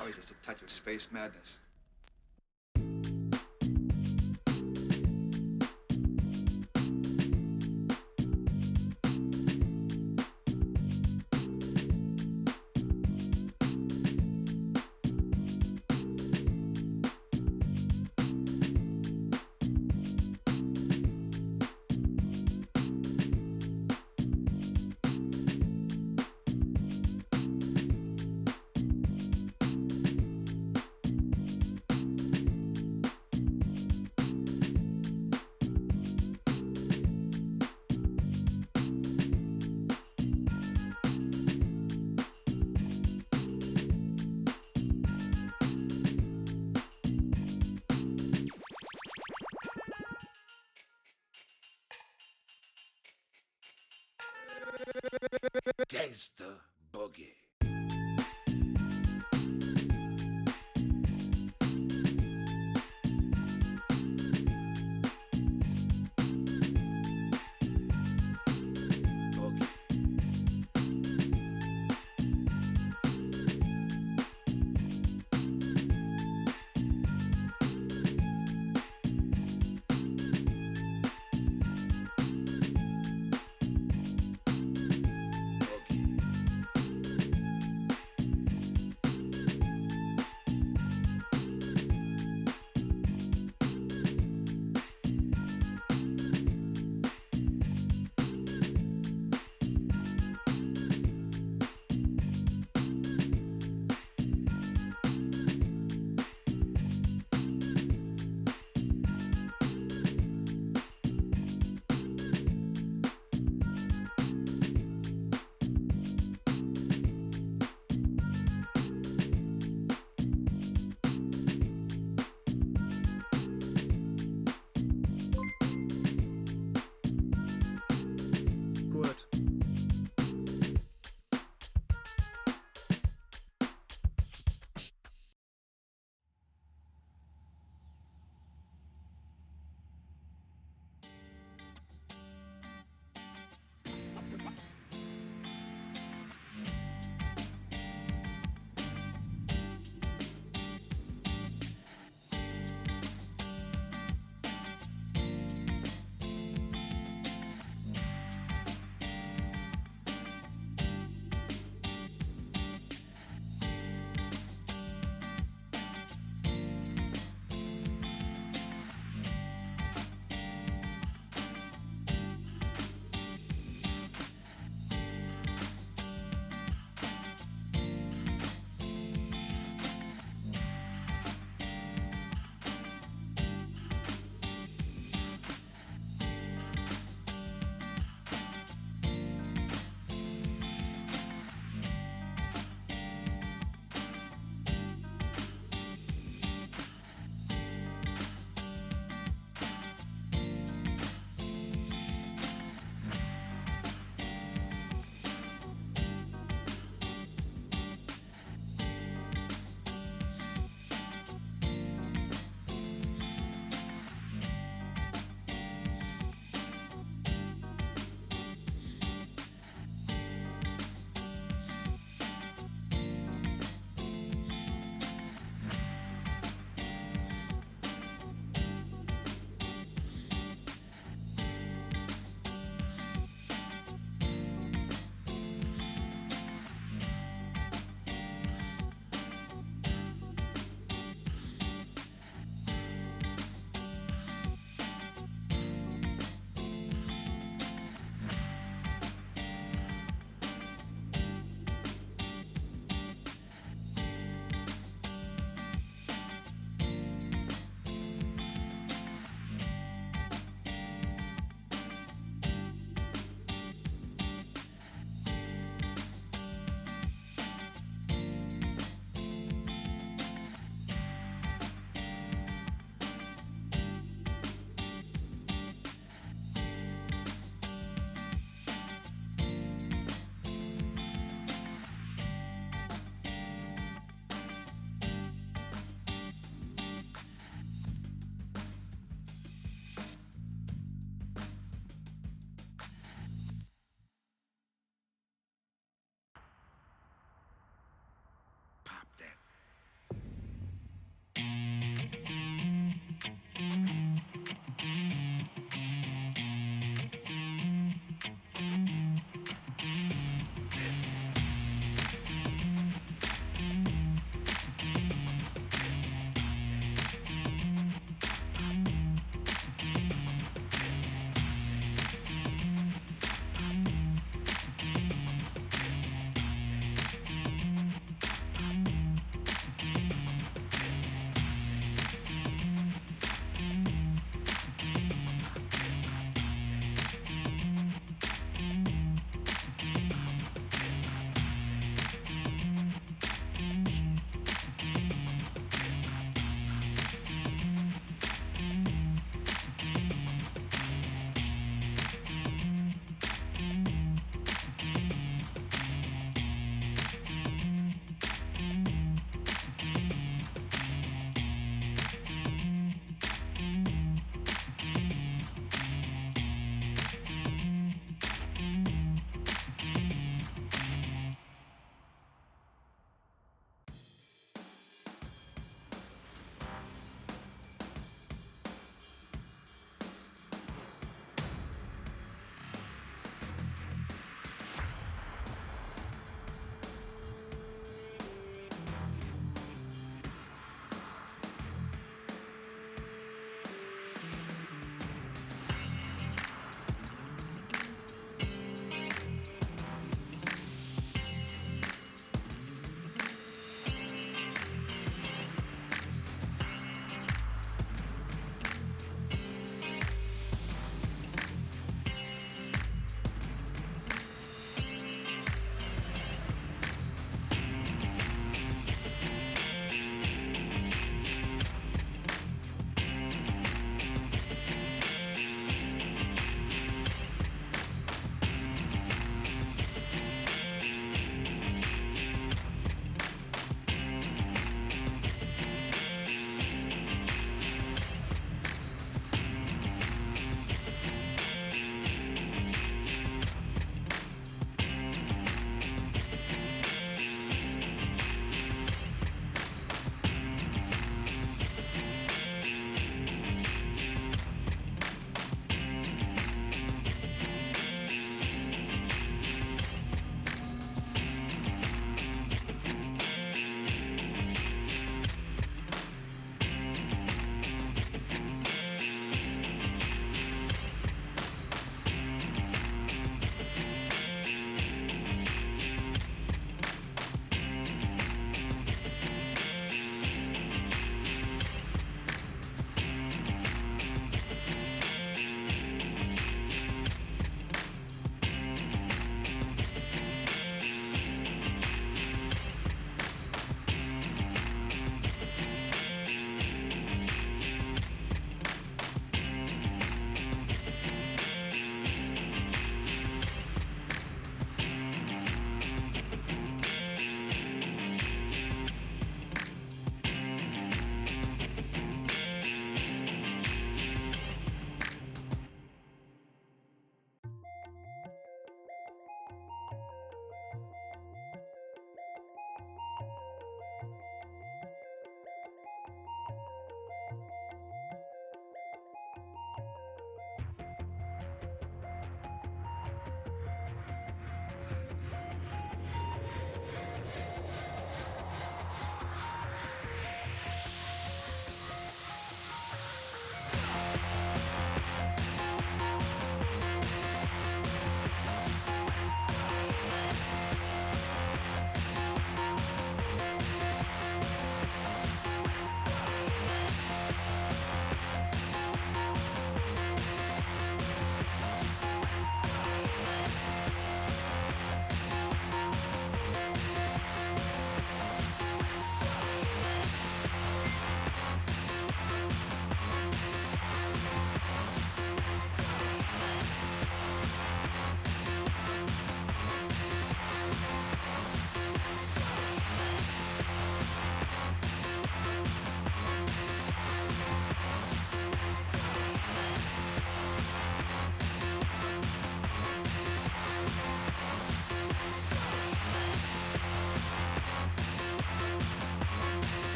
Probably just a touch of space madness. Gangsta Boogie.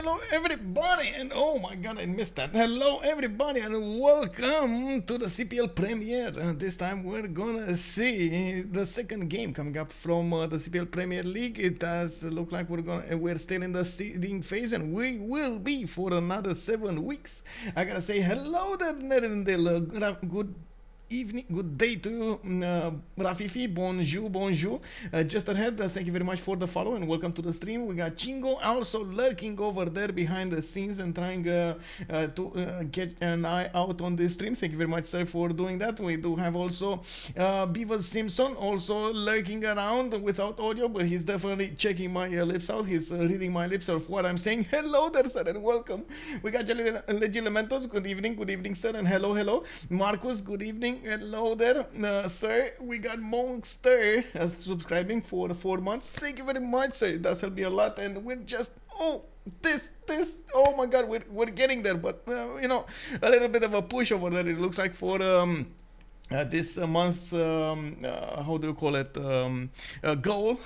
Hello everybody, and oh my god, I missed that. Hello everybody, and welcome to the CPL premiere. This time we're gonna see the second game coming up from the CPL Premier League. It does look like we're still in the seeding phase, and we will be for another 7 weeks. I gotta say hello there, Nerendel. Good evening, good day to you, Rafifi. Bonjour. Just ahead, thank you very much for the follow and welcome to the stream. We got Chingo also lurking over there behind the scenes and trying to get an eye out on this stream. Thank you very much, sir, for doing that. We do have also Beaver Simpson also lurking around without audio, but he's definitely checking my lips out. He's reading my lips of what I'm saying. Hello there, sir, and welcome. We got Legilementos. Good evening, sir, and hello. Marcus, good evening. Hello there, sir. We got Monster subscribing for 4 months. Thank you very much, sir. It does help me a lot, and we're just oh my god, we're getting there, but you know, a little bit of a push over there. It looks like for this month's how do you call it, goal.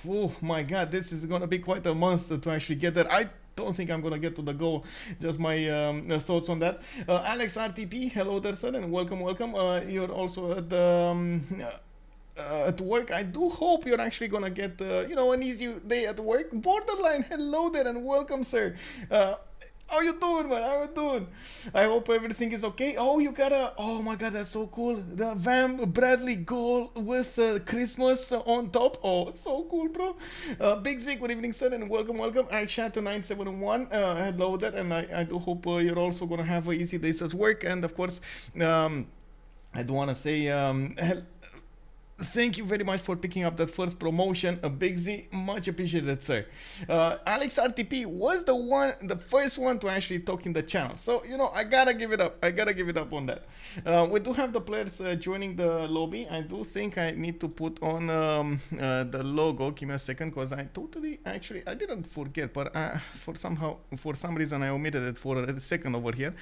Oh my god, this is gonna be quite a month to actually get there. I don't think I'm gonna get to the goal. Just my thoughts on that. Alex RTP, hello there, sir, and welcome. You're also at work. I do hope you're actually gonna get an easy day at work. Borderline, hello there, and welcome, sir. How you doing, man? How you doing? I hope everything is okay. Oh, you got oh my god, that's so cool. The Van Bradley goal with Christmas on top. Oh, so cool, bro. Big Z, good evening, sir, and welcome. Akshat971, hello there, and I do hope you're also gonna have an easy days at work. And of course, I do want to say thank you very much for picking up that first promotion, a Big Z, much appreciated, sir. Alex RTP was the first one to actually talk in the channel, so you know, I gotta give it up on that. We do have the players joining the lobby. I do think I need to put on the logo. Give me a second, because I didn't forget, but for some reason I omitted it for a second over here.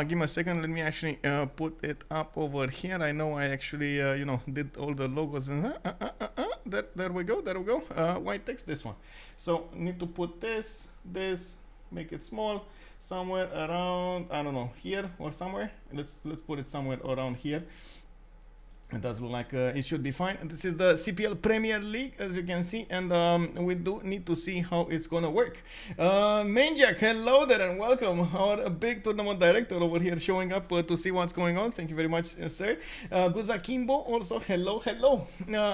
Give me a second, let me actually put it up over here. I know I actually did all the logos and there we go. White text, this one. So need to put this, make it small, somewhere around, I don't know, here or somewhere. Let's put it somewhere around here. It does look like it should be fine. This is the CPL Premier League, as you can see, and we do need to see how it's gonna work. Maniac, hello there, and welcome. Our big tournament director over here showing up to see what's going on. Thank you very much, sir. Guzakimbo also, hello.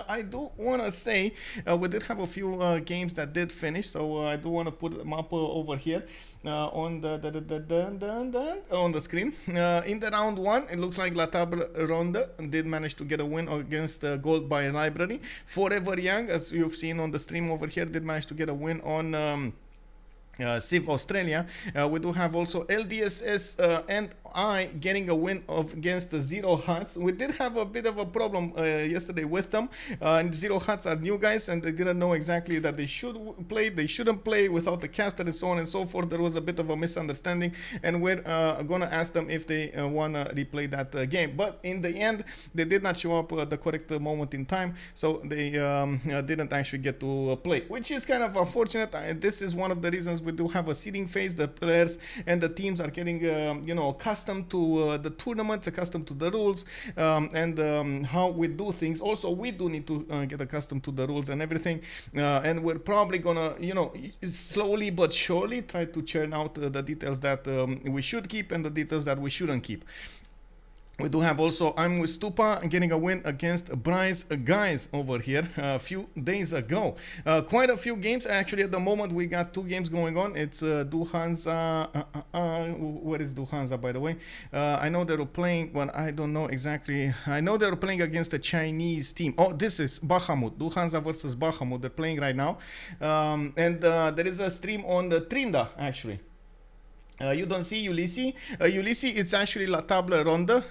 I do want to say we did have a few games that did finish, so I do want to put them up over here on the screen. In the round 1, it looks like La Table Ronde did manage to get a win against Gaul by Library. Forever Young, as you've seen on the stream over here, did manage to get a win on Civ Australia. We do have also LDSS and I getting a win against the Zero Huts. We did have a bit of a problem yesterday with them. And Zero Huts are new guys, and they didn't know exactly that they should play, they shouldn't play without the caster, and so on and so forth. There was a bit of a misunderstanding, and we're gonna ask them if they wanna replay that game. But in the end, they did not show up at the correct moment in time, so they didn't actually get to play, which is kind of unfortunate. This is one of the reasons we do have a seeding phase. The players and the teams are getting accustomed to the tournaments, accustomed to the rules, and how we do things. Also, we do need to get accustomed to the rules and everything, and we're probably gonna slowly but surely try to churn out the details that we should keep and the details that we shouldn't keep. We do have also I'm with Stupa getting a win against Bryce guys over here a few days ago. Quite a few games actually. At the moment we got 2 games going on. It's Duhanza. Where is Duhanza, by the way? I know they were playing, but I don't know exactly. I know they were playing against a Chinese team. Oh, this is Bahamut. Duhanza versus Bahamut. They're playing right now, and there is a stream on the Trinda actually. You don't see Ulysses. Ulysses, it's actually La Table Ronde.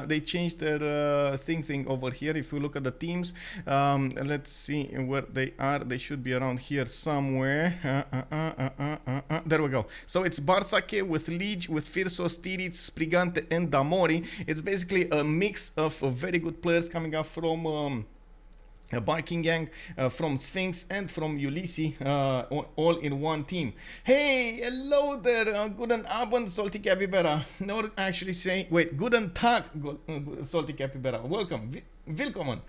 They changed their thing over here. If you look at the teams, let's see where they are. They should be around here somewhere. There we go. So it's Barsake with Liege, with Firso, Stiritz, Sprigante, and Damori. It's basically a mix of very good players coming up from Barking Gang from Sphinx and from Ulysses, all in one team. Hey, hello there, guten Abend, Salty Capybara. No, actually say, wait, guten Tag, Salty Capybara. Welcome, willkommen.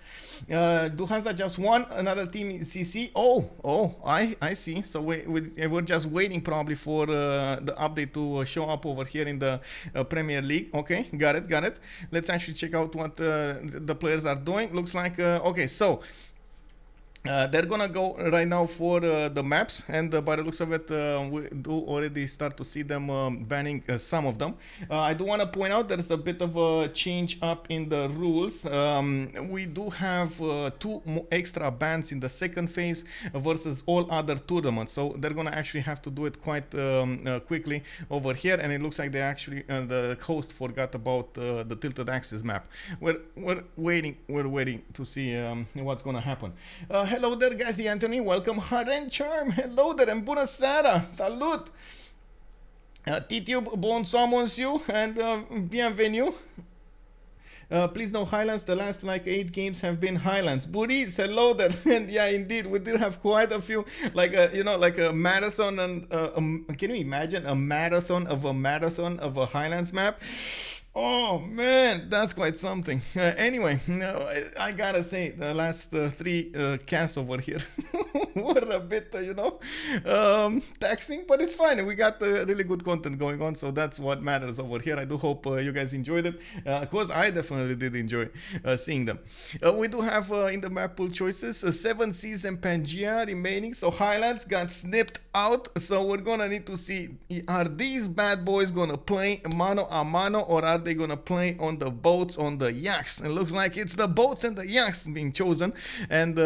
Du Hansa just won another team CC. Oh, I see. So we're just waiting probably for the update to show up over here in the Premier League. Okay, got it. Let's actually check out what the players are doing. Looks like, okay, so they're gonna go right now for the maps, and by the looks of it, we do already start to see them banning some of them. I do want to point out there's a bit of a change up in the rules. We do have 2 extra bans in the second phase versus all other tournaments, so they're gonna actually have to do it quite quickly over here, and it looks like they actually the host forgot about the tilted axis map. We're waiting to see what's gonna happen. Hello there, guys. Anthony, welcome. Haren Charm, hello there, and bună seara, salut. Titube, bonsoir, monsieur, and bienvenue. Please no Highlands. The last like 8 games have been Highlands. Buddies, hello there. And yeah, indeed, we did have quite a few, like like a marathon, and can you imagine a marathon of a Highlands map? Oh man, that's quite something. Anyway, I gotta say, the last 3 casts over here were a bit, taxing, but it's fine. We got really good content going on, so that's what matters over here. I do hope you guys enjoyed it, because I definitely did enjoy seeing them. We do have in the map pool choices 7 Seas and Pangea remaining, so Highlands got snipped out, so we're gonna need to see, are these bad boys gonna play mano a mano, or are they gonna play on the boats, on the yaks? It looks like it's the boats and the yaks being chosen, and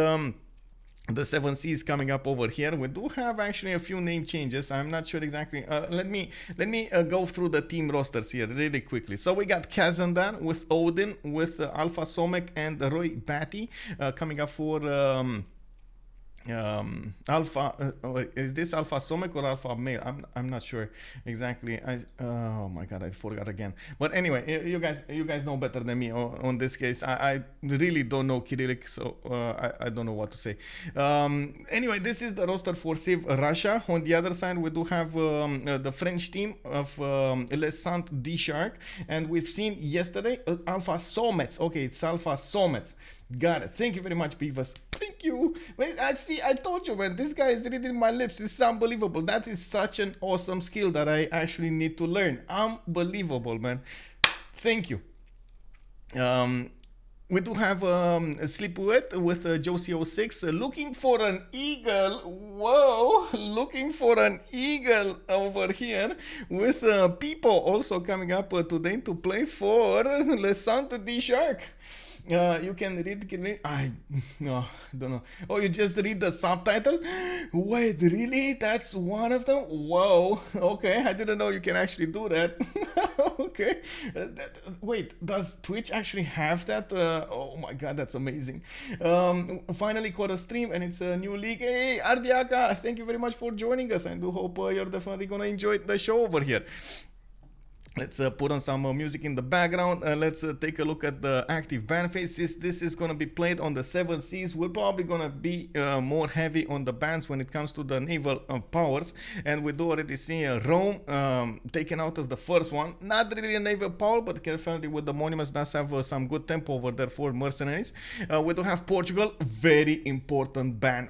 the 7 Seas coming up over here. We do have actually a few name changes. I'm not sure exactly. Let me go through the team rosters here really quickly. So we got Kazandar with Odin, with Alphasometz and Batty coming up for Alpha. Is this Alphasometz or Alpha Male? I'm not sure exactly. Oh my god, I forgot again. But anyway, you guys know better than me on this case. I really don't know Cyrillic, so I don't know what to say. Anyway, this is the roster for Civ Russia. On the other side, we do have the French team of Les Sant D Shark, and we've seen yesterday Alphasometz. Okay, it's Alphasometz. Got it. Thank you very much, Beavis. Thank you. Wait, I told you, man, this guy is reading my lips. This is unbelievable. That is such an awesome skill that I actually need to learn. Unbelievable, man. Thank you. We do have Slipounet with Josie06 looking for an eagle. Whoa, looking for an eagle over here with Pipo also coming up today to play for Le Centre D Shark. You can read. I don't know. Oh, you just read the subtitle? Wait, really? That's one of them? Whoa. Okay, I didn't know you can actually do that. Okay. Wait, does Twitch actually have that? Oh my god, that's amazing. Finally caught a stream, and it's a new league. Hey, Ardiaka, thank you very much for joining us. I do hope you're definitely gonna enjoy the show over here. Let's put on some music in the background. Let's take a look at the active ban phases. This is going to be played on the 7 Seas. We're probably going to be more heavy on the bans when it comes to the naval powers. And we do already see Rome taken out as the first one. Not really a naval power, but carefully with the monuments does have some good tempo over there for mercenaries. We do have Portugal, very important ban.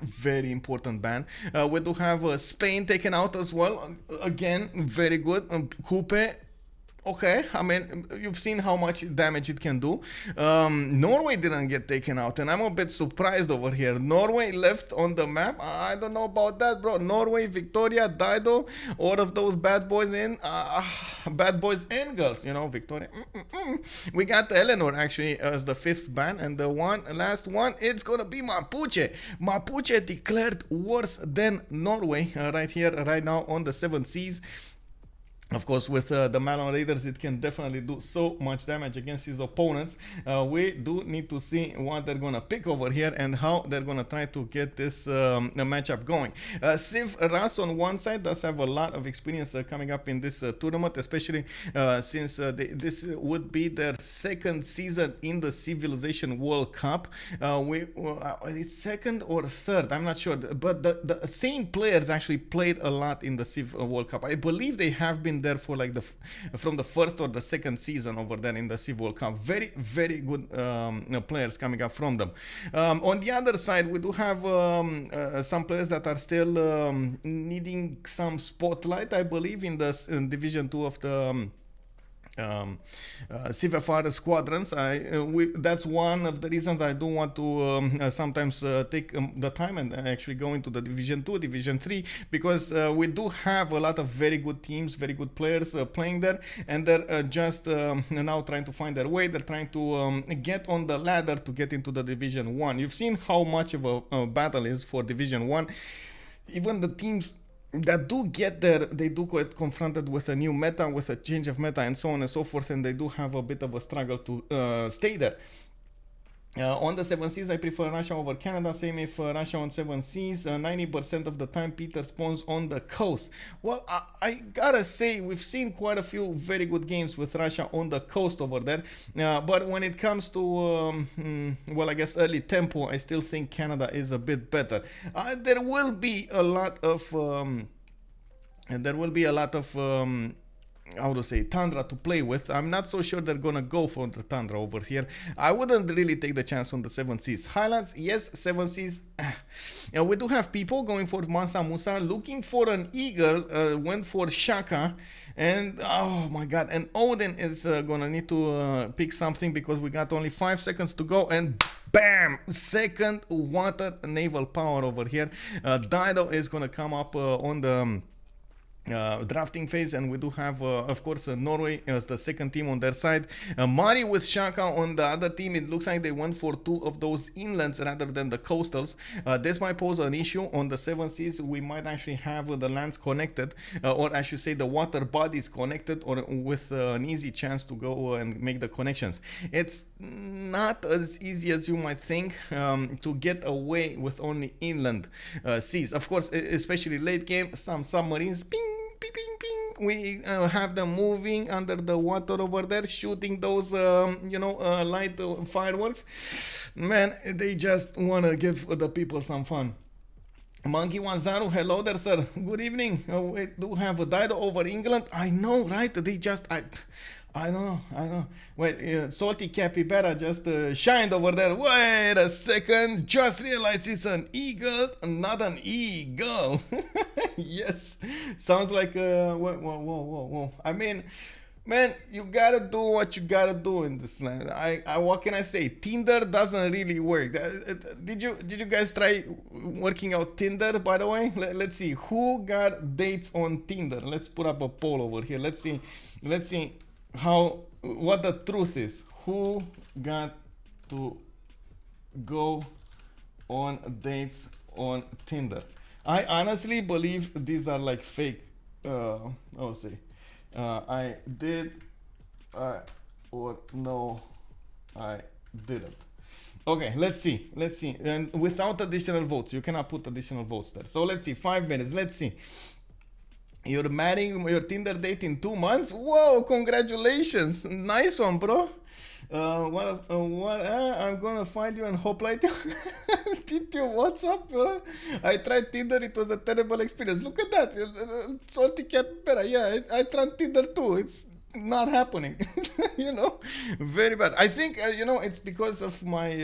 We do have Spain taken out as well. Again, very good. Coupe. Okay, I mean, you've seen how much damage it can do. Norway didn't get taken out, and I'm a bit surprised over here. Norway left on the map. I don't know about that, bro. Norway, Victoria, Dido, all of those bad boys bad boys and girls, Victoria. We got Eleanor actually as the 5th ban, and the last one, it's gonna be Mapuche. Mapuche declared worse than Norway right here, right now on the 7 Seas. Of course, with the Malon Raiders, it can definitely do so much damage against his opponents. We do need to see what they're going to pick over here and how they're going to try to get this matchup going. CivRU on one side does have a lot of experience coming up in this tournament, especially since this would be their second season in the Civilization World Cup. It's second or third, I'm not sure. But the same players actually played a lot in the Civ World Cup. I believe they have been there for like from the first or the second season over there in the Civ World Cup. Very, very good players coming up from them. On the other side, we do have some players that are still needing some spotlight, I believe, in the Division 2 of the CFR squadrons. That's one of the reasons I do want to sometimes take the time and actually go into the Division 2, Division 3, because we do have a lot of very good teams, very good players playing there, and they're just now trying to find their way. They're trying to get on the ladder to get into the Division 1. You've seen how much of a battle is for Division 1. Even the teams that do get there, they do get confronted with a new meta, with a change of meta, and so on and so forth, and they do have a bit of a struggle to stay there. On the 7 seas, I prefer Russia over Canada. Same if Russia on 7 seas. 90% of the time, Peter spawns on the coast. Well, I gotta say, we've seen quite a few very good games with Russia on the coast over there. But when it comes to, well, I guess early tempo, I still think Canada is a bit better. There will be a lot of, how to say, Tundra to play with. I'm not so sure they're gonna go for the Tundra over here. I wouldn't really take the chance on the 7 seas. Highlands, yes. 7 seas. We do have people going for Mansa Musa, looking for an eagle, went for Shaka, and oh my god, and Odin is gonna need to pick something because we got only 5 seconds to go, and bam! Second water naval power over here. Dido is gonna come up on the drafting phase, and we do have of course Norway as the second team on their side. Mali with Shaka on the other team. It looks like they went for 2 of those inlands rather than the coastals. This might pose an issue on the 7 seas. We might actually have the lands connected, or I should say the water bodies connected, or with an easy chance to go and make the connections. It's not as easy as you might think to get away with only inland seas. Of course, especially late game, some submarines, ping, ping, ping, ping. We have them moving under the water over there, shooting those, light fireworks. Man, they just want to give the people some fun. Monkey Wanzaru, hello there, sir. Good evening. We do have a Dido over England. I know, right? They just, I don't know. Wait, Salty Capybara just shined over there. Wait a second. Just realized it's an eagle, not an eagle. Yes. Sounds like, whoa. I mean, man, you gotta do what you gotta do in this land. What can I say? Tinder doesn't really work. Did you guys try working out Tinder, by the way? Let's see. Who got dates on Tinder? Let's put up a poll over here. Let's see what the truth is. Who got to go on dates on Tinder? I honestly believe these are like fake. I did, or no, I didn't. Okay, let's see. And without additional votes, you cannot put additional votes there. So let's see. 5 minutes. Let's see. You're marrying your Tinder date in 2 months? Whoa, congratulations. Nice one, bro. I'm gonna find you and hope like Tito, what's up, bro? I tried Tinder, it was a terrible experience. Look at that. Salty Capybara. Yeah, I tried Tinder too. It's not happening. Very bad. I think it's because of my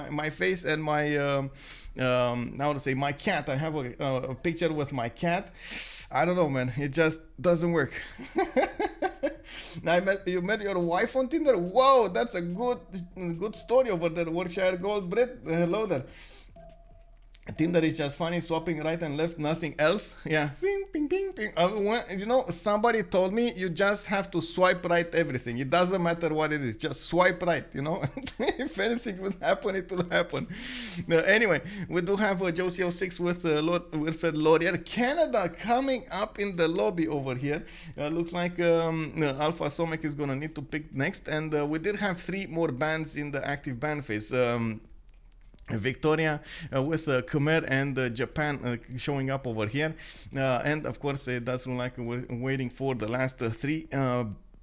my face and my my cat. I have a picture with my cat. I don't know, man, it just doesn't work. You met your wife on Tinder? Whoa, that's a good story over there. Workshire Gold Bread, hello there. Tinder is just funny, swapping right and left, nothing else. Yeah, bing, ping, ping, ping. You know, somebody told me you just have to swipe right everything. It doesn't matter what it is. Just swipe right, you know. If anything would happen, it will happen. Anyway, we do have Josie 06 with Wilfred Laurier. Canada coming up in the lobby over here. Looks like Alphasometz is going to need to pick next. And we did have 3 more bands in the active band phase. Victoria with Khmer and Japan showing up over here, and of course it does look like we're waiting for the last 3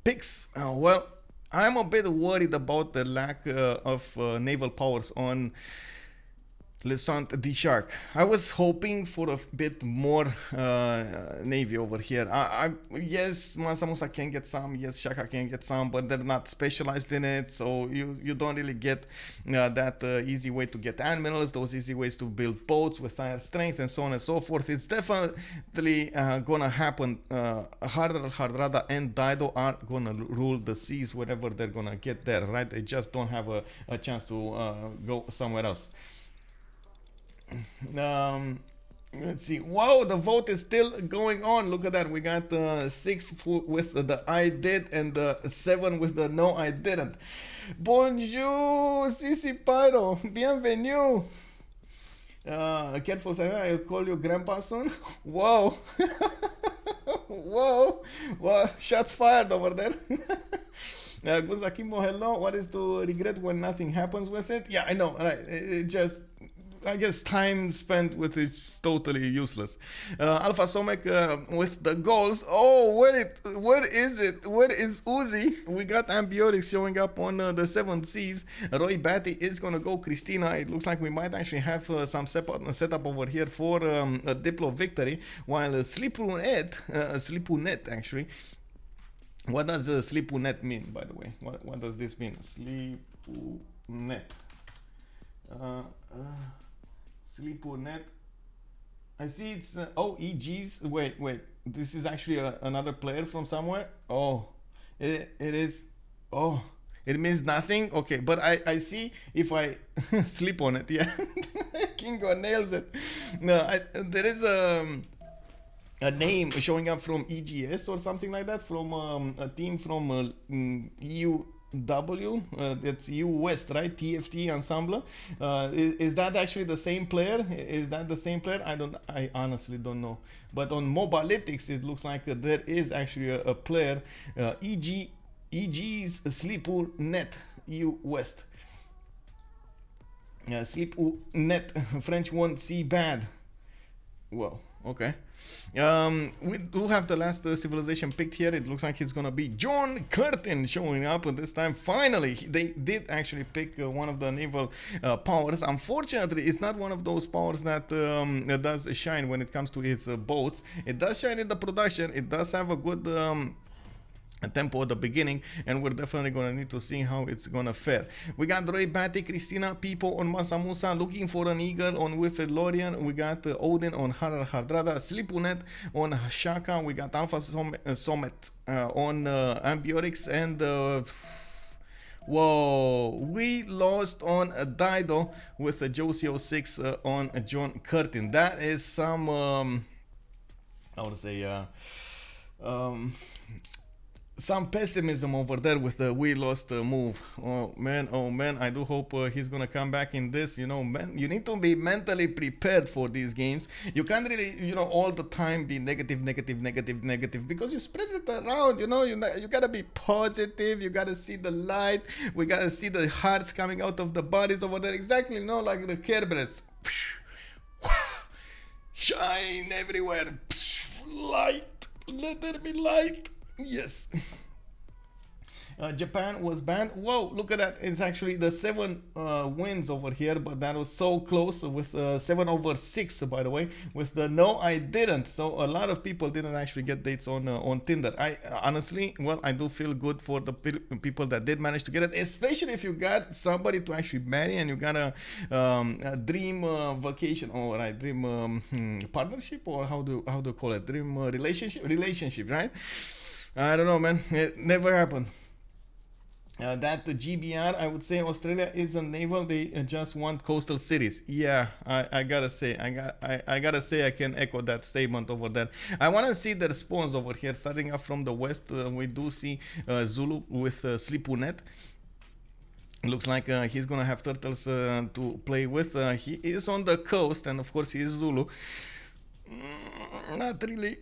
picks. Well, I'm a bit worried about the lack of naval powers on Le Saint de Shark. I was hoping for a bit more navy over here. Yes, Mansa Musa can get some, yes, Shaka can get some, but they're not specialized in it, so you don't really get that easy way to get admirals, those easy ways to build boats with higher strength and so on and so forth. It's definitely gonna happen. Hardra, Hardrada and Dido are gonna rule the seas wherever they're gonna get there, right? They just don't have a chance to go somewhere else. Let's see. Wow, the vote is still going on. Look at that. We got 6 with the I did and 7 with the no I didn't. Bonjour, Sisi Pyro. Bienvenue. Careful, I'll call you grandpa soon. Whoa. Whoa. Well, shots fired over there. Gunzakimo, hello. What is to regret when nothing happens with it? Yeah, I know. Right. It just, I guess time spent with it's totally useless. Alphasometz with the goals. Oh, what is it? What is Uzi? We got Ambiotics showing up on the 7 Seas. Roy Batty is gonna go Christina. It looks like we might actually have some setup over here for a Diplo victory. While Slipounet actually. What does Slipounet mean, by the way? What does this mean? Slipounet. Slipounet. I see it's EGs. Wait. This is actually another player from somewhere. Oh, it is. Oh, it means nothing. Okay, but I see if I sleep on it. Yeah, Kingo nails it. No, there is a name showing up from EGS or something like that, from a team from EU. That's EU West, right? TFT Ensemble. Is that actually the same player? Is that the same player? I honestly don't know. But on Mobalytics, it looks like there is actually a player. EG's Slipounet, EU West. Slipounet, French 1C bad. Well, okay. We do have the last civilization picked here. It looks like it's gonna be John Curtin showing up, and this time finally they did actually pick one of the naval powers. Unfortunately, it's not one of those powers that does shine when it comes to its boats. It does shine in the production. It does have a good tempo at the beginning, and we're definitely gonna need to see how it's gonna fare. We got Roy Batty, Christina, Pipo on Mansa Musa, looking for an eagle on Wilfred Laurier. We got Odin on Hardrada, Slipounet on Shaka. We got Alphasometz on Ambiotics, and whoa, we lost on Dido with Josie 06 on John Curtin. That is some I would say some pessimism over there with the we lost move. Oh man, I do hope he's gonna come back in this. You know, man, you need to be mentally prepared for these games. You can't really, you know, all the time be negative, because you spread it around. You know, you gotta be positive. You gotta see the light. We gotta see the hearts coming out of the bodies over there. Exactly, you know, like the Kerberos. Shine everywhere. Light. Let there be light. Yes. Japan was banned. Whoa, look at that. It's actually the 7 wins over here, but that was so close with 7/6, by the way, with the no I didn't. So a lot of people didn't actually get dates on Tinder. I honestly, well, I do feel good for the people that did manage to get it, especially if you got somebody to actually marry and you got a dream vacation, or right, dream partnership, or how do you call it, dream relationship, right? I don't know, man. It never happened. That GBR, I would say Australia isn't naval. They just want coastal cities. Yeah, I gotta say, I gotta say, I can echo that statement over there. I want to see the response over here. Starting up from the west, we do see Zulu with Slipounet. Looks like he's gonna have turtles to play with. He is on the coast, and of course he is Zulu. Not really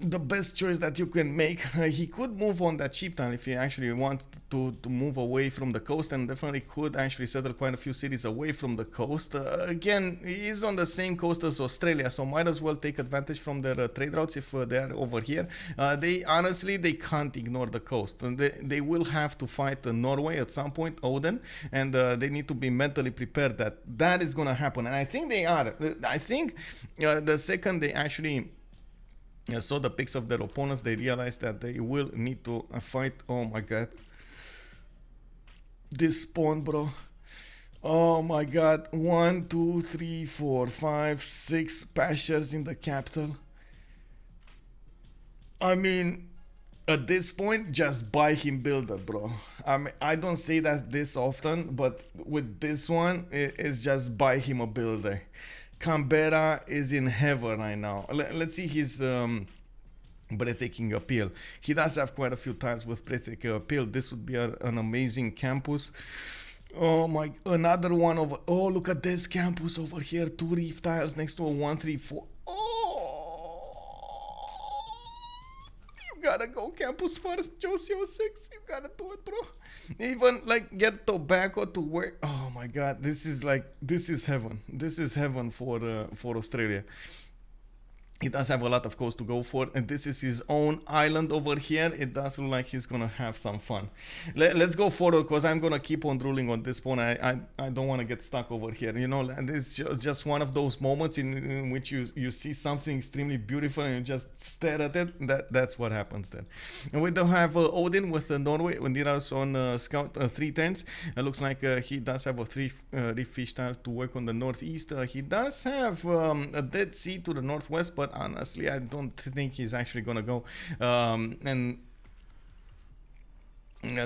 the best choice that you can make. He could move on that sheep tile if he actually wants to move away from the coast, and definitely could actually settle quite a few cities away from the coast. Again, he is on the same coast as Australia, so might as well take advantage from their trade routes if they are over here. They honestly, they can't ignore the coast. They will have to fight Norway at some point, Odin, and they need to be mentally prepared that that is gonna happen, and I think they are. I think the second they actually saw the pics of their opponents, they realized that they will need to fight. Oh my god, this spawn, bro. Oh my god, 1 2 3 4 5 6 pastures in the capital. I mean, at this point, just buy him builder, bro. I mean, I don't say that this often, but with this one, it's just buy him a builder. Canberra is in heaven right now. Let's see his breathtaking appeal. He does have quite a few tiles with breathtaking appeal. This would be an amazing campus. Oh my, another one over. Oh, look at this campus over here. 2 reef tiles next to a 1 3 4. Gotta go campus first, Josio 6. You gotta do it, bro. Even like get tobacco to work. Oh my god, this is heaven. This is heaven for Australia. He does have a lot of coast to go for, and this is his own island over here. It does look like he's gonna have some fun. Let's go forward, because I'm gonna keep on drooling on this point. I don't want to get stuck over here, you know. And it's just one of those moments in which you see something extremely beautiful and you just stare at it. That's what happens then. And we don't have Odin with Norway. When Nira's on scout 3 turns, it looks like he does have a 3 reef fish tile to work on the northeast. He does have a Dead Sea to the northwest, but honestly, I don't think he's actually gonna go and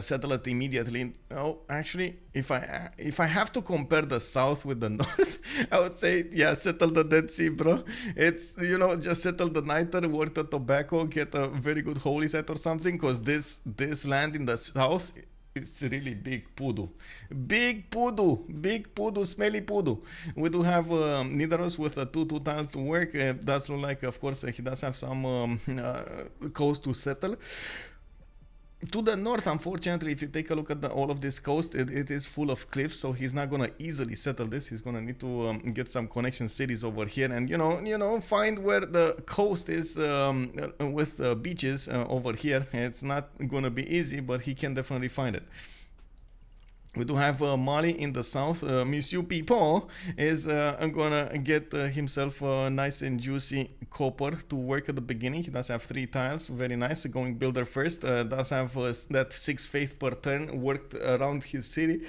settle it immediately. Oh, actually, if I have to compare the south with the north, I would say, yeah, settle the Dead Sea, bro. It's, you know, just settle the niter, work the tobacco, get a very good holy site or something, because this land in the south, it's really big poodoo. Big poodoo, smelly poodoo. We do have Nidaros with a 2 tiles to work. Does look like, of course, he does have some coast to settle. To the north, unfortunately, if you take a look at all of this coast, it is full of cliffs, so he's not gonna easily settle this. He's gonna need to get some connection cities over here, and you know, find where the coast is with beaches over here. It's not gonna be easy, but he can definitely find it. We do have Mali in the south. Monsieur Pipo is gonna get himself a nice and juicy copper to work at the beginning. He does have 3 tiles, very nice. Going builder first. Does have that 6 faith per turn worked around his city.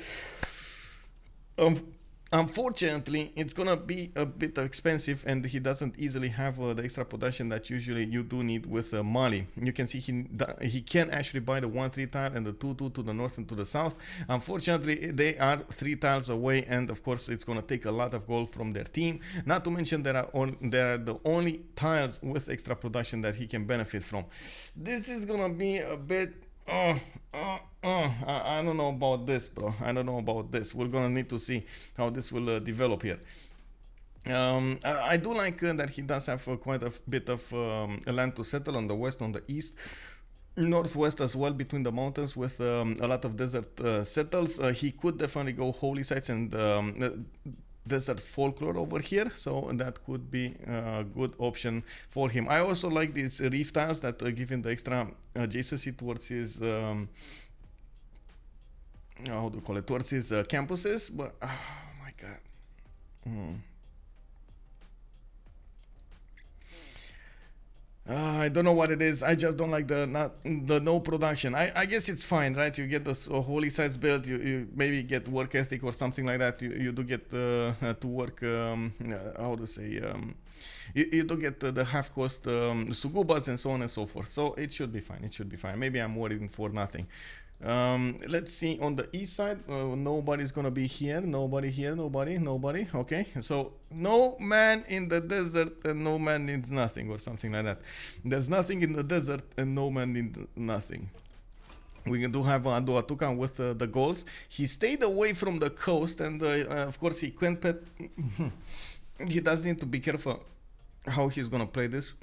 Unfortunately, it's gonna be a bit expensive, and he doesn't easily have the extra production that usually you do need with Mali. You can see he can actually buy the 1-3 tile and the 2-2 to the north and to the south. Unfortunately, they are 3 tiles away, and of course, it's gonna take a lot of gold from their team. Not to mention they are the only tiles with extra production that he can benefit from. This is gonna be a bit. I don't know about this, bro. I don't know about this. We're gonna need to see how this will develop here. I do like that he does have quite a bit of land to settle on the west, on the east, northwest as well, between the mountains, with a lot of desert settles. He could definitely go holy sites and desert folklore over here, so that could be a good option for him. I also like these reef tiles that give him the extra adjacency towards his how do you call it, towards his campuses. But oh my god, I don't know what it is. I just don't like the no production. I guess it's fine, right? You get the holy sites built. You maybe get work ethic or something like that. You do get to work. How to say? You do get the half cost sugubas and so on and so forth. So it should be fine. It should be fine. Maybe I'm worried for nothing. Let's see on the east side. Nobody's gonna be here. Nobody here. Nobody. Okay, so no man in the desert and no man needs nothing, or something like that. There's nothing in the desert and no man needs nothing. We do have Duatucan with the goals. He stayed away from the coast, and of course he can't pet. He does need to be careful how he's gonna play this,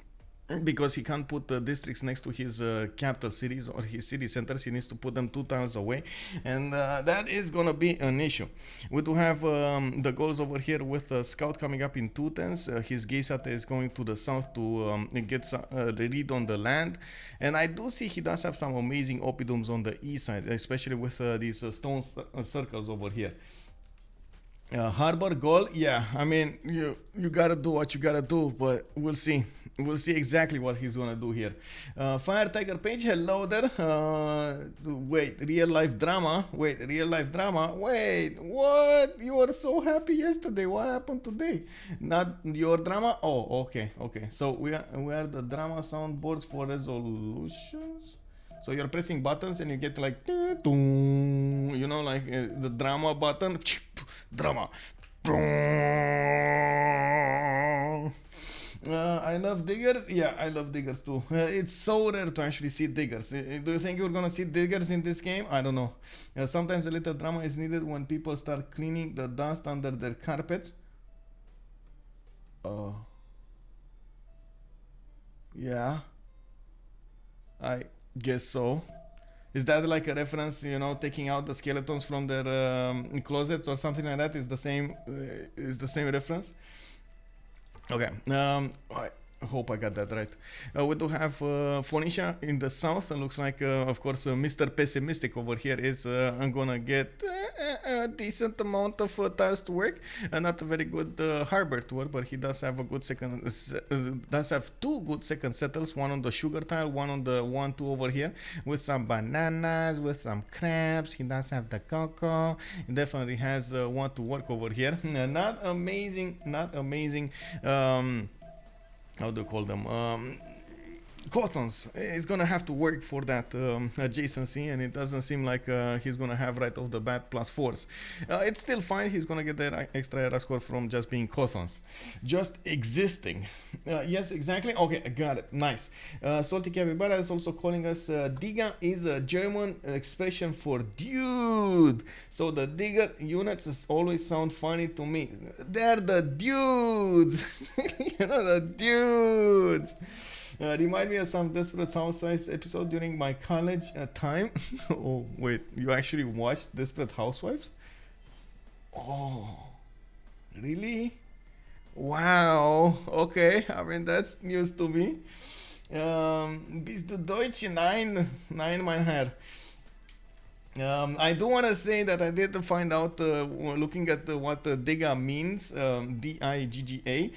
because he can't put districts next to his capital cities or his city centers. He needs to put them 2 tiles away, and that is gonna be an issue. We do have the goals over here with scout coming up in 2 tens. His Geisate is going to the south to get the read on the land, and I do see he does have some amazing oppidums on the east side, especially with these stone circles over here. Harbor goal, yeah, I mean, you gotta do what you gotta do, but we'll see exactly what he's gonna do here. Fire Tiger Page, hello there. Wait, real life drama, wait, what? You were so happy yesterday, what happened today? Not your drama? Oh, okay, so we are the drama soundboards for resolutions. So you're pressing buttons and you get like, you know, like the drama button, drama. I love diggers. Yeah, I love diggers too. It's so rare to actually see diggers. Do you think you're gonna see diggers in this game? I don't know. Sometimes a little drama is needed when people start cleaning the dust under their carpets. Yeah, I guess so. Is that like a reference, you know, taking out the skeletons from their closets or something like that? Is the same reference? Okay, I hope I got that right. We do have Phoenicia in the south, and looks like, of course, Mr. Pessimistic over here is gonna get a decent amount of tiles to work, and not a very good harbor to work, but he does have a good second, does have 2 good second settles, one on the sugar tile, one on the 1-2 over here, with some bananas, with some crabs. He does have the cocoa. He definitely has one to work over here. Not amazing. How do you call them? Cottons. He's gonna have to work for that adjacency, and it doesn't seem like he's gonna have right off the bat +4s. It's still fine. He's gonna get that extra era score from just being cottons, just existing. Yes, exactly. Okay, I got it. Nice. Salty Capybara is also calling us Diga is a German expression for dude. So the Digger units always sound funny to me. They're the dudes. You know, the dudes. Remind me of some Desperate Housewives episode during my college time. Oh, wait, you actually watched Desperate Housewives? Oh, really? Wow, okay, I mean, that's news to me. Bist du Deutsch? Nein, mein Herr. I do want to say that I did find out, looking at what Diga means, D-I-G-G-A,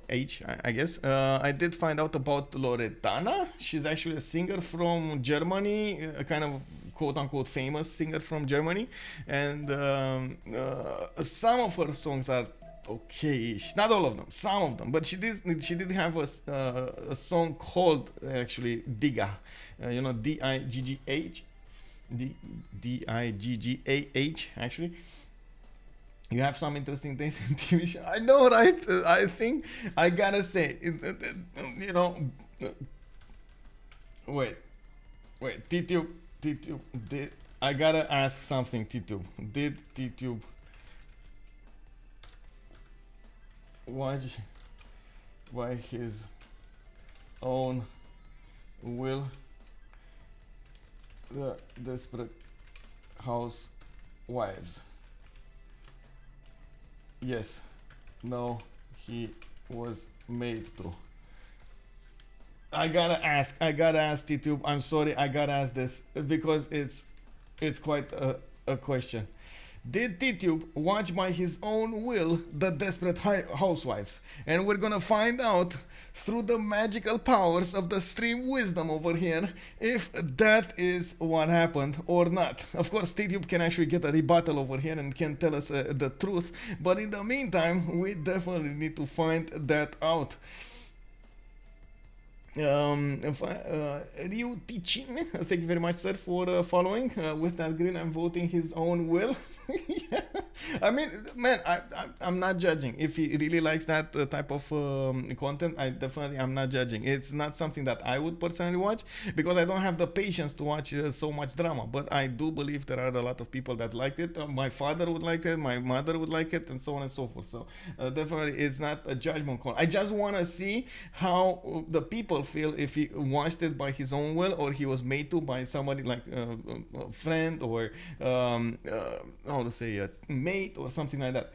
H, I guess. I did find out about Loredana. She's actually a singer from Germany, a kind of quote-unquote famous singer from Germany. And some of her songs are okay-ish. Not all of them, some of them. But she did have a song called, actually, Diga. You know, D-I-G-G-H. D-I-G-G-A-H, actually. You have some interesting things in TV show. I know, right? I think I gotta say, you know, wait, T-Tube, I gotta ask something, T-Tube. Did T-Tube watch by his own will the Desperate Housewives? Yes. No, he was made to. I gotta ask T-Tube. I'm sorry, I gotta ask this because it's quite a question. Did T-Tube watch by his own will the Desperate Housewives? And we're gonna find out through the magical powers of the stream wisdom over here if that is what happened or not. Of course, T-Tube can actually get a rebuttal over here and can tell us the truth, but in the meantime, we definitely need to find that out. Ryu Tichin, thank you very much, sir, for following. With that green, I'm voting his own will. Yeah. I mean, man, I'm not judging. If he really likes that type of content, I'm not judging. It's not something that I would personally watch because I don't have the patience to watch so much drama. But I do believe there are a lot of people that like it. My father would like it, my mother would like it, and so on and so forth. So definitely, it's not a judgment call. I just want to see how the people feel if he watched it by his own will or he was made to by somebody like a friend or how to say a mate or something like that.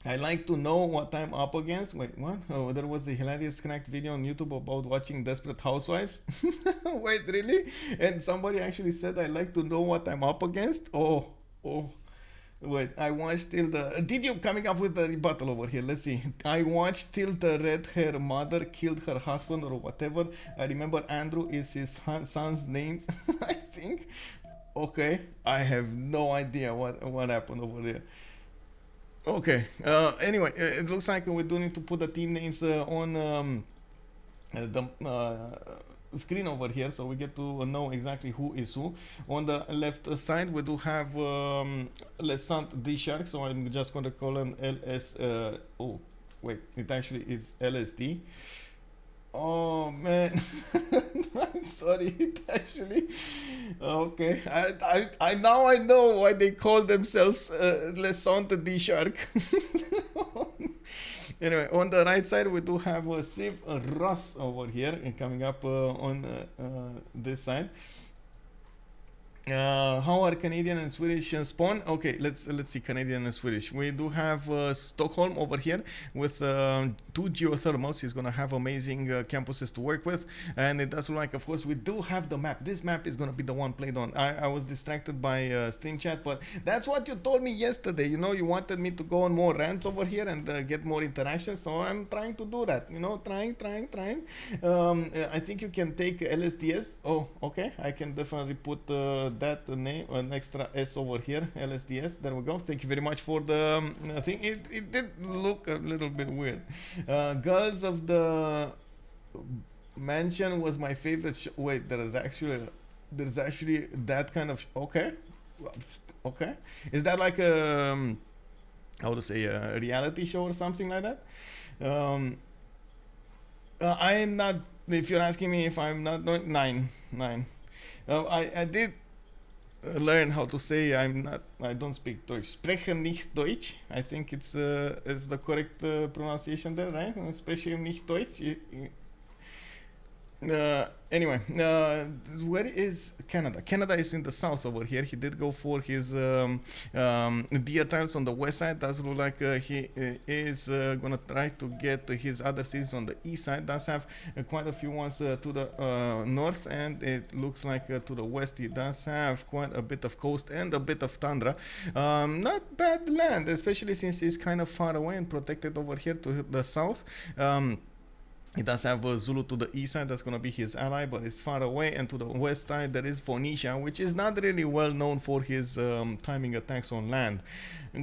I like to know what I'm up against. Wait, what? Oh, there was a hilarious Connect video on YouTube about watching Desperate Housewives. Wait, really? And somebody actually said I like to know what I'm up against. Oh. Wait, I watched till the... Did you coming up with the rebuttal over here? Let's see. I watched till the red-haired mother killed her husband or whatever. I remember Andrew is his son's name, I think. Okay, I have no idea what happened over there. Okay, anyway, it looks like we do need to put the team names on the screen over here so we get to know exactly who is who. On the left side we do have Lesant D Shark, so I'm just going to call him LS oh wait, it actually is LSD. Oh man, I'm sorry, it actually okay. I now I know why they call themselves Lesant D Shark. Anyway, on the right side we do have CivRU over here and coming up on this side. How are Canadian and Swedish spawn? Okay, let's see Canadian and Swedish. We do have Stockholm over here with 2 geothermals. He's gonna have amazing campuses to work with, and it does look like, of course, we do have the map. This map is gonna be the one played on. I was distracted by stream chat, but that's what you told me yesterday. You know, you wanted me to go on more rants over here and get more interaction, so I'm trying to do that. You know, trying. I think you can take LSDS. Oh, okay. I can definitely put that name, an extra S over here, LSDS. There we go. Thank you very much for the thing. It did look a little bit weird. Girls of the Mansion was my favorite. Wait, there's actually that kind of. Okay. Is that like a how to say a reality show or something like that? I am not. If you're asking me if I'm not nine. I did learn how to say I don't speak Deutsch. Sprechen nicht Deutsch. I think it's the correct pronunciation there, right? Sprechen nicht Deutsch. Anyway, where is Canada? Canada is in the south over here. He did go for his deer tiles on the west side. Does look like he is gonna try to get his other cities on the east side. Does have quite a few ones to the north, and it looks like to the west he does have quite a bit of coast and a bit of tundra. Not bad land, especially since he's kind of far away and protected over here to the south. He does have Zulu to the east side, that's going to be his ally, but it's far away. And to the west side, there is Phoenicia, which is not really well known for his timing attacks on land.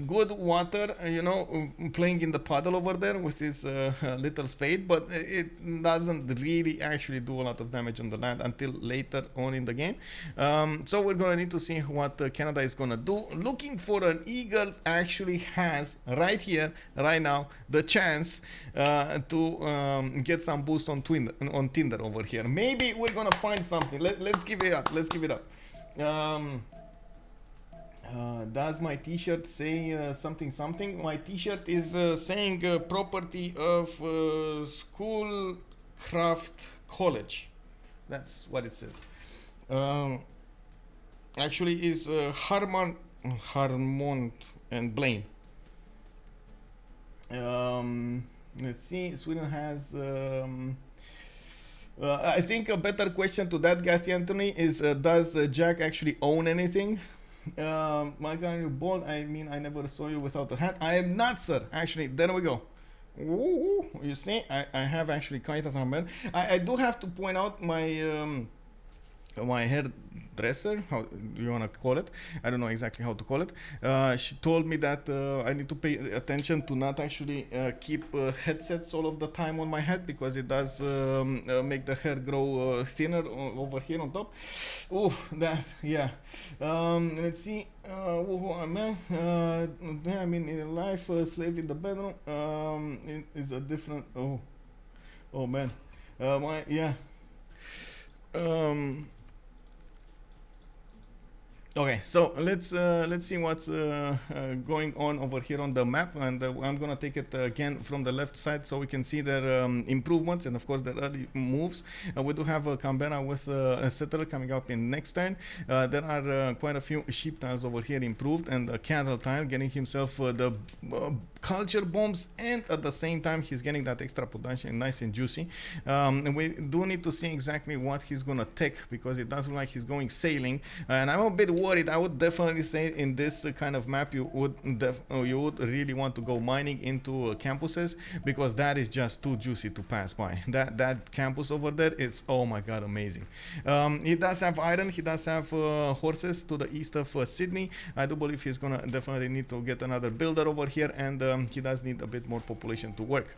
Good water, you know, playing in the puddle over there with his little spade, but it doesn't really actually do a lot of damage on the land until later on in the game. So we're going to need to see what Canada is going to do. Looking for an eagle actually has, right here, right now, the chance to get some boost on Tinder over here. Maybe we're gonna find something. Let's give it up. Does my t-shirt say something? My t-shirt is saying property of Schoolcraft College. That's what it says. Actually is Harmont and Blaine. Let's see, Sweden has I think a better question to that, Gathy Anthony, is does Jack actually own anything? My guy, you bald. I mean, I never saw you without a hat. I am not, sir. Actually, there we go. Ooh, you see, I have actually quite a number. I do have to point out my my hairdresser, how you want to call it, I don't know exactly how to call it. She told me that I need to pay attention to not actually keep headsets all of the time on my head, because it does make the hair grow thinner over here on top. Oh, that, yeah. Let's see who I am. I mean, in life, slave in the bedroom is a different. Oh man, yeah. Okay, so let's see what's going on over here on the map, and I'm gonna take it again from the left side so we can see their improvements and of course their early moves. We do have Canberra with a settler coming up in next turn. There are quite a few sheep tiles over here improved, and a cattle tile getting himself the culture bombs, and at the same time he's getting that extra production nice and juicy. And we do need to see exactly what he's gonna take, because it does look like he's going sailing, and I'm a bit worried. I would definitely say in this kind of map you would really want to go mining into campuses, because that is just too juicy to pass by. That campus over there, it's, oh my god, amazing. He does have iron, he does have horses to the east of Sydney. I do believe he's gonna definitely need to get another builder over here, and he does need a bit more population to work.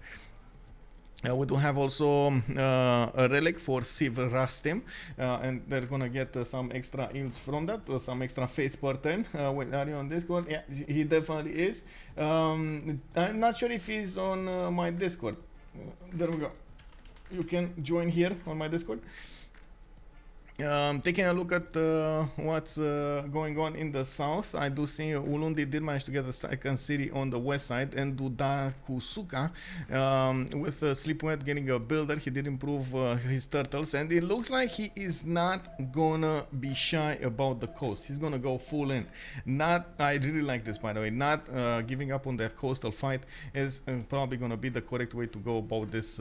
We do have also a relic for CivRU, and they're gonna get some extra yields from that, some extra faith per turn. Wait, are you on Discord? Yeah, he definitely is. I'm not sure if he's on my Discord. There we go. You can join here on my Discord. Taking a look at what's going on in the south, I do see Ulundi did manage to get a second city on the west side, and Dudakusuka with Slipounet getting a builder. He did improve his turtles, and it looks like he is not gonna be shy about the coast. He's gonna go full in. I really like this, by the way. Not giving up on the coastal fight is probably gonna be the correct way to go about this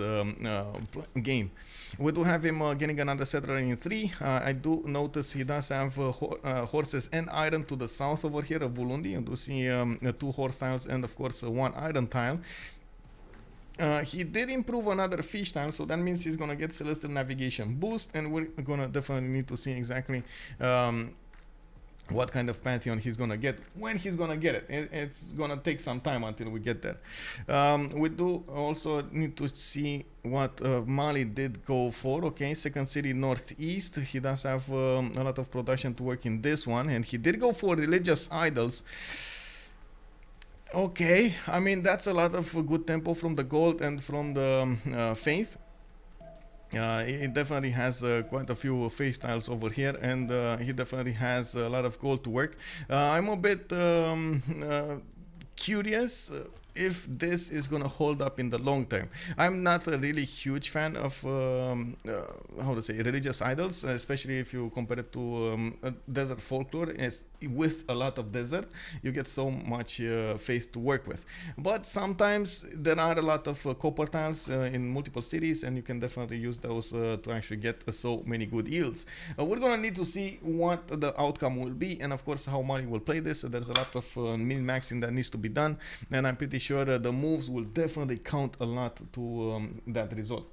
game. We do have him getting another settler in 3. I do notice he does have horses and iron to the south over here of Ulundi. You do see 2 horse tiles and of course 1 iron tile. He did improve another fish tile, so that means he's gonna get celestial navigation boost, and we're gonna definitely need to see exactly what kind of pantheon he's gonna get, when he's gonna get it. It's gonna take some time until we get there. We do also need to see what Mali did go for. Okay, second city northeast. He does have a lot of production to work in this one, and he did go for religious idols. Okay, I mean, that's a lot of good tempo from the gold and from the faith. It definitely has quite a few face tiles over here, and he definitely has a lot of gold to work. I'm a bit curious if this is gonna hold up in the long term. I'm not a really huge fan of how to say, religious idols, especially if you compare it to desert folklore. With a lot of desert, you get so much faith to work with. But sometimes there are a lot of copper tiles in multiple cities, and you can definitely use those to actually get so many good yields. We're gonna need to see what the outcome will be, and of course how Mali will play this. There's a lot of min-maxing that needs to be done, and I'm pretty sure the moves will definitely count a lot to that result.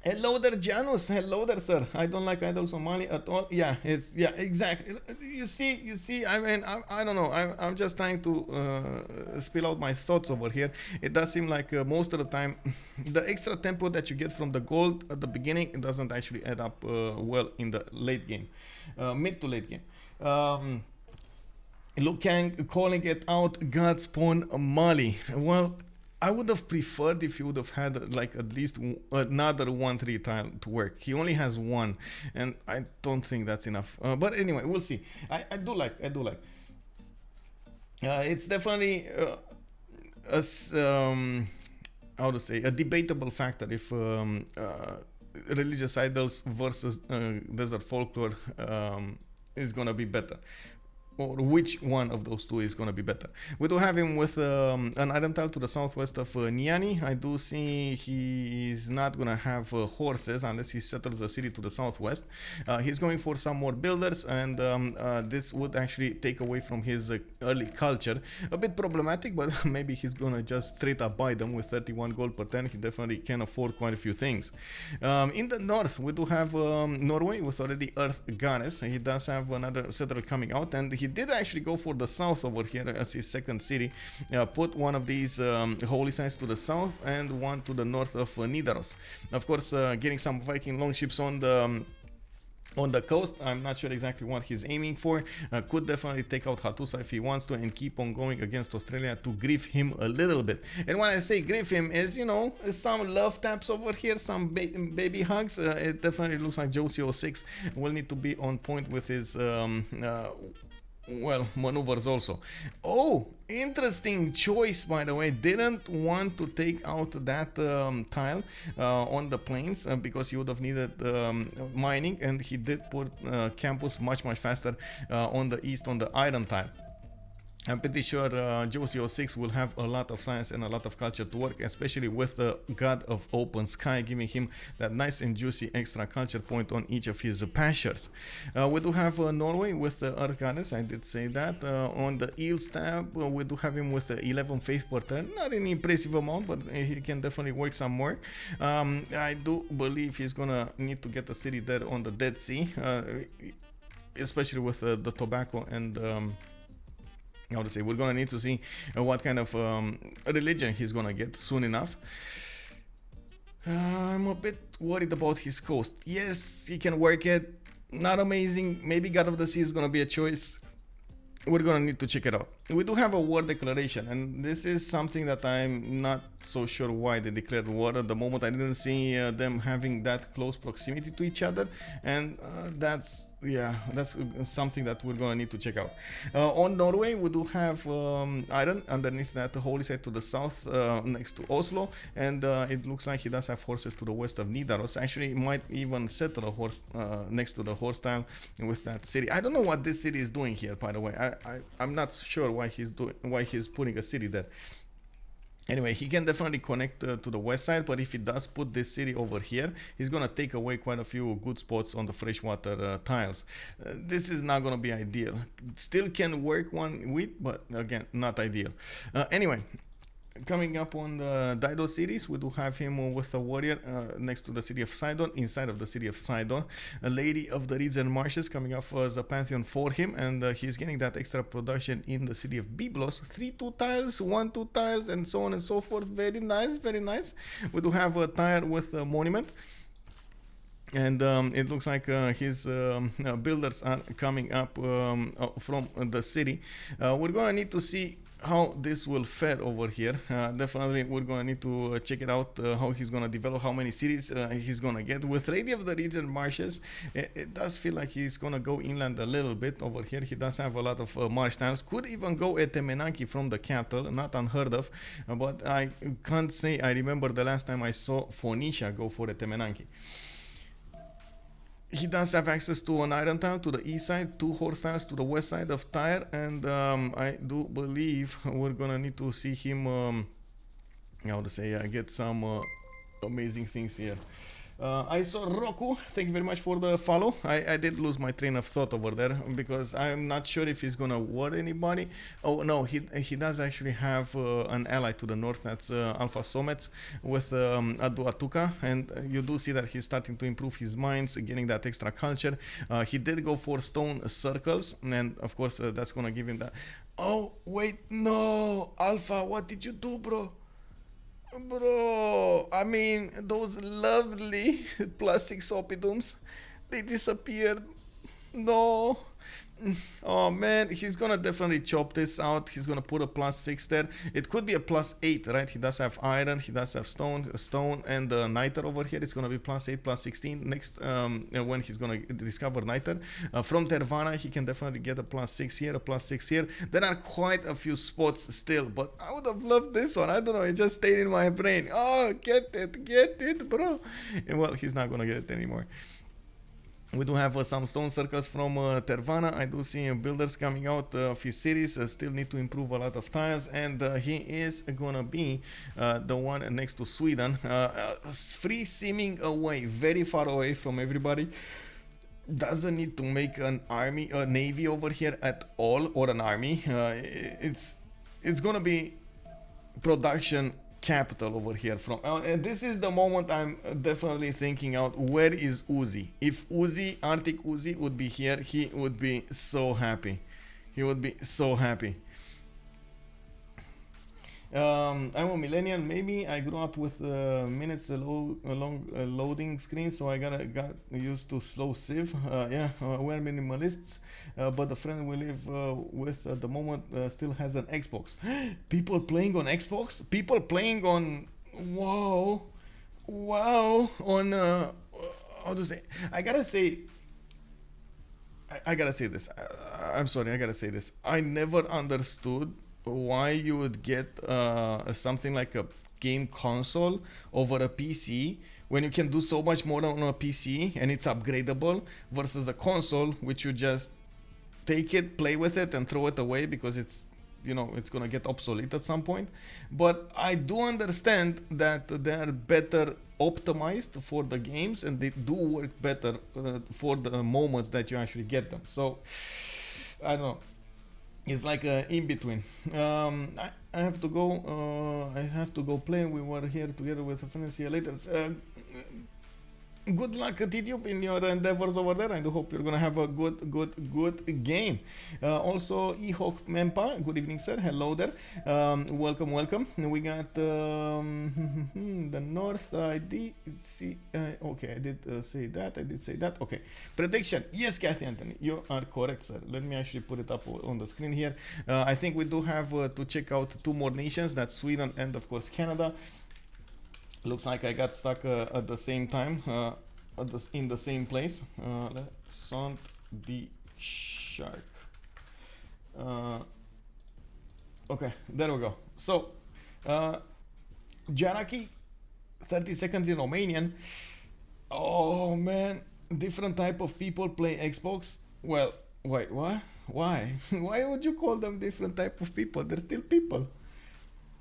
Hello there, Janus. Hello there, sir. I don't like idols on Mali at all. Yeah, exactly. You see. I mean, I don't know. I'm just trying to spill out my thoughts over here. It does seem like most of the time, the extra tempo that you get from the gold at the beginning, it doesn't actually add up well in the late game, mid to late game. Lukang calling it out, God spawn Mali. Well, I would have preferred if he would have had like at least another 1-3 tile to work. He only has 1, and I don't think that's enough. But anyway, we'll see. I do like. It's definitely how to say, a debatable factor if religious idols versus desert folklore is gonna be better. or which one of those two is going to be better. We do have him with an iron tile to the southwest of Niani. I do see he is not going to have horses unless he settles the city to the southwest. He's going for some more builders, and this would actually take away from his early culture. A bit problematic, but maybe he's going to just straight up buy them with 31 gold per turn. He definitely can afford quite a few things. In the north, we do have Norway with already Earth Goddess. He does have another settler coming out, and he did actually go for the south over here as his second city. Put one of these holy sites to the south and one to the north of Nidaros. Of course, getting some Viking longships on the coast. I'm not sure exactly what he's aiming for. Could definitely take out Hattusa if he wants to and keep on going against Australia to grief him a little bit. And when I say grief him is, you know, some love taps over here, some baby hugs. It definitely looks like Josie 06 will need to be on point with his well, maneuvers also. Oh, interesting choice, by the way. Didn't want to take out that tile on the plains because he would have needed mining, and he did put campus much faster on the east on the iron tile. I'm pretty sure Josie 06 will have a lot of science and a lot of culture to work, especially with the God of Open Sky, giving him that nice and juicy extra culture point on each of his pastures. We do have Norway with the Earth Goddess, I did say that. On the Eels tab, we do have him with 11 faith per turn. Not an impressive amount, but he can definitely work some more. I do believe he's gonna need to get a city there on the Dead Sea, especially with the tobacco and how to say, we're gonna need to see what kind of religion he's gonna get soon enough. I'm a bit worried about his coast. Yes, he can work it. Not amazing. Maybe God of the Sea is gonna be a choice. We're gonna need to check it out. We do have a war declaration, and this is something that I'm not so sure why they declared war at the moment. I didn't see them having that close proximity to each other, and that's something that we're gonna need to check out. On Norway, we do have iron underneath that holy site to the south next to Oslo, and it looks like he does have horses to the west of Nidaros. Actually, he might even settle a horse next to the horse tile with that city. I don't know what this city is doing here, by the way. I'm not sure why he's putting a city there. Anyway, he can definitely connect to the west side, but if he does put this city over here, he's gonna take away quite a few good spots on the freshwater tiles. This is not gonna be ideal. Still can work one with, but again, not ideal. Anyway, coming up on the Dido series, we do have him with a warrior next to the city of Sidon, inside of the city of Sidon. A lady of the reeds and marshes coming up as a pantheon for him, and he's getting that extra production in the city of Byblos. 3-2 tiles, 1-2 tiles, and so on and so forth. Very nice, very nice. We do have a tile with a monument. And it looks like his builders are coming up from the city. We're gonna need to see how this will fare over here. Definitely we're gonna need to check it out, how he's gonna develop, how many cities he's gonna get. With Lady of the Region Marshes, it does feel like he's gonna go inland a little bit over here. He does have a lot of marsh tiles. Could even go at Temenanki from the capital, not unheard of, but I can't say I remember the last time I saw Phoenicia go for a Temenanki. He does have access to an iron tile to the east side, 2 horse tiles to the west side of Tyre, and I do believe we're gonna need to see him, how to say, get some amazing things here. I saw Roku, thank you very much for the follow. I did lose my train of thought over there because I'm not sure if he's gonna ward anybody. Oh no, he does actually have an ally to the north, that's Alphasometz with Aduatuca, and you do see that he's starting to improve his mines, getting that extra culture. He did go for stone circles, and of course that's gonna give him that. Oh wait, no, Alpha, what did you do, bro? Bro, I mean, those lovely +6 oppidums, they disappeared. No. Oh man, he's gonna definitely chop this out. He's gonna put a +6 there. It could be a +8, right? He does have iron, he does have stone, and the niter over here. It's gonna be +8, +16 next when he's gonna discover niter. From Tervana, he can definitely get a +6 here, a +6 here. There are quite a few spots still, but I would have loved this one. I don't know, it just stayed in my brain. Oh, get it, bro. Well, he's not gonna get it anymore. We do have some stone circles from Tervana. I do see builders coming out of his cities. Still need to improve a lot of tiles, and he is gonna be the one next to Sweden, free seeming away, very far away from everybody. Doesn't need to make an army, a navy over here at all, or an army. It's gonna be production capital over here from and this is the moment I'm definitely thinking out, where is Uzi? If Uzi, Arctic Uzi would be here, he would be so happy. He would be so happy. I'm a millennial, maybe. I grew up with minutes long loading screens, so I got used to slow civ. Yeah, we're minimalists, but the friend we live with at the moment still has an Xbox. People playing on Xbox? People playing on... Wow. Wow. On... how to say... I gotta say this. I'm sorry, I gotta say this. I never understood why you would get something like a game console over a PC when you can do so much more on a PC and it's upgradable, versus a console which you just take it, play with it, and throw it away because it's, you know, it's gonna get obsolete at some point. But I do understand that they are better optimized for the games and they do work better for the moments that you actually get them. So I don't know. It's like in between. I have to go. I have to go play. We were here together with Phoenicia later. Good luck, Titube, in your endeavors over there. I do hope you're gonna have a good game. Also, Ehawk Mempa, good evening, sir. Hello there. Welcome. We got the North. I did see. Okay, I did say that. I did say that. Okay. Prediction. Yes, Kathy Anthony, you are correct, sir. Let me actually put it up on the screen here. I think we do have to check out two more nations. That's Sweden and of course Canada. Looks like I got stuck at the same time, in the same place. Sont the shark. Okay, there we go. So, Jaraki, 30 seconds in Romanian. Oh man, different type of people play Xbox. Well, wait, what? Why? Why would you call them different type of people? They're still people.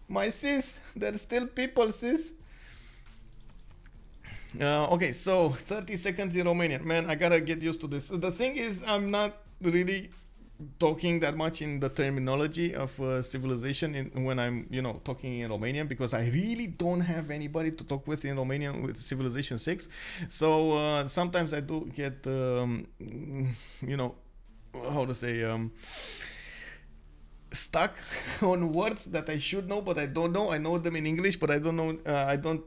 My sis, they're still people, sis. Okay, so 30 seconds in Romanian. Man, I gotta get used to this. The thing is, I'm not really talking that much in the terminology of civilization when I'm, you know, talking in Romanian, because I really don't have anybody to talk with in Romanian with Civilization 6. So sometimes I do get, you know, how to say... stuck on words that I should know but I don't know. I know them in English but I don't know, I don't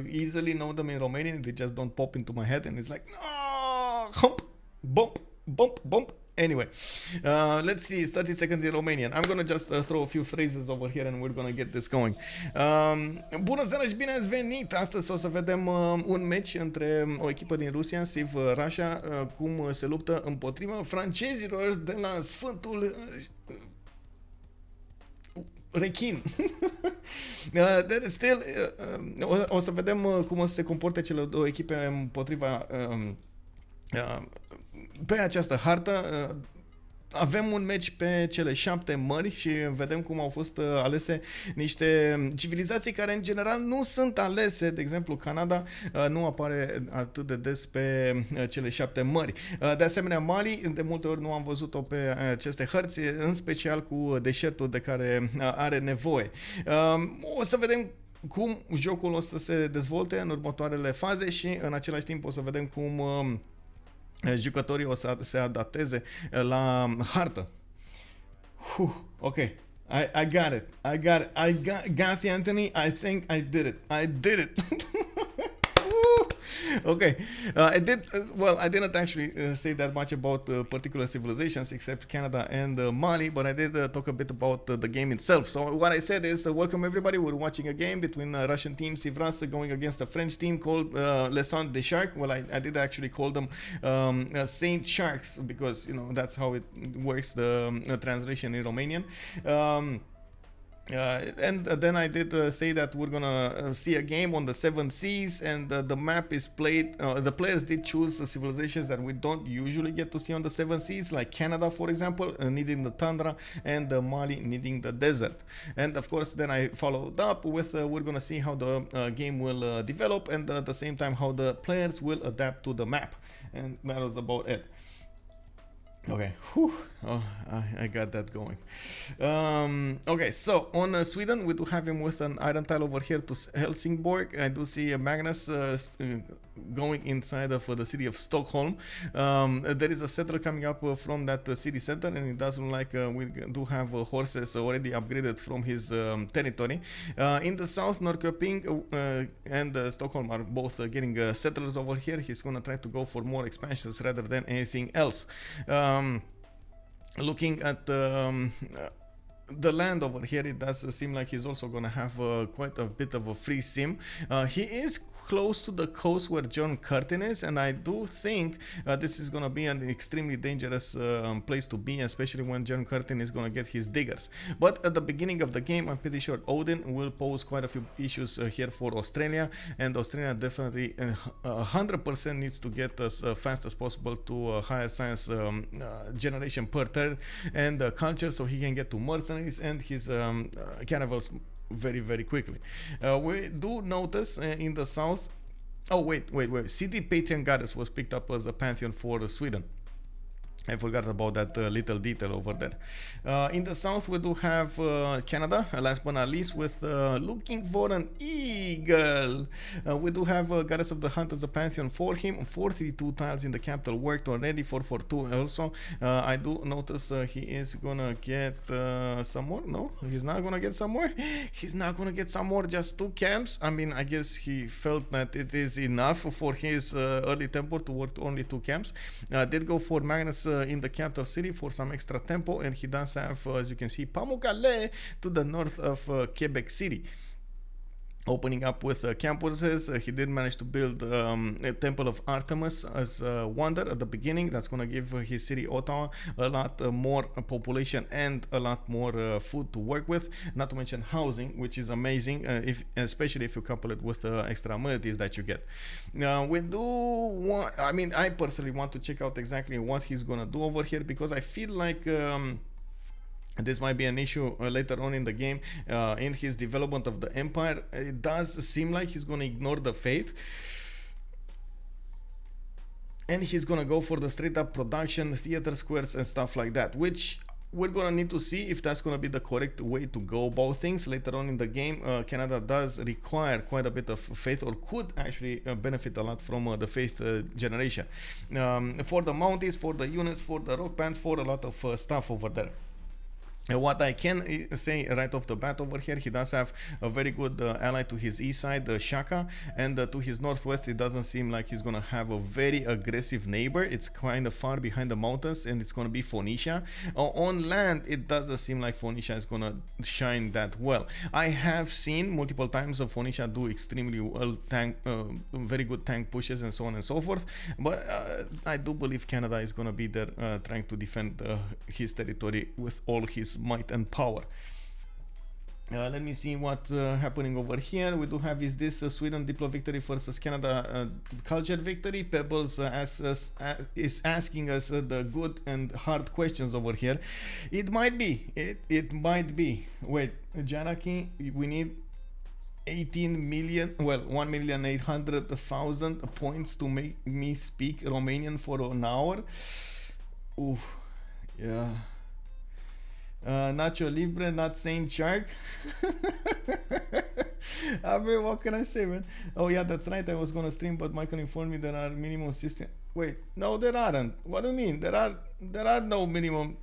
easily know them in Romanian. They just don't pop into my head and it's like, no, hump, bump. Anyway, let's see, 30 seconds in Romanian. I'm gonna just throw a few phrases over here and we're gonna get this going. Bună seara și bine ați venit! Astăzi o să vedem un match între o echipă din Rusia, CivRU, cum se luptă împotriva francezilor de la Sfântul Rechin. Still, o să vedem cum o să se comporte cele două echipe împotriva pe această hartă. Avem un match pe cele 7 mări și vedem cum au fost alese niște civilizații care în general nu sunt alese. De exemplu, Canada nu apare atât de des pe cele 7 mări. De asemenea, Mali, de multe ori nu am văzut-o pe aceste hărți, în special cu deșertul de care are nevoie. O să vedem cum jocul o să se dezvolte în următoarele faze și în același timp o să vedem cum jucătorii o să se adapteze la hartă. Ok, I got it. I got the Anthony. I think I did it. Okay, I didn't actually say that much about particular civilizations except Canada and Mali, but I did talk a bit about the game itself. So what I said is, welcome everybody. We're watching a game between Russian team CivRU going against a French team called Les Saints des Sharks. Well, I did actually call them Saint Sharks because, you know, that's how it works, the translation in Romanian. And then I did say that we're gonna see a game on the seven seas, and the map is played. The players did choose civilizations that we don't usually get to see on the seven seas, like Canada, for example, needing the tundra, and Mali needing the desert. And of course, then I followed up with we're gonna see how the game will develop, and at the same time how the players will adapt to the map. And that was about it. Okay, whew. Oh, I got that going. Okay, so on Sweden, we do have him with an iron tile over here to Helsingborg. I do see Magnus going inside of the city of Stockholm. There is a settler coming up from that city center, and it does look like we do have horses already upgraded from his territory. In the south, Norrköping and Stockholm are both getting settlers over here. He's gonna try to go for more expansions rather than anything else. Looking at the land over here, it does seem like he's also gonna have quite a bit of a free sim. He is close to the coast where John Curtin is, and I do think this is gonna be an extremely dangerous place to be, especially when John Curtin is gonna get his diggers. But at the beginning of the game, I'm pretty sure Odin will pose quite a few issues here for Australia, and Australia definitely 100% needs to get as fast as possible to higher science generation per turn and culture, so he can get to mercenaries and his cannibals very quickly. We do notice in the south. Oh wait. City Patreon Goddess was picked up as a pantheon for Sweden. I forgot about that little detail over there. In the south, we do have Canada, last but not least, with looking for an eagle. We do have Goddess of the Hunt as a pantheon for him. 432 tiles in the capital worked already. 442 also. I do notice he is gonna get some more. No, he's not gonna get some more. He's not gonna get some more. Just 2 camps. I mean, I guess he felt that it is enough for his early tempo to work only 2 camps. Did go for Magnus in the capital city for some extra tempo, and he does have, as you can see, Pamukkale to the north of Quebec City. Opening up with campuses, he did manage to build a Temple of Artemis as a wonder at the beginning. That's going to give his city Ottawa a lot more population and a lot more food to work with, not to mention housing, which is amazing, especially if you couple it with extra amenities that you get. We do want, I mean, I personally want to check out exactly what he's going to do over here, because I feel like this might be an issue later on in the game in his development of the empire. It does seem like he's going to ignore the faith, and he's going to go for the straight up production, theater squares and stuff like that, which we're going to need to see if that's going to be the correct way to go about things later on in the game. Canada does require quite a bit of faith, or could actually benefit a lot from the faith generation for the mounties, for the units, for the rock bands, for a lot of stuff over there. What I can say right off the bat over here, he does have a very good ally to his east side, Shaka, and to his northwest, it doesn't seem like he's going to have a very aggressive neighbor. It's kind of far behind the mountains, and it's going to be Phoenicia. On land, it doesn't seem like Phoenicia is going to shine that well. I have seen multiple times of Phoenicia do extremely well, very good tank pushes and so on and so forth, but I do believe Canada is going to be there trying to defend his territory with all his might and power. Let me see what's happening over here. We do have is this Sweden Diplo victory versus Canada culture victory. Pebbles is asking us the good and hard questions over here. It might be. It might be. Wait, Janaki, we need 18 million, well, 1,800,000 points to make me speak Romanian for an hour. Ooh, yeah. Nacho Libre, not Saint Shark. I mean, what can I say, man? Oh yeah, that's right, I was gonna stream, but Michael informed me there are minimum system. Wait, no, there aren't. What do you mean? There are no minimum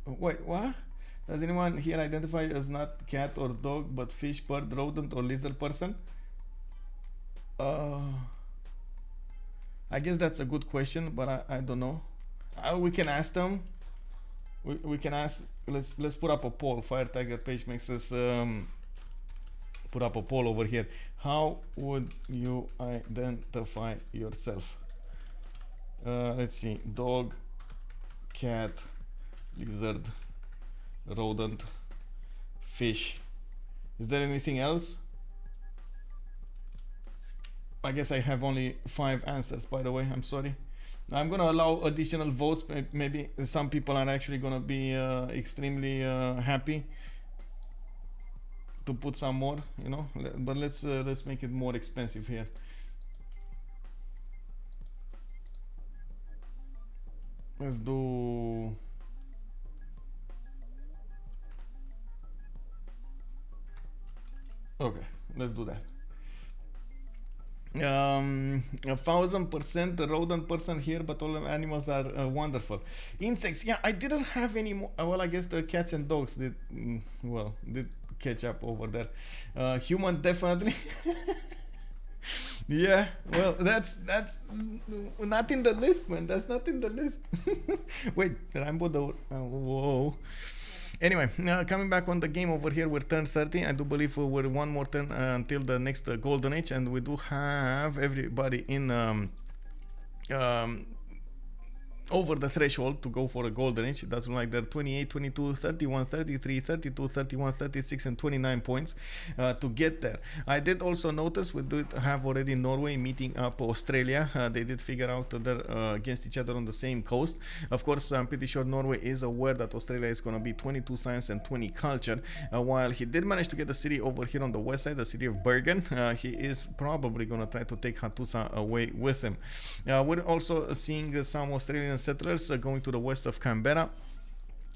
wait, what? Does anyone here identify as not cat or dog, but fish, bird, rodent, or lizard person? I guess that's a good question, but I don't know. We can ask them. We can ask. Let's put up a poll. Fire Tiger page makes us put up a poll over here. How would you identify yourself? Let's see. Dog, cat, lizard, rodent, fish, Is there anything else? I guess I have only 5 answers, by the way. I'm sorry. I'm gonna allow additional votes. Maybe some people are actually gonna be extremely happy to put some more, you know. But let's make it more expensive here. Let's do. Okay, let's do that. 1000% rodent person here, but all animals are wonderful. Insects, yeah, I didn't have any more. Well, I guess the cats and dogs did did catch up over there. Human, definitely. Yeah, well, that's not in the list, man. That's not in the list. Wait, Rambo the whoa. Anyway, coming back on the game over here, we're turn 30. I do believe we're one more turn until the next golden age, and we do have everybody in over the threshold to go for a golden age. It does look like they're 28, 22, 31, 33, 32, 31, 36, and 29 points to get there. I did also notice we did have already Norway meeting up Australia. They did figure out that they're against each other on the same coast. Of course, I'm pretty sure Norway is aware that Australia is going to be 22 science and 20 culture. While he did manage to get the city over here on the west side, the city of Bergen, he is probably going to try to take Hattusa away with him. We're also seeing some Australian settlers going to the west of Canberra,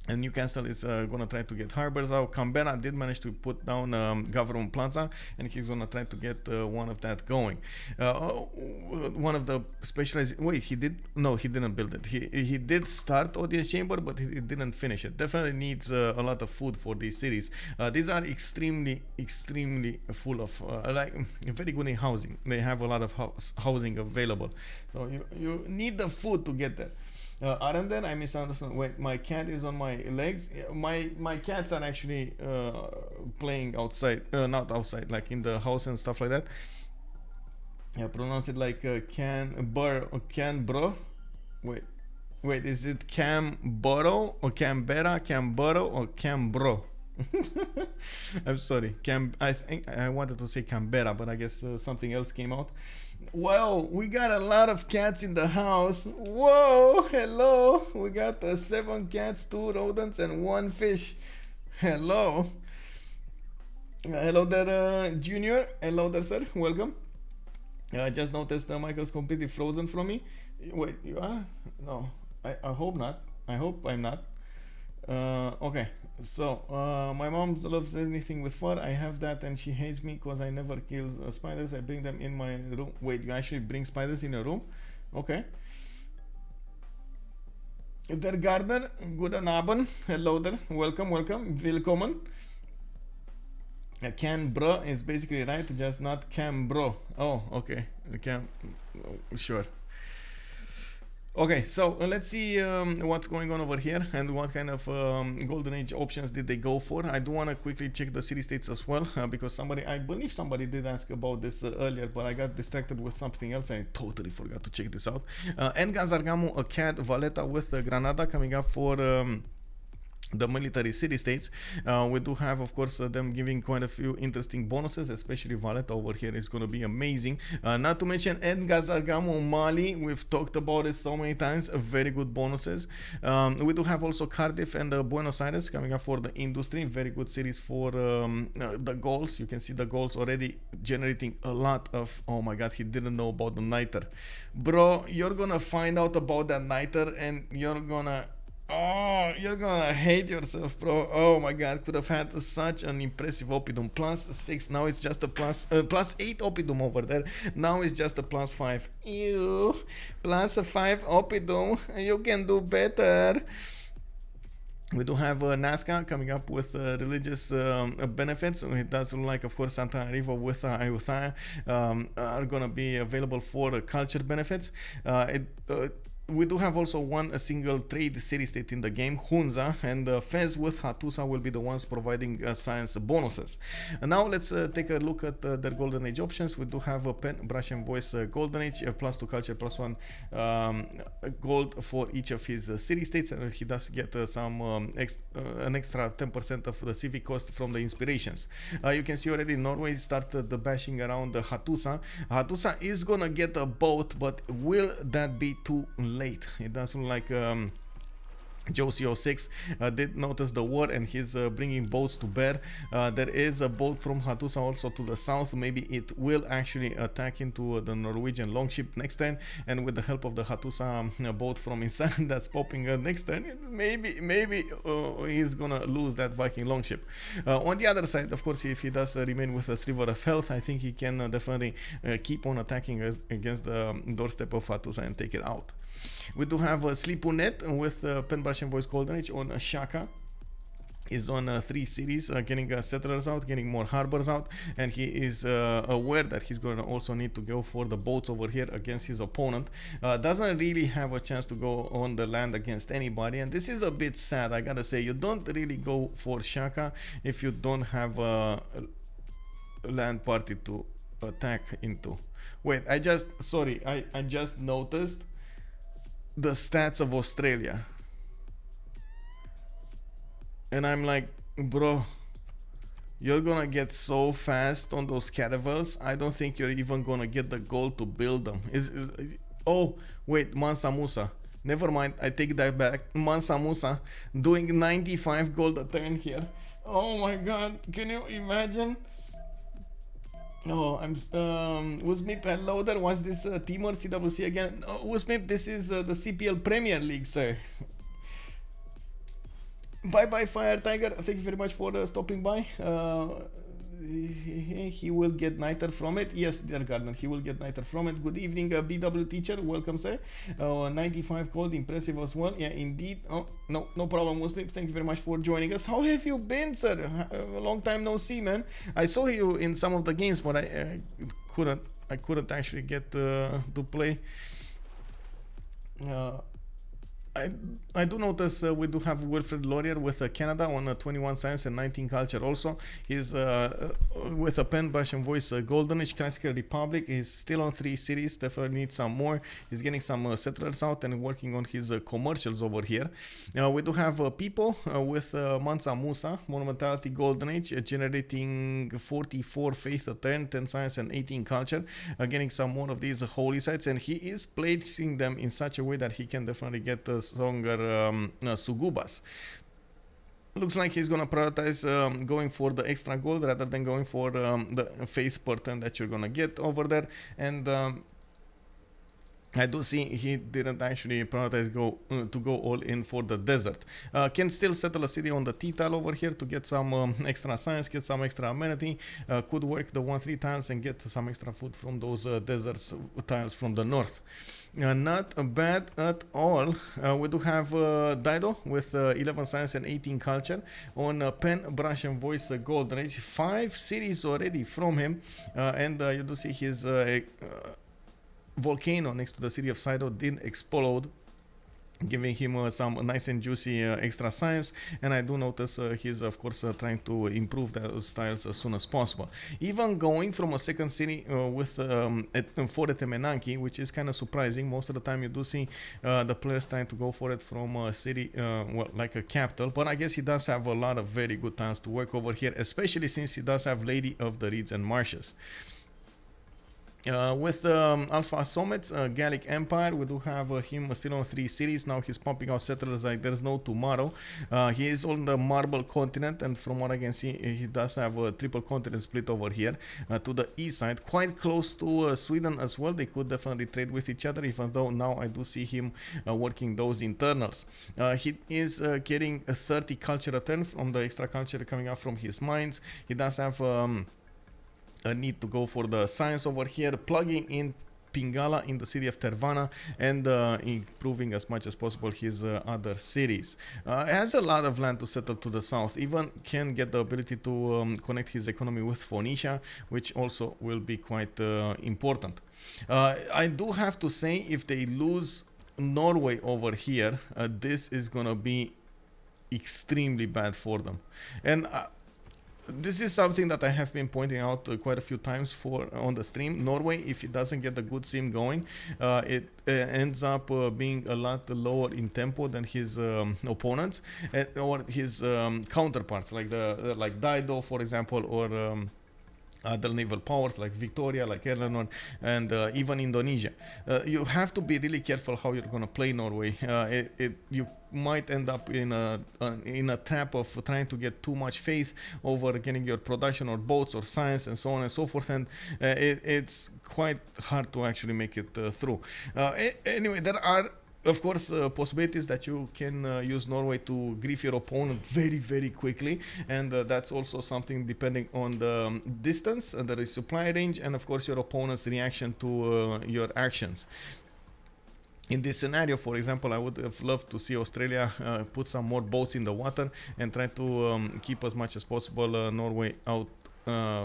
and Newcastle is going to try to get harbors out. Canberra did manage to put down Government Plaza, and he's going to try to get one of that going. One of the specialized. Wait, he did? No, he didn't build it. He did start audience chamber, but he didn't finish it. Definitely needs a lot of food for these cities. These are extremely full of like very good in housing. They have a lot of housing available, so you need the food to get there. Arenden, I misunderstood. Wait, my cat is on my legs. My cats are actually playing outside, not outside, like in the house and stuff like that. Yeah, pronounce it like Canberra. Wait, is it Canberra or Canberra, Canberra or Canberra? I'm sorry. I think I wanted to say Canberra, but I guess something else came out. Well, we got a lot of cats in the house. Whoa, hello. We got 7 cats, 2 rodents, and 1 fish. Hello. Hello there, Junior. Hello there, sir. Welcome. I just noticed Michael's completely frozen from me. Wait, you are? No, I hope not. I hope I'm not. Okay, so my mom loves anything with fur. I have that, and she hates me because I never kill spiders. I bring them in my room. Wait, you actually bring spiders in your room? Okay. Der Gardner, guten Abend. Hello there. Welcome. Willkommen. Canberra is basically right, just not Canberra. Oh, okay. Sure. Okay, so let's see what's going on over here and what kind of golden age options did they go for. I do want to quickly check the city states as well because I believe somebody did ask about this earlier, but I got distracted with something else and I totally forgot to check this out. Engazargamu, a cat, Valletta with Granada coming up for the military city states. We do have, of course, them giving quite a few interesting bonuses, especially Valletta over here is going to be amazing. Not to mention Engazargamu, Mali. We've talked about it so many times. Very good bonuses. We do have also Cardiff and Buenos Aires coming up for the industry. Very good cities for the Gauls. You can see the Gauls already generating a lot of. Oh my god, he didn't know about the niter. Bro, you're gonna find out about that niter and you're gonna hate yourself, bro. Oh my god, could have had such an impressive Oppidum. +6, now it's just a +8 Oppidum over there. Now it's just a +5. Ew, +5 Oppidum. You can do better. We do have Nazca coming up with religious benefits. It does look like, of course, Santa Riva with Ayutthaya are going to be available for culture benefits. we do have also a single trade city state in the game, Hunza, and Fez with Hattusa will be the ones providing science bonuses. And now let's take a look at their Golden Age options. We do have a pen, brush, and voice Golden Age, +2 culture, +1 gold for each of his city states, and he does get an extra 10% of the civic cost from the inspirations. You can see already Norway started the bashing around Hattusa. Hattusa is gonna get a boat, but will that be too late? It does look like Joe-CO6 did notice the war and he's bringing boats to bear. There is a boat from Hattusa also to the south. Maybe it will actually attack into the Norwegian longship next turn, and with the help of the Hattusa boat from inside that's popping next turn, maybe he's gonna lose that Viking longship. On the other side, of course, if he does remain with a sliver of health, I think he can definitely keep on attacking against the doorstep of Hattusa and take it out. We do have Slipounet with pen, brush, and voice Golden Age on Shaka. Is on 3 cities, getting settlers out, getting more harbors out, and he is aware that he's going to also need to go for the boats over here against his opponent. Doesn't really have a chance to go on the land against anybody, and this is a bit sad, I gotta say. You don't really go for Shaka if you don't have a land party to attack into. Wait, I just noticed the stats of Australia, and I'm like, bro, you're gonna get so fast on those caravels. I don't think you're even gonna get the gold to build them. Oh wait, Mansa Musa, never mind, I take that back. Mansa Musa doing 95 gold a turn here. Oh my god, can you imagine? No, I'm Uzmip, hello there. Was this Timor CWC again? No, Uzmip, this is the CPL Premier League, sir. Bye bye, Fire Tiger. Thank you very much for stopping by. He will get niter from it. Yes, dear Gardner, he will get niter from it. Good evening, BW teacher. Welcome, sir. 95 gold, impressive as well. Yeah, indeed. Oh, no problem, Uzmip. Thank you very much for joining us. How have you been, sir? A long time no see, man. I saw you in some of the games, but I couldn't actually get to play. I do notice we do have Wilfred Laurier with Canada on 21 science and 19 culture also. He's with a pen, brush, and voice Golden Age, Classical Republic. He's still on 3 cities, definitely needs some more. He's getting some settlers out and working on his commercials over here. We do have Pipo with Mansa Musa, Monumentality Golden Age, generating 44 faith a turn, 10 science and 18 culture, getting some more of these holy sites, and he is placing them in such a way that he can definitely get stronger sugubas. Looks like he's gonna prioritize going for the extra gold rather than going for the faith per turn that you're gonna get over there, and I do see he didn't actually prioritize to go all in for the desert. Can still settle a city on the T tile over here to get some extra science, get some extra amenity. Could work the 1-3 tiles and get some extra food from those desert tiles from the north. Not bad at all. We do have Dido with 11 science and 18 culture on pen, brush, and voice Golden Age. 5 cities already from him, and you do see his volcano next to the city of Sido did explode, giving him some nice and juicy extra science, and I do notice he's of course trying to improve those styles as soon as possible. Even going from a second city with for Temenanki, which is kind of surprising. Most of the time you do see the players trying to go for it from a city well, like a capital, but I guess he does have a lot of very good tiles to work over here, especially since he does have Lady of the Reeds and Marshes. With Alphasometz, Gallic Empire, we do have him still on 3 cities. Now he's pumping out settlers like there's no tomorrow. He is on the Marble Continent, and from what I can see, he does have a triple continent split over here to the east side, quite close to Sweden as well. They could definitely trade with each other, even though now I do see him working those internals. He is getting a 30 culture return from the extra culture coming out from his mines. He does have a need to go for the science over here, plugging in Pingala in the city of Tervana, and improving as much as possible his other cities. Has a lot of land to settle to the south, even can get the ability to connect his economy with Phoenicia, which also will be quite important. I do have to say, if they lose Norway over here, this is gonna be extremely bad for them. And this is something that I have been pointing out quite a few times on the stream. Norway, if it doesn't get a good sim going, it ends up being a lot lower in tempo than his opponents or his counterparts, like Dido, for example, or other naval powers like Victoria, like Eleanor, and even Indonesia. You have to be really careful how you're going to play Norway. You might end up in a trap of trying to get too much faith over getting your production or boats or science and so on and so forth, and it's quite hard to actually make it through. Anyway, there are of course possibilities that you can use Norway to grief your opponent very, very quickly, and that's also something depending on the distance, the resupply range, and of course your opponent's reaction to your actions. In this scenario, for example, I would have loved to see Australia put some more boats in the water and try to keep as much as possible Norway out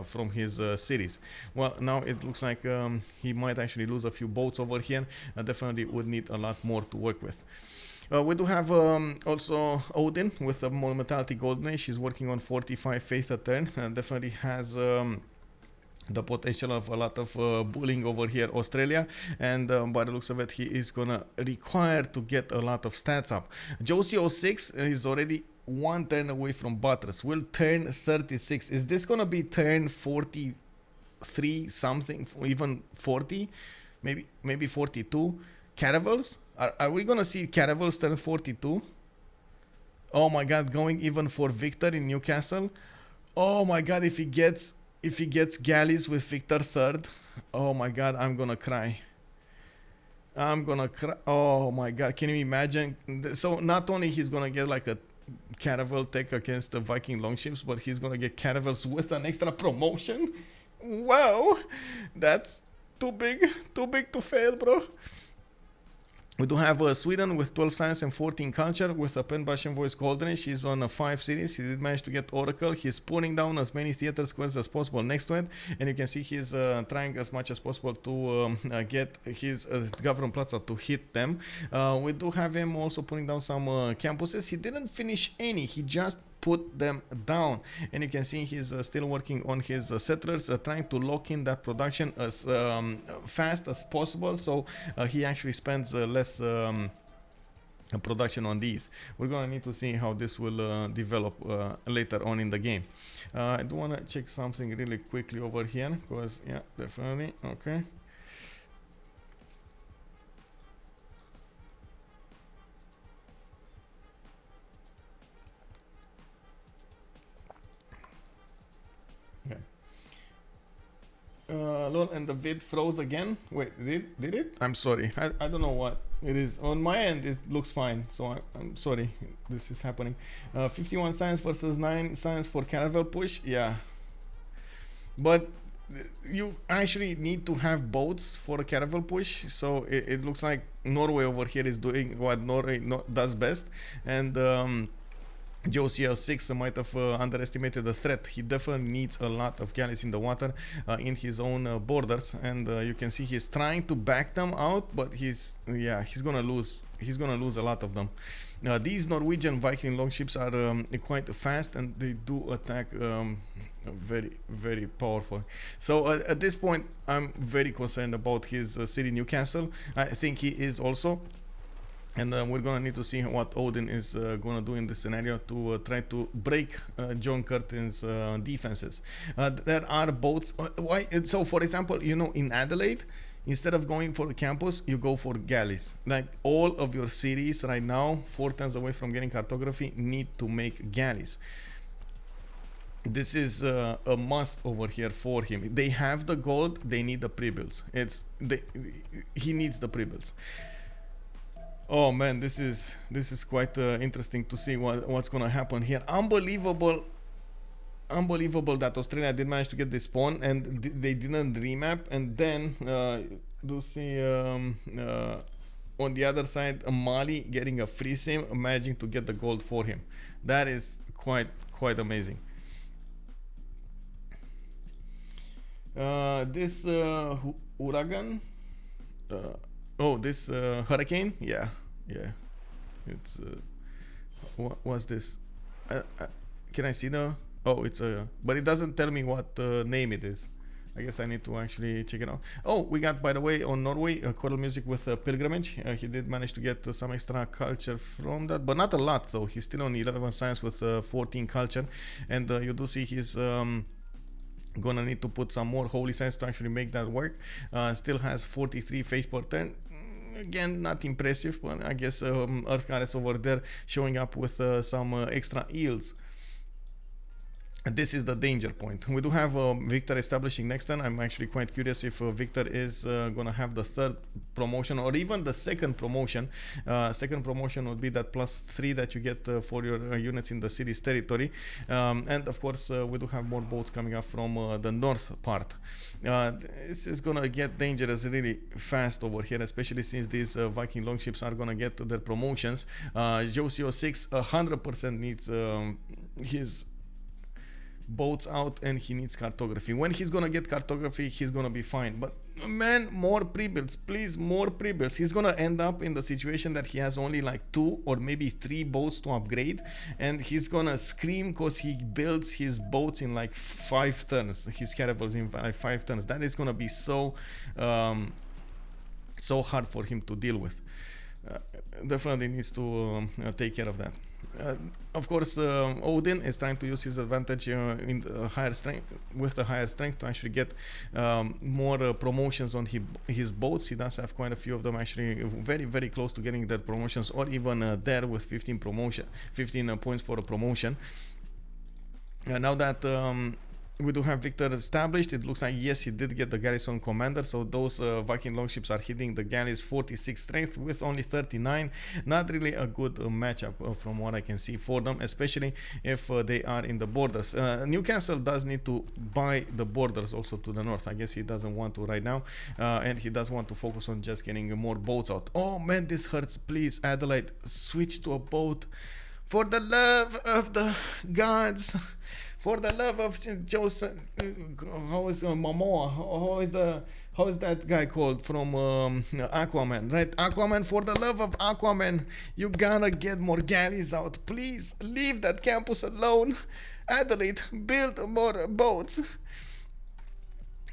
from his cities. Well, now it looks like he might actually lose a few boats over here. Definitely would need a lot more to work with. We do have also Odin with a monumentality golden age. She's working on 45 faith a turn. Definitely has the potential of a lot of bullying over here, Australia, and by the looks of it, he is gonna require to get a lot of stats up. Josie 06 is already one turn away from Buttress. Will turn 36. Is this gonna be turn 43 something, even 40, maybe 42? Caravels? Are we gonna see Caravels turn 42? Oh my god, going even for Victor in Newcastle. Oh my god, if he gets galleys with Victor third, oh my god, I'm gonna cry. Oh my god, can you imagine? So not only he's gonna get like a caravel tech against the Viking longships, but he's gonna get caravels with an extra promotion. Wow, that's too big to fail, bro. We do have Sweden with 12 science and 14 culture with a Penbash Voice Golden Age. He's on a 5 series. He did manage to get Oracle. He's pulling down as many theater squares as possible next to it. And you can see he's trying as much as possible to get his government plaza to hit them. We do have him also pulling down some campuses. He didn't finish any. He just put them down, and you can see he's still working on his settlers, trying to lock in that production as fast as possible, so he actually spends less production on these. We're gonna need to see how this will develop later on in the game. I do want to check something really quickly over here, because yeah, definitely okay. Lol, and the vid froze again. Wait, did it? I'm sorry. I don't know what it is. On my end, it looks fine. So I'm sorry this is happening. 51 science versus 9 science for caravel push. Yeah. But you actually need to have boats for a caravel push. So it looks like Norway over here is doing what Norway does best. And Josie 6 might have underestimated the threat. He definitely needs a lot of galleys in the water in his own borders, and you can see he's trying to back them out, but he's gonna lose a lot of them. These Norwegian Viking longships are quite fast, and they do attack very, very powerful. So at this point, I'm very concerned about his city Newcastle. I think he is also. And we're gonna need to see what Odin is gonna do in this scenario to try to break John Curtin's defenses. There are boats. Why? So, for example, you know, in Adelaide, instead of going for the campus, you go for galleys. Like all of your cities right now, 4 turns away from getting cartography, need to make galleys. This is a must over here for him. They have the gold. They need the pre-builds. He needs the pre-builds. Oh man, this is quite interesting to see what's gonna happen here. Unbelievable that Australia did manage to get this spawn and they didn't remap, and then do see on the other side Mali getting a free sim, managing to get the gold for him. That is quite amazing. This Uragan Oh, this hurricane? Yeah, yeah. It's what was this? Can I see the? Oh, it's a. But it doesn't tell me what name it is. I guess I need to actually check it out. Oh, we got, by the way, on Norway, choral music with Pilgrimage. He did manage to get some extra culture from that, but not a lot though. He's still on 11 science with 14 culture, and you do see he's gonna need to put some more holy science to actually make that work. Still has 43 faith per turn. Again, not impressive, but I guess Earth Goddess over there showing up with some extra eels. This is the danger point. We do have Victor establishing next turn. I'm actually quite curious if Victor is gonna have the third promotion or even the second promotion. Second promotion would be that +3 that you get for your units in the city's territory. And of course, we do have more boats coming up from the north part. This is gonna get dangerous really fast over here, especially since these Viking longships are gonna get their promotions. Josio 6 100% needs his boats out, and he needs cartography. When he's gonna get cartography, he's gonna be fine. But man, more pre-builds, please, more pre-builds. He's gonna end up in the situation that he has only like 2 or maybe 3 boats to upgrade, and he's gonna scream because he builds his boats in like 5 turns, his caravels in like 5 turns. That is gonna be so so hard for him to deal with. Definitely needs to take care of that. Of course, Odin is trying to use his advantage in the higher strength, with the higher strength, to actually get more promotions on his boats. He does have quite a few of them actually very close to getting their promotions, or even there with 15 points for a promotion. Now that we do have Victor established, it looks like yes, he did get the garrison commander, so those Viking longships are hitting the galleys 46 strength with only 39. Not really a good matchup from what I can see for them, especially if they are in the borders. Newcastle does need to buy the borders also to the north. I guess he doesn't want to right now, and he does want to focus on just getting more boats out. Oh man, this hurts. Please, Adelaide, switch to a boat. For the love of the gods, for the love of Joseph, how is Momoa? How is that guy called from Aquaman? Right, Aquaman. For the love of Aquaman, you gotta get more galleys out. Please leave that campus alone. Adelaide, build more boats.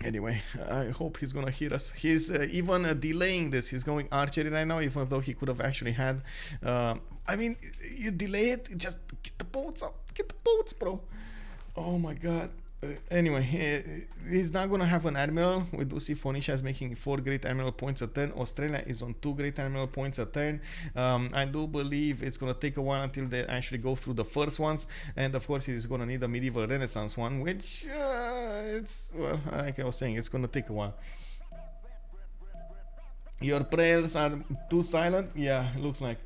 Anyway, I hope he's gonna hear us. He's even delaying this. He's going archery right now, even though he could have actually had. I mean, you delay it, just get the boats out. Get the boats, bro. Oh my god. Anyway, he's not gonna have an admiral. We do see Phoenicia is making 4 great admiral points a turn. Australia is on 2 great admiral points a turn. I do believe it's gonna take a while until they actually go through the first ones, and of course he's gonna need a medieval renaissance one, which it's, well, like I was saying, it's gonna take a while. Your prayers are too silent. Yeah, looks like.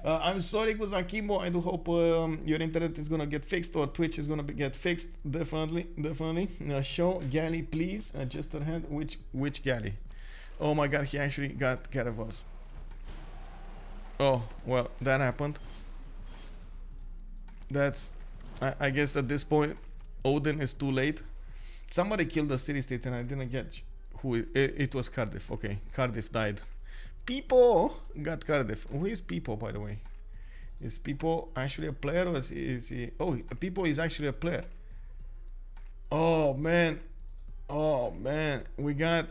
I'm sorry, Kuzakimbo. I do hope your internet is gonna get fixed, or Twitch is gonna get fixed. Definitely. Show galley, please. Just ahead. Which galley? Oh my god, he actually got caravels. Oh well, that happened. That's. I guess at this point, Odin is too late. Somebody killed the city state, and I didn't get who it was. Cardiff. Okay, Cardiff died. Pipo got Cardiff. Who is Pipo, by the way? Is Pipo actually a player, or is he? Oh, Pipo is actually a player. Oh man, we got.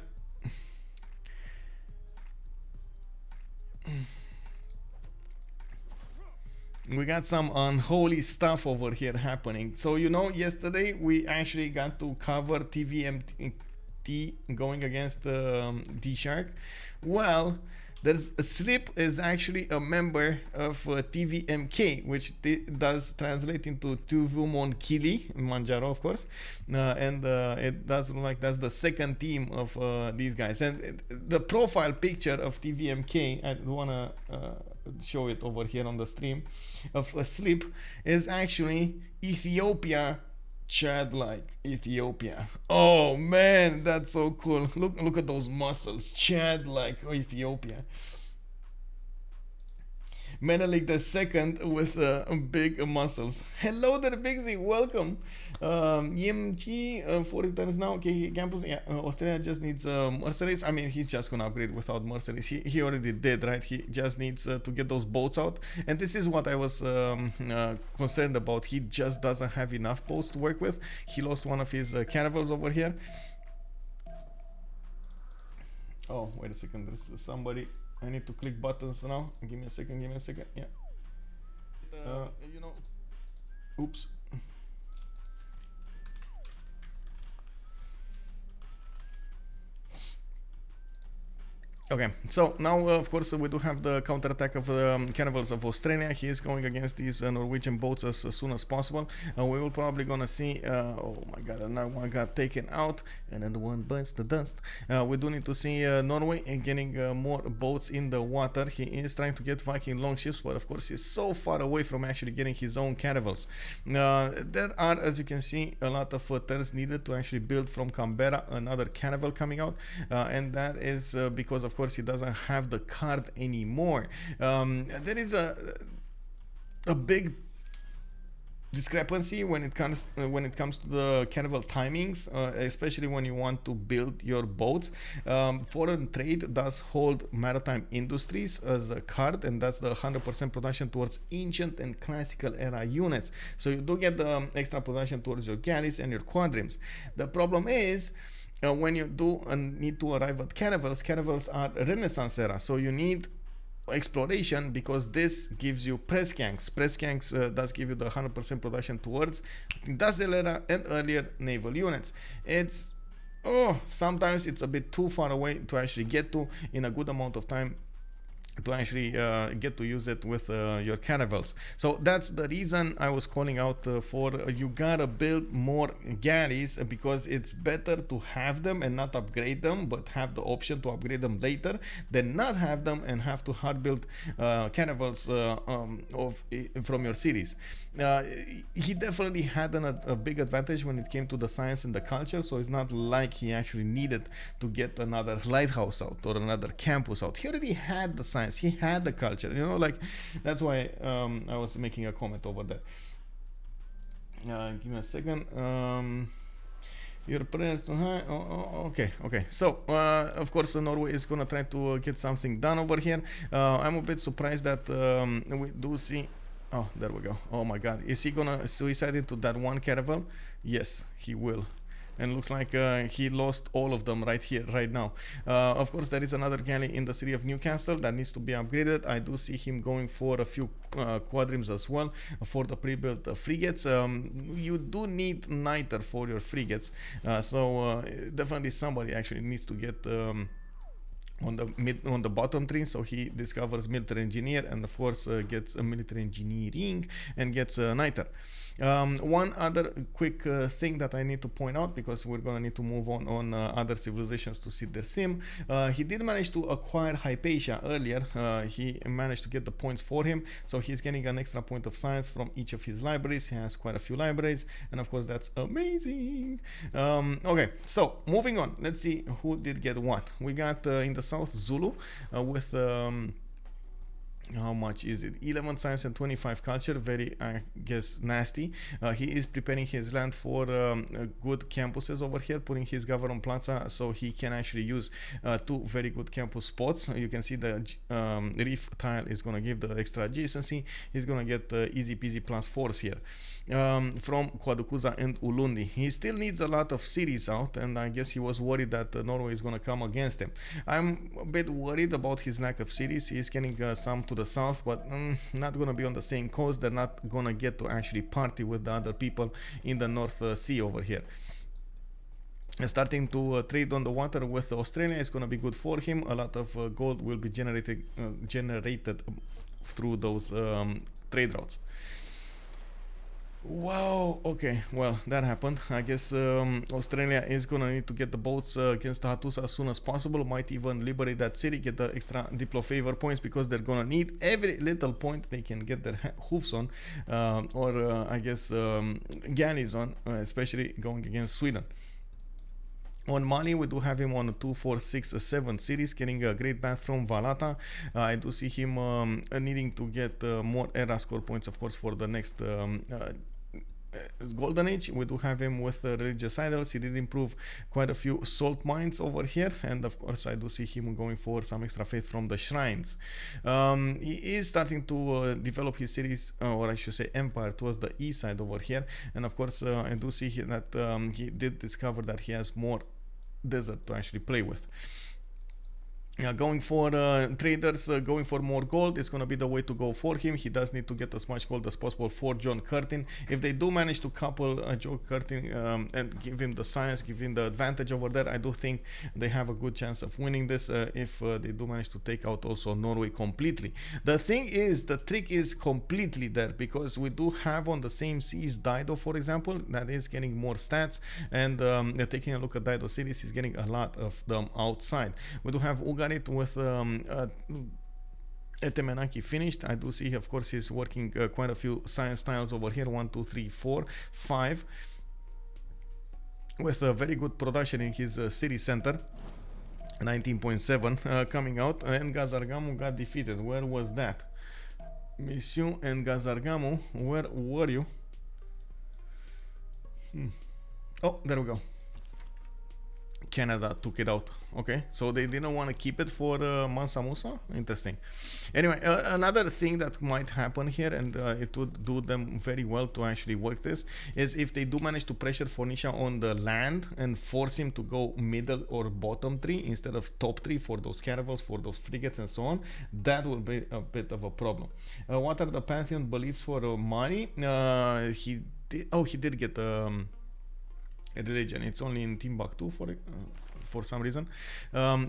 We got some unholy stuff over here happening. So you know, yesterday we actually got to cover TVMT going against D-Shark. Well, there's Slip is actually a member of TVMK, which does translate into Tuvumon Kili Manjaro, of course, and it does look like that's the second team of these guys. And the profile picture of TVMK, I want to show it over here on the stream, of Slip is actually Ethiopia, Chad-like Ethiopia. Oh man, that's so cool. Look at those muscles, Chad-like Ethiopia. Menelik the second with big muscles. Hello there, Big Z. Welcome. EMG 40 tons now. Okay, campus. Yeah, Australia just needs mercenaries. I mean, he's just gonna upgrade without mercenaries. He already did, right? He just needs to get those boats out. And this is what I was concerned about. He just doesn't have enough boats to work with. He lost one of his caravels over here. Oh, wait a second. There's somebody. I need to click buttons now. Give me a second. Yeah. You know. Oops. Okay, so now of course we do have the counterattack of the caravels of Australia. He is going against these Norwegian boats as soon as possible. We will probably gonna see, oh my god, another one got taken out, another one burns the dust. We do need to see Norway getting more boats in the water. He is trying to get Viking longships, but of course he's so far away from actually getting his own caravels. There are, as you can see, a lot of turns needed to actually build from Canberra another caravel coming out, and that is because of course he doesn't have the card anymore. There is a big discrepancy when it comes to the caravel timings, especially when you want to build your boats. Foreign trade does hold maritime industries as a card, and that's the 100% production towards ancient and classical era units. So you do get the extra production towards your galleys and your quadrims. The problem is, when you do need to arrive at caravels are Renaissance era, so you need exploration, because this gives you press gangs. Press gangs does give you the 100% production towards industrial era and earlier naval units. It's sometimes it's a bit too far away to actually get to in a good amount of time to actually get to use it with your caravels. So that's the reason I was calling out for you gotta build more galleys, because it's better to have them and not upgrade them, but have the option to upgrade them later than not have them and have to hard build caravels from your series. He definitely had a big advantage when it came to the science and the culture, so it's not like he actually needed to get another lighthouse out or another campus out. He already had the science, he had the culture, you know, like that's why I was making a comment over there. Give me a second. Your prayers to high. Okay. So of course Norway is gonna try to get something done over here. I'm a bit surprised that we do see. Oh, there we go. Oh my god, is he gonna suicide into that one caravel? Yes, he will. And looks like he lost all of them right here, right now. Of course, there is another galley in the city of Newcastle that needs to be upgraded. I do see him going for a few quadrims as well for the pre-built frigates. You do need niter for your frigates, so definitely somebody actually needs to get on the bottom tree. So he discovers military engineer, and of course gets a military engineering and gets niter. One other quick thing that I need to point out, because we're gonna need to move on other civilizations to see their sim. He did manage to acquire Hypatia earlier. He managed to get the points for him, so he's getting an extra point of science from each of his libraries. He has quite a few libraries, and of course that's amazing. Okay, so moving on, let's see who did get what. We got in the south Zulu with how much is it? 11 science and 25 culture. Very, I guess, nasty. He is preparing his land for good campuses over here, putting his government plaza so he can actually use two very good campus spots. You can see the reef tile is going to give the extra adjacency. He's going to get easy peasy +4s here from Quaducuza and Ulundi. He still needs a lot of cities out, and I guess he was worried that Norway is going to come against him. I'm a bit worried about his lack of cities. He's getting some to the south, but not gonna be on the same coast. They're not gonna get to actually party with the other people in the North Sea over here. Starting to trade on the water with Australia is gonna be good for him. A lot of gold will be generated through those trade routes. Wow, okay, well, that happened. I guess Australia is gonna need to get the boats against Hattusa as soon as possible. Might even liberate that city, get the extra Diplo favor points, because they're gonna need every little point they can get their hoofs on, or I guess galleys on, especially going against Sweden. On Mali, we do have him on a 246-7 series, getting a great bath from Valata. I do see him needing to get more era score points, of course, for the next Golden Age. We do have him with religious idols. He did improve quite a few salt mines over here, and of course I do see him going for some extra faith from the shrines. He is starting to develop his series, or I should say empire, towards the east side over here, and of course I do see that he did discover that he has more desert to actually play with. Going for traders, going for more gold is going to be the way to go for him. He does need to get as much gold as possible for John Curtin. If they do manage to couple John Curtin and give him the science, give him the advantage over there, I do think they have a good chance of winning this if they do manage to take out also Norway completely. The thing is, the trick is completely there, because we do have on the same seas Dido, for example, that is getting more stats, and taking a look at Dido series, he's getting a lot of them outside. We do have Ugarit with Etemenaki finished. I do see, of course, he's working quite a few science tiles over here, 1, 2, 3, 4, 5, with a very good production in his city center. 19.7 coming out, and Gazargamu got defeated. Where was that? Mission and Gazargamu, where were you? Oh, there we go. Canada took it out. Okay, so they didn't want to keep it for Mansa Musa. Interesting. Anyway, another thing that might happen here, and it would do them very well to actually work this, is if they do manage to pressure Phoenicia on the land and force him to go middle or bottom 3 instead of top 3 for those caravels, for those frigates and so on, that will be a bit of a problem. What are the Pantheon beliefs for Mali? He did get a religion. It's only in Timbuktu for some reason.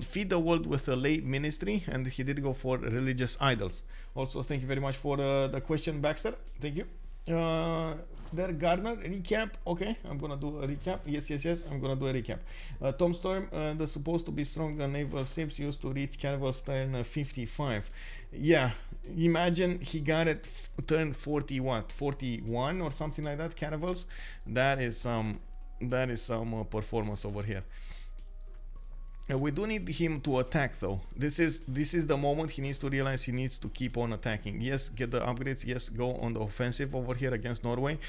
Feed the world with a lay ministry, and he did go for religious idols. Also, thank you very much for the question, Baxter. Thank you. There, Gardner, recap. Okay, I'm gonna do a recap. Yes, I'm gonna do a recap. Tom Storm, the supposed to be stronger naval ships used to reach Caravel's turn 55. Yeah, imagine he got it turn 40, what, 41 or something like that, Caravels. That is some performance over here. We do need him to attack though. This is the moment he needs to realize he needs to keep on attacking. Yes, get the upgrades. Yes, go on the offensive over here against Norway.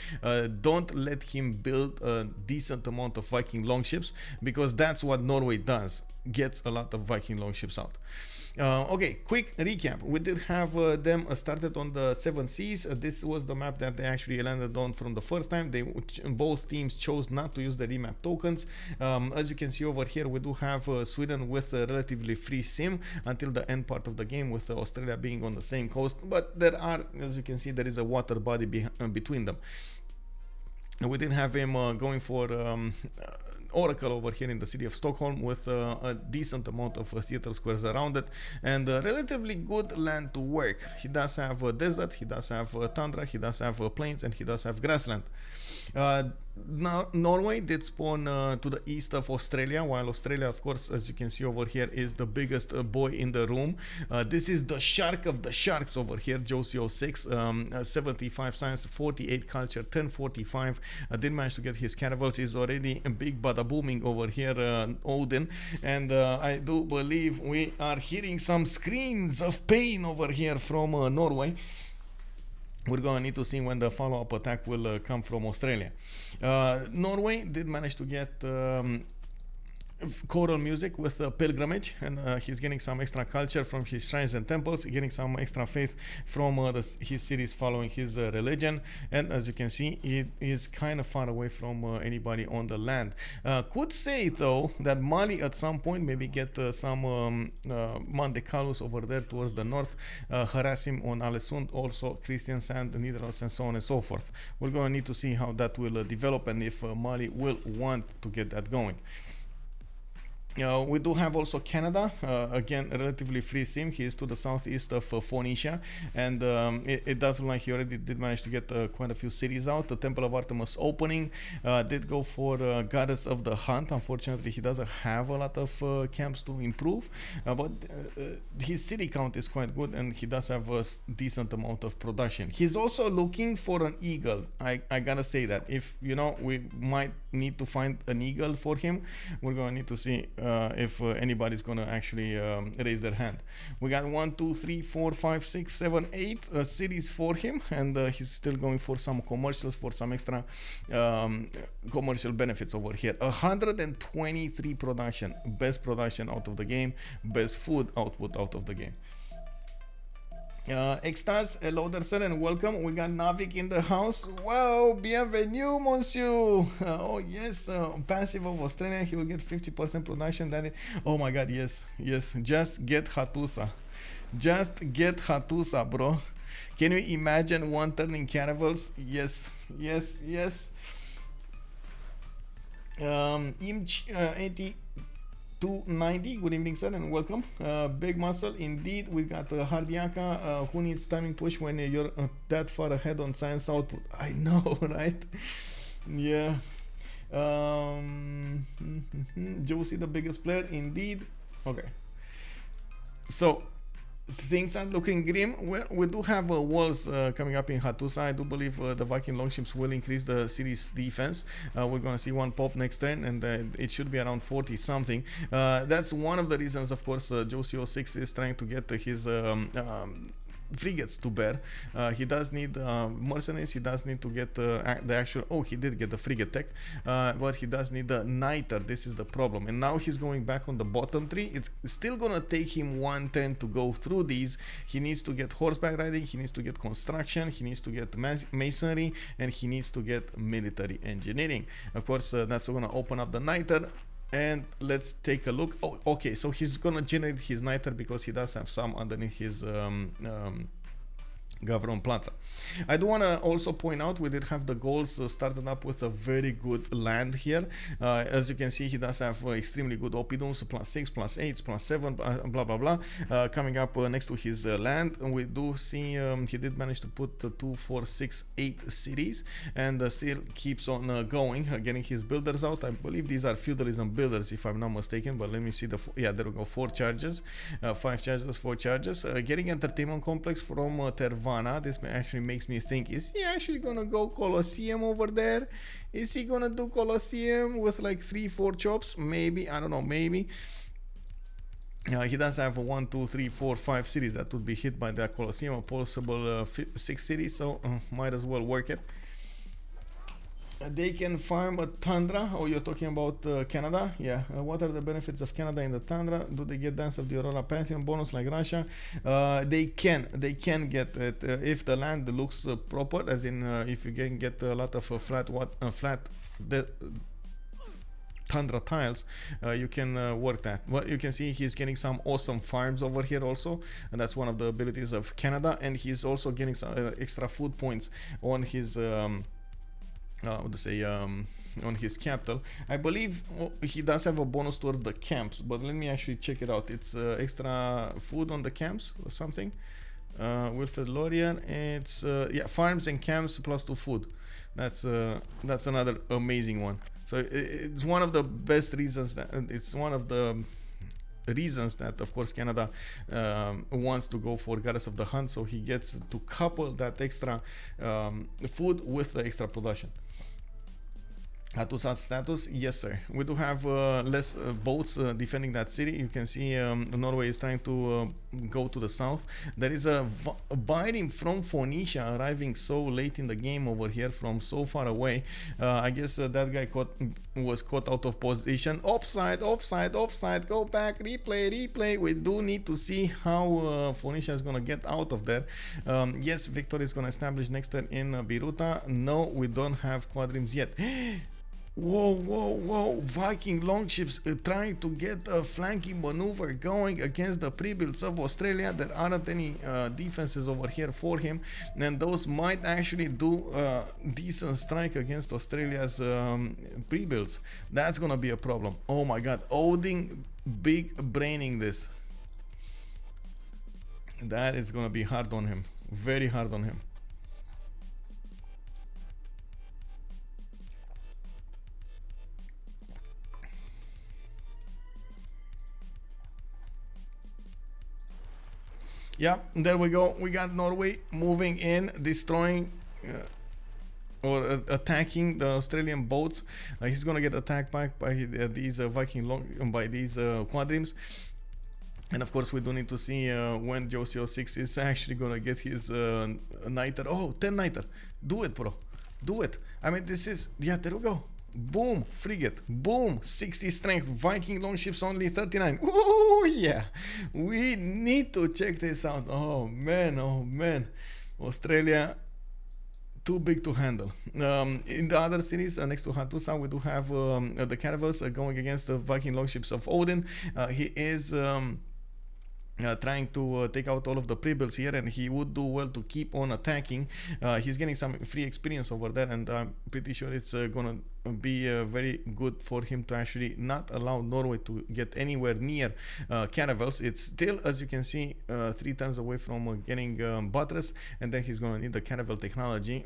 Don't let him build a decent amount of Viking longships, because that's what Norway does. Gets a lot of Viking longships out. Okay, quick recap. We did have them started on the 7 seas. This was the map that they actually landed on from the first time. Both teams chose not to use the remap tokens. As you can see over here, we do have Sweden with a relatively free sim until the end part of the game, with Australia being on the same coast. But there are, as you can see, there is a water body between them. We did have him going for Oracle over here in the city of Stockholm, with a decent amount of theater squares around it, and relatively good land to work. He does have a desert, he does have tundra, he does have plains, and he does have grassland. Now, Norway did spawn to the east of Australia, while Australia, of course, as you can see over here, is the biggest boy in the room. This is the shark of the sharks over here, Josio 6, 75 science, 48 culture, 1045. Did manage to get his caravels. Is already a big bada booming over here, Odin, and I do believe we are hearing some screams of pain over here from Norway. We're gonna need to see when the follow-up attack will come from Australia. Norway did manage to get choral music with pilgrimage, and he's getting some extra culture from his shrines and temples, getting some extra faith from his cities following his religion, and as you can see, he is kind of far away from anybody on the land. Could say though that Mali at some point maybe get some Mandecalus over there towards the north, harass him on Alesund, also Christian Sand, Nidaros, and so on and so forth. We're going to need to see how that will develop, and if Mali will want to get that going. We do have also Canada, again, a relatively free sim. He is to the southeast of Phoenicia, and it does look like he already did manage to get quite a few cities out. The Temple of Artemis opening, did go for Goddess of the Hunt. Unfortunately, he doesn't have a lot of camps to improve, but his city count is quite good, and he does have a decent amount of production. He's also looking for an eagle. I gotta say that if, you know, we might need to find an eagle for him, we're gonna need to see if anybody's gonna actually raise their hand. We got 1, 2, 3, 4, 5, 6, 7, 8 cities for him, and he's still going for some commercials, for some extra commercial benefits over here. 123 production, best production out of the game, best food output out of the game. Extase, hello there sir and welcome. We got Navik in the house. Wow, bienvenue monsieur. Oh yes, passive of Australia, he will get 50% production. That is, oh my god, yes, just get Hattusa, bro. Can you imagine one turning carnivals? Yes. Imch 8290, good evening sir and welcome. Big muscle indeed. We got Hardiaka, who needs timing push when you're that far ahead on science output. I know, right? Yeah. Josie the biggest player indeed. Okay, so things are looking grim. We do have walls coming up in Hattusa. I do believe the Viking longships will increase the city's defense. We're gonna see one pop next turn, and it should be around 40 something. That's one of the reasons, of course, Josie 06 is trying to get his frigates to bear. He does need mercenaries. He does need to get the actual, oh, he did get the frigate tech, but he does need the niter. This is the problem, and now he's going back on the bottom three. It's still gonna take him one turn to go through these. He needs to get horseback riding, he needs to get construction, he needs to get masonry, and he needs to get military engineering. Of course, that's gonna open up the niter. And let's take a look. Oh, okay, so he's gonna generate his niter because he does have some underneath his Gavron Plaza. I do want to also point out we did have the Gauls started up with a very good land here. As you can see, he does have extremely good Opidums, +6, +8, +7, blah blah blah, coming up next to his land. And we do see he did manage to put 2, 4, 6, 8 cities, and still keeps on going, getting his builders out. I believe these are feudalism builders if I'm not mistaken, but let me see the yeah, there we go, 4 charges, 5 charges, 4 charges. Getting entertainment complex from Tervana. This actually makes me think, is he actually gonna go Colosseum over there? Is he gonna do Colosseum with like 3, 4 chops? Maybe, I don't know, maybe. He does have 1, 2, 3, 4, 5 cities that would be hit by the Colosseum, a possible 6 cities, so might as well work it. They can farm a tundra. Oh, you're talking about Canada? Yeah. What are the benefits of Canada in the tundra? Do they get Dance of the Aurora Pantheon bonus like Russia? They can get it if the land looks proper, as in if you can get a lot of flat tundra tiles, you can work that. Well, you can see he's getting some awesome farms over here also, and that's one of the abilities of Canada. And he's also getting some extra food points on his on his capital. I believe he does have a bonus towards the camps, but let me actually check it out. It's extra food on the camps or something. Wilfred Lorian, it's yeah, farms and camps +2 food. That's another amazing one. So it's one of the best reasons that it's one of the reasons that, of course, Canada wants to go for Goddess of the Hunt, so he gets to couple that extra food with the extra production. Hattusat status, yes sir. We do have less boats defending that city. You can see Norway is trying to go to the south. There is a biting from Phoenicia arriving so late in the game over here from so far away. I guess that guy was caught out of position. Offside, go back, replay. We do need to see how Phoenicia is going to get out of there. Yes, Victor is going to establish next turn in Biruta. No, we don't have quadrims yet. Whoa, whoa, whoa. Viking longships trying to get a flanking maneuver going against the pre-builds of Australia. There aren't any defenses over here for him, and those might actually do decent strike against Australia's pre-builds. That's gonna be a problem. Oh my god, Odin big braining this. That is gonna be hard on him, very hard on him. Yeah, there we go. We got Norway moving in, destroying or attacking the Australian boats. He's gonna get attacked back by these Viking by these quadrims. And of course, we do need to see when JOC06 is actually gonna get his niter. Oh, 10 niter. Do it, bro. Do it. I mean, this is, yeah, there we go. Boom, frigate. Boom, 60 strength. Viking longships only 39. Ooh, yeah. We need to check this out. Oh man. Australia, too big to handle. In the other series, next to Hattusa, we do have the caravels going against the Viking longships of Odin. He is trying to take out all of the pre-builds here, and he would do well to keep on attacking. He's getting some free experience over there, and I'm pretty sure it's gonna be very good for him to actually not allow Norway to get anywhere near caravels. It's still, as you can see, 3 turns away from getting buttress, and then he's gonna need the caravel technology.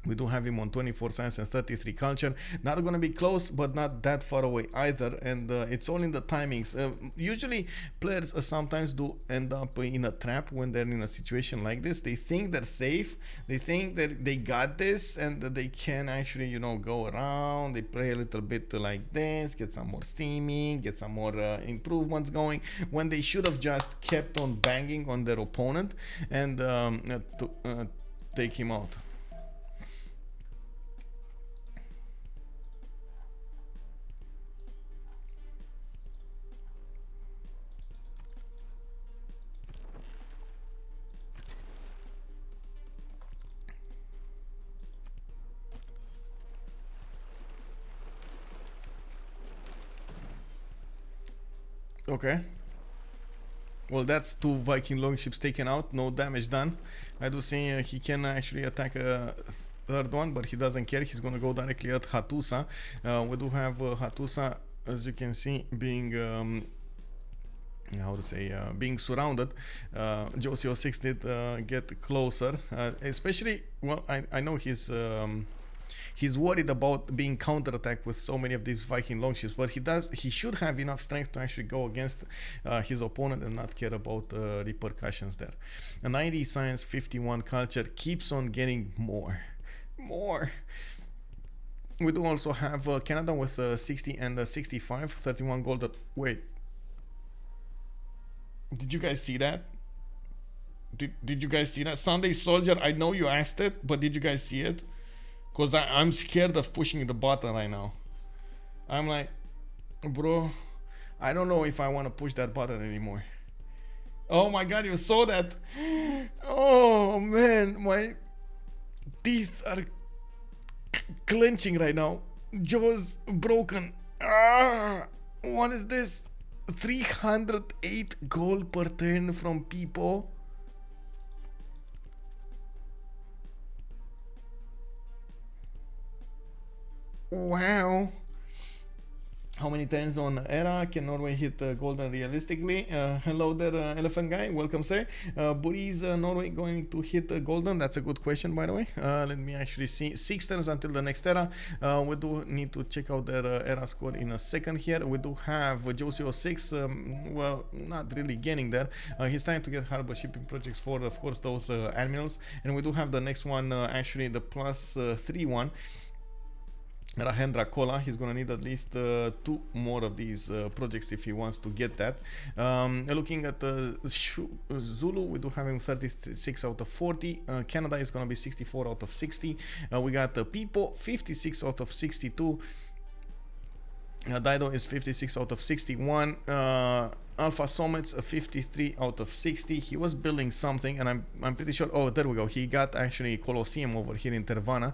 We do have him on 24 science and 33 culture. Not going to be close, but not that far away either. And it's all in the timings. Usually, players sometimes do end up in a trap when they're in a situation like this. They think they're safe. They think that they got this and that they can actually, you know, go around. They play a little bit like this, get some more steaming, get some more improvements going, when they should have just kept on banging on their opponent and take him out. Okay. Well, that's 2 Viking longships taken out, no damage done. I do see he can actually attack a third one, but he doesn't care. He's gonna go directly at Hattusa. We do have Hattusa, as you can see, being how to say, being surrounded. JOC06 did get closer, especially, well, I know he's worried about being counterattacked with so many of these Viking longships, but he should have enough strength to actually go against his opponent and not care about repercussions there. A 90 science, 51 culture keeps on getting more. We do also have Canada with 60 and 65, 31 gold. Wait, did you guys see that? Did you guys see that? Sunday Soldier, I know you asked it, but did you guys see it? Because I'm scared of pushing the button right now. I'm like, bro, I don't know if I want to push that button anymore. Oh my god, you saw that? Oh man, my teeth are clenching right now. Jaws broken. What is this? 308 gold per turn from Pipo. Wow. How many times on era can Norway hit golden realistically? Hello there, elephant guy. Welcome, sir. But is Norway going to hit golden? That's a good question, by the way. Let me actually see. 6 turns until the next era. We do need to check out their era score in a second here. We do have JOC06. Well, not really getting there. He's trying to get harbor shipping projects for, of course, those admirals. And we do have the next one, actually the +3 one. Rahendra Kola. He's gonna need at least 2 more of these projects if he wants to get that. Looking at Zulu, we do have him 36 out of 40. Canada is gonna be 64 out of 60. We got Pipo 56 out of 62. Dido is 56 out of 61. Alphasometz a 53 out of 60. He was building something, and I'm pretty sure. Oh, there we go. He got actually Colosseum over here in Tervana,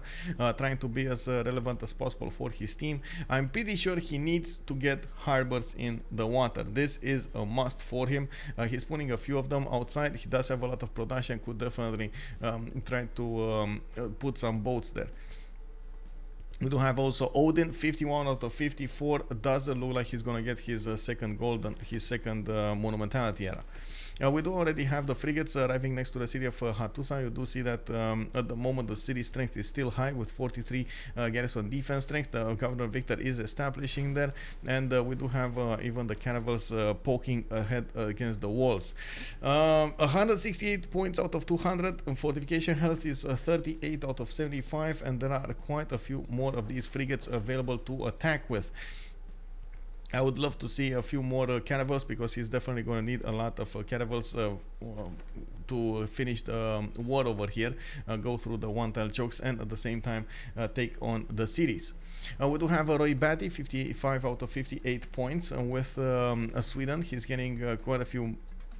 trying to be as relevant as possible for his team. I'm pretty sure he needs to get harbors in the water. This is a must for him. He's putting a few of them outside. He does have a lot of production. Could definitely try to put some boats there. We do have also Odin, 51 out of 54. Doesn't look like he's gonna get his second golden, his second monumentality era. We do already have the frigates arriving next to the city of Hattusa. You do see that at the moment the city strength is still high with 43 garrison defense strength. Governor Victor is establishing there, and we do have even the caravels poking ahead against the walls. 168 points out of 200. Fortification health is 38 out of 75, and there are quite a few more of these frigates available to attack with. I would love to see a few more caravels, because he's definitely going to need a lot of caravels to finish the war over here, go through the one-tile chokes, and at the same time take on the cities. We do have Roy Batty, 55 out of 58 points with Sweden. He's getting quite a few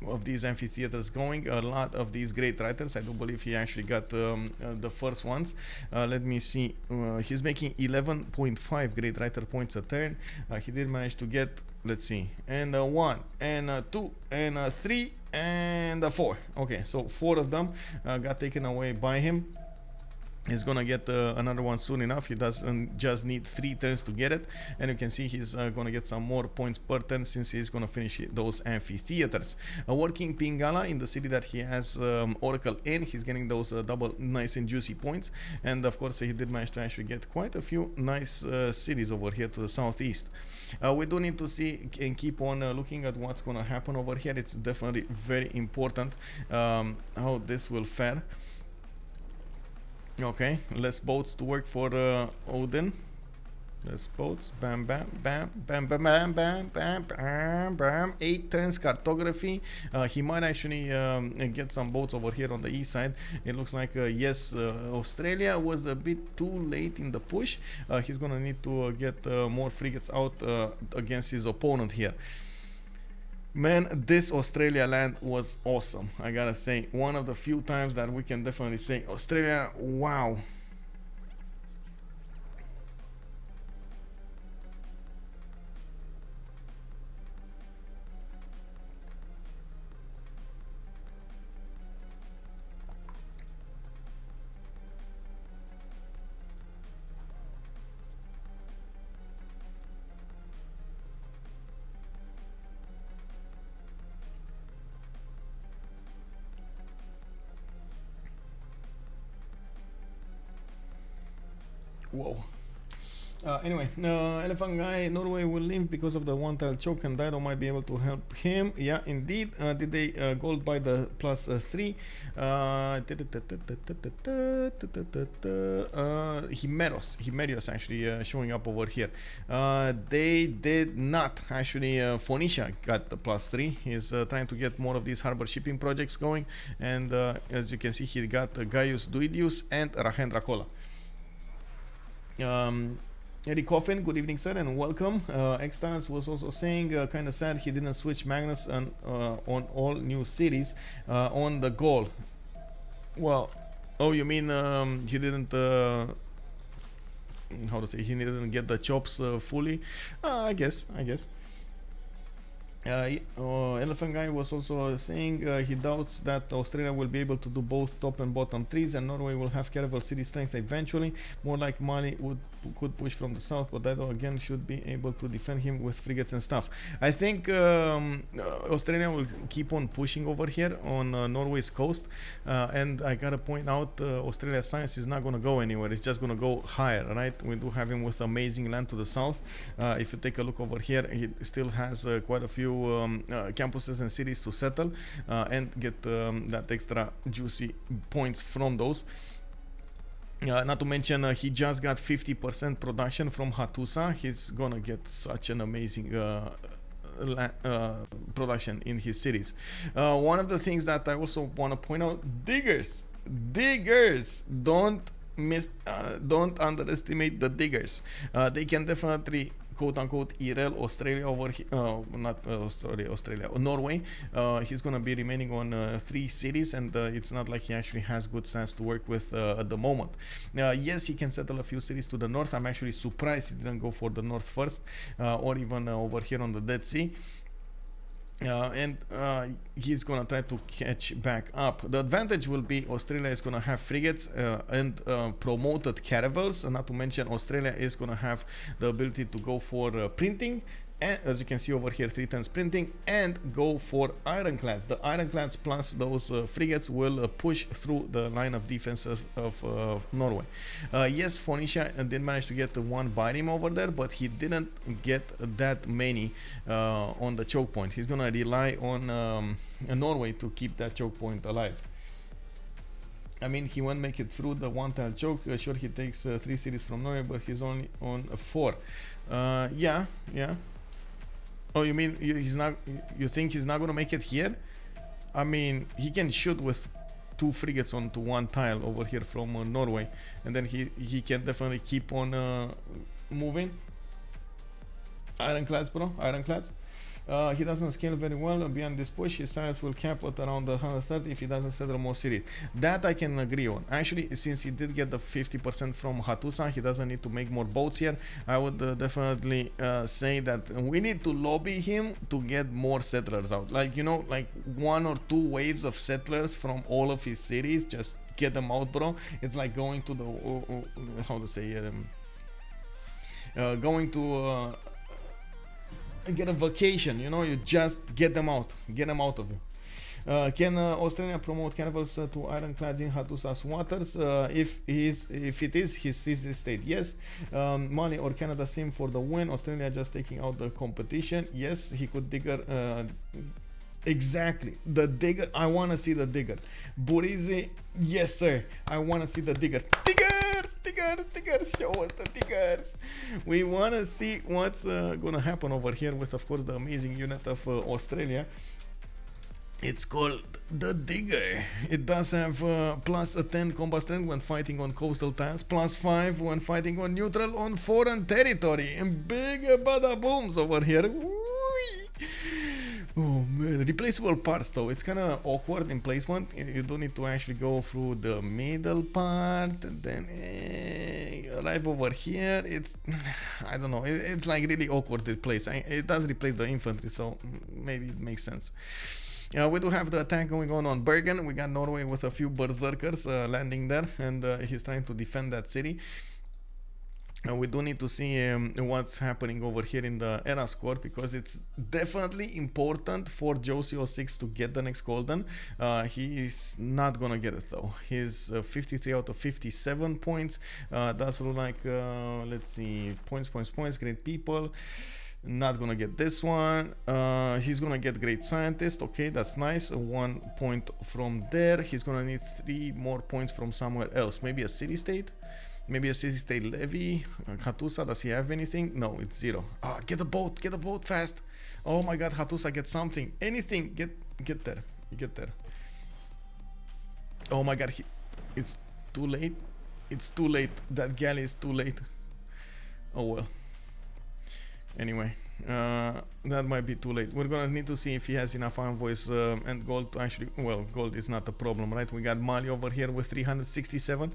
of these amphitheaters going, a lot of these great writers. I do believe he actually got the first ones. Let me see, he's making 11.5 great writer points a turn. He did manage to get, let's see, and 1 and 2 and 3 and 4. Okay, so 4 of them got taken away by him. He's gonna get another one soon enough. He doesn't just need 3 turns to get it, and you can see he's gonna get some more points per turn, since he's gonna finish those amphitheaters. Working Pingala in the city that he has Oracle in, he's getting those double nice and juicy points, and of course he did manage to actually get quite a few nice cities over here to the southeast. We do need to see and keep on looking at what's gonna happen over here. It's definitely very important how this will fare. Okay, less boats to work for Odin. Less boats. Bam, bam, bam, bam, bam, bam, bam, bam, bam, bam. 8 turns cartography. He might actually get some boats over here on the east side. It looks like yes, Australia was a bit too late in the push. He's gonna need to get more frigates out against his opponent here. Man, this Australia land was awesome. I gotta say, one of the few times that we can definitely say Australia, wow. Whoa. Anyway, Elephant Guy, Norway will leave because of the one-tile choke, and Dido might be able to help him. Yeah, indeed. Did they gold by the +3? Himerios actually showing up over here. They did not actually. Phoenicia got the +3. He's trying to get more of these harbor shipping projects going, and as you can see, he got Gaius Duidius and Rahendra Kola. Eddie Coffin, good evening, sir, and welcome. Extans was also saying, kind of sad he didn't switch Magnus on all new cities on the Gaul. Well, oh, you mean he didn't, how to say, he didn't get the chops fully? I guess. Elephant Guy was also saying he doubts that Australia will be able to do both top and bottom trees, and Norway will have caravel city strength eventually. More like Mali could push from the south, but Dido again should be able to defend him with frigates and stuff. I think Australia will keep on pushing over here on Norway's coast, and I gotta point out Australia's science is not gonna go anywhere. It's just gonna go higher, right? We do have him with amazing land to the south. If you take a look over here, he still has quite a few campuses and cities to settle and get that extra juicy points from those. Not to mention he just got 50% production from Hattusa. He's gonna get such an amazing production in his cities. One of the things that I also want to point out, diggers, don't underestimate the diggers. They can definitely quote-unquote IRL Australia over here, Australia, Norway. He's gonna be remaining on 3 cities, and it's not like he actually has good stats to work with at the moment. Yes, he can settle a few cities to the north. I'm actually surprised he didn't go for the north first, or even over here on the Dead Sea. And he's gonna try to catch back up. The advantage will be Australia is gonna have frigates and promoted caravels, not to mention Australia is gonna have the ability to go for printing, and as you can see over here, 3 times printing, and go for ironclads. The ironclads plus those frigates will push through the line of defenses of Norway. Yes, Phoenicia did manage to get one by him over there, but he didn't get that many on the choke point. He's gonna rely on Norway to keep that choke point alive. I mean, he won't make it through the one-tile choke. Sure, he takes 3 cities from Norway, but he's only on 4. Yeah. Oh, you mean he's not? You think he's not gonna make it here? I mean, he can shoot with 2 frigates onto 1 tile over here from Norway, and then he can definitely keep on moving. Ironclads, bro, ironclads. He doesn't scale very well beyond this push. His size will cap at around the 130 if he doesn't settle more cities. That I can agree on. Actually, since he did get the 50% from Hattusa, he doesn't need to make more boats here. I would definitely say that we need to lobby him to get more settlers out. Like, you know, like 1 or 2 waves of settlers from all of his cities. Just get them out, bro. It's like going to the how to say going to get a vacation, you know, you just get them out of you. Can Australia promote caravels to ironclads in Hattusa's waters? If it is his sister state, yes. Mali or Canada sim for the win. Australia just taking out the competition. Yes, he could digger. Exactly, the digger. I want to see the digger. Burizi, yes sir, I want to see the diggers. Diggers, show us the diggers. We want to see what's gonna happen over here with, of course, the amazing unit of Australia. It's called the Digger. It does have plus a 10 combat strength when fighting on coastal tiles, plus 5 when fighting on neutral on foreign territory, and big bada booms over here. Whee! Oh man, replaceable parts though, it's kind of awkward in placement. You don't need to actually go through the middle part, and then arrive over here. It's, I don't know, it's like really awkward to replace. It does replace the infantry, so maybe it makes sense. We do have the attack going on Bergen. We got Norway with a few berserkers landing there, and he's trying to defend that city. We do need to see what's happening over here in the era score, because it's definitely important for Josie 06 to get the next golden. He is not gonna get it though. He's 53 out of 57 points. Does look like, let's see, points, great people. Not gonna get this one. He's gonna get great scientist. Okay, that's nice. 1 point from there. He's gonna need 3 more points from somewhere else. Maybe a city state. Maybe a city state levy. Hattusa, does he have anything? No, it's 0. Get a boat fast. Oh my god, Hattusa, get something, anything. Get there. Oh my god, it's too late. That galley is too late. Oh well. Anyway, that might be too late. We're gonna need to see if he has enough envoys and gold to actually, well, gold is not a problem, right? We got Mali over here with 367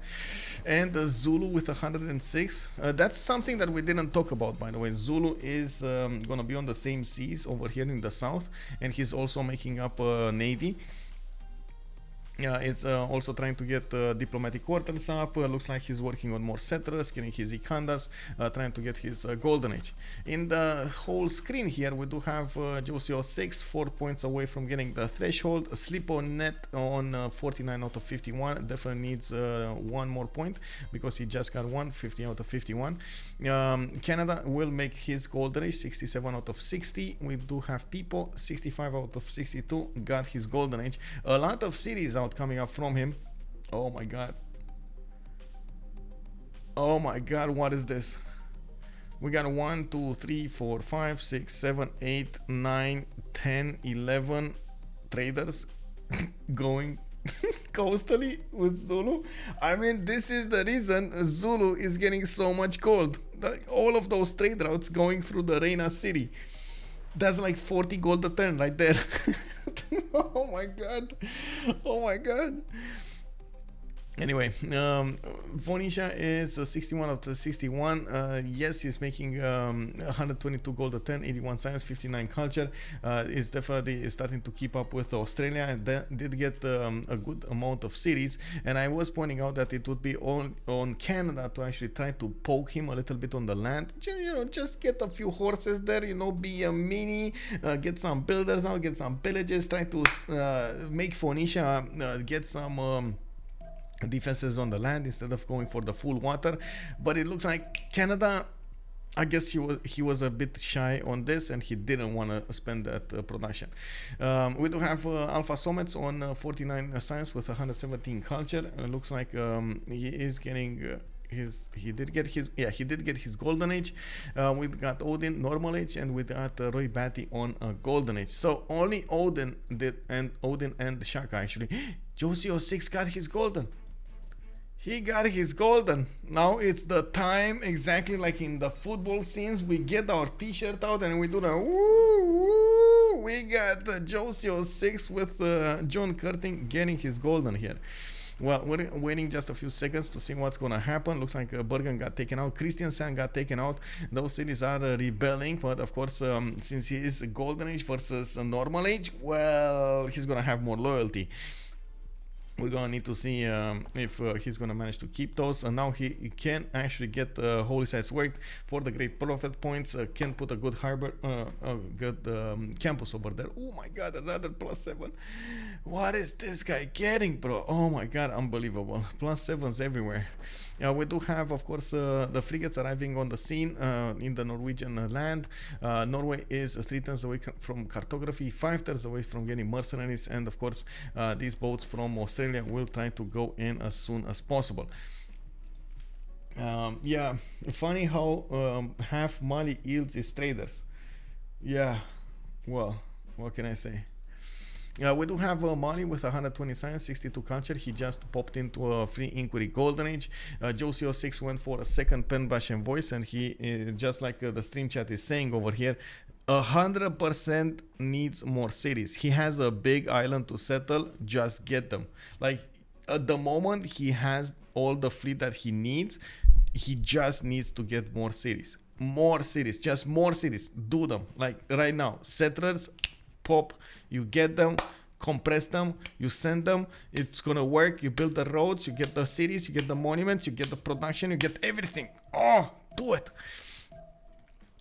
and Zulu with 106. That's something that we didn't talk about, by the way. Zulu is gonna be on the same seas over here in the south, and he's also making up a navy. It's also trying to get diplomatic quarters up. Looks like he's working on more settlers, getting his Ikandas, trying to get his golden age. In the whole screen here, we do have Josie 06, 4 points away from getting the threshold. Slipounet on 49 out of 51, definitely needs 1 more point, because he just got 50 out of 51. Canada will make his golden age, 67 out of 60. We do have Pipo, 65 out of 62, got his golden age. A lot of cities out coming up from him. Oh my god, what is this? We got 1, 2, 3, 4, 5, 6, 7, 8, 9, 10, 11 traders going coastally with Zulu. I mean, this is the reason Zulu is getting so much gold. Like all of those trade routes going through the Reina city. That's like 40 gold a turn right there. Oh my god. Oh my god. Anyway, Phoenicia is 61 of the 61. Yes, he's making 122 gold a turn, 81 science, 59 culture. Is definitely starting to keep up with Australia, and did get a good amount of cities. And I was pointing out that it would be on Canada to actually try to poke him a little bit on the land. You know, just get a few horses there. You know, be a mini, get some builders out, get some villages. Try to make Phoenicia get some. Defenses on the land instead of going for the full water. But it looks like Canada, I guess he was a bit shy on this, and he didn't want to spend that production. We do have Alphasometz on 49 science with 117 culture. It looks like he is getting he did get his golden age. We've got Odin normal age, and we got Roy Batty on a golden age. So only Odin and Shaka actually. Josie 06 got his golden. He got his golden. Now it's the time, exactly like in the football scenes. We get our t-shirt out and we do the woo woo. We got Josie 06 with John Curtin getting his golden here. Well, we're waiting just a few seconds to see what's gonna happen. Looks like Bergen got taken out, Christiansen got taken out. Those cities are rebelling, but of course, since he is golden age versus a normal age, well, he's gonna have more loyalty. We're gonna need to see if he's gonna manage to keep those. And now he can actually get holy sites worked for the great prophet points. Can put a good harbor, a good campus over there. Oh my god, another +7. What is this guy getting, bro? Oh my god, unbelievable. +7s everywhere. We do have, of course, the frigates arriving on the scene in the Norwegian land. Norway is 3 turns away from cartography, 5 turns away from getting mercenaries, and of course these boats from Australia will try to go in as soon as possible. Yeah, funny how half Mali yields is traders. Yeah, well, what can I say? We do have Mali with 120 science, 62 culture. He just popped into a free inquiry golden age. Josie 06 went for a second pen bash and voice, and he just like the stream chat is saying over here, 100% needs more cities. He has a big island to settle. Just get them. Like at the moment, he has all the fleet that he needs. He just needs to get more cities. More cities. Just more cities. Do them. Like right now. Settlers, pop. You get them. Compress them. You send them. It's gonna work. You build the roads. You get the cities. You get the monuments. You get the production. You get everything. Oh, do it.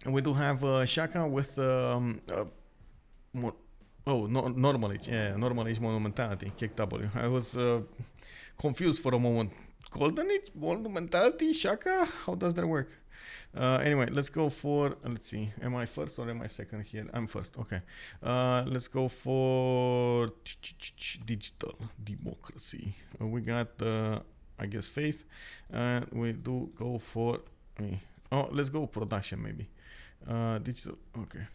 And we do have Shaka with normal age. Yeah, normal age monumentality. Kick W. I was confused for a moment. Golden age monumentality, Shaka? How does that work? Anyway, let's go for, let's see, am I first or am I second here? I'm first, okay. Let's go for digital democracy. We got, I guess, faith. We do go for, let's go production maybe. Digital, okay.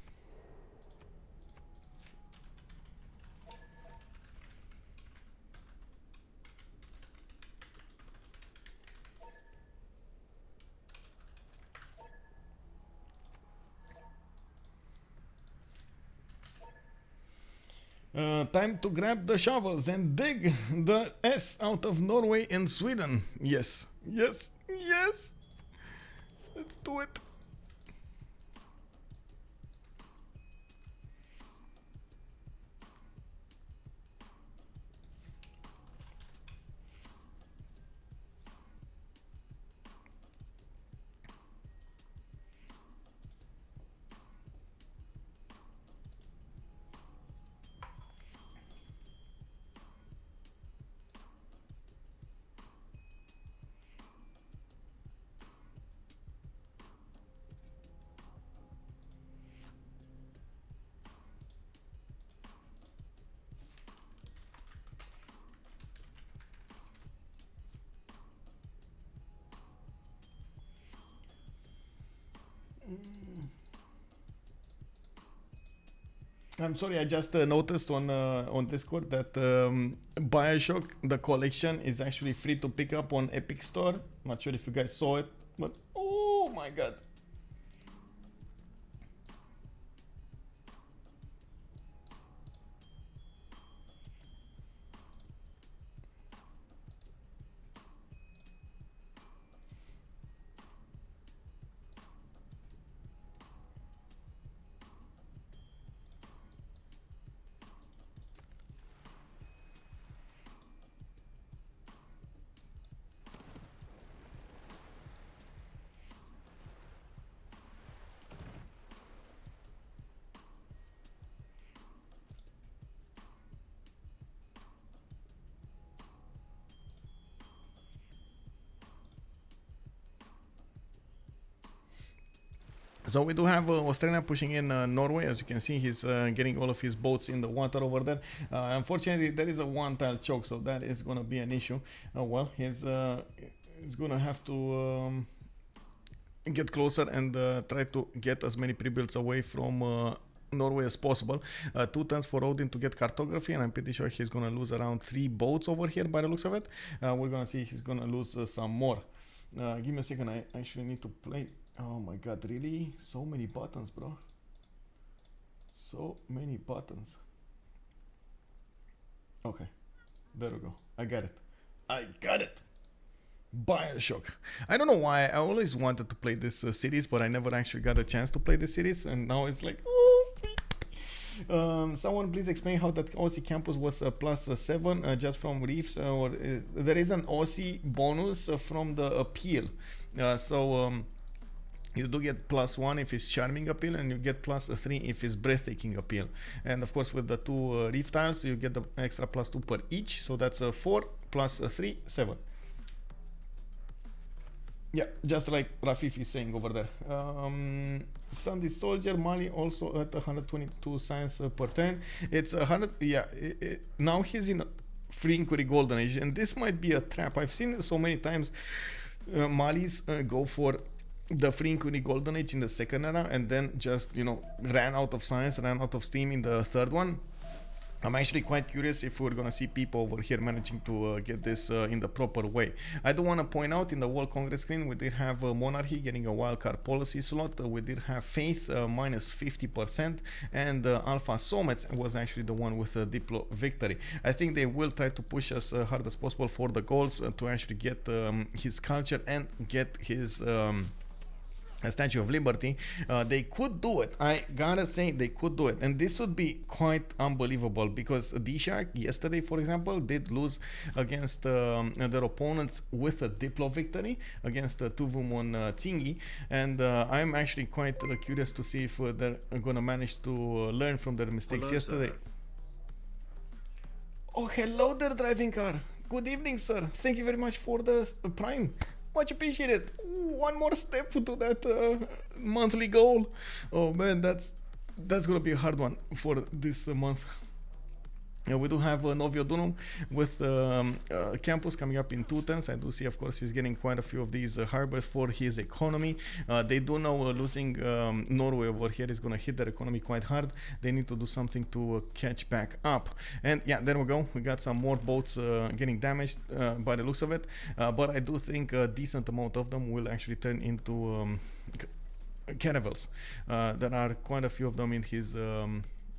Time to grab the shovels and dig the S out of Norway and Sweden. Yes, yes, yes. Let's do it. I'm sorry, I just noticed on Discord that Bioshock, the collection, is actually free to pick up on Epic Store. Not sure if you guys saw it, but oh my god. So we do have Australia pushing in Norway. As you can see, he's getting all of his boats in the water over there. Unfortunately, there is a one-tile choke, so that is going to be an issue. Well, he's going to have to get closer and try to get as many pre-builds away from Norway as possible. 2 turns for Odin to get cartography, and I'm pretty sure he's going to lose around 3 boats over here by the looks of it. We're going to see he's going to lose some more. Give me a second, I actually need to play. Oh my god, really? So many buttons, bro. So many buttons. Okay, there we go. I got it. I got it! Bioshock. I don't know why. I always wanted to play this series, but I never actually got a chance to play this series, and now it's like, oh, someone please explain how that Aussie campus was +7 just from reefs, or there is an Aussie bonus from the appeal. You do get +1 if it's charming appeal, and you get +3 if it's breathtaking appeal. And of course, with the 2 reef tiles, you get the extra +2 per each. So that's 4 +3, 7. Yeah, just like Rafif is saying over there. Sandy Soldier, Mali also at 122 science per turn. It's 100. Yeah, now he's in free inquiry golden age, and this might be a trap. I've seen it so many times. Malis go for the free inquiry golden age in the second era, and then just, you know, ran out of science, ran out of steam in the third one. I'm actually quite curious if we're gonna see people over here managing to get this in the proper way. I do want to point out in the World Congress screen we did have Monarchy getting a wildcard policy slot. We did have Faith minus 50%, and Alphasometz was actually the one with a Diplo victory. I think they will try to push as hard as possible for the goals to actually get his culture and get his a Statue of Liberty. They could do it. I gotta say, they could do it, and this would be quite unbelievable, because D-Shark yesterday, for example, did lose against their opponents with a Diplo victory against Tuvumon Tsingy, and I'm actually quite curious to see if they're gonna manage to learn from their mistakes yesterday. Oh, hello there, driving car. Good evening, sir. Thank you very much for the Prime. Much appreciated. Ooh, one more step to that monthly goal. Oh man, that's gonna be a hard one for this month. We do have Novio Dunum with campus coming up in 2 turns. I do see, of course, he's getting quite a few of these harbors for his economy. They do know losing Norway over here is going to hit their economy quite hard. They need to do something to catch back up. And yeah, there we go. We got some more boats getting damaged by the looks of it. But I do think a decent amount of them will actually turn into caravels. There are quite a few of them in his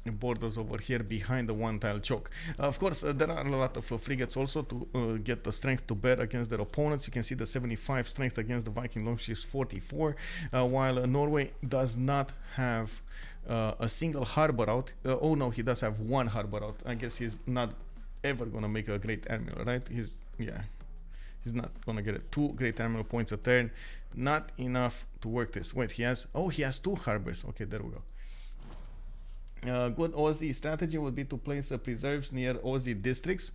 borders over here behind the 1-tile choke. Of course, there are a lot of frigates also to get the strength to bear against their opponents. You can see the 75 strength against the Viking longships 44, while Norway does not have a single harbor out. Oh no, he does have 1 harbor out. I guess he's not ever gonna make a great admiral, right? He's not gonna get it. 2 great admiral points a turn. Not enough to work this. Wait, he has 2 harbors. Okay, there we go. Good Aussie strategy would be to place preserves near Aussie districts.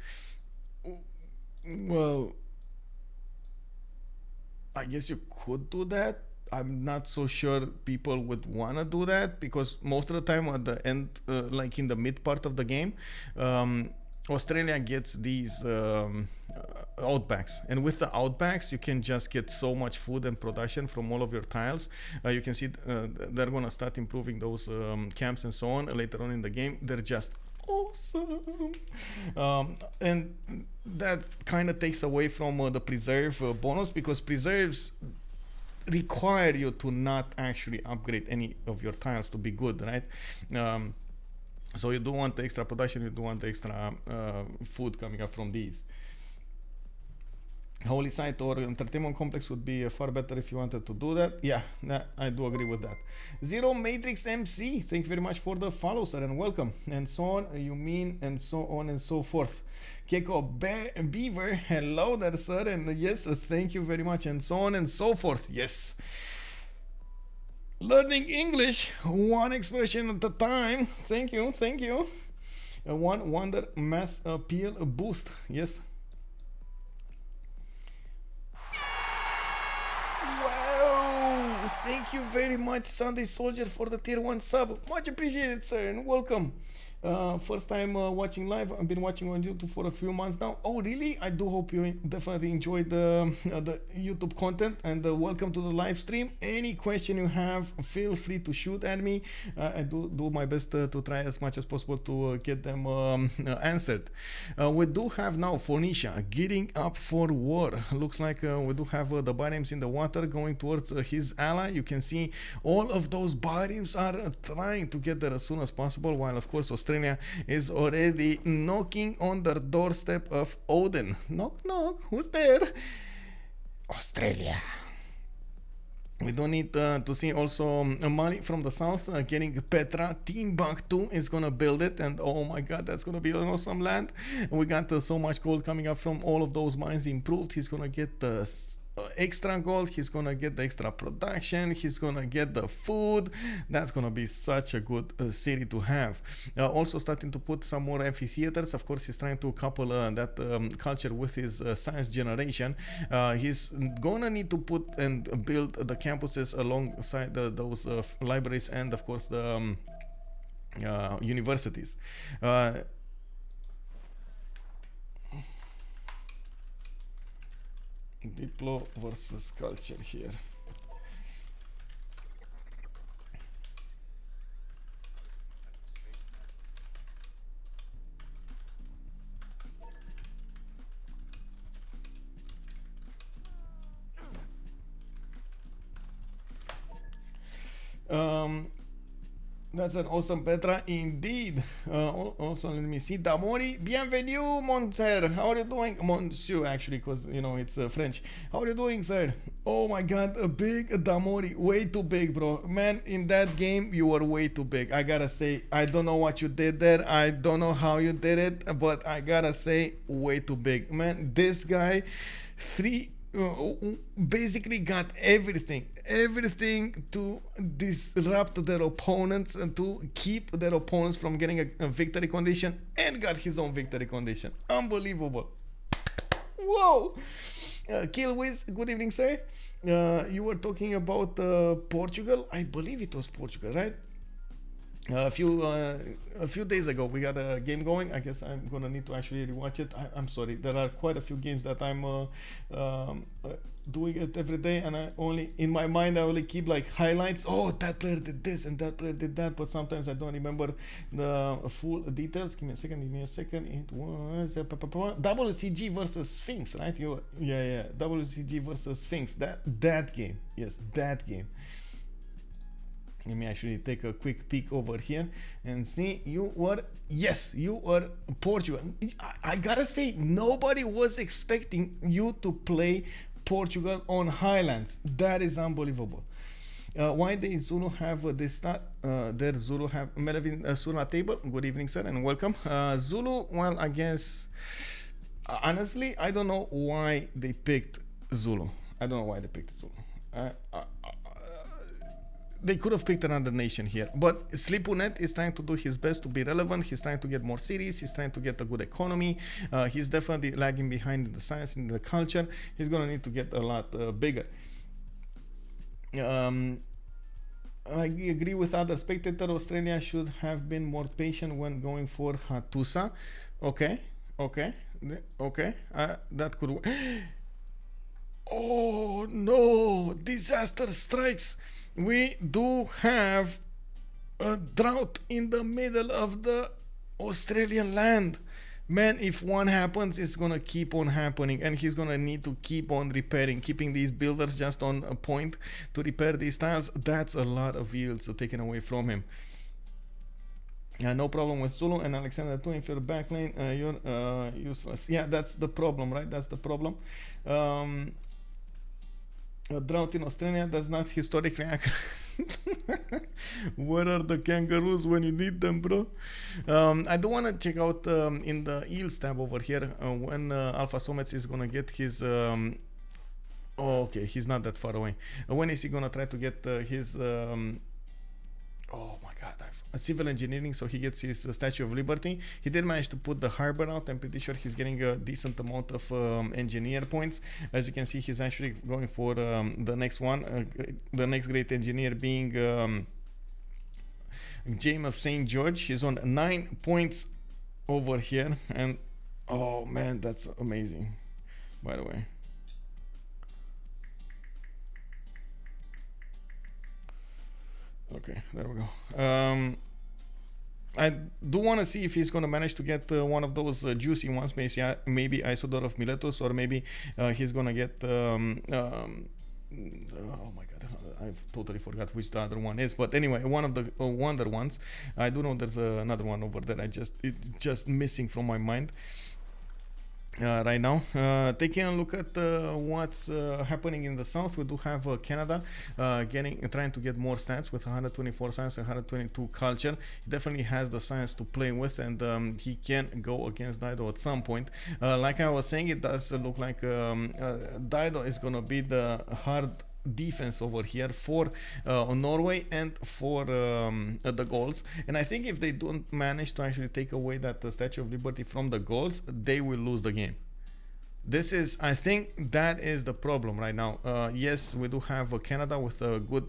Well, I guess you could do that. I'm not so sure people would want to do that, because most of the time at the end, like in the mid part of the game, Australia gets these outbacks, and with the outbacks you can just get so much food and production from all of your tiles. You can see they're gonna start improving those camps and so on later on in the game. They're just awesome, and that kind of takes away from the preserve bonus, because preserves require you to not actually upgrade any of your tiles to be good, right? So you do want the extra production, you do want the extra food coming up from these. Holy site or entertainment complex would be far better if you wanted to do that. Yeah, I do agree with that. Zero Matrix MC, thank you very much for the follow, sir, and welcome. And so on, you mean, and so on and so forth. Keiko Beaver, hello there, sir, and yes, thank you very much, and so on and so forth. Yes. Learning English, one expression at a time. Thank you, thank you. One wonder mass appeal boost. Yes. Wow! Thank you very much, Sunday Soldier, for the tier 1 sub. Much appreciated, sir, and welcome. First time watching live. I've been watching on YouTube for a few months now. Oh, really? I do hope you definitely enjoyed the YouTube content, and welcome to the live stream. Any question you have, feel free to shoot at me. I do my best to try as much as possible to get them answered. We do have now Phoenicia getting up for war. Looks like we do have the bariums in the water going towards his ally. You can see all of those bariums are trying to get there as soon as possible, while of course Australia is already knocking on the doorstep of Odin. Knock, knock. Who's there? Australia. We don't need to see also Mali from the south getting Petra. Timbuktu is gonna build it, and oh my god, that's gonna be an awesome land. We got so much gold coming up from all of those mines improved. He's gonna get the extra gold, he's gonna get the extra production, he's gonna get the food. That's gonna be such a good city to have. Also starting to put some more amphitheaters. Of course, he's trying to couple that culture with his science generation. He's gonna need to put and build the campuses alongside those libraries, and of course the universities. Diplo versus culture here. That's an awesome Petra indeed. Also, let me see. Damori, bienvenue, Monsieur. How are you doing? Monsieur, actually, because you know it's French. How are you doing, sir? Oh my god, a big Damori. Way too big, bro. Man, in that game, you were way too big. I gotta say, I don't know what you did there. I don't know how you did it, but I gotta say, way too big. Man, this guy, basically got everything to disrupt their opponents and to keep their opponents from getting a victory condition, and got his own victory condition. Unbelievable. Whoa. Killwiz, good evening, sir. You were talking about Portugal. I believe it was Portugal, right? A few days ago we got a game going. I guess I'm gonna need to actually rewatch it. I'm sorry, there are quite a few games that I'm doing it every day, and I only, in my mind, I only keep like highlights. Oh, that player did this and that player did that, but sometimes I don't remember the full details. Give me a second. It was WCG versus Sphinx, right? Yeah, WCG versus Sphinx. That game. Yes, that game. Let me actually take a quick peek over here and see. You were Portugal. I gotta say, nobody was expecting you to play Portugal on Highlands. That is unbelievable. Why they Zulu have this stat? Their Zulu have Melvin Suna table. Good evening, sir, and welcome. Zulu, well, I guess, honestly, I don't know why they picked Zulu. They could have picked another nation here, but Slipounet is trying to do his best to be relevant. He's trying to get more cities. He's trying to get a good economy. He's definitely lagging behind in the science, in the culture. He's gonna need to get a lot bigger. I agree with other spectator. Australia should have been more patient when going for Hattusa. Okay, that could work. Oh no, disaster strikes. We do have a drought in the middle of the Australian land. Man, if one happens, it's gonna keep on happening, and he's gonna need to keep on repairing, keeping these builders just on a point to repair these tiles. That's a lot of yields taken away from him. No problem with Zulu and Alexander too. If you're back lane, you're useless. Yeah, that's the problem, right? That's the problem. A drought in Australia does not historically accurate. Where are the kangaroos when you need them, bro? I do want to check out in the yields tab over here when Alphasometz is gonna get his. Oh, okay, he's not that far away. When is he gonna try to get his? Oh my god, civil engineering, so he gets his Statue of Liberty. He did manage to put the harbor out. I'm pretty sure he's getting a decent amount of engineer points. As you can see, he's actually going for the next one, the next great engineer being James of St. George. He's on 9 points over here, and oh man, that's amazing, by the way. Okay, there we go. I do want to see if he's going to manage to get one of those juicy ones, maybe Isodor of Miletus, or maybe he's going to get oh my god, I've totally forgot which the other one is, but anyway, one of the wonder ones. I do know there's another one over there. It's just missing from my mind right now. Taking a look at what's happening in the south, we do have Canada trying to get more stats with 124 science and 122 culture. He definitely has the science to play with, and he can go against Dido at some point. Like I was saying, it does look like Dido is gonna be the hard defense over here for Norway and for the Gauls, and I think if they don't manage to actually take away that Statue of Liberty from the Gauls, they will lose the game. This is, I think that is the problem right now. Yes, we do have Canada with a good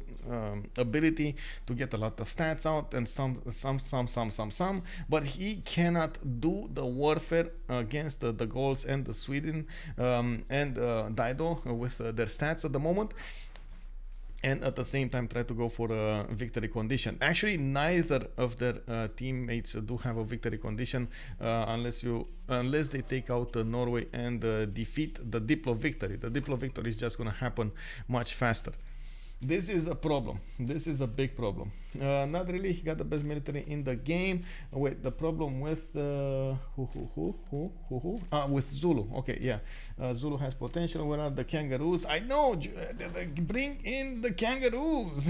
ability to get a lot of stats out and some, but he cannot do the warfare against the Gauls and the Sweden and Dido with their stats at the moment, and at the same time try to go for a victory condition. Actually, neither of their teammates do have a victory condition unless they take out Norway and defeat the Diplo victory. The Diplo victory is just going to happen much faster. This is a problem. This is a big problem. Not really. He got the best military in the game. Wait, the problem with with Zulu. Okay, yeah. Zulu has potential. Where are the kangaroos? I know. Bring in the kangaroos.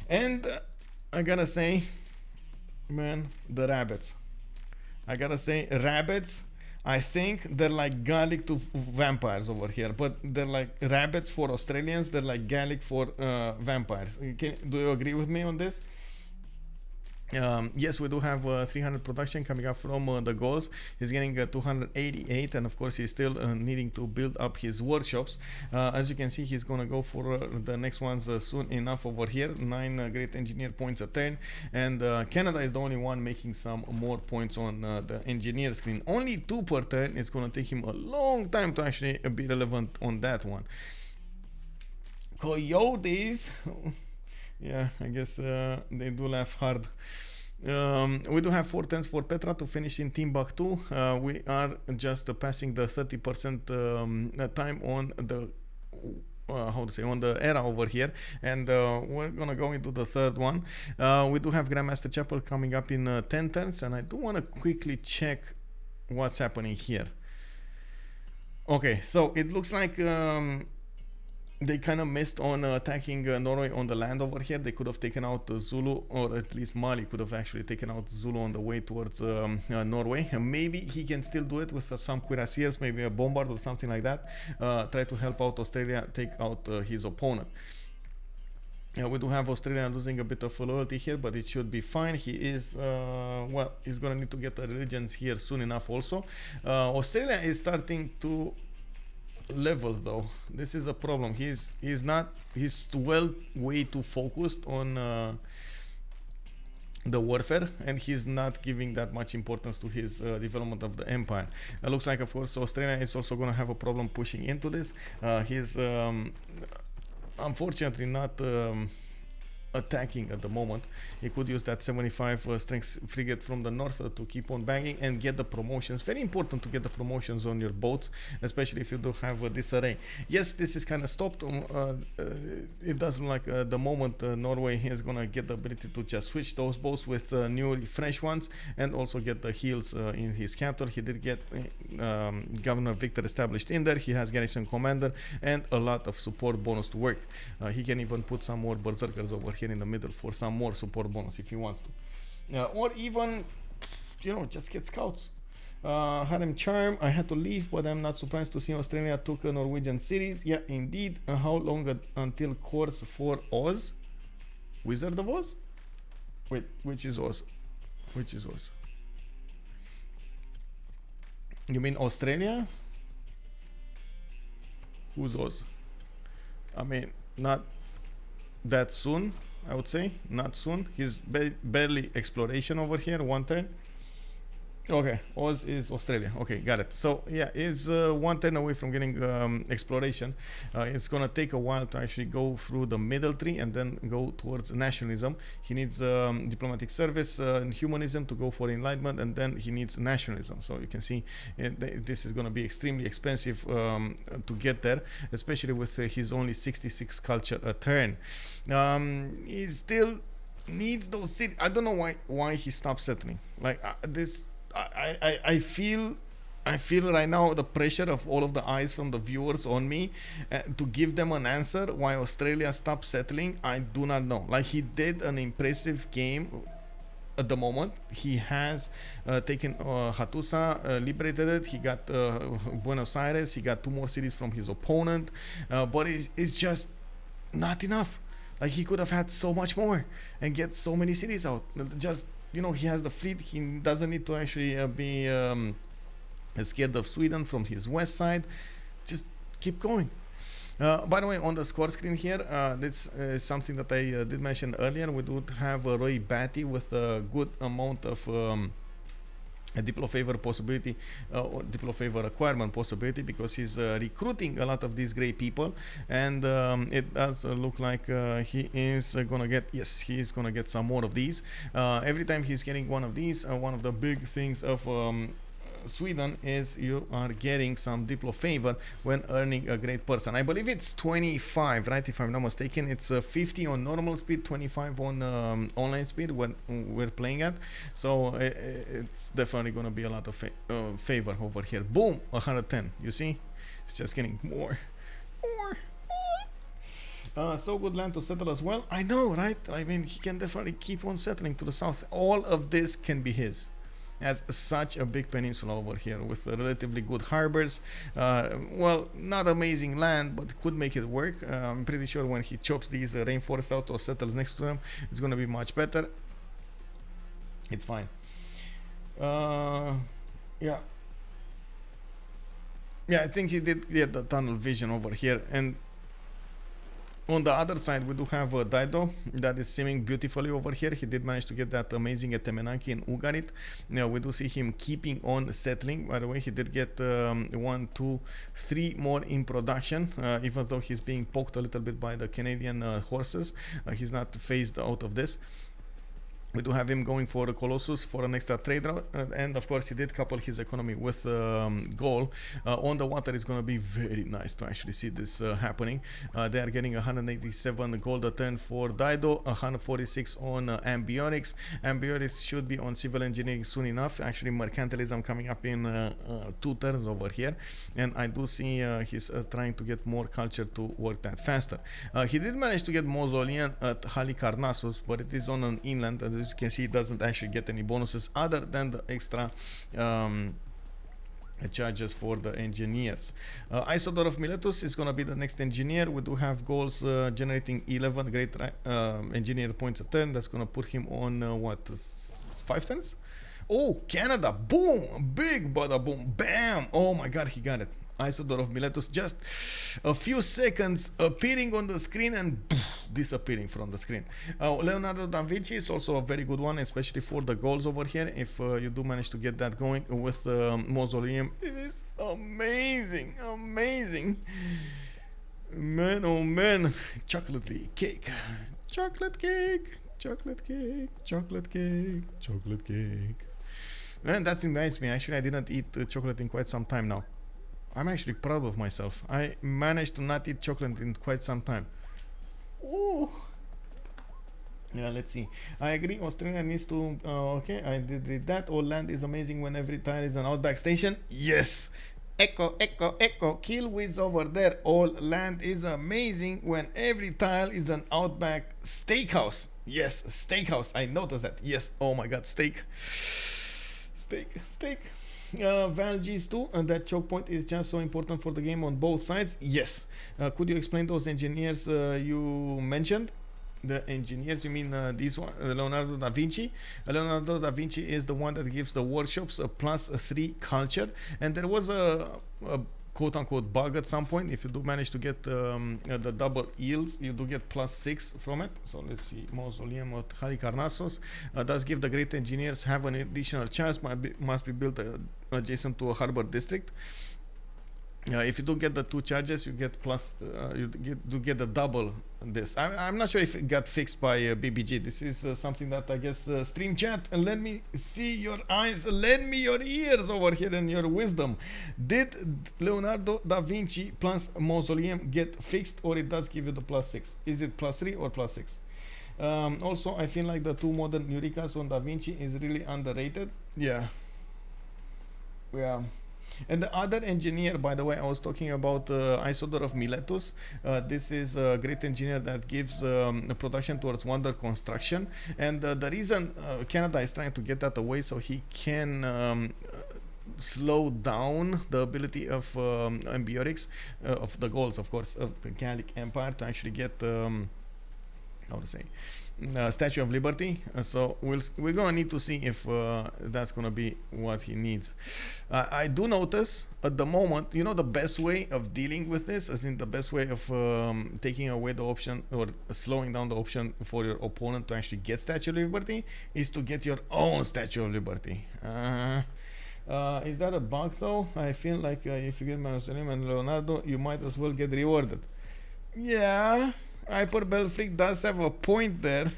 And I gotta say, man, the rabbits. I gotta say, rabbits. I think they're like Gaelic to vampires over here, but they're like rabbits for Australians. They're like Gaelic for vampires. Do you agree with me on this? Yes, we do have 300 production coming up from the Gauls. He's getting 288, and of course he's still needing to build up his workshops. As you can see, he's gonna go for the next ones soon enough over here. 9 great engineer points a turn, and Canada is the only one making some more points on the engineer screen. Only 2 per turn. It's gonna take him a long time to actually be relevant on that one. Coyotes. Yeah, I guess they do laugh hard. We do have 4 turns for Petra to finish in Timbuktu. We are just passing the 30% time on the on the era over here, and we're gonna go into the third one. We do have Grandmaster Chapel coming up in 10 turns, and I do want to quickly check what's happening here. Okay, so it looks like they kind of missed on attacking Norway on the land over here. They could have taken out Zulu, or at least Mali could have actually taken out Zulu on the way towards Norway. Maybe he can still do it with some cuirassiers, maybe a bombard or something like that. Try to help out Australia take out his opponent. We do have Australia losing a bit of loyalty here, but it should be fine. He is, well, he's gonna need to get the religions here soon enough also. Australia is starting to level though. This is a problem. He's way too focused on the warfare, and he's not giving that much importance to his development of the empire. It looks like, of course, Australia is also going to have a problem pushing into this. He's unfortunately not attacking at the moment. He could use that 75 strength frigate from the north to keep on banging and get the promotions. Very important to get the promotions on your boats, especially if you do have this array. Yes, this is kind of stopped. It does look like at the moment Norway is gonna get the ability to just switch those boats with new fresh ones and also get the heals in his capital. He did get Governor Victor established in there. He has garrison commander and a lot of support bonus to work. He can even put some more berserkers over here in the middle for some more support bonus if he wants to, or even, you know, just get scouts. Harem Charm, I had to leave, but I'm not surprised to see Australia took a Norwegian series. Yeah, indeed. How long until course for Oz? Wizard of Oz? Wait, which is Oz? Which is Oz? You mean Australia? Who's Oz? I mean, not that soon, I would say. Not soon. He's barely exploration over here, one turn. Okay, Oz is Australia. Okay, got it. So yeah, is one turn away from getting exploration. It's gonna take a while to actually go through the middle tree and then go towards nationalism. He needs diplomatic service and humanism to go for enlightenment, and then he needs nationalism. So you can see this is gonna be extremely expensive to get there, especially with his only 66 culture a turn. He still needs those cities. I don't know why he stopped settling. Like this. I feel right now the pressure of all of the eyes from the viewers on me to give them an answer why Australia stopped settling. I do not know. Like, he did an impressive game at the moment. He has taken Hattusa, liberated it. He got Buenos Aires. He got 2 more cities from his opponent, but it's just not enough. Like, he could have had so much more and get so many cities out. Just, you know, he has the fleet. He doesn't need to actually be scared of Sweden from his west side. Just keep going. By the way, on the score screen here, that's something that I did mention earlier. We do have Roy Batty with a good amount of a diplo favor possibility, or diplo favor requirement possibility, because he's recruiting a lot of these great people, and it does look like he is gonna get, yes, he is gonna get some more of these. Every time he's getting one of these, one of the big things of Sweden is you are getting some diplo favor when earning a great person. I believe it's 25, right, if I'm not mistaken. It's 50 on normal speed, 25 on online speed when we're playing at. So it's definitely going to be a lot of favor over here. Boom, 110. You see, it's just getting more. So good land to settle as well. I know, right? I mean, he can definitely keep on settling to the south. All of this can be his. Has such a big peninsula over here with relatively good harbors. Well, not amazing land, but could make it work. I'm pretty sure when he chops these rainforests out or settles next to them, it's going to be much better. It's fine. Yeah, I think he did get the tunnel vision over here. And on the other side, we do have Dido that is swimming beautifully over here. He did manage to get that amazing Etemenanki and Ugarit. Now we do see him keeping on settling. By the way, he did get 1, 2, 3 more in production, even though he's being poked a little bit by the Canadian horses. He's not phased out of this. We do have him going for the Colossus for an extra trade route, and of course he did couple his economy with Gaul. On the water is going to be very nice to actually see this happening. They are getting 187 gold a turn for Dido, 146 on Ambionics. Ambionics should be on civil engineering soon enough. Actually, mercantilism coming up in 2 turns over here, and I do see he's trying to get more culture to work that faster. He did manage to get Mausoleum at Halicarnassus, but it is on an inland. As you can see, it doesn't actually get any bonuses other than the extra charges for the engineers. Isodor of Miletus is going to be the next engineer. We do have goals generating 11 great engineer points a turn. That's going to put him on what, 5 turns? Oh, Canada, boom, big bada boom, bam. Oh my god, he got it. Isodor of Miletus, just a few seconds appearing on the screen and poof, disappearing from the screen. Leonardo da Vinci is also a very good one, especially for the goals over here. If you do manage to get that going with Mausoleum, it is amazing, amazing. Man, oh man, chocolatey cake. Chocolate cake, chocolate cake, chocolate cake, chocolate cake. And that reminds me, actually I didn't eat chocolate in quite some time now. I'm actually proud of myself. I managed to not eat chocolate in quite some time. Ooh. Yeah, let's see. I agree, Australia needs to... okay, I did read that. All land is amazing when every tile is an outback station. Yes! Echo, echo, echo. Kill Wiz over there. All land is amazing when every tile is an outback steakhouse. Yes, steakhouse. I noticed that. Yes. Oh my god, steak. Steak, steak. Val G's too, and that choke point is just so important for the game on both sides. Yes. Could you explain those engineers you mentioned? The engineers, you mean this one, Leonardo da Vinci? Leonardo da Vinci is the one that gives the workshops a +3 culture, and there was a quote-unquote bug at some point. If you do manage to get the double yields, you do get +6 from it. So let's see, Mausoleum of Halicarnassos does give the great engineers have an additional chance, must be built adjacent to a harbor district. If you do get the 2 charges, you get do get the double this. I'm not sure if it got fixed by BBG. This is something that I guess stream chat, and let me see your eyes, lend me your ears over here and your wisdom. Did Leonardo da Vinci plus Mausoleum get fixed, or it does give you the +6? Is it +3 or +6? Also, I feel like the 2 modern Eureka's on Da Vinci is really underrated. Yeah. And the other engineer, by the way, I was talking about Isodor of Miletus. This is a great engineer that gives production towards wonder construction. And the reason Canada is trying to get that away so he can slow down the ability of Ambiotics, of the Gauls, of course, of the Gallic Empire to actually get... how to say, Statue of Liberty. So we're gonna need to see if that's gonna be what he needs. I do notice at the moment, you know, the best way of dealing with this, as in the best way of taking away the option or slowing down the option for your opponent to actually get Statue of Liberty, is to get your own Statue of Liberty. Is that a bug though? I feel like if you get Mausoleum and Leonardo, you might as well get rewarded. Yeah, Hyperbell does have a point there,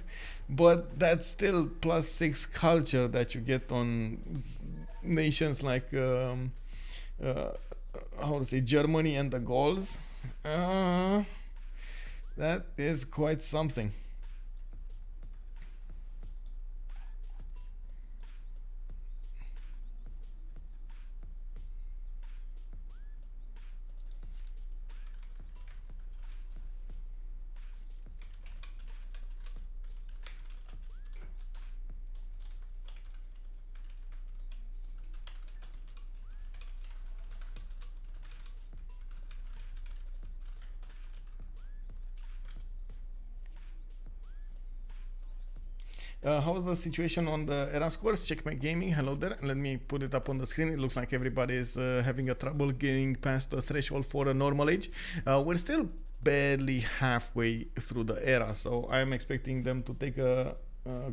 but that's still +6 culture that you get on nations like how to say, Germany and the Gauls. That is quite something. How's the situation on the era scores? Checkmate Gaming, hello there. Let me put it up on the screen. It looks like everybody is having a trouble getting past the threshold for a normal age. We're still barely halfway through the era, so I'm expecting them to take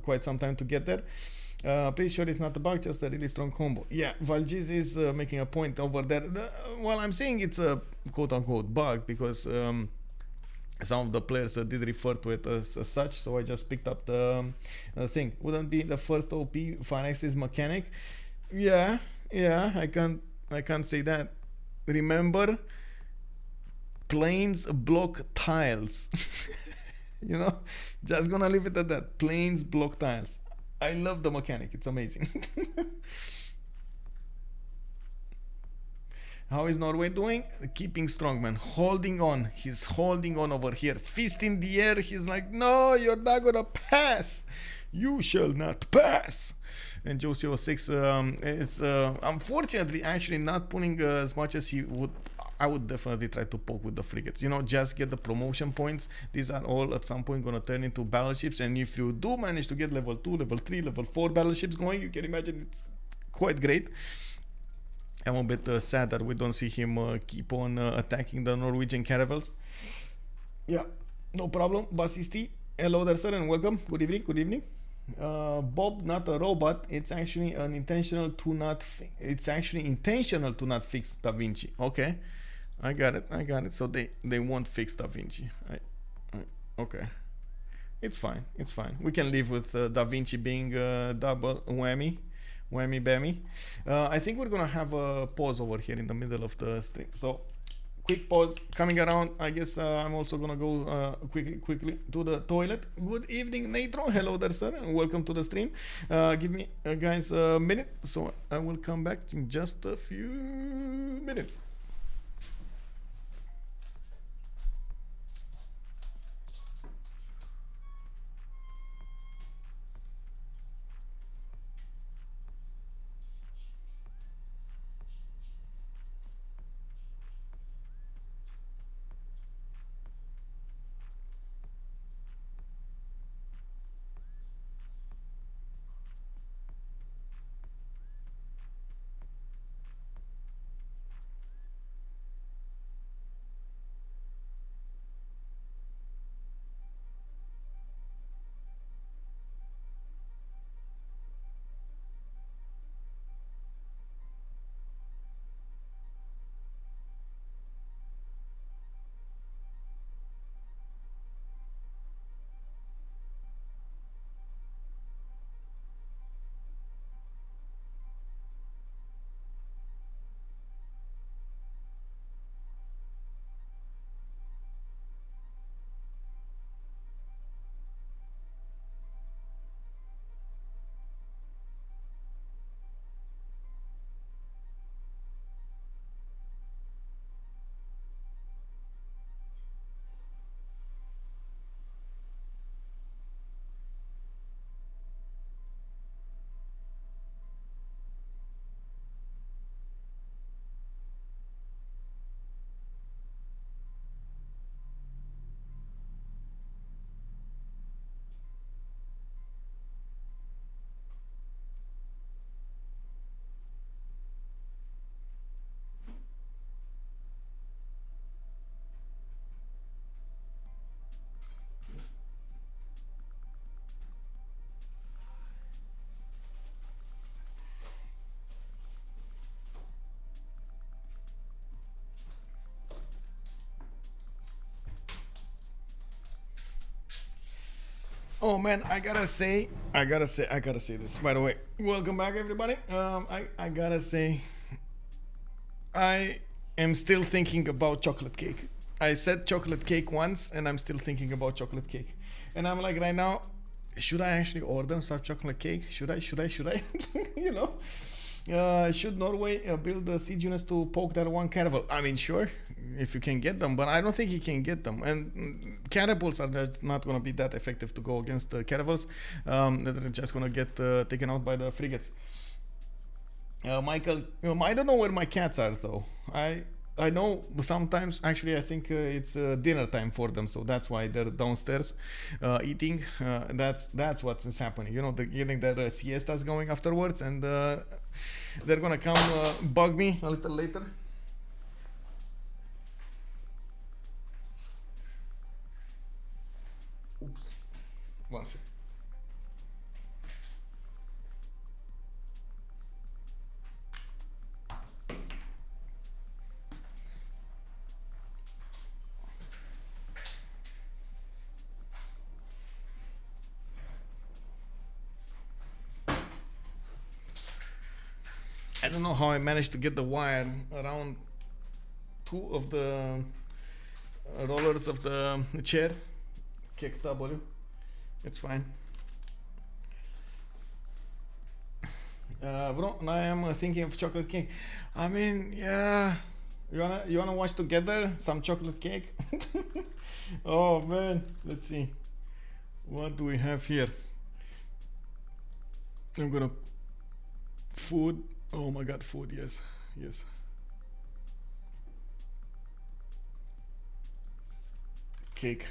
quite some time to get there. Pretty sure it's not a bug, just a really strong combo. Yeah, Valgiz is making a point over there. Well, I'm saying it's a quote-unquote bug because some of the players did refer to it as such, so I just picked up the thing. Wouldn't be the first OP Phyrexis mechanic. Yeah, I can't say that. Remember, planes block tiles. You know, just gonna leave it at that. Planes block tiles. I love the mechanic, it's amazing. How is Norway doing? Keeping strong, man. Holding on. He's holding on over here. Fist in the air. He's like, no, you're not gonna pass. You shall not pass. And Josie06 is unfortunately actually not pulling as much as he would. I would definitely try to poke with the frigates. You know, just get the promotion points. These are all at some point gonna turn into battleships. And if you do manage to get level 2, level 3, level 4 battleships going, you can imagine it's quite great. I'm a bit sad that we don't see him keep on attacking the Norwegian caravels. Yeah, no problem. Basisti, hello there, sir, and welcome. Good evening, good evening. Bob, not a robot. It's actually an intentional to not. It's actually intentional to not fix Da Vinci. Okay, I got it. So they won't fix Da Vinci. Okay. It's fine. It's fine. We can live with Da Vinci being double whammy, whammy bammy. I think we're gonna have a pause over here in the middle of the stream. So quick pause coming around. I guess I'm also gonna go quickly to the toilet. Good evening, Natron. Hello there, sir, and welcome to the stream. Give me guys a minute, so I will come back in just a few minutes. Oh man, I gotta say this. By the way, welcome back, everybody. I gotta say, I am still thinking about chocolate cake. I said chocolate cake once, and I'm still thinking about chocolate cake. And I'm like, right now, should I actually order some chocolate cake? Should I? You know, should Norway build siege units to poke that one caravel? I mean, sure, if you can get them, but I don't think you can get them. And catapults are just not going to be that effective to go against the caravels. They're just going to get taken out by the frigates. Michael, I don't know where my cats are though. I know sometimes, actually, I think it's dinner time for them, so that's why they're downstairs eating. That's what's happening. You know, they're getting their siestas going afterwards, and they're gonna come bug me a little later. Oops. One second. I don't know how I managed to get the wire around two of the rollers of the chair. Kick W. It's fine. Bro, I am thinking of chocolate cake. I mean, yeah. You wanna watch together some chocolate cake? Oh man, let's see. What do we have here? I'm gonna food. Oh my god, food, yes. Cake.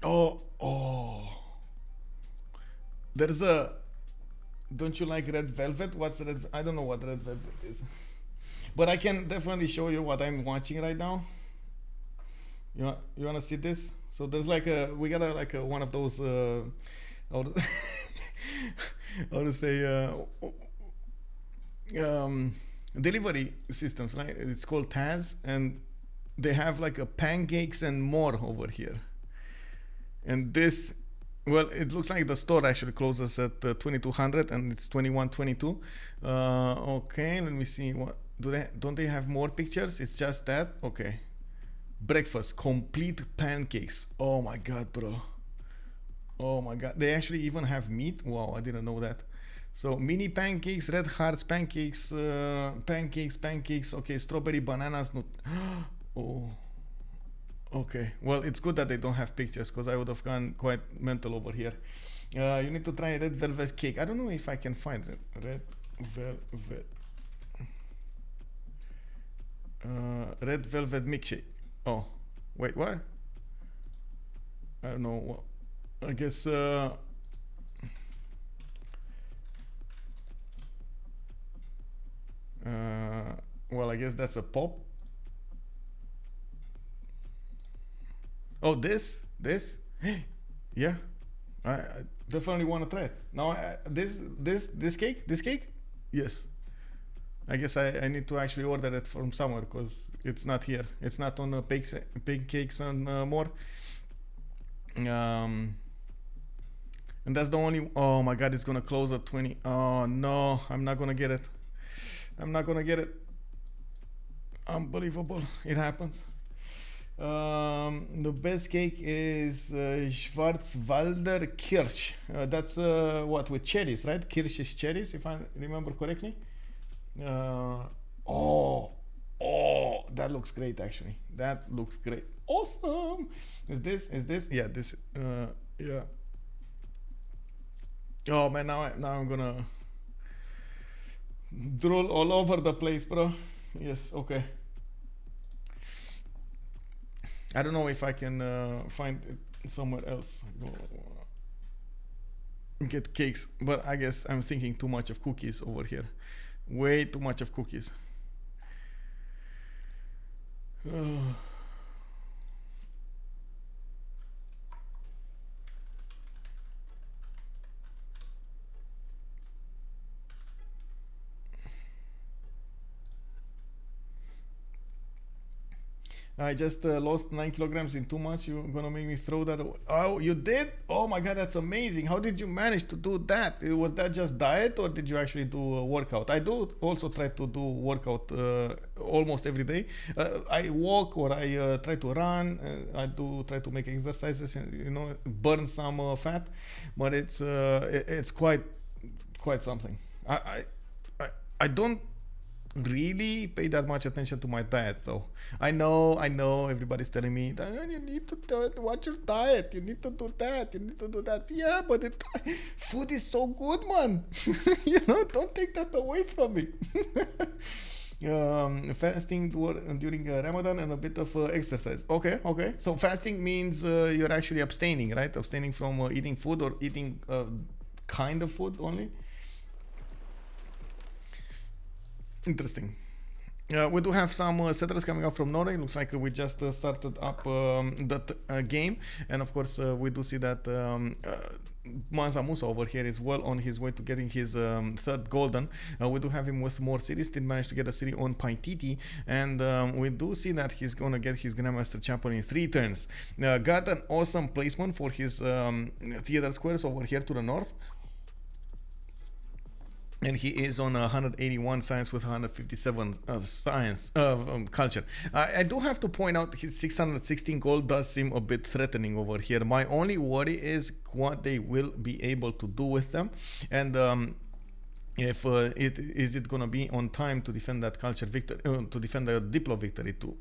Oh. There's a... Don't you like red velvet? What's red? I don't know what red velvet is. But I can definitely show you what I'm watching right now. You wanna see this? So there's like we got one of those how to say delivery systems, right? It's called Taz, and they have like a pancakes and more over here. And this, well, it looks like the store actually closes at 2200 and it's 2122. Okay, let me see. What don't they have more pictures? It's just that. Okay, breakfast, complete pancakes. Oh my god, bro. Oh my god, they actually even have meat. Wow, I didn't know that. So mini pancakes, red hearts, pancakes, pancakes. Okay, strawberry bananas. Oh, okay. Well, it's good that they don't have pictures, because I would have gone quite mental over here. You need to try red velvet cake. I don't know if I can find it. Red velvet. Red velvet milkshake. Oh, wait, what? I don't know. What? I guess. Well, I guess that's a pop. Oh, this, yeah, I definitely want to try it. Now, this cake, yes. I guess I need to actually order it from somewhere, because it's not here. It's not on the pancakes and more. And that's the only. Oh my god, it's gonna close at 20. Oh no, I'm not gonna get it. Unbelievable. It happens. The best cake is Schwarzwalder Kirsch. That's what, with cherries, right? Kirsch is cherries, if I remember correctly. Oh, that looks great, actually. That looks great. Awesome. Is this? Yeah, this. Yeah. Oh man, now I'm gonna drool all over the place, bro. Yes, okay. I don't know if I can find it somewhere else. Get cakes, but I guess I'm thinking too much of cookies over here. Way too much of cookies. I just lost 9 kilograms in 2 months. You're gonna make me throw that away. Oh, you did? Oh my god, that's amazing. How did you manage to do that? Was that just diet, or did you actually do a workout? I do also try to do workout almost every day. I walk, or I try to run. I do try to make exercises and, you know, burn some fat, but it's quite something. I don't really pay that much attention to my diet, though. I know everybody's telling me that you need to watch your diet, you need to do that. Yeah, but food is so good, man. You know, don't take that away from me. Fasting during Ramadan and a bit of exercise. Okay, so fasting means you're actually abstaining, right? Abstaining from eating food, or eating kind of food only. Interesting. We do have some settlers coming up from Norway. Looks like we just started up that game, and of course we do see that Mansa Musa over here is well on his way to getting his third golden. We do have him with more cities. Did manage to get a city on Paititi, and we do see that he's gonna get his Grandmaster Champion in 3 turns. Got an awesome placement for his theater squares over here to the north. And he is on 181 science with 157 science culture. I do have to point out his 616 gold does seem a bit threatening over here. My only worry is what they will be able to do with them, and if is it gonna be on time to defend that culture victory, to defend the Diplo victory, to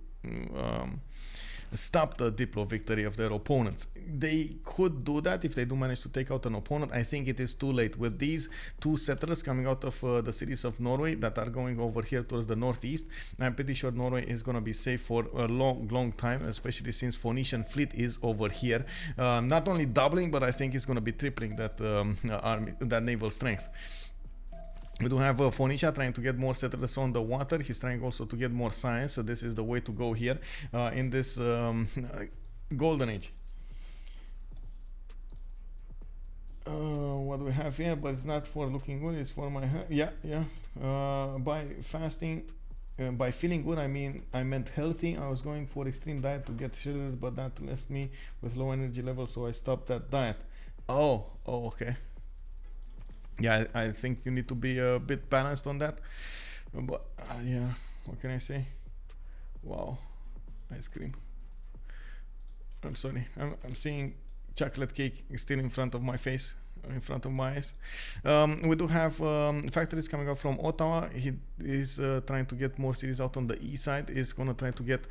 stop the Diplo victory of their opponents. They could do that if they do manage to take out an opponent. I think it is too late with these 2 settlers coming out of the cities of Norway that are going over here towards the northeast. I'm pretty sure Norway is going to be safe for a long time, especially since Phoenician fleet is over here, not only doubling, but I think it's going to be tripling that army, that naval strength. We do have Phoenicia trying to get more settlers on the water. He's trying also to get more science, so this is the way to go here in this golden age. What do do we have here? But it's not for looking good, it's for my yeah. By fasting, by feeling good, I meant healthy. I was going for extreme diet to get shredded, but that left me with low energy levels, so I stopped that diet. Oh, okay. Yeah, I think you need to be a bit balanced on that. But yeah, what can I say? Wow, ice cream. I'm sorry, I'm seeing chocolate cake still in front of my face, in front of my eyes. We do have factories coming out from Ottawa. He is trying to get more cities out on the east side. He's going to try to get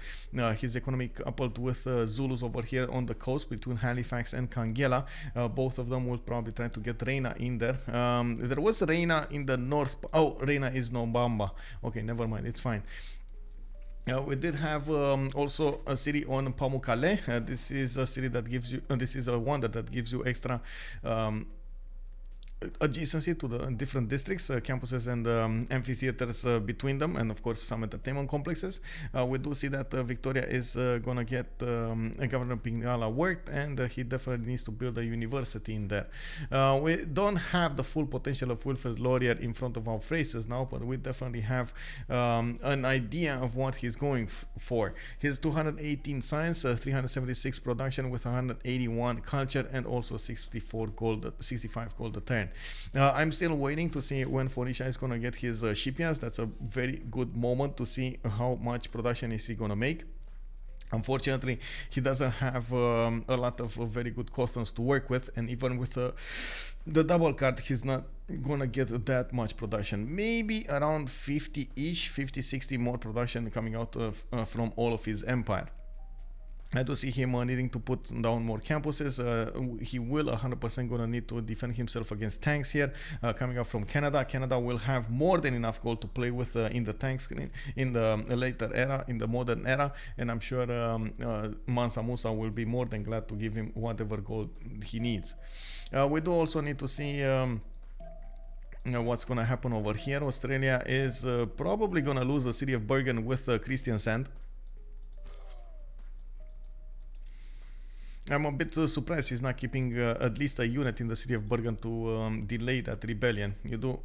his economy coupled with Zulus over here on the coast between Halifax and Kangela. Both of them will probably try to get Reina in there. There was Reina in the north. Oh, Reina is Nobamba. Okay, never mind. It's fine. We did have also a city on Pamukkale. This is a city that gives you, this is a wonder that gives you extra adjacency to the different districts, campuses and amphitheaters between them, and of course some entertainment complexes. We do see that Victoria is gonna get Governor Pingala worked, and he definitely needs to build a university in there. We don't have the full potential of Wilfred Laurier in front of our faces now, but we definitely have an idea of what he's going for. His 218 science, 376 production with 181 culture, and also 65 gold a turn. I'm still waiting to see when Phoenicia is going to get his shipyards. That's a very good moment to see how much production is he going to make. Unfortunately, he doesn't have a lot of very good customs to work with, and even with the double card, he's not gonna get that much production. Maybe around 50-ish, 50-60 more production coming out of from all of his empire. I do see him needing to put down more campuses. He will 100% gonna need to defend himself against tanks here. Coming up from Canada, Canada will have more than enough gold to play with in the tank screen in the later era, in the modern era, and I'm sure Mansa Musa will be more than glad to give him whatever gold he needs. We do also need to see what's gonna happen over here. Australia is probably gonna lose the city of Bergen with Christian Sand. I'm a bit surprised he's not keeping at least a unit in the city of Bergen to delay that rebellion. You do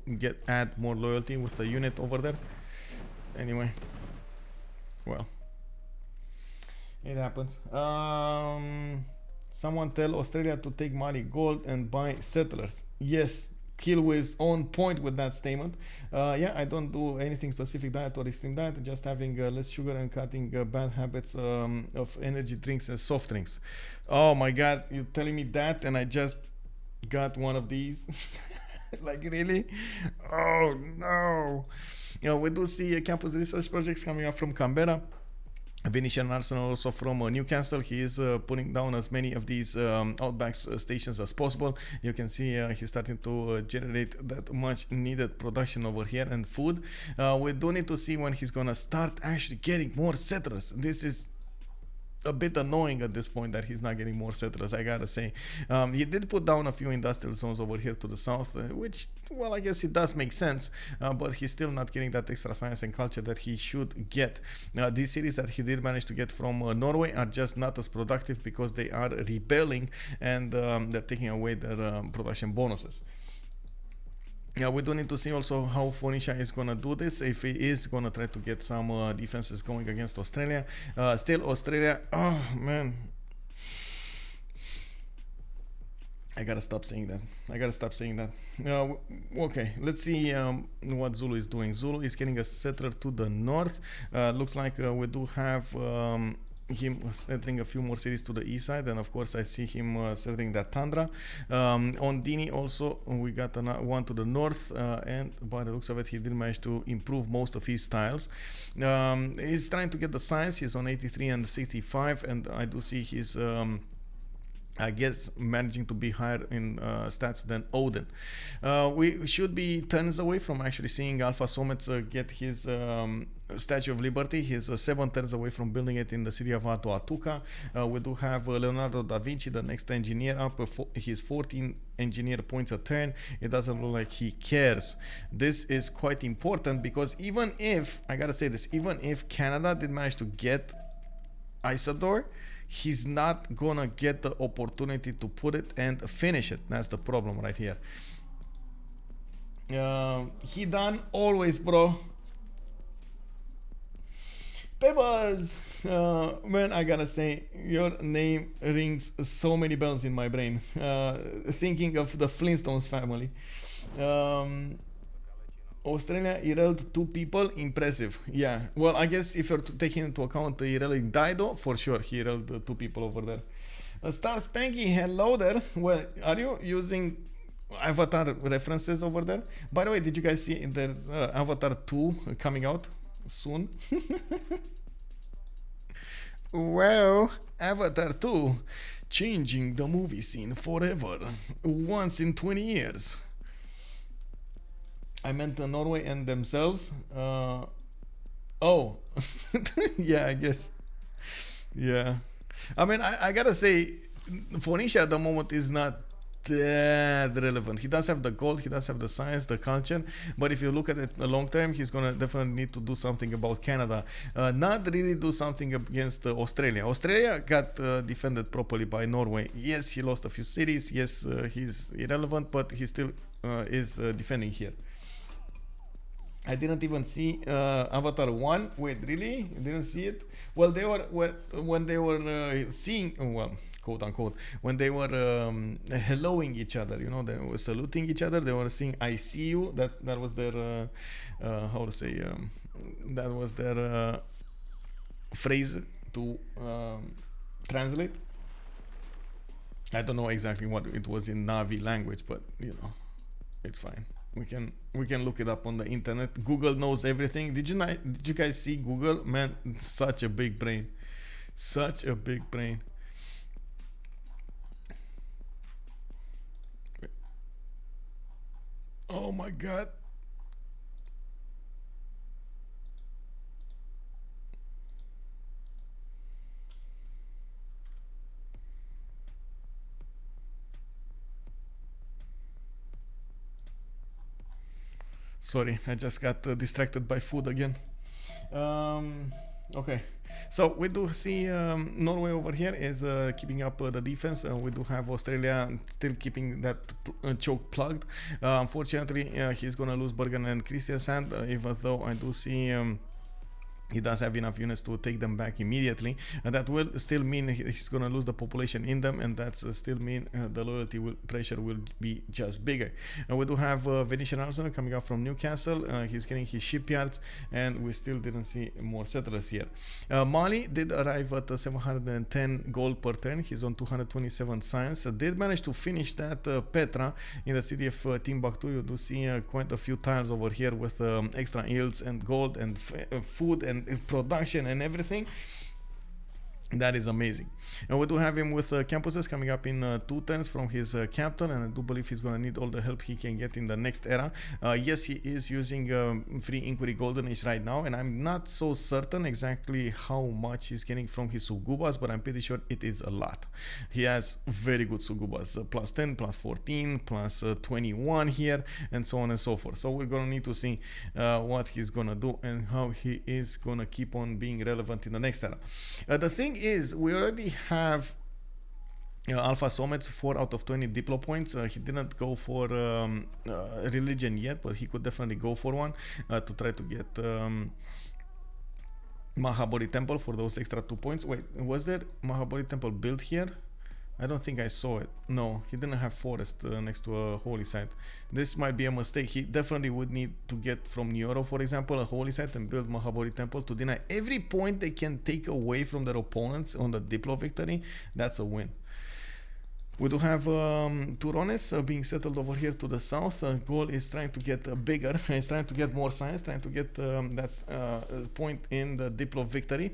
add more loyalty with a unit over there. Anyway, well, it happens. Someone tell Australia to take Mali gold and buy settlers. Yes, Kilwe is on point with that statement. Yeah, I don't do anything specific diet or extreme diet, just having less sugar and cutting bad habits of energy drinks and soft drinks. Oh my god, you're telling me that and I just got one of these? Like, really? Oh no. You know, we do see campus research projects coming up from Canberra. Venetian Arsenal also from Newcastle. He is putting down as many of these outback stations as possible. You can see he's starting to generate that much needed production over here and food. We do need to see when he's gonna start actually getting more settlers. This is a bit annoying at this point that he's not getting more settlers, I gotta say. He did put down a few industrial zones over here to the south, which, well, I guess it does make sense, but he's still not getting that extra science and culture that he should get. These cities that he did manage to get from Norway are just not as productive because they are rebelling and they're taking away their production bonuses. Yeah, we do need to see also how Phoenicia is gonna do this, if he is gonna try to get some defenses going against Australia. Still Australia, oh man, I gotta stop saying that. Okay, let's see what Zulu is doing. Zulu is getting a settler to the north. Looks like we do have him settling a few more cities to the east side, and of course I see him settling that tundra. On Dini also we got one to the north, and by the looks of it he did manage to improve most of his tiles. He's trying to get the science. He's on 83 and 65, and I do see his I guess managing to be higher in stats than Odin. We should be turns away from actually seeing Alphasometz get his Statue of Liberty. He's 7 turns away from building it in the city of Atuatuca. We do have Leonardo da Vinci, the next engineer, up his 14 engineer points a turn. It doesn't look like he cares. This is quite important because even if, I gotta say this, even if Canada did manage to get Isidore, he's not gonna get the opportunity to put it and finish it. That's the problem right here. He done always, bro. Pebbles, man, I gotta say, your name rings so many bells in my brain. Thinking of the Flintstones family. Australia erased 2 people, impressive. Yeah, well, I guess if you're taking into account the erasing Dido, for sure he erased 2 people over there. Star Spanky, hello there. Well, are you using Avatar references over there? By the way, did you guys see there's Avatar 2 coming out soon? Wow, Avatar 2 changing the movie scene forever, once in 20 years. I meant Norway and themselves. Oh, yeah, I guess. Yeah, I mean, I gotta say, Phoenicia at the moment is not that relevant. He does have the gold, he does have the science, the culture, but if you look at it long term, he's gonna definitely need to do something about Canada. Not really do something against Australia. Australia got defended properly by Norway. Yes, he lost a few cities. Yes, he's irrelevant, but he still is defending here. I didn't even see Avatar 1. Wait, really? You didn't see it? Well, they were when they were seeing, well, quote unquote, when they were helloing each other, you know, they were saluting each other. They were saying "I see you." That was their how to say, that was their phrase to translate. I don't know exactly what it was in Navi language, but you know, it's fine. We can look it up on the internet. Google knows everything. Did you guys see Google? Man, such a big brain, such a big brain. Oh my god. Sorry, I just got distracted by food again. Okay, so we do see Norway over here is keeping up the defense. We do have Australia still keeping that choke plugged. Unfortunately, he's gonna lose Bergen and Kristiansand, even though I do see he does have enough units to take them back immediately, and that will still mean he's going to lose the population in them, and that's still mean the loyalty pressure will be just bigger. We do have Venetian arsenal coming up from Newcastle. He's getting his shipyards, and we still didn't see more settlers here. Mali did arrive at 710 gold per turn. He's on 227 science. Did manage to finish that Petra in the city of Timbuktu. You do see quite a few tiles over here with extra yields and gold and food and production and everything. That is amazing. And we do have him with campuses coming up in 2 turns from his captain, and I do believe he's going to need all the help he can get in the next era. Yes, he is using free inquiry golden age right now, and I'm not so certain exactly how much he's getting from his sugubas, but I'm pretty sure it is a lot. He has very good sugubas, plus 10, plus 14, plus 21 here, and so on and so forth. So we're going to need to see what he's going to do and how he is going to keep on being relevant in the next era. The thing is, we already have Alphasometz 4 out of 20 diplo points. He didn't go for religion yet, but he could definitely go for one to try to get Mahabodhi Temple for those extra 2 points. Wait, was there Mahabodhi Temple built here? I don't think I saw it. No, he didn't have forest next to a holy site. This might be a mistake. He definitely would need to get from Nyoro, for example, a holy site and build Mahabodhi Temple to deny every point they can take away from their opponents on the Diplo victory. That's a win. We do have Turones being settled over here to the south. Gaul is trying to get bigger. He's trying to get more science, trying to get that point in the Diplo victory.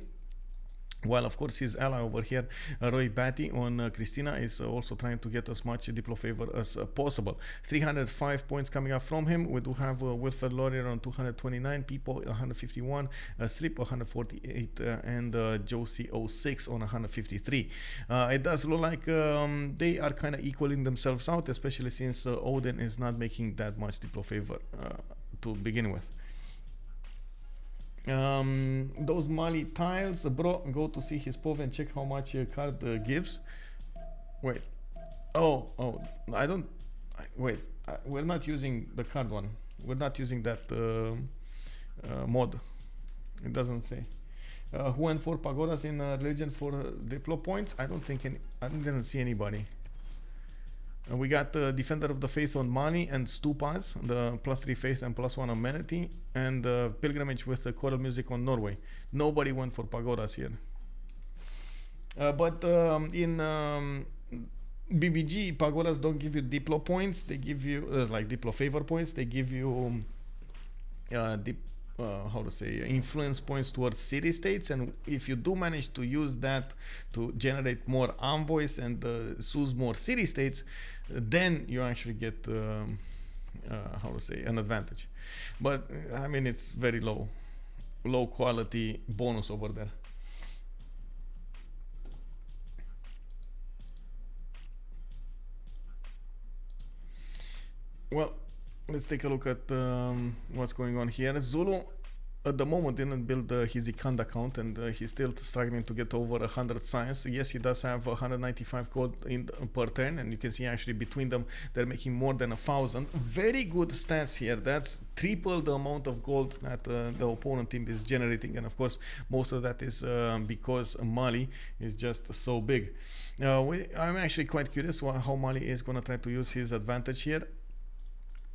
While of course his ally over here, Roy Batty on Christina, is also trying to get as much Diplo favor as possible. 305 points coming up from him. We do have Wilfred Laurier on 229, Pipo 151, Slip 148, and Josie 06 on 153. It does look like they are kind of equaling themselves out, especially since Odin is not making that much Diplo favor to begin with. Those Mali tiles, bro, go to see his POV and check how much card gives. Wait, I don't, wait, we're not using the card one. We're not using that mod. It doesn't say. Who went for pagodas in religion for Diplo points? I didn't see anybody. We got Defender of the Faith on Mali and Stupas, the +3 faith and +1 amenity, and Pilgrimage with the choral music on Norway. Nobody went for pagodas here. But in BBG, pagodas don't give you Diplo points. They give you like Diplo favor points. They give you influence points towards city states, and if you do manage to use that to generate more envoys and choose more city states, then you actually get an advantage. But I mean, it's very low quality bonus over there. Well, let's take a look at what's going on here. Zulu at the moment didn't build his Ikanda account, and he's still struggling to get over 100 science. Yes, he does have 195 gold per turn, and you can see actually between them they're making more than 1,000. Very good stats here. That's triple the amount of gold that the opponent team is generating, and of course most of that is because Mali is just so big. I'm actually quite curious how Mali is going to try to use his advantage here.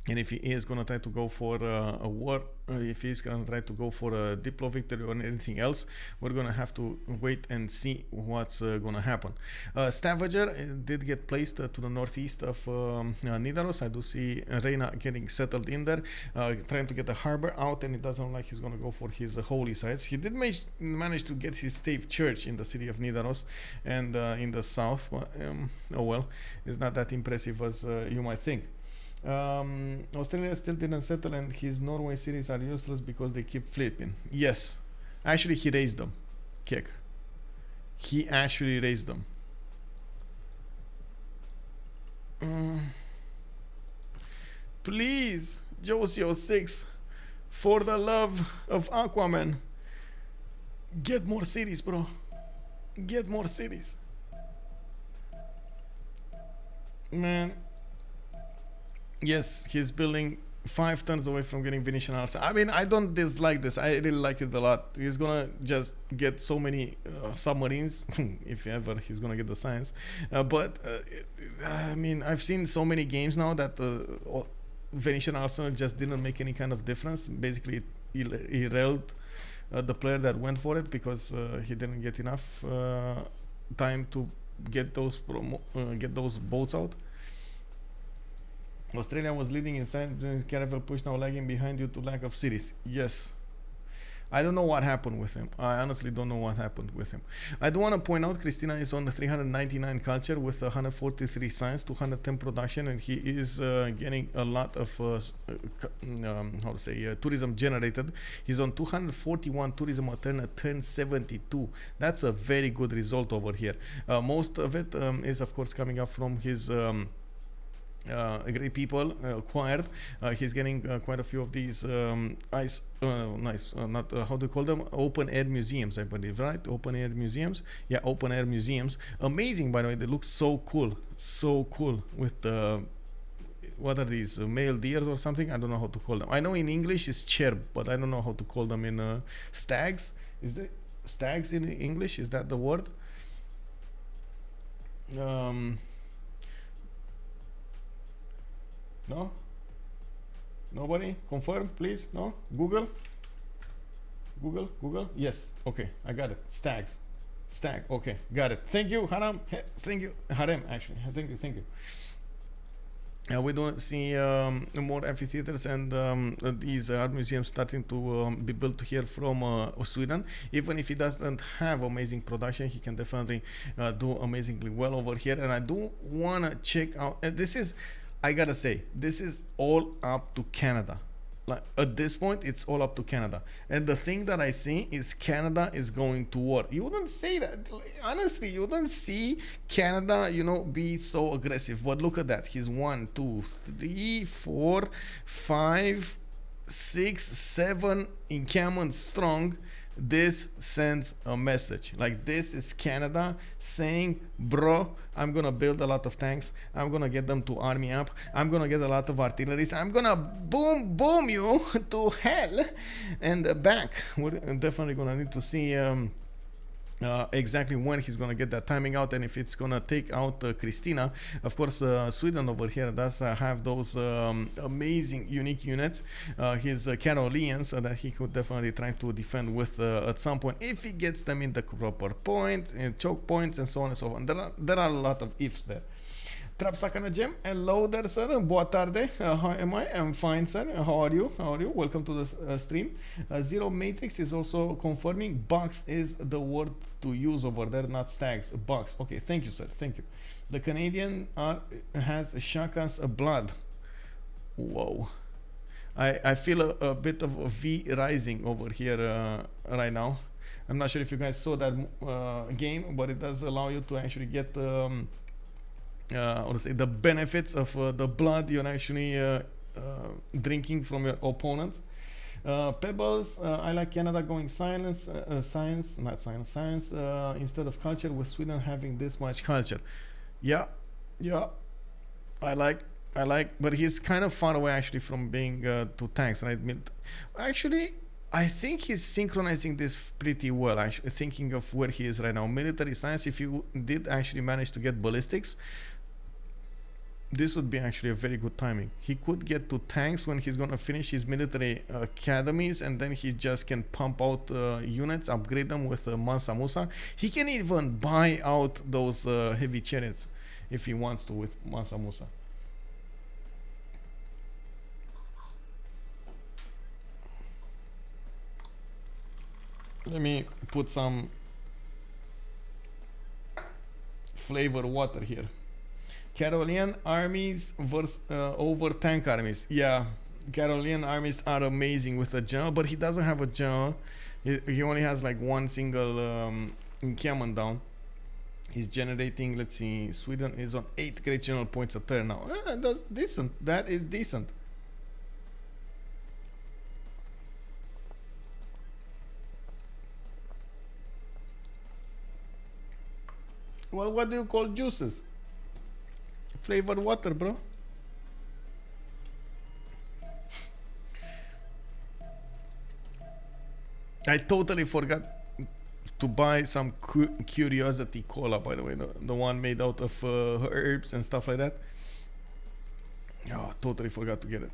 And if he is going to try to go for a war, if he's going to try to go for a Diplo victory or anything else, we're going to have to wait and see what's going to happen. Stavager did get placed to the northeast of Nidaros. I do see Reina getting settled in there, trying to get the harbor out, and it doesn't look like he's going to go for his holy sites. He did manage to get his stave church in the city of Nidaros and in the south. Oh well, it's not that impressive as you might think. Australia still didn't settle, and his Norway cities are useless because they keep flipping. Yes, actually he raised them. Kick. He actually raised them. Please, Josio6, for the love of Aquaman, get more cities, bro. Get more cities. Man. Yes, he's building 5 turns away from getting Venetian arsenal. I mean, I don't dislike this. I really like it a lot. He's gonna just get so many submarines, if ever he's gonna get the science. But I mean, I've seen so many games now that Venetian arsenal just didn't make any kind of difference. Basically, he railed the player that went for it because he didn't get enough time to get those boats out. Australia was leading inside during caravel push, now lagging behind due to lack of cities. Yes. I don't know what happened with him. I honestly don't know what happened with him. I do want to point out Christina is on the 399 culture with 143 science, 210 production, and he is getting a lot of tourism generated. He's on 241 tourism a turn 72. That's a very good result over here. Most of it is of course coming up from his great people acquired. He's getting quite a few of these how do you call them, open air museums, I believe, right? Open air museums. Yeah, open air museums. Amazing, by the way. They look so cool with the what are these, male deers or something? I don't know how to call them. I know in English it's cherb, but I don't know how to call them in stags. Is there stags in English? Is that the word? No? Nobody? Confirm, please? No? Google? Google? Yes. Okay, I got it. Stags. Stag. Okay, got it. Thank you, Haram. Thank you. Harem, actually. Thank you. We don't see more amphitheaters and these art museums starting to be built here from Sweden. Even if he doesn't have amazing production, he can definitely do amazingly well over here. And I do want to check out, and this is, I gotta say, this is all up to Canada. Like at this point, it's all up to Canada. And the thing that I see is Canada is going to war. You wouldn't say that. Honestly, you wouldn't see Canada, be so aggressive. But look at that. He's 1, 2, 3, 4, 5, 6, 7 encampments strong. this sends a message. Like, this is Canada saying, bro, I'm gonna build a lot of tanks, I'm gonna get them to army up, I'm gonna get a lot of artillery, I'm gonna boom you to hell and back. We're definitely gonna need to see exactly when he's gonna get that timing out, and if it's gonna take out Christina. Of course, Sweden over here does have those amazing unique units, his Caroleans, that he could definitely try to defend with at some point if he gets them in the proper point, choke points, and so on and so on. There are a lot of ifs there. Trapsakana Gem, hello there, sir. Boa tarde. How am I? I'm fine, sir. How are you? Welcome to the stream. Zero Matrix is also confirming bucks is the word to use over there, not stags. Bucks. Okay, thank you, sir. Thank you. The Canadian has Shaka's blood. Whoa. I feel a bit of a V rising over here right now. I'm not sure if you guys saw that game, but it does allow you to actually get or say the benefits of the blood you're actually drinking from your opponent. Pebbles, I like Canada going science instead of culture, with Sweden having this much culture. Yeah, I like, but he's kind of far away actually from being to tanks, right? Actually, I think he's synchronizing this pretty well, actually, thinking of where he is right now. Military science, if you did actually manage to get ballistics, this would be actually a very good timing. He could get to tanks when he's gonna finish his military academies, and then he just can pump out units, upgrade them with Mansa Musa. He can even buy out those heavy chariots if he wants to with Mansa Musa. Let me put some flavor water here. Carolean armies versus over tank armies. Yeah, Carolean armies are amazing with a general, but he doesn't have a general. He only has like one single encampment down. He's generating, let's see, Sweden is on 8 great general points a turn now. That's decent. That is decent. Well, what do you call juices? Flavored water, bro. I totally forgot to buy some Curiosity Cola, by the way, the one made out of herbs and stuff like that. Oh, totally forgot to get it.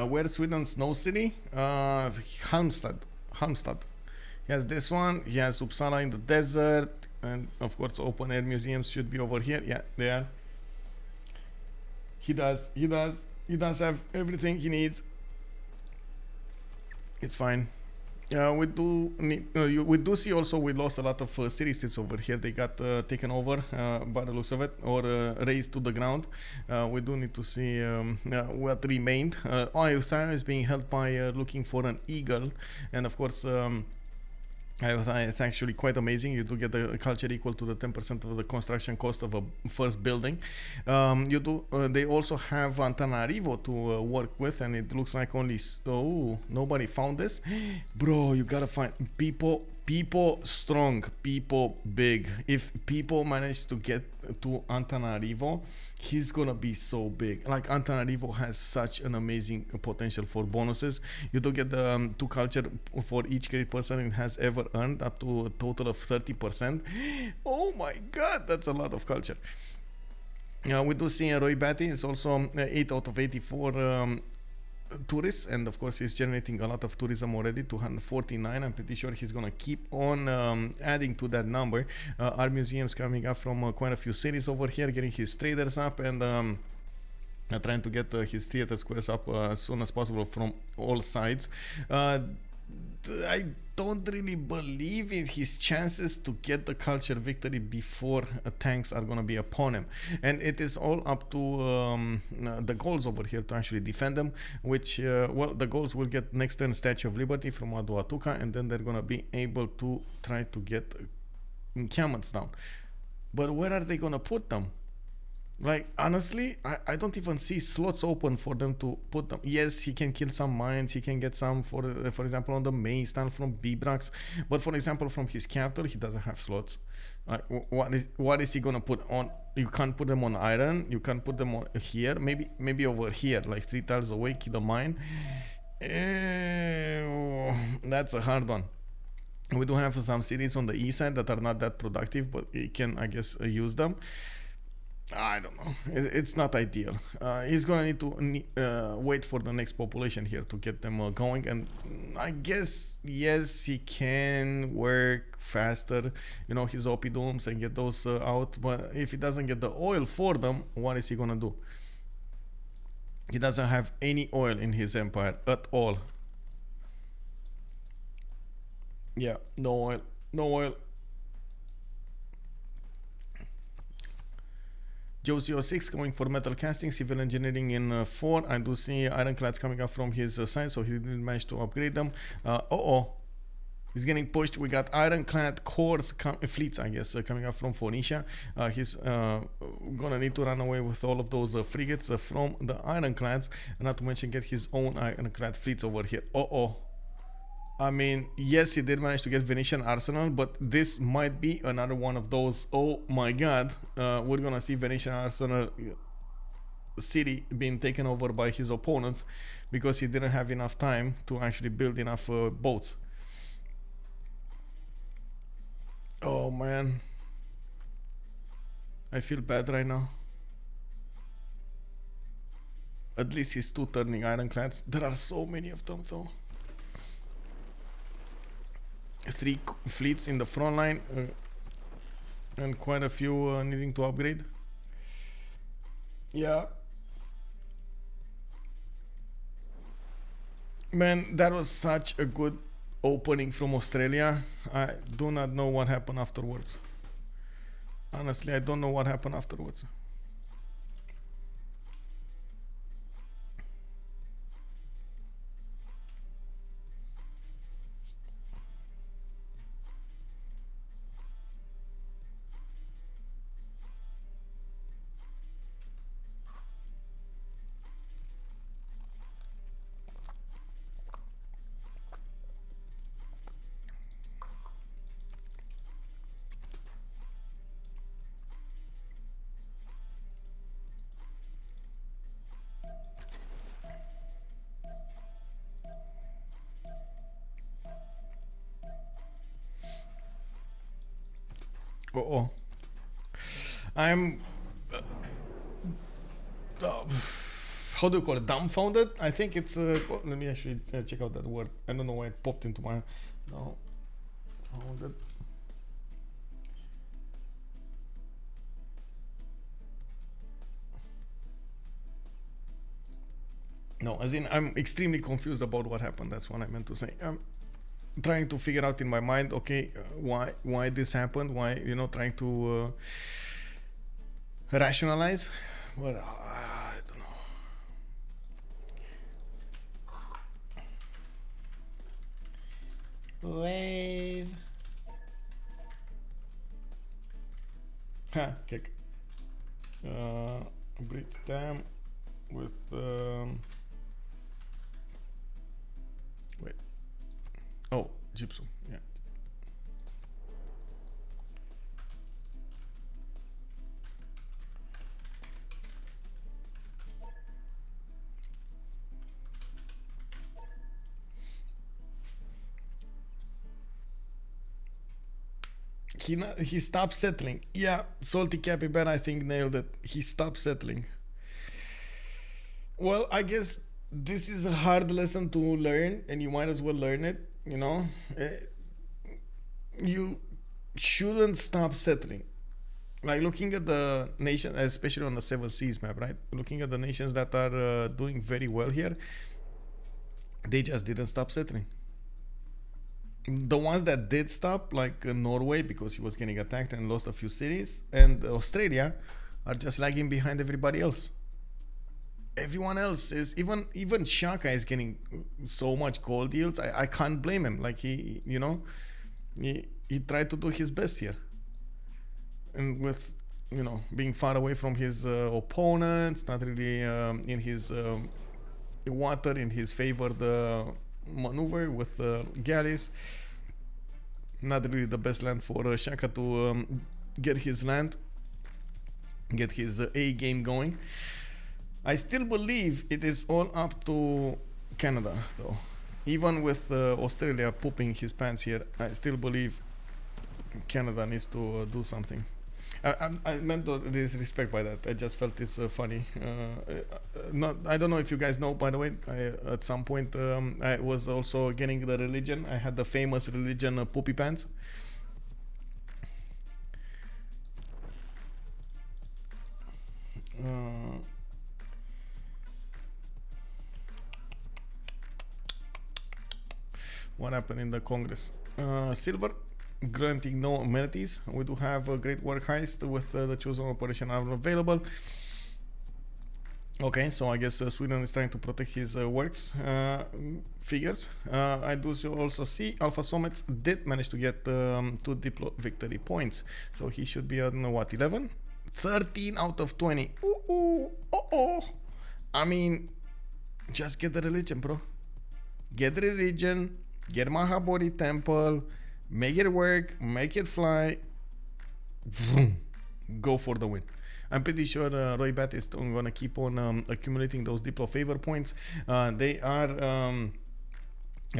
Where's Sweden's snow city? Halmstad. He has this one. He has Uppsala in the desert, and of course open air museums should be over here. Yeah, they are. He does have everything he needs. It's fine. We do see also we lost a lot of city states over here. They got taken over by the looks of it, or razed to the ground. We do need to see what remained. Ayutthaya is being held by looking for an eagle, and of course it's actually quite amazing. You do get the culture equal to the 10% of the construction cost of a first building. They also have Antananarivo to work with, and it looks like only nobody found this. Bro, you gotta find Pipo strong, Pipo big. If Pipo managed to get to Antananarivo, he's gonna be so big. Like, Antananarivo has such an amazing potential for bonuses. You do get the 2 culture for each great person it has ever earned, up to a total of 30%. Oh my god, that's a lot of culture. We do see Roy Batty is also 8 out of 84 tourists, and of course he's generating a lot of tourism already, 249. I'm pretty sure he's gonna keep on adding to that number. Our museum's coming up from quite a few cities over here, getting his traders up, and trying to get his theater squares up as soon as possible from all sides. I don't really believe in his chances to get the culture victory before tanks are gonna be upon him, and it is all up to the Gauls over here to actually defend them, which well, the Gauls will get next turn Statue of Liberty from Aduatuca, and then they're gonna be able to try to get encampments down. But where are they gonna put them? Like, honestly, I don't even see slots open for them to put them. Yes, he can kill some mines, he can get some, for example, on the main stand from Bibrax, but for example, from his capital, he doesn't have slots. What is he gonna put on? You can't put them on iron, you can't put them on here, maybe over here, like 3 tiles away, kill the mine. That's a hard one. We do have some cities on the east side that are not that productive, but you can, I guess, use them. I don't know. It's not ideal. He's gonna need to wait for the next population here to get them going, and I guess, yes, he can work faster, you know, his Opidums and get those out, but if he doesn't get the oil for them, what is he gonna do? He doesn't have any oil in his empire at all. Yeah, no oil, no oil. Josie06 going for metal casting, civil engineering in 4. I do see ironclads coming up from his side, so he didn't manage to upgrade them. He's getting pushed. We got ironclad cores, fleets, I guess, coming up from Phoenicia. He's gonna need to run away with all of those frigates from the ironclads, and not to mention get his own ironclad fleets over here. I mean, yes, he did manage to get Venetian arsenal, but this might be another one of those, oh my god, we're gonna see Venetian arsenal city being taken over by his opponents because he didn't have enough time to actually build enough boats. Oh man, I feel bad right now. At least he's 2 turning ironclads. There are so many of them though. 3 fleets in the front line and quite a few needing to upgrade. Yeah, man, that was such a good opening from Australia. I do not know what happened afterwards. Honestly, I don't know what happened afterwards. I'm how do you call it? Dumbfounded? I think it's let me actually check out that word. I don't know why it popped into my no. Founded. No, as in I'm extremely confused about what happened. That's what I meant to say. I'm trying to figure out in my mind, okay, why this happened, why, you know, trying to rationalize, but I don't know. Wave. Kick. Breed them with wait. Oh, gypsum, yeah. He stopped settling. Yeah, Salty Capybara, I think, nailed it. He stopped settling. Well, I guess this is a hard lesson to learn, and you might as well learn it, you know. You shouldn't stop settling. Like, looking at the nation, especially on the 7 Seas map, right? Looking at the nations that are doing very well here, they just didn't stop settling. the ones that did stop, like Norway, because he was getting attacked and lost a few cities, and Australia are just lagging behind everybody else. Everyone else is, even Shaka is getting so much gold deals. I can't blame him. Like he tried to do his best here, and with being far away from his opponents, not really in his water, in his favored maneuver with galleys. Not really the best land for Shaka to get his land, get his A game going. I still believe it is all up to Canada, though. Even with Australia pooping his pants here, I still believe Canada needs to do something. I meant no disrespect by that. I just felt it's funny. I don't know if you guys know, by the way, at some point I was also getting the religion. I had the famous religion poopy pants. What happened in the Congress? Silver, granting no amenities. We do have a great work heist with the chosen operation are available. Okay, so I guess Sweden is trying to protect his works figures. I do also see Alphasometz did manage to get 2 Diplo victory points. So he should be on what, 11? 13 out of 20. I mean, just get the religion, bro. Get the religion, get Mahabodhi temple, make it work, make it fly. Vroom. Go for the win. I'm pretty sure Roy Batty is going to keep on accumulating those Diplo favor points. They are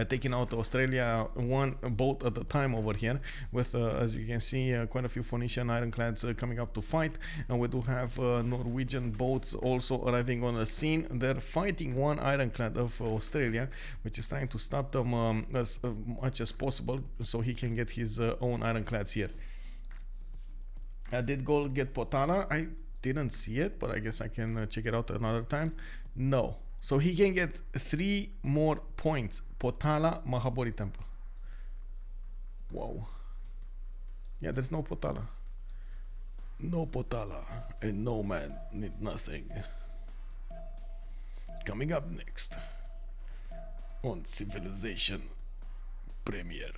taking out Australia one boat at a time over here with, as you can see, quite a few Phoenician ironclads coming up to fight. And we do have Norwegian boats also arriving on the scene. They're fighting one ironclad of Australia, which is trying to stop them as much as possible so he can get his own ironclads here. Did Gaul get Potala? I didn't see it, but I guess I can check it out another time. No. So he can get 3 more points. Potala, Mahabodhi temple. Wow. Yeah, there's no Potala. No Potala. And no man need nothing. Coming up next on Civilization Premiere.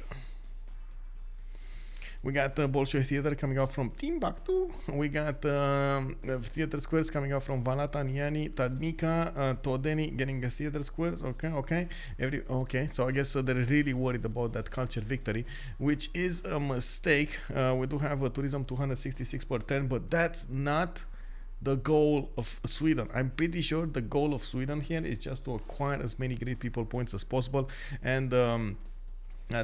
We got Bolshoi Theater coming out from Timbuktu. We got theater squares coming out from Valata, Niani, Tadmika, Todeni getting a theater squares. Okay. So I guess they're really worried about that culture victory, which is a mistake. We do have a tourism 266 per turn, but that's not the goal of Sweden. I'm pretty sure the goal of Sweden here is just to acquire as many great people points as possible and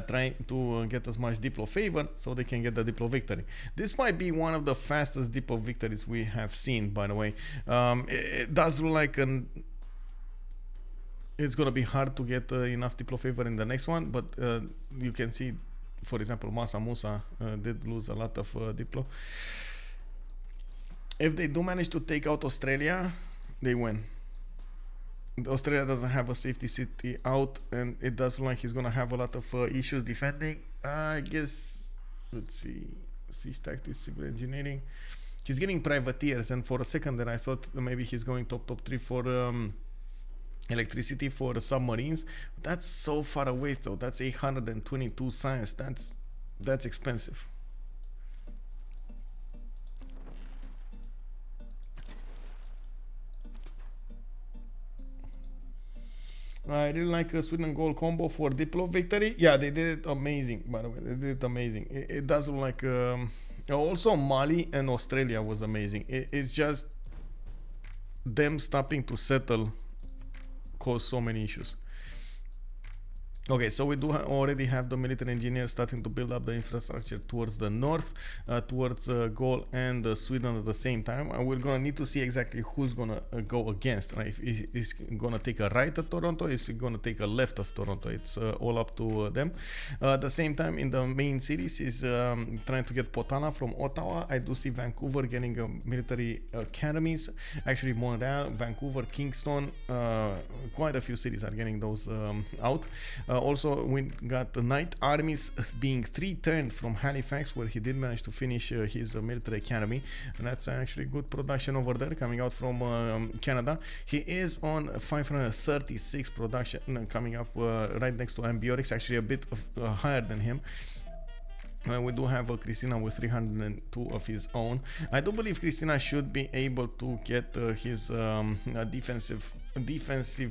trying to get as much Diplo favor so they can get the Diplo victory. This might be one of the fastest Diplo victories we have seen, by the way. It does look like it's gonna be hard to get enough Diplo favor in the next one, but you can see, for example, Masa Musa did lose a lot of Diplo. If they do manage to take out Australia, they win. Australia doesn't have a safety city out, and it does look like he's gonna have a lot of issues defending. I guess, let's see, fish tactics, civil engineering. He's getting privateers, and for a second there I thought maybe he's going top 3 for electricity for the submarines. That's so far away though. That's 822 science. That's expensive. I really like a Sweden goal combo for Diplo victory. Yeah, they did it amazing, by the way. They did it amazing. It does look like... also, Mali and Australia was amazing. It's just them stopping to settle caused so many issues. Okay, so we do already have the military engineers starting to build up the infrastructure towards the north, towards Gaul and Sweden at the same time. And we're gonna need to see exactly who's gonna go against. Right? If he's gonna take a right of Toronto, is he gonna take a left of Toronto? It's all up to them. At the same time, in the main cities, is trying to get Potala from Ottawa. I do see Vancouver getting military academies. Actually, Montreal, Vancouver, Kingston, quite a few cities are getting those out. Also, we got the Knight Armies being 3-turned from Halifax, where he did manage to finish his military academy, and that's actually good production over there coming out from Canada. He is on 536 production, coming up right next to Ambiorix, actually a bit higher than him. We do have Christina with 302 of his own. I do believe Christina should be able to get his defensive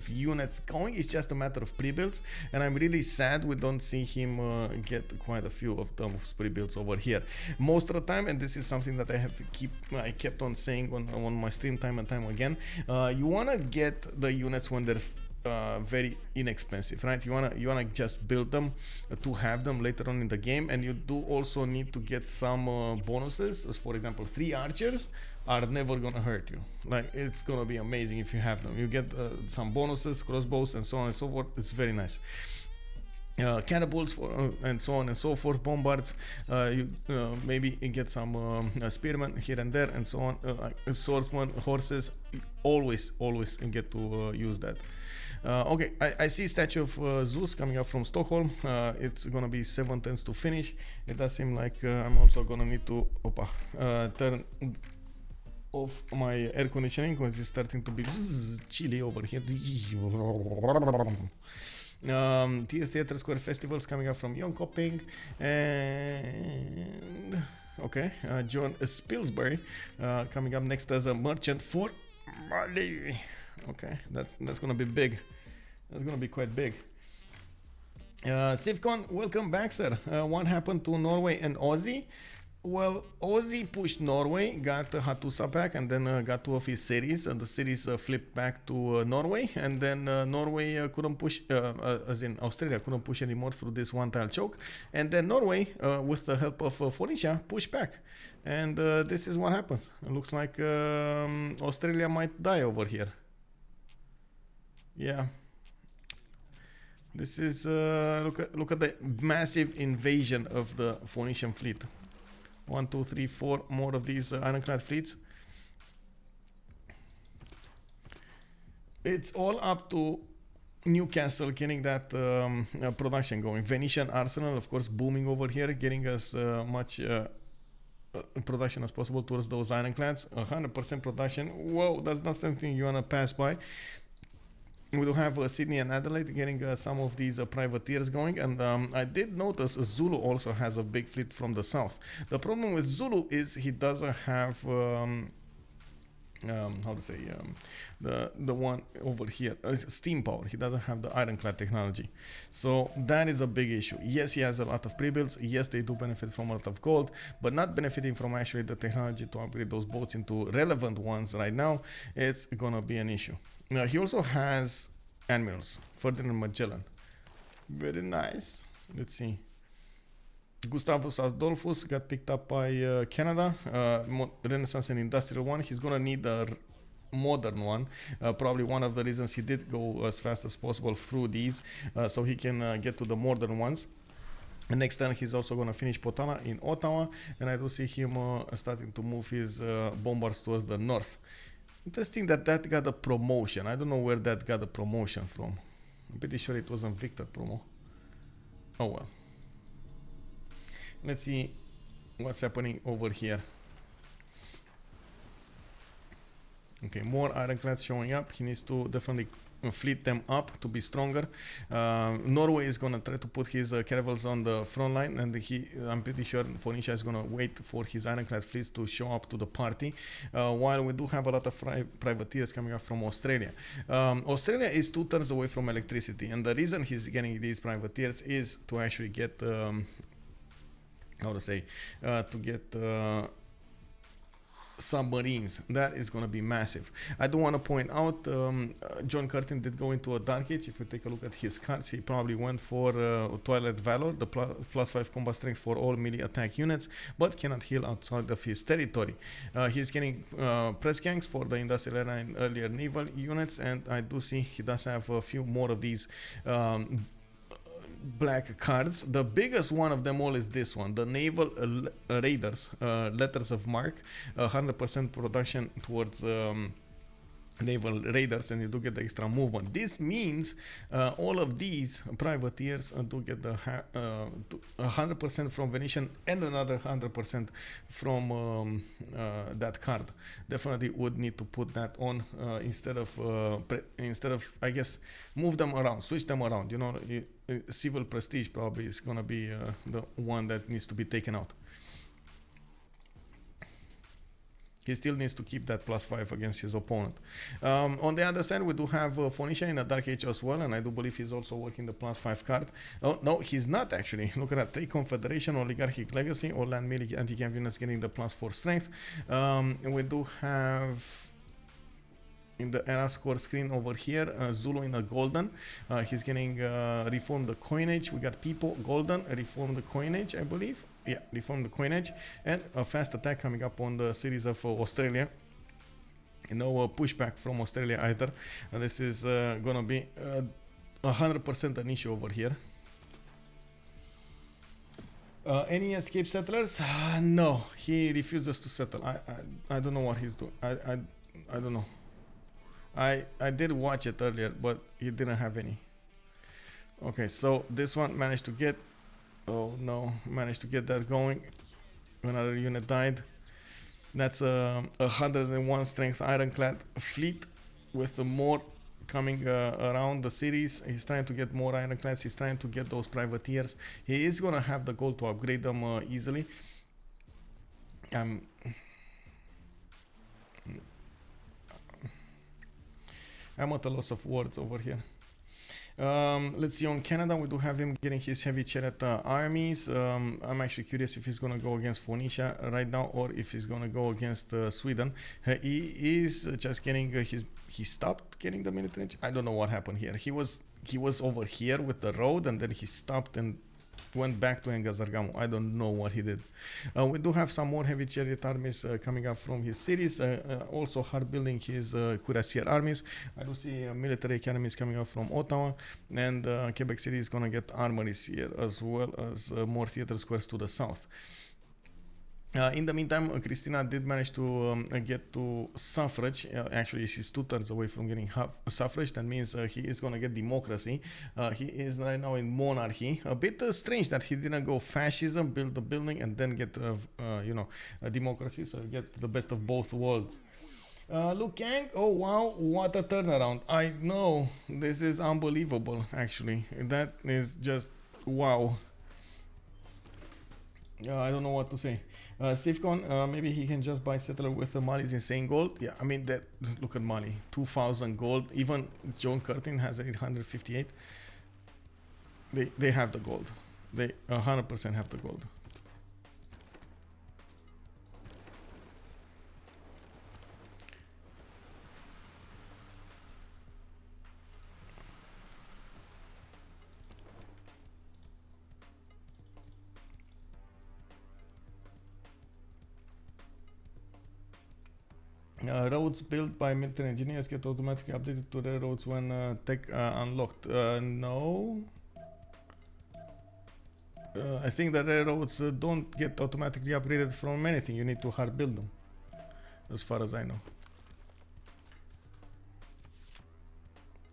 units going. It's just a matter of pre-builds, and I'm really sad we don't see him get quite a few of those pre-builds over here. Most of the time, and this is something that I kept on saying on my stream time and time again, you want to get the units when they're very inexpensive, right? You wanna just build them to have them later on in the game, and you do also need to get some bonuses. As for example, 3 archers are never gonna hurt you. Like, it's gonna be amazing if you have them. You get some bonuses, crossbows, and so on and so forth. It's very nice. Cannibals and so on and so forth, bombards, you maybe get some spearmen here and there, and so on, swordsmen, horses, always get to use that. Okay, I see statue of Zeus coming up from Stockholm. It's gonna be 7 turns to finish. It does seem like I'm also gonna need to turn off my air conditioning because it's starting to be chilly over here. Theater Square Festivals coming up from Jönköping, and okay, John Spilsbury coming up next as a merchant for Mali. Okay, that's gonna be big. That's gonna be quite big. Civcon, welcome back, sir. What happened to Norway and Aussie? Well, Aussie pushed Norway, got Hattusa back, and then got 2 of his cities, and the cities flipped back to Norway, and then Norway couldn't push, as in Australia couldn't push anymore through this one-tile choke, and then Norway, with the help of Phoenicia, pushed back, and this is what happens. It looks like Australia might die over here. Yeah. This is look at the massive invasion of the Phoenician fleet. 1, 2, 3, 4 more of these ironclad fleets. It's all up to Newcastle getting that production going. Venetian Arsenal, of course, booming over here, getting as much production as possible towards those ironclads. 100% production. Whoa, that's not something you want to pass by. We do have Sydney and Adelaide getting some of these privateers going, and I did notice Zulu also has a big fleet from the south. The problem with Zulu is he doesn't have how to say, the one over here, steam power. He doesn't have the ironclad technology, so that is a big issue. Yes, he has a lot of pre-builds. Yes, they do benefit from a lot of gold, but not benefiting from actually the technology to upgrade those boats into relevant ones right now. It's gonna be an issue. He also has admirals, Ferdinand Magellan. Very nice. Let's see. Gustavus Adolphus got picked up by Canada. Renaissance and Industrial one. He's gonna need a modern one. Probably one of the reasons he did go as fast as possible through these, so he can get to the modern ones. And next turn he's also gonna finish Potala in Ottawa, and I do see him starting to move his bombards towards the north. Interesting that got a promotion. I don't know where that got a promotion from. I'm pretty sure it wasn't Victor promo. Oh well. Let's see what's happening over here. Okay, more ironclads showing up. He needs to definitely fleet them up to be stronger. Norway is gonna try to put his caravels on the front line, and I'm pretty sure Phoenicia is gonna wait for his ironclad fleets to show up to the party, while we do have a lot of privateers coming up from Australia. Australia is 2 turns away from electricity, and the reason he's getting these privateers is to actually get how to say, to get submarines. That is going to be massive. I do want to point out John Curtin did go into a Dark Age. If you take a look at his cards, he probably went for Twilight Valor, the +5 combat strength for all melee attack units, but cannot heal outside of his territory. He's getting press gangs for the industrial era and earlier naval units, and I do see he does have a few more of these black cards. The biggest one of them all is this one, the Naval Raiders, Letters of Mark, 100% production towards naval raiders, and you do get the extra movement. This means all of these privateers do get the 100% from Venetian and another 100% from that card. Definitely would need to put that on instead of I guess move them around, switch them around. You know, civil prestige probably is gonna be the one that needs to be taken out. He still needs to keep that +5 against his opponent. On the other side, we do have Phoenicia in a Dark Age as well, and I do believe he's also working the +5 card. Oh, no, he's not actually. Look at that. 3 Confederation, Oligarchic Legacy, or Land Melee Anti-Camp units getting the +4 strength. And we do have in the era score screen over here, Zulu in a golden. He's getting reform the coinage. We got Pipo golden, reform the coinage, I believe. Yeah, reform the coinage, and a fast attack coming up on the series of Australia. No pushback from Australia either. This is gonna be 100% an issue over here. Any escape settlers? No, he refuses to settle. I don't know what he's doing. I don't know. I did watch it earlier, but he didn't have any. Okay, so this one managed to get, oh no, managed to get that going. Another unit died. That's a 101 strength ironclad fleet with more coming around the cities. He's trying to get more ironclads. He's trying to get those privateers. He is gonna have the goal to upgrade them easily. I'm at a loss of words over here. Let's see, on Canada, we do have him getting his heavy chariot armies. I'm actually curious if he's going to go against Phoenicia right now, or if he's going to go against Sweden. He is just getting he stopped getting the military. I don't know what happened here. He was over here with the road, and then he stopped and went back to Engazargamu. I don't know what he did. We do have some more heavy chariot armies coming up from his cities. Also hard building his cuirassier armies. I do see military academies coming up from Ottawa, and Quebec City is gonna get armories here, as well as more theater squares to the south. In the meantime, Christina did manage to get to suffrage. Actually, she's 2 turns away from getting suffrage. That means he is going to get democracy. He is right now in monarchy. A bit strange that he didn't go fascism, build the building, and then get, a democracy. So get the best of both worlds. Luke Yang, oh wow, what a turnaround. I know, this is unbelievable, actually. That is just wow. I don't know what to say. Sifcon, maybe he can just buy settler with Mali's insane gold. Yeah, I mean, that. Look at Mali, 2,000 gold. Even John Curtin has 858. They have the gold. They 100% have the gold. Roads built by military engineers get automatically updated to railroads when tech unlocked. No. I think the railroads don't get automatically upgraded from anything. You need to hard build them, as far as I know.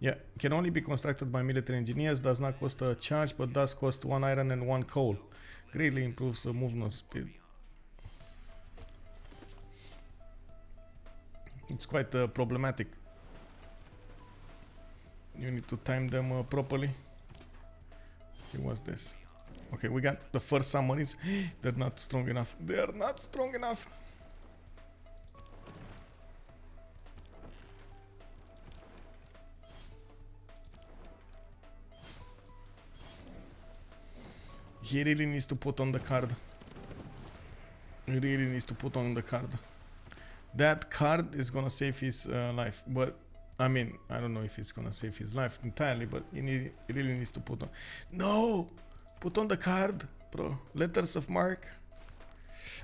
Yeah, can only be constructed by military engineers. Does not cost a charge, but does cost 1 iron and 1 coal. Greatly improves the movement speed. It's quite problematic. You need to time them properly. Okay, what's this? Okay, we got the first submarines. They're not strong enough. They are not strong enough. He really needs to put on the card. He really needs to put on the card. That card is gonna save his life, but I mean, I don't know if it's gonna save his life entirely, but he really needs to put on. No, put on the card, bro. Letters of marque.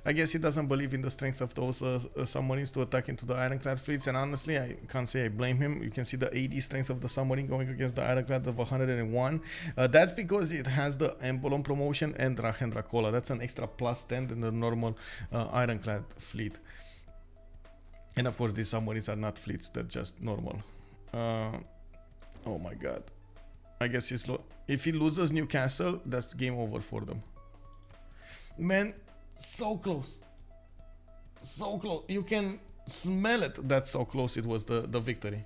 I guess he doesn't believe in the strength of those submarines to attack into the ironclad fleets, and honestly, I can't say I blame him. You can see the 80 strength of the submarine going against the ironclad of 101. That's because it has the emblem promotion and Dracola. That's an extra +10 than the normal ironclad fleet. And of course, these submarines are not fleets; they're just normal. Oh my god! I guess if he loses Newcastle, that's game over for them. Man, so close, so close. You can smell it. That's so close it was the victory.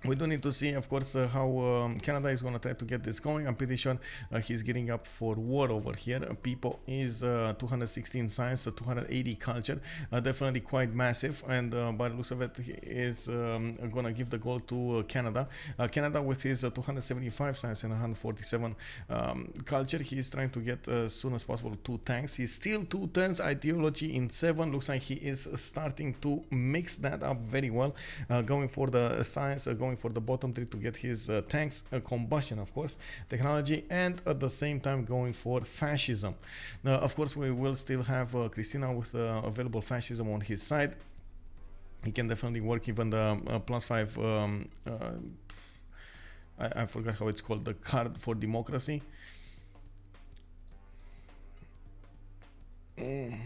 We do need to see, of course, how Canada is going to try to get this going. I'm pretty sure he's getting up for war over here. Pipo is 216 science, 280 culture, definitely quite massive. And by the looks of it, he is going to give the goal to Canada. Canada with his 275 science and 147 culture, he is trying to get as soon as possible 2 tanks. He's still 2 turns ideology in 7. Looks like he is starting to mix that up very well, going for the science, going for the bottom 3 to get his tanks, combustion, of course, technology, and at the same time going for fascism. Of course, we will still have Christina with available fascism on his side. He can definitely work even the +5 I forgot how it's called, the card for democracy. We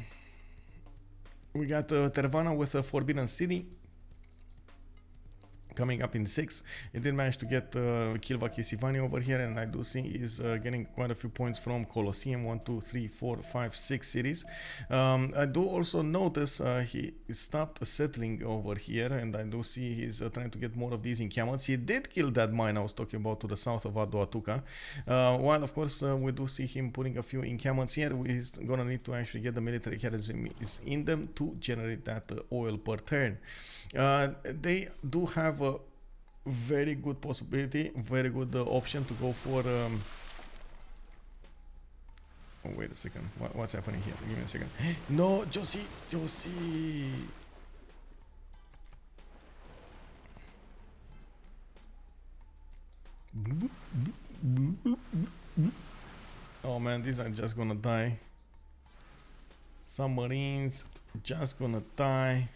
got Tervana with a Forbidden City coming up in 6. He did manage to get Kilvaki Sivani over here, and I do see he's getting quite a few points from Colosseum. 1, 2, 3, 4, 5, 6 cities. I do also notice he stopped settling over here, and I do see he's trying to get more of these encampments. He did kill that mine I was talking about to the south of Adoatuca. While of course we do see him putting a few encampments here, he's gonna need to actually get the military garrison is in them to generate that oil per turn. They do have a very good possibility, very good option to go for oh, wait a second, what's happening here? Give me a second. No, Josie. Oh man, these are just gonna die. Submarines just gonna die.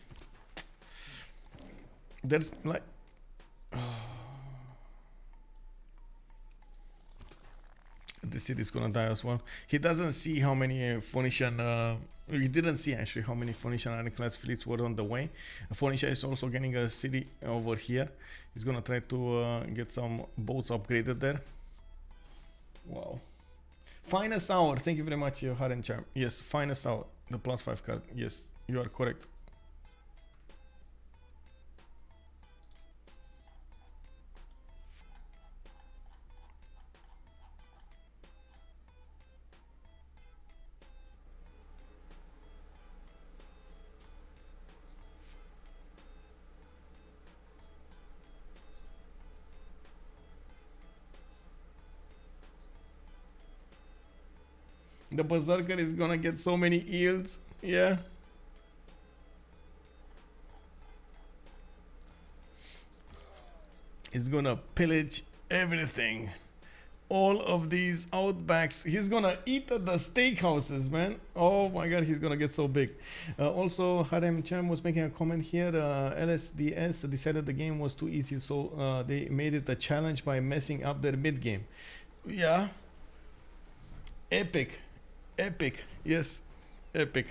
There's like the city is gonna die as well. He doesn't see how many Phoenician he didn't see actually how many Phoenician ironclad fleets were on the way. Phoenicia is also getting a city over here. He's gonna try to get some boats upgraded there. Wow. Finest hour, thank you very much, Haren Charm. Yes, finest hour, the +5 card. Yes, you are correct. The Berserker is gonna get so many yields. Yeah. He's gonna pillage everything. All of these outbacks. He's gonna eat at the steakhouses, man. Oh my god, he's gonna get so big. Also, Harem Cham was making a comment here. LSDS decided the game was too easy, so they made it a challenge by messing up their mid game. Yeah. Epic. Epic, yes, epic.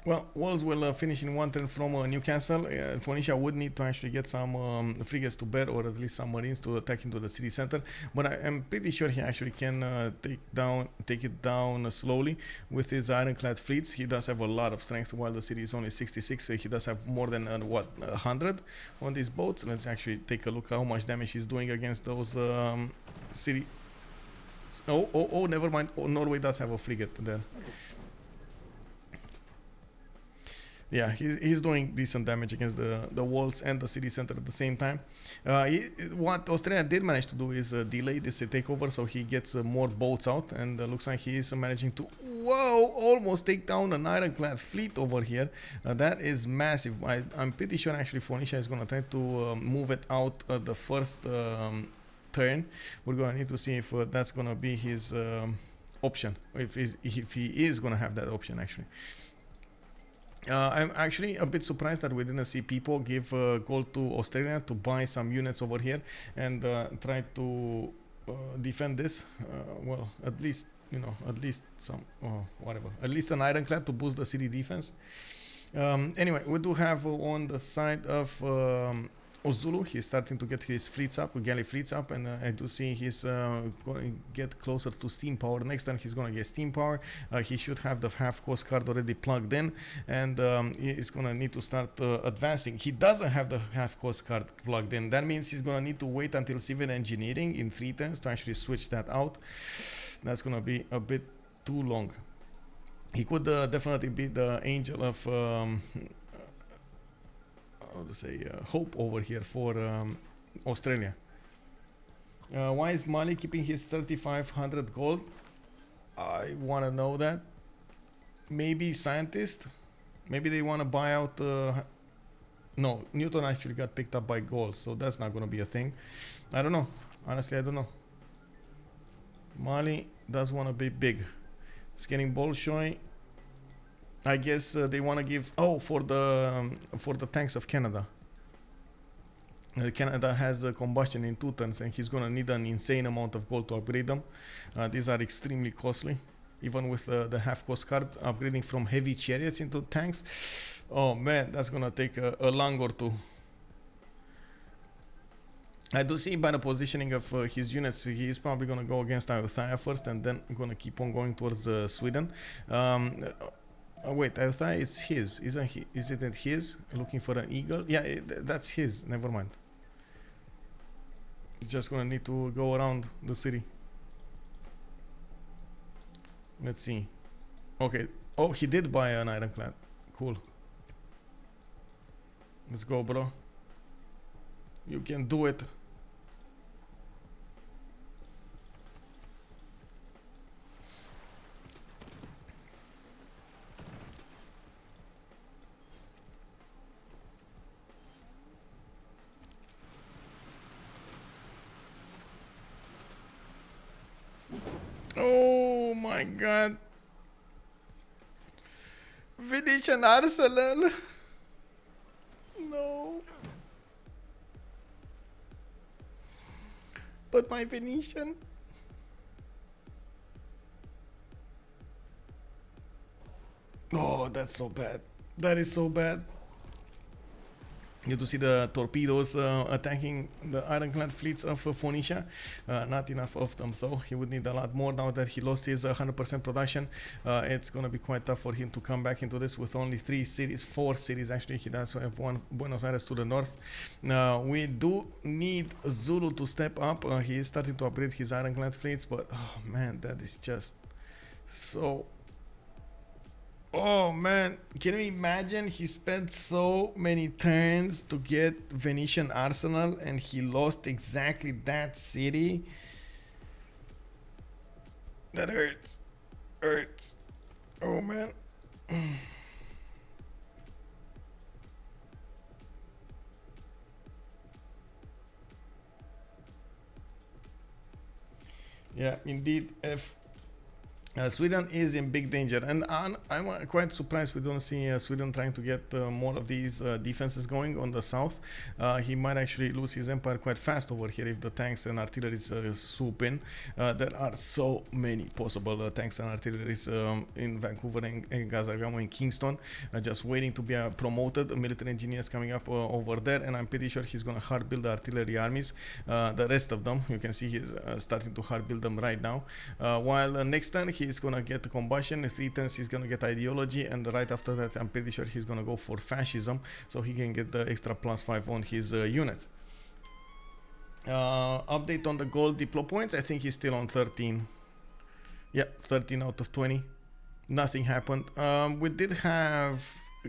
Well, Walls will finish in 1 turn from Newcastle. Phoenicia would need to actually get some frigates to bear, or at least some marines to attack into the city center. But I am pretty sure he actually can take it down slowly with his ironclad fleets. He does have a lot of strength, while the city is only 66. So he does have more than 100 on these boats. Let's actually take a look how much damage he's doing against those city. Oh, never mind. Oh, Norway does have a frigate there. Yeah, he's doing decent damage against the walls and the city center at the same time. What Australia did manage to do is delay this takeover, so he gets more boats out, and looks like he is managing to, whoa, almost take down an ironclad fleet over here. That is massive. I'm pretty sure actually Phoenicia is going to try to move it out the first turn. We're going to need to see if that's going to be his option, if he is going to have that option actually. I'm actually a bit surprised that we didn't see Pipo give gold to Australia to buy some units over here and try to defend this. Well, at least, you know, at least some, whatever, at least an ironclad to boost the city defense. Anyway, we do have on the side of Zulu, he's starting to get his fleets up, galley fleets up, and I do see he's going to get closer to steam power. Next time he's going to get steam power. He should have the half coast card already plugged in, and he's going to need to start advancing. He doesn't have the half coast card plugged in. That means he's going to need to wait until civil engineering in 3 turns to actually switch that out. That's going to be a bit too long. He could definitely be the angel of how to say, hope over here for Australia. Why is Mali keeping his 3,500 gold? I want to know that. Maybe scientist? Maybe they want to buy out... no, Newton actually got picked up by Gaul, so that's not going to be a thing. I don't know. Honestly, I don't know. Mali does want to be big. Scanning Bolshoi. I guess they want to give for the tanks of Canada. Canada has a combustion in 2 turns, and he's gonna need an insane amount of gold to upgrade them. These are extremely costly, even with the half cost card. Upgrading from heavy chariots into tanks, oh man, that's gonna take a long or two. I do see by the positioning of his units, he is probably gonna go against Ayutthaya first, and then gonna keep on going towards Sweden. Wait, Ayutthaya, it's his, isn't he? Isn't it his? Looking for an eagle? Yeah, that's his. Never mind. He's just gonna need to go around the city. Let's see. Okay. Oh, he did buy an ironclad. Cool. Let's go, bro. You can do it. Oh my god. Venetian arsenal. No. But my Venetian. Oh, that's so bad. That is so bad. You do see the torpedoes attacking the ironclad fleets of Phoenicia. Not enough of them though. He would need a lot more now that he lost his 100% production. It's going to be quite tough for him to come back into this with only 3 cities, 4 cities actually. He does have one, Buenos Aires to the north. We do need Zulu to step up. He is starting to upgrade his ironclad fleets, but oh man, that is just so... Oh man, can you imagine? He spent so many turns to get Venetian arsenal and he lost exactly that city. That hurts. Hurts. Oh man. Yeah, indeed. Sweden is in big danger, and I'm quite surprised we don't see Sweden trying to get more of these defenses going on the south. He might actually lose his empire quite fast over here if the tanks and artillery swoop in. There are so many possible tanks and artillery in Vancouver and Kazandar and Kingston, just waiting to be promoted. Military engineers coming up over there, and I'm pretty sure he's going to hard build the artillery armies. The rest of them, you can see he's starting to hard build them right now. While next turn he's gonna get combustion, 3 turns he's gonna get ideology, and right after that I'm pretty sure he's gonna go for fascism, so he can get the extra +5 on his units. Update on the gold diplo points. I think he's still on 13. Yeah, 13 out of 20. Nothing happened. We did have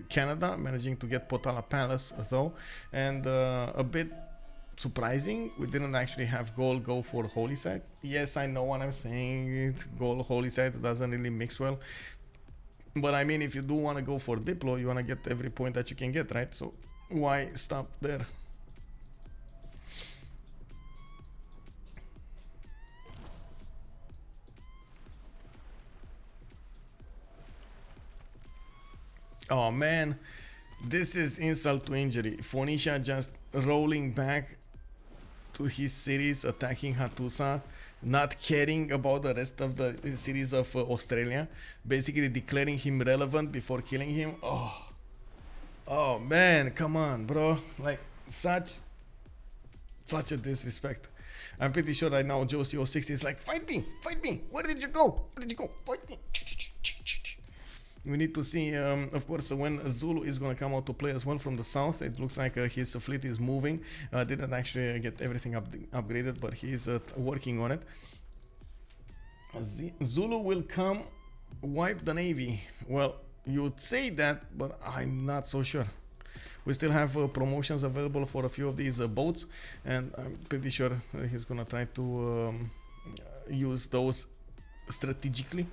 Canada, managing to get Potala Palace though, and a bit surprising, we didn't actually have Gaul go for Holy Site. Yes, I know what I'm saying, it's Gaul Holy Site doesn't really mix well, but I mean, if you do want to go for Diplo, you want to get every point that you can get, right? So why stop there? Oh man, this is insult to injury. Phoenicia just rolling back to his cities, attacking Hattusa, not caring about the rest of the cities of Australia, basically declaring him relevant before killing him. Oh man, come on, bro. Like, such a disrespect. I'm pretty sure right now Josie060 is like, fight me, where did you go, fight me. We need to see, of course, when Zulu is going to come out to play as well from the south. It looks like his fleet is moving. Didn't actually get everything upgraded, but he's working on it. Zulu will come, wipe the navy. Well, you would say that, but I'm not so sure. We still have promotions available for a few of these boats, and I'm pretty sure he's going to try to use those strategically,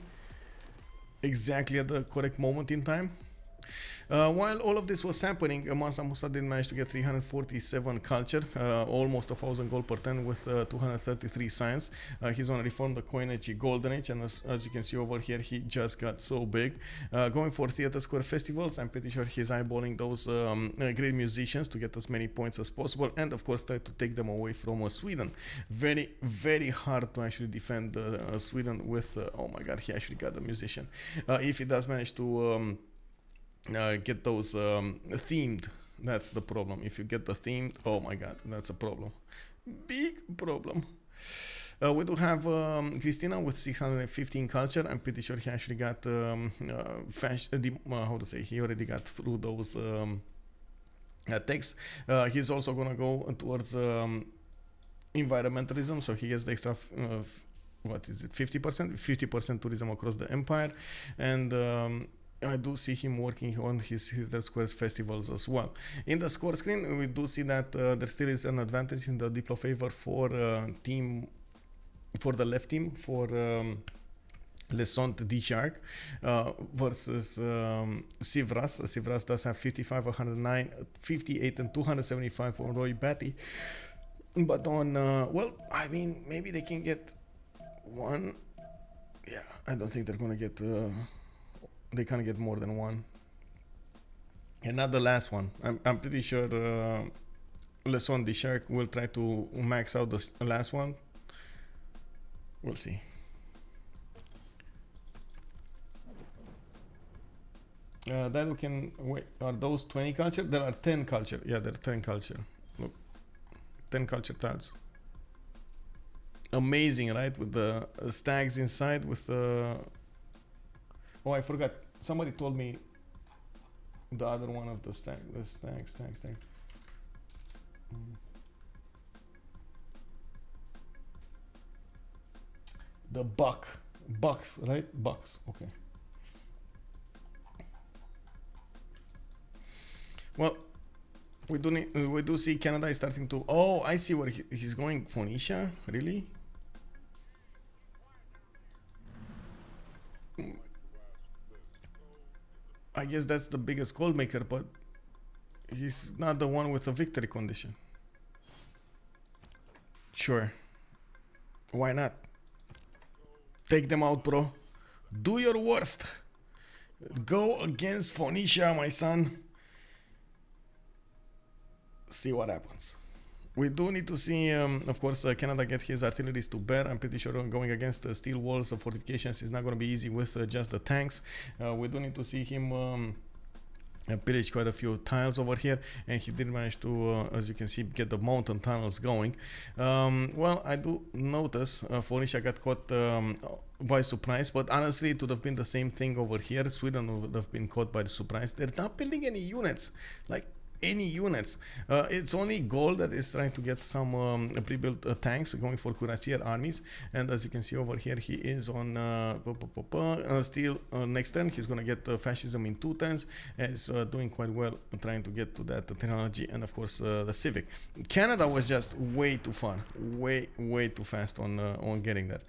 exactly at the correct moment in time. While all of this was happening, Mansa Musa did manage to get 347 culture, almost 1,000 gold per turn with 233 science. He's gonna reform the coinage Golden Age, and as you can see over here, he just got so big. Going for Theatre Square festivals, I'm pretty sure he's eyeballing those great musicians to get as many points as possible, and of course try to take them away from Sweden. Very, very hard to actually defend Sweden with, oh my god, he actually got a musician. If he does manage to get those themed, that's the problem. If you get the themed, oh my god, that's a problem, big problem. We do have Christina with 615 culture. I'm pretty sure he actually got how to say, he already got through those texts. He's also gonna go towards environmentalism, so he gets the extra what is it, 50% tourism across the empire, and I do see him working on his Squares festivals as well. In the score screen, we do see that there still is an advantage in the Diplo favor for the left team, for Lesont D Shark versus CivRU. CivRU does have 55, 109, 58, and 275 on Roy Batty. But on, well, I mean, maybe they can get one. Yeah, I don't think they're gonna get. They can't get more than one, and not the last one. I'm pretty sure Lesson the Shark will try to max out the last one. We'll see. That we can wait. Are those 20 culture? There are 10 culture. Yeah, there are 10 culture. Look, 10 culture tiles. Amazing, right? With the stags inside. With the oh, I forgot. Somebody told me the other one of the stag. The stag. The bucks, right? Bucks. Okay. Well, we do see Canada is starting to. Oh, I see where he's going. Phoenicia, really? I guess that's the biggest gold maker, but he's not the one with a victory condition. Sure. Why not? Take them out, bro. Do your worst. Go against Phoenicia, my son. See what happens. We do need to see, of course, Canada get his artilleries to bear. I'm pretty sure going against steel walls or fortifications is not going to be easy with just the tanks. We do need to see him pillage quite a few tiles over here, and he did manage to, as you can see, get the mountain tunnels going. Well, I do notice Phoenicia got caught by surprise, but honestly it would have been the same thing over here. Sweden would have been caught by the surprise. They're not building any units. Like, any units. It's only Gaul that is trying to get some pre-built tanks going for cuirassier armies, and as you can see over here, he is on still next turn he's gonna get fascism in 2 turns. He's doing quite well trying to get to that technology, and of course the civic. Canada was just way too far, way too fast on getting there.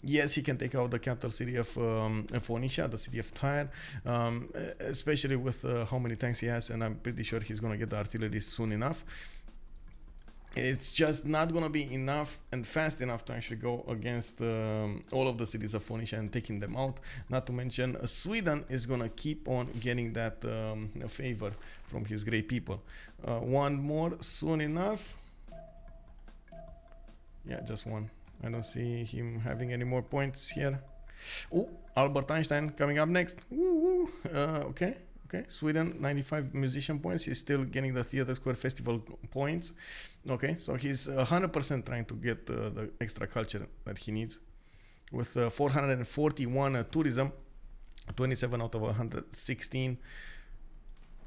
Yes, he can take out the capital city of Phoenicia, the city of Tyre, especially with how many tanks he has, and I'm pretty sure he's gonna get the artillery soon enough. It's just not gonna be enough and fast enough to actually go against all of the cities of Phoenicia and taking them out. Not to mention Sweden is gonna keep on getting that favor from his great people. One more soon enough. Yeah, just one. I don't see him having any more points here. Oh, Albert Einstein coming up next. Woo woo. Okay. Sweden 95 musician points. He's still getting the Theater Square Festival points. Okay, so he's 100% trying to get the extra culture that he needs. With 441 tourism, 27 out of 116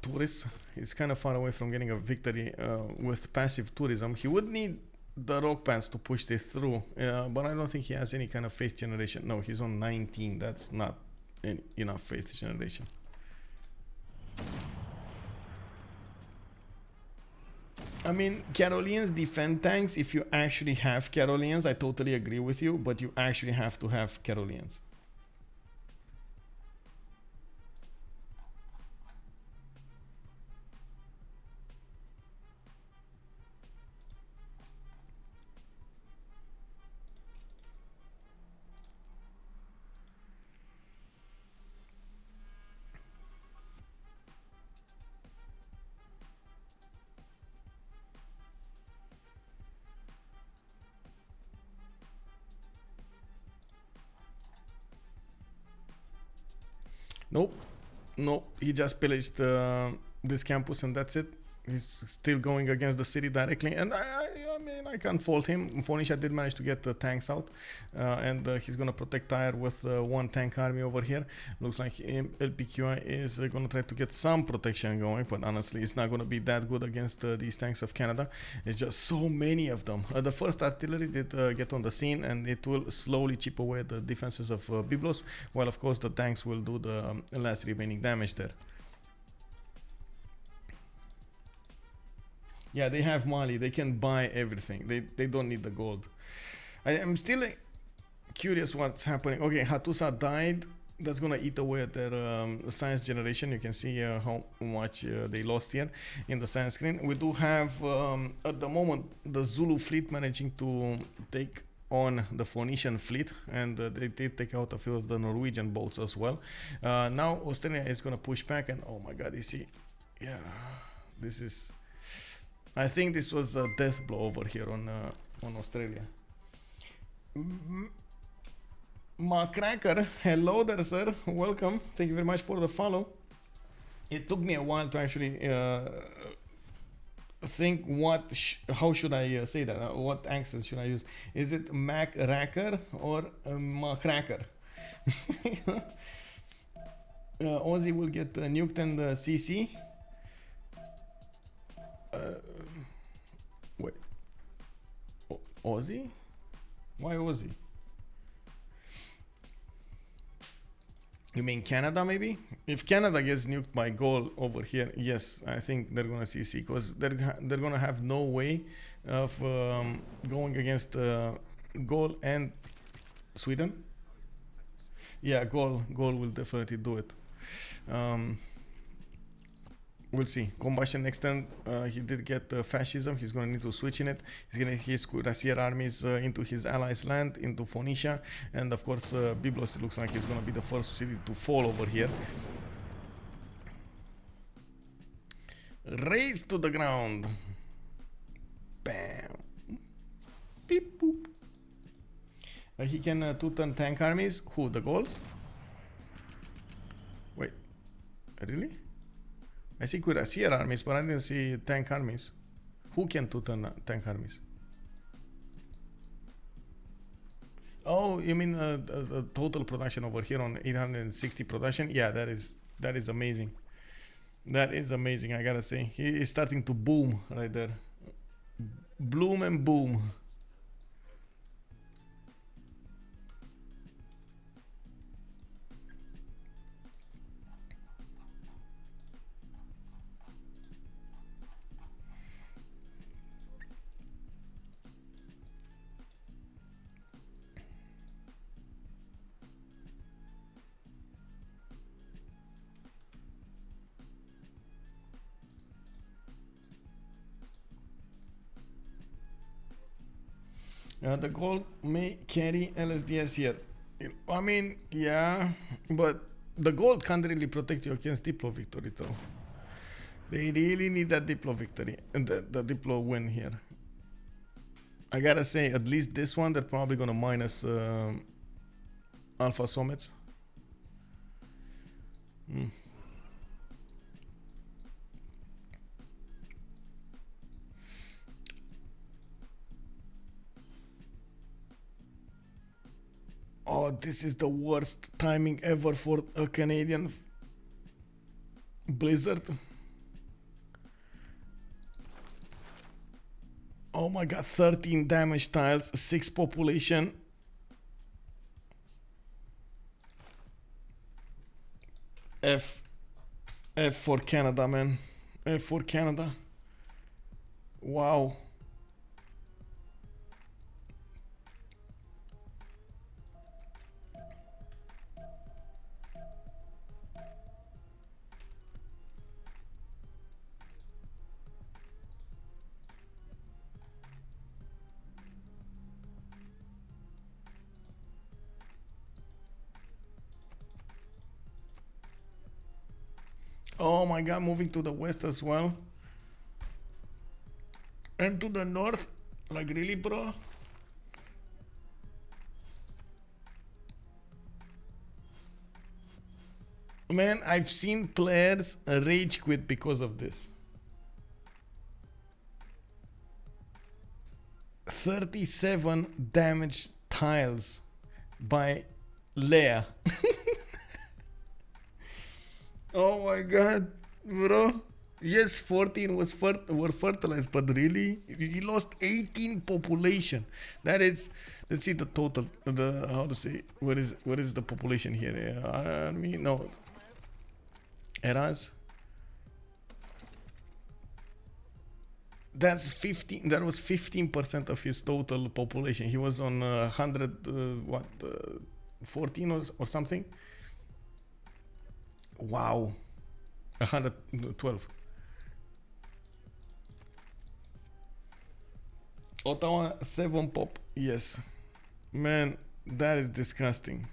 tourists. He's kind of far away from getting a victory with passive tourism. He would need the rock pants to push this through, but I don't think he has any kind of faith generation. No, he's on 19. That's not enough faith generation. I mean, Carolians defend tanks if you actually have Carolians. I totally agree with you, but you actually have to have Carolians. Nope, he just pillaged this campus and that's it. He's still going against the city directly, and I mean, I can't fault him. Phoenicia did manage to get the tanks out, and he's gonna protect Tyre with one tank army over here. Looks like LPQI is gonna try to get some protection going, but honestly, it's not gonna be that good against these tanks of Canada. It's just so many of them. The first artillery did get on the scene, and it will slowly chip away the defenses of Byblos, while of course the tanks will do the last remaining damage there. Yeah, they have Mali. They can buy everything. They don't need the gold. I am still curious what's happening. Okay, Hattusa died. That's gonna eat away at their science generation. You can see how much they lost here in the science screen. We do have at the moment the Zulu fleet managing to take on the Phoenician fleet, and they did take out a few of the Norwegian boats as well. Now Australia is gonna push back, and oh my god, you see, yeah, this is. I think this was a death blow over here on Australia. Macracker, hello there, sir. Welcome. Thank you very much for the follow. It took me a while to actually think how should I say that? What accent should I use? Is it Macracker or Macracker? Aussie will get nuked and CC. Wait, Aussie? Why Aussie? You mean Canada maybe? If Canada gets nuked by Gaul over here, yes, I think they're gonna CC, because they're gonna have no way of going against Gaul and Sweden. Yeah, Gaul will definitely do it. We'll see. Combustion next turn. He did get fascism. He's going to need to switch in it. He's going to his cuirassier armies into his allies' land, into Phoenicia, and of course Byblos, it looks like he's going to be the first city to fall over here. Raise to the ground. Bam. Beep boop. He can two-turn tank armies. Who? The Gauls? Wait. Really? I see cuirassier armies, but I didn't see tank armies. Who can two-turn tank armies? Oh, you mean the total production over here on 860 production? Yeah, that is amazing. That is amazing, I gotta say. He is starting to boom right there. Bloom and boom. The gold may carry LSDS here. I mean, yeah, but the gold can't really protect you against Diplo victory, though. They really need that Diplo victory and the Diplo win here. I gotta say, at least this one, they're probably gonna minus Alphasometz. Oh, this is the worst timing ever for a Canadian blizzard. Oh my god, 13 damage tiles, 6 population. F for Canada, man. F for Canada. Wow. Oh my god, moving to the west as well. And to the north. Like, really, bro? Man, I've seen players rage quit because of this. 37 damaged tiles by Leia. Oh my god, bro. Yes, 14 were fertilized, but really? He lost 18 population. That is, let's see the total, how to say, what is the population here? I mean, no. Eras? That's 15, that was 15% of his total population. He was on 14 or something? Wow. 112. Ottawa 7 pop. Yes. Man, that is disgusting.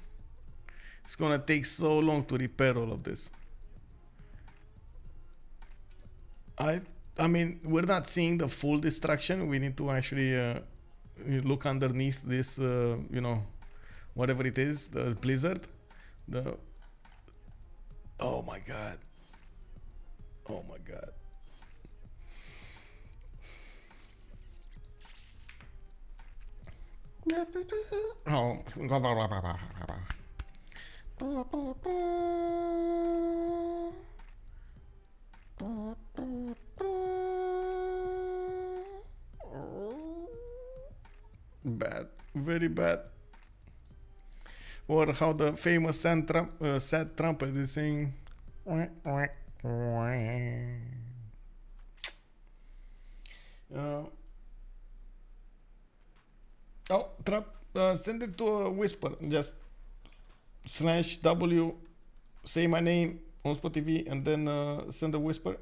It's gonna take so long to repair all of this. I mean, we're not seeing the full destruction. We need to actually look underneath this, you know, whatever it is, the blizzard. Oh my god. Oh my god. Oh. Bad, very bad. Or how the famous sad trumpet is saying. Send it to a whisper. Just /W, say my name, OnSpotTV, and then send a whisper.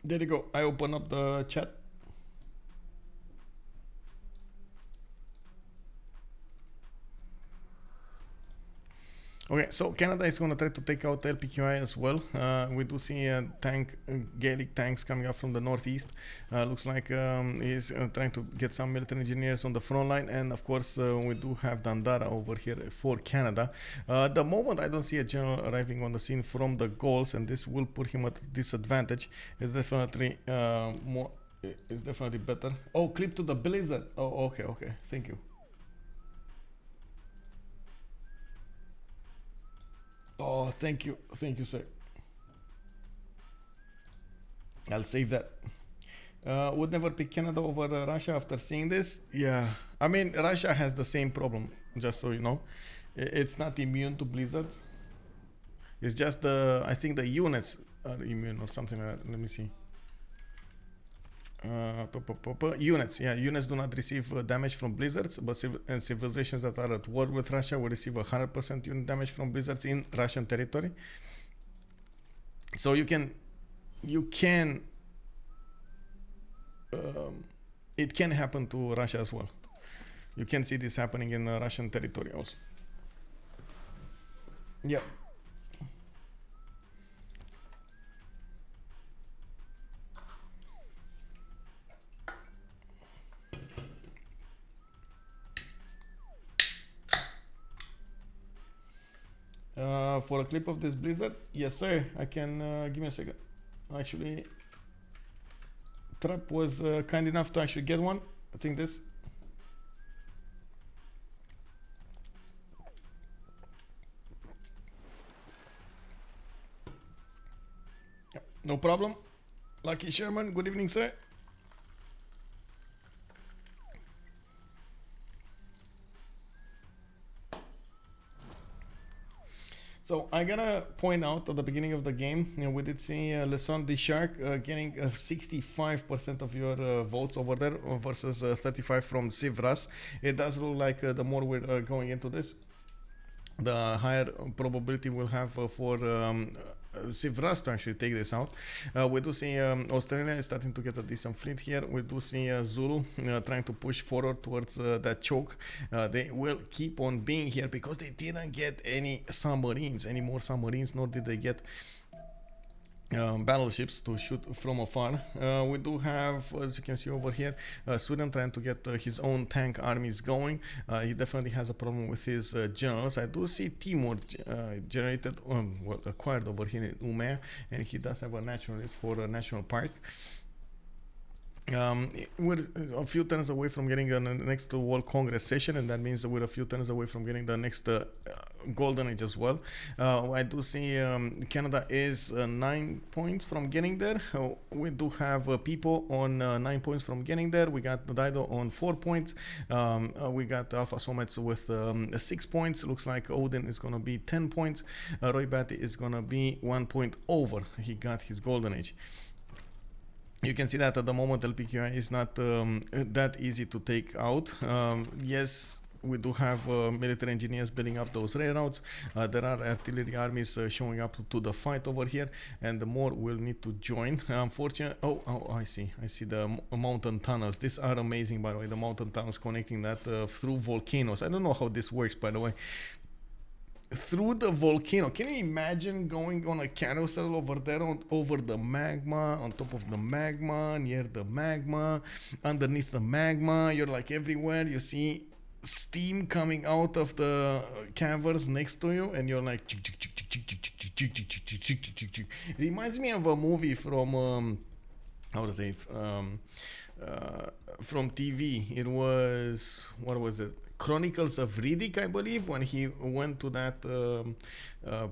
There you go. I open up the chat. Okay, so Canada is going to try to take out LPQI as well. We do see a tank, Gaelic tanks coming up from the northeast. Looks like he's trying to get some military engineers on the front line, and of course we do have Dandara over here for Canada. The moment I don't see a general arriving on the scene from the Gauls, and this will put him at disadvantage. It's definitely more. It's definitely better. Oh, clip to the blizzard. Oh, okay, okay. Thank you. Oh, thank you, sir. I'll save that. Would never pick Canada over Russia after seeing this. Yeah, I mean Russia has the same problem. Just so you know, it's not immune to blizzards. It's just I think the units are immune or something like that. Let me see. Units, yeah, units do not receive damage from blizzards, but civilizations that are at war with Russia will receive 100% unit damage from blizzards in Russian territory. So it can happen to Russia as well. You can see this happening in Russian territory also. Yeah. For a clip of this blizzard, yes sir, I can. Give me a second. Actually, Trap was kind enough to actually get one. I think this. Yep, no problem. Lucky Sherman, good evening sir. So I gotta point out at the beginning of the game, we did see Leson the Shark getting 65% of your votes over there versus 35 from CivRU. It does look like the more we're going into this, the higher probability we'll have for CivRU to actually take this out. We do see Australia is starting to get a decent fleet here. We do see Zulu trying to push forward towards that choke. They will keep on being here because they didn't get any more submarines, nor did they get battleships to shoot from afar. We do have, as you can see over here, Sweden trying to get his own tank armies going. He definitely has a problem with his generals. I do see Timur acquired over here in Umea, and he does have a naturalist for a national park. We're a few turns away from getting the next World Congress session, and that means that we're a few turns away from getting the next Golden Age as well. I do see Canada is 9 points from getting there. We do have Pipo on 9 points from getting there. We got Dido on 4 points. We got Alphasometz with 6 points. Looks like Odin is going to be 10 points. Batty is going to be 1 point over. He got his Golden Age. You can see that at the moment LPQI is not that easy to take out. Yes, we do have military engineers building up those railroads. There are artillery armies showing up to the fight over here, and the more will need to join. Unfortunately, I see the mountain tunnels. These are amazing, by the way. The mountain tunnels connecting that through volcanoes. I don't know how this works, by the way. Through the volcano. Can you imagine going on a carousel over there over the magma, on top of the magma, near the magma, underneath the magma? You're like everywhere. You see steam coming out of the caverns next to you, and you're like it reminds me of a movie from how to say from TV. It was, what was it? Chronicles of Riddick, I believe, when he went to that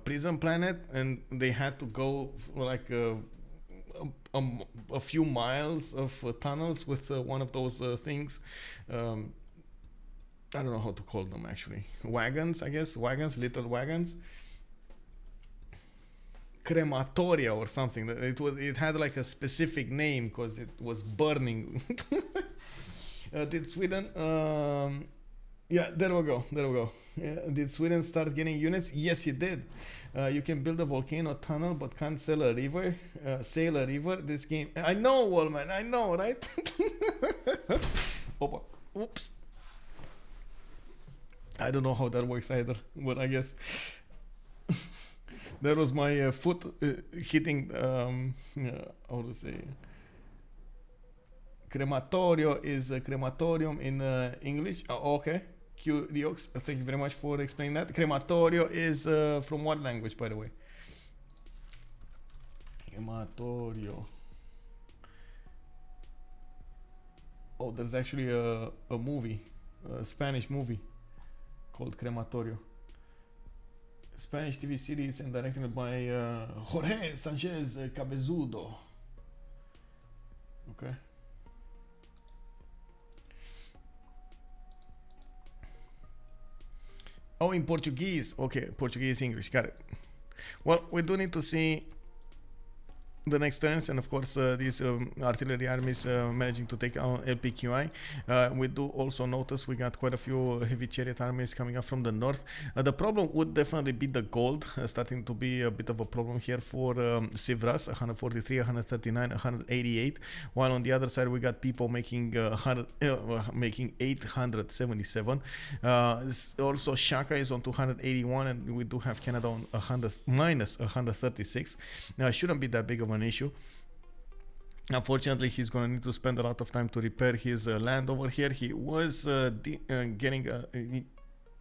prison planet, and they had to go like a few miles of tunnels with one of those things. I don't know how to call them actually. Wagons, I guess. Wagons, little wagons. Crematoria or something. It had like a specific name because it was burning. Did Sweden? Yeah, there we go. Yeah, did Sweden start getting units? Yes, it did. You can build a volcano tunnel, but can't sail a river. This game. I know, Wallman. I know, right? Opa. Oops. I don't know how that works either, but I guess That was my foot hitting, how to say, crematorio is crematorium in English. Okay, Curiox, thank you very much for explaining that. Crematorio is from what language, by the way? Crematorio. Oh, there's actually a movie, a Spanish movie called Crematorio. Spanish TV series and directed by Jorge Sanchez Cabezudo. Okay. Oh, in Portuguese. Okay, Portuguese, English. Got it. Well, we do need to see the next turns, and of course these artillery armies managing to take out LPQI. We do also notice we got quite a few heavy chariot armies coming up from the north. The problem would definitely be the gold, starting to be a bit of a problem here for CivRus, 143, 139, 188, while on the other side we got Pipo making making 877. Also Shaka is on 281, and we do have Canada on minus 136. Now it shouldn't be that big of an issue. Unfortunately, he's going to need to spend a lot of time to repair his land over here. He was getting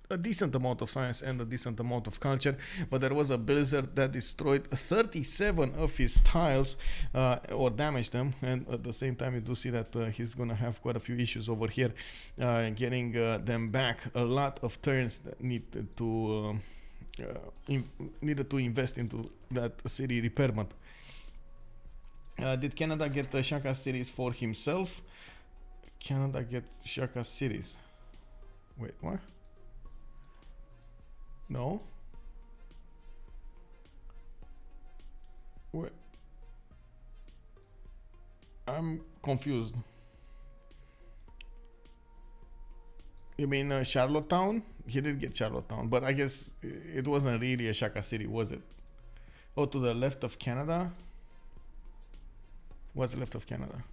a decent amount of science and a decent amount of culture, but there was a blizzard that destroyed 37 of his tiles or damaged them, and at the same time you do see that he's going to have quite a few issues over here getting them back. A lot of turns that needed to invest into that city repairment. Did Canada get the Shaka cities for himself? Canada get Shaka cities. Wait, what? No. Wait. I'm confused. You mean Charlottetown? He did get Charlottetown, but I guess it wasn't really a Shaka city, was it? Oh, to the left of Canada? What's left of Canada?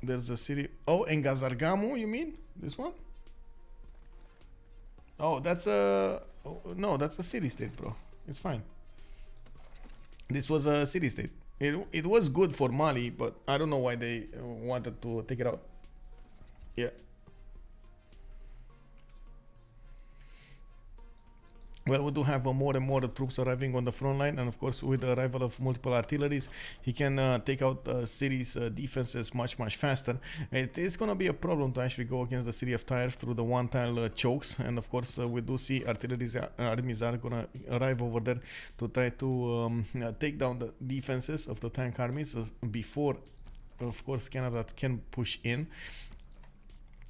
There's a city. Oh, Engazargamu, you mean? This one? Oh, that's a... Oh, no, that's a city-state, bro. It's fine. This was a city-state. It was good for Mali, but I don't know why they wanted to take it out. Yeah. Well, we do have more and more troops arriving on the front line, and of course with the arrival of multiple artilleries, he can take out cities' defenses much faster. It is going to be a problem to actually go against the city of Tyre through the one-tile chokes, and of course we do see artillery armies are going to arrive over there to try to take down the defenses of the tank armies before, of course, Canada can push in.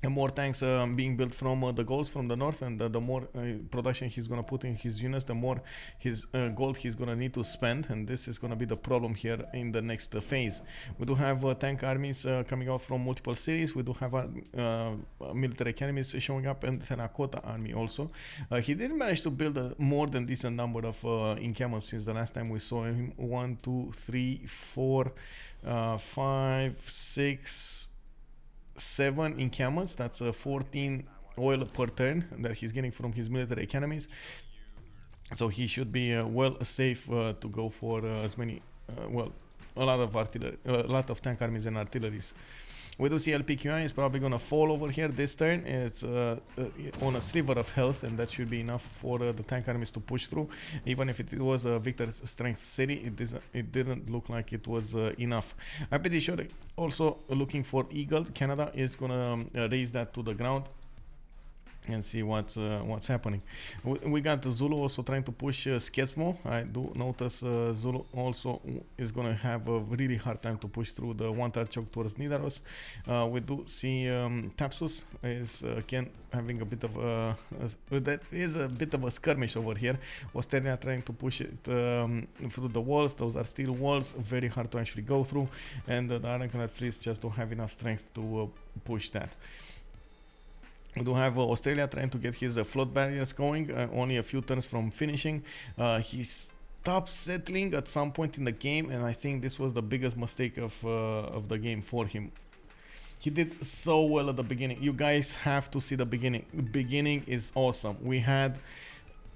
And more tanks being built from the Gauls from the north, and the more production he's going to put in his units, the more his gold he's going to need to spend, and this is going to be the problem here in the next phase. We do have tank armies coming out from multiple cities. We do have military academies showing up, and the Nakota army also. He did manage to build a more than decent number of encampments since the last time we saw him. 1, 2, 3, 4, 5, 6, 7 encampments. That's 14 oil per turn that he's getting from his military academies, so he should be well safe to go for as many a lot of artillery, a lot of tank armies and artilleries. We do see LPQI is probably going to fall over here this turn. It's on a sliver of health, and that should be enough for the tank armies to push through. Even if it was a victor strength city, it didn't look like it was enough. I'm pretty sure also looking for Eagle. Canada is going to raise that to the ground and see what's happening. We got Zulu also trying to push Sketsmo. I do notice Zulu also is going to have a really hard time to push through the one-tile choke towards Nidaros. We do see Tapsus is again having a bit of that is a bit of a skirmish over here. Australia trying to push it through the walls. Those are steel walls, very hard to actually go through, and the Ironclad fleets just don't have enough strength to push that. We do have Australia trying to get his flood barriers going, only a few turns from finishing. He stopped settling at some point in the game, and I think this was the biggest mistake of the game for him. He did so well at the beginning. You guys have to see the beginning. The beginning is awesome. We had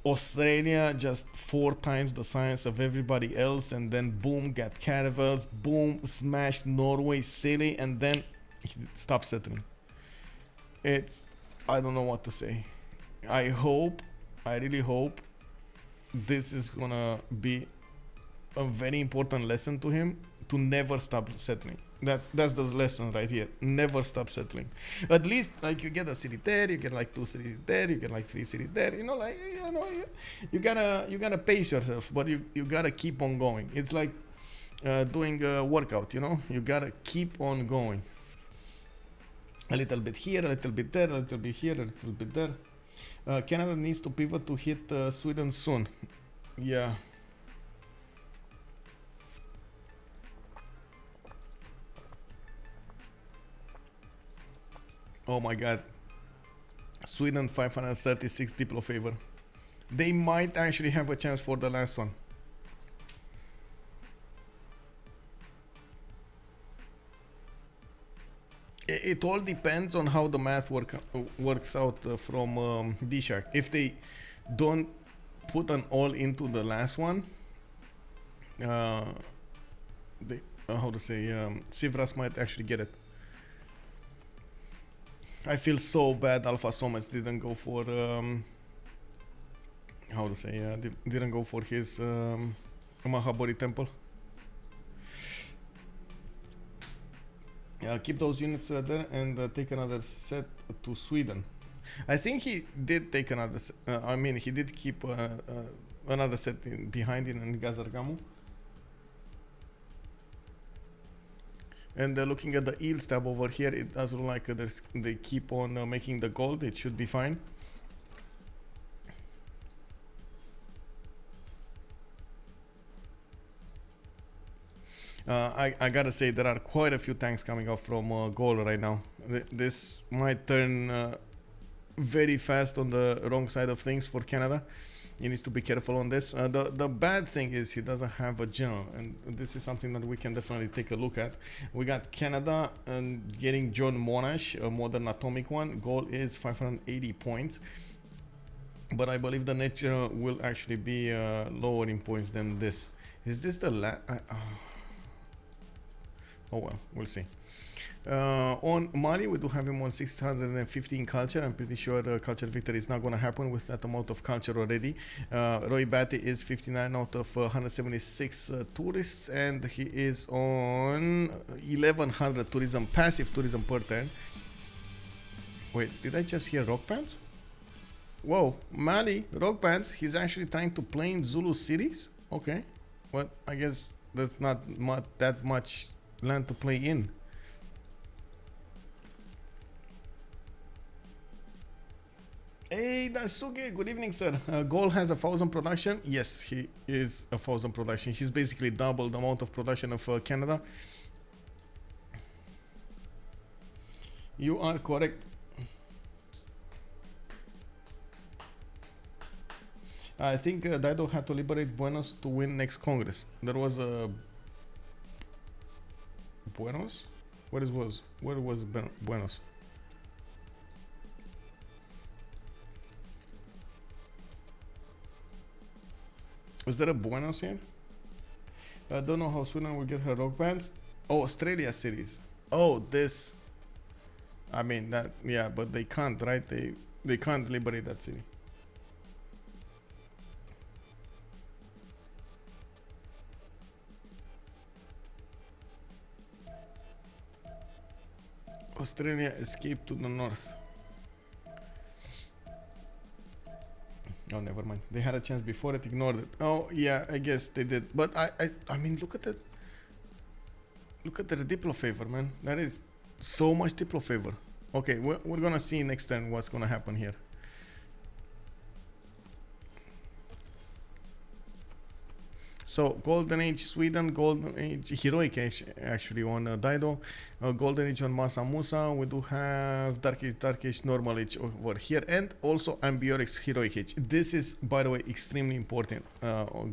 Australia just 4 times the size of everybody else, and then boom, got caravels, boom, smashed Norway city, and then he stopped settling. It's, I don't know what to say. I really hope this is gonna be a very important lesson to him, to never stop settling. That's the lesson right here. Never stop settling. At least like you get a city there, you get like 2 cities there, you get like 3 cities there. You know, like you gotta pace yourself, but you gotta keep on going. It's like doing a workout. You know, you gotta keep on going. A little bit here, a little bit there, a little bit here, a little bit there. Canada needs to pivot to hit Sweden soon. Yeah. Oh my god. Sweden 536 Diplo favor. They might actually have a chance for the last one. It all depends on how the math works out from D-Shack. If they don't put an all into the last one, they, how to say, CivRU might actually get it. I feel so bad Alphasometz didn't go for how to say, didn't go for his Mahabodhi temple. Keep those units there and take another set to Sweden. I think he did take another I mean, he did keep another set behind in Gazargamu. And looking at the yields tab over here, it does look like they keep on making the gold. It should be fine. I gotta say, there are quite a few tanks coming off from Gaul right now. This might turn very fast on the wrong side of things for Canada. He needs to be careful on this. The bad thing is he doesn't have a general, and this is something that we can definitely take a look at. We got Canada and getting John Monash, a modern atomic one. Goal is 580 points, but I believe the net general will actually be lower in points than this. Is this the oh well, we'll see. On Mali, we do have him on 615 culture. I'm pretty sure culture victory is not going to happen with that amount of culture already. Roy Batty is 59 out of 176 tourists, and he is on 1100 tourism, passive tourism per turn. Wait, did I just hear rock bands? Whoa, Mali, rock bands. He's actually trying to play in Zulu cities? Okay, well, I guess that's not that much land to play in. Hey Dasuke, good evening sir. Gaul has 1,000 production. Yes, he is 1,000 production. He's basically double the amount of production of Canada. You are correct. I think Dido had to liberate Buenos to win next Congress. There was a Buenos? Where was Buenos? Was there a Buenos here? I don't know how Sweden will get her rock bands. Oh, Australia cities. Oh, this. I mean that. Yeah, but they can't, right? They can't liberate that city. Australia escaped to the north. Oh, never mind. They had a chance before it, ignored it. Oh, yeah, I guess they did. But I mean, look at that. Look at the Diplo favor, man. That is so much Diplo favor. Okay, we're gonna see next turn what's gonna happen here. So Golden Age Sweden, Golden Age Heroic Age actually on Dido, Golden Age on Masa Musa. We do have Dark Age Normal Age over here, and also Ambiorix Heroic Age. This is, by the way, extremely important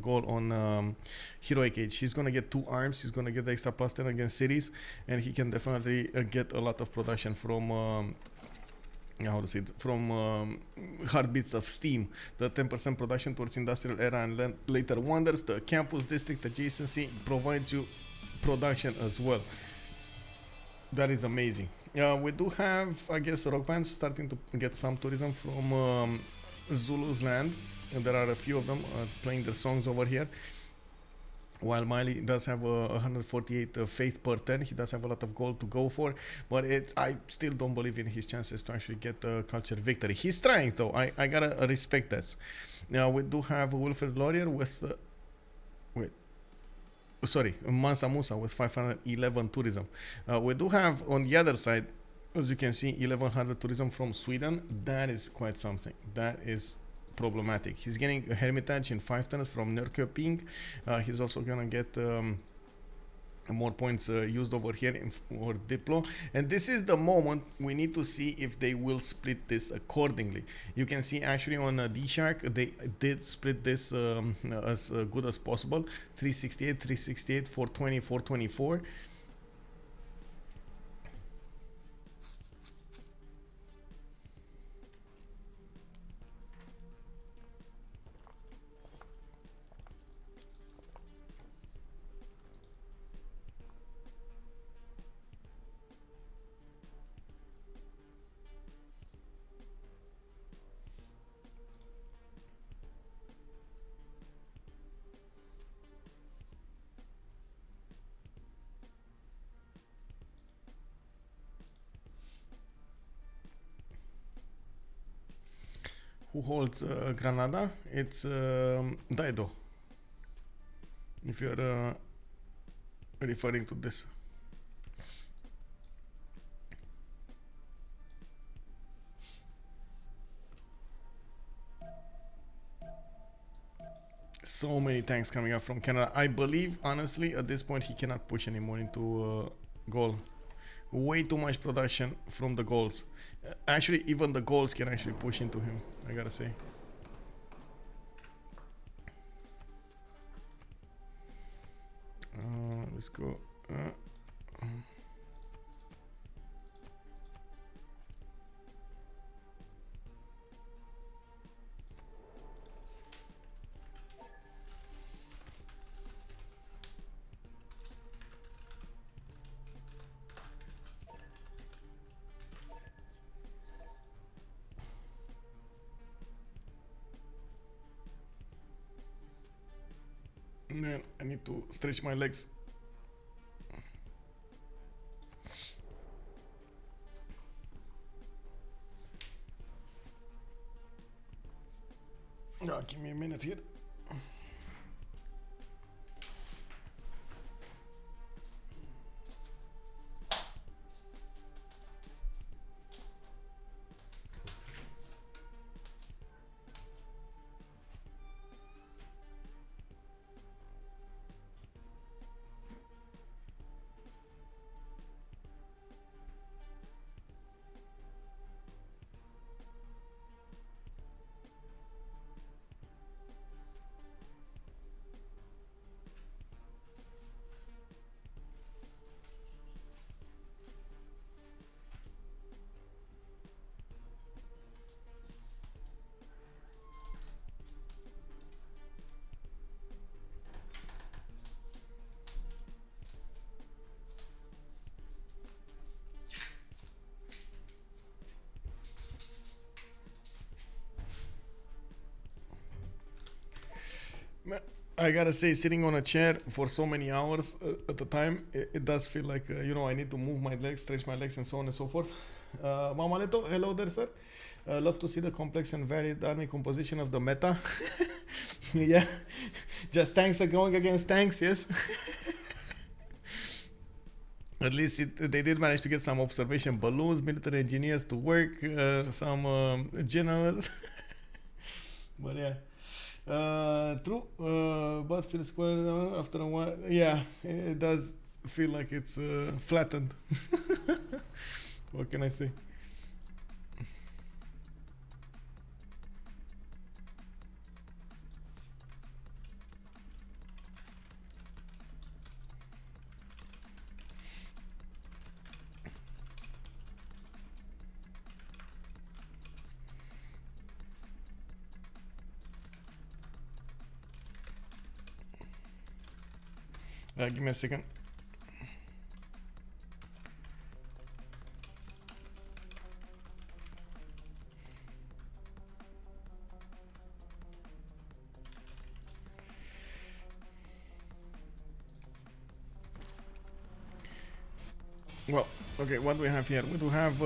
goal on Heroic Age. He's gonna get 2 arms. He's gonna get the extra +10 against cities, and he can definitely get a lot of production from how to say it, from heartbeats of steam, the 10% production towards industrial era and later wonders. The campus district adjacency provides you production as well. That is amazing. We do have, I guess, rock bands starting to get some tourism from Zulu's land. And there are a few of them playing their songs over here. While Miley does have 148 faith per 10, he does have a lot of gold to go for, but I still don't believe in his chances to actually get a culture victory. He's trying though. I gotta respect that. Now we do have Wilfred Laurier with Mansa Musa with 511 tourism. We do have on the other side, as you can see, 1100 tourism from Sweden. That is quite something. That is problematic. He's getting a Hermitage in 5 tons from Norrköping. He's also gonna get more points used over here for Diplo, and this is the moment we need to see if they will split this accordingly. You can see actually on D-Shark they did split this as good as possible. 368, 368, 420, 424. Who holds Granada? It's Daido. If you're referring to this. So many tanks coming up from Canada. I believe, honestly, at this point he cannot push anymore into Gaul. Way too much production from the Gauls. Actually, even the Gauls can actually push into him, I gotta say. Let's go. Man, I need to stretch my legs. Give me a minute here. I gotta say, sitting on a chair for so many hours at a time, it does feel like, you know, I need to move my legs, stretch my legs, and so on and so forth. Mamaleto, hello there, sir. Love to see the complex and varied army composition of the meta. Yeah, just tanks are going against tanks, yes. At least they did manage to get some observation balloons, military engineers to work, some generals. But yeah. True, but feels square after a while. Yeah, it does feel like it's flattened. What can I say? Give me a second. Well, okay, what do we have here? We do have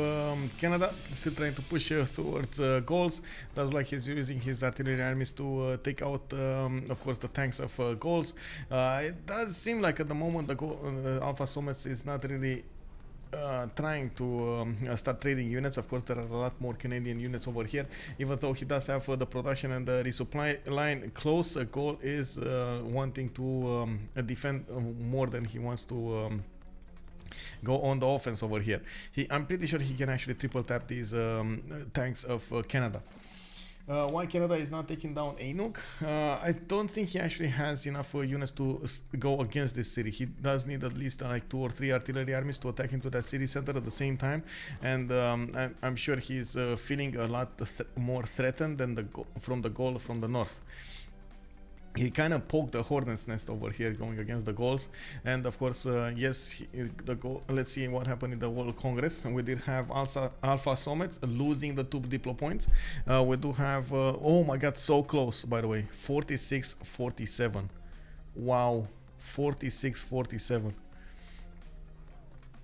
Canada still trying to push towards Gauls. Does like he's using his artillery armies to take out, of course, the tanks of Gauls. It does seem like at the moment the Alphasometz is not really trying to start trading units. Of course, there are a lot more Canadian units over here, even though he does have the production and the resupply line close. Gaul is wanting to defend more than he wants to go on the offense over here. I'm pretty sure he can actually triple tap these tanks of Canada. Why Canada is not taking down Anuk? I don't think he actually has enough units to go against this city. He does need at least like 2 or 3 artillery armies to attack into that city center at the same time, and I'm sure he's feeling a lot more threatened than from the Gaul from the north. He kind of poked the hornet's nest over here going against the Gauls, and of course, yes, let's see what happened in the World Congress. We did have Alphasometz losing the 2 diplo points. We do have, oh my god, so close, by the way, 46-47. Wow, 46-47.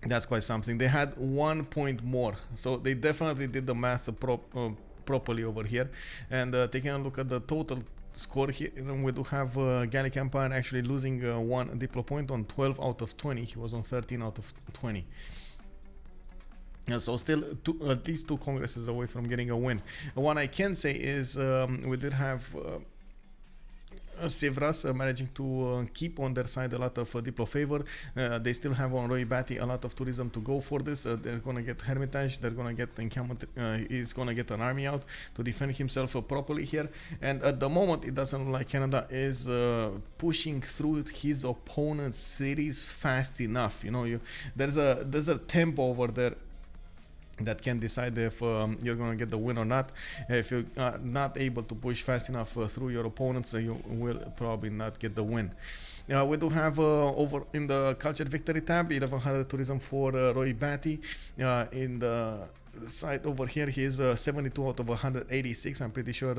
That's quite something. They had 1 point more, so they definitely did the math properly over here. And taking a look at the total score here, we do have Gallic Empire actually losing 1 diplo point on 12 out of 20. He was on 13 out of 20. So still at least 2 congresses away from getting a win. What I can say is we did have CivRU managing to keep on their side a lot of diplo favor. They still have on Roy Batty a lot of tourism to go for this. They're gonna get Hermitage, they're gonna get encampment, he's gonna get an army out to defend himself properly here. And at the moment it doesn't look like Canada is pushing through his opponent's cities fast enough. You know, there's a tempo over there that can decide if you're going to get the win or not. If you're not able to push fast enough through your opponents, you will probably not get the win. We do have over in the Culture Victory tab 1100 tourism for Roy Batty. In the side over here, he is 72 out of 186. I'm pretty sure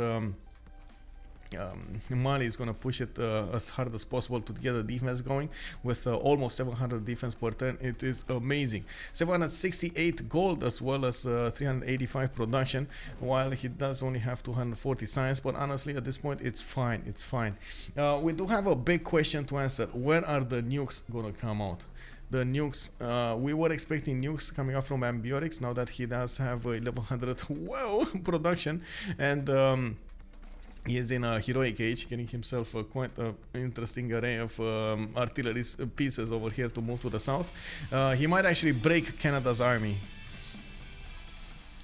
Mali is going to push it as hard as possible to get the defense going with almost 700 defense per turn. It is amazing. 768 gold as well as 385 production, while he does only have 240 science, but honestly at this point it's fine. It's fine. We do have a big question to answer. Where are the nukes going to come out? The nukes, we were expecting nukes coming out from Ambiorix, now that he does have 1100 well production, and he is in a heroic age, getting himself quite an interesting array of artillery pieces over here to move to the south. He might actually break Canada's army.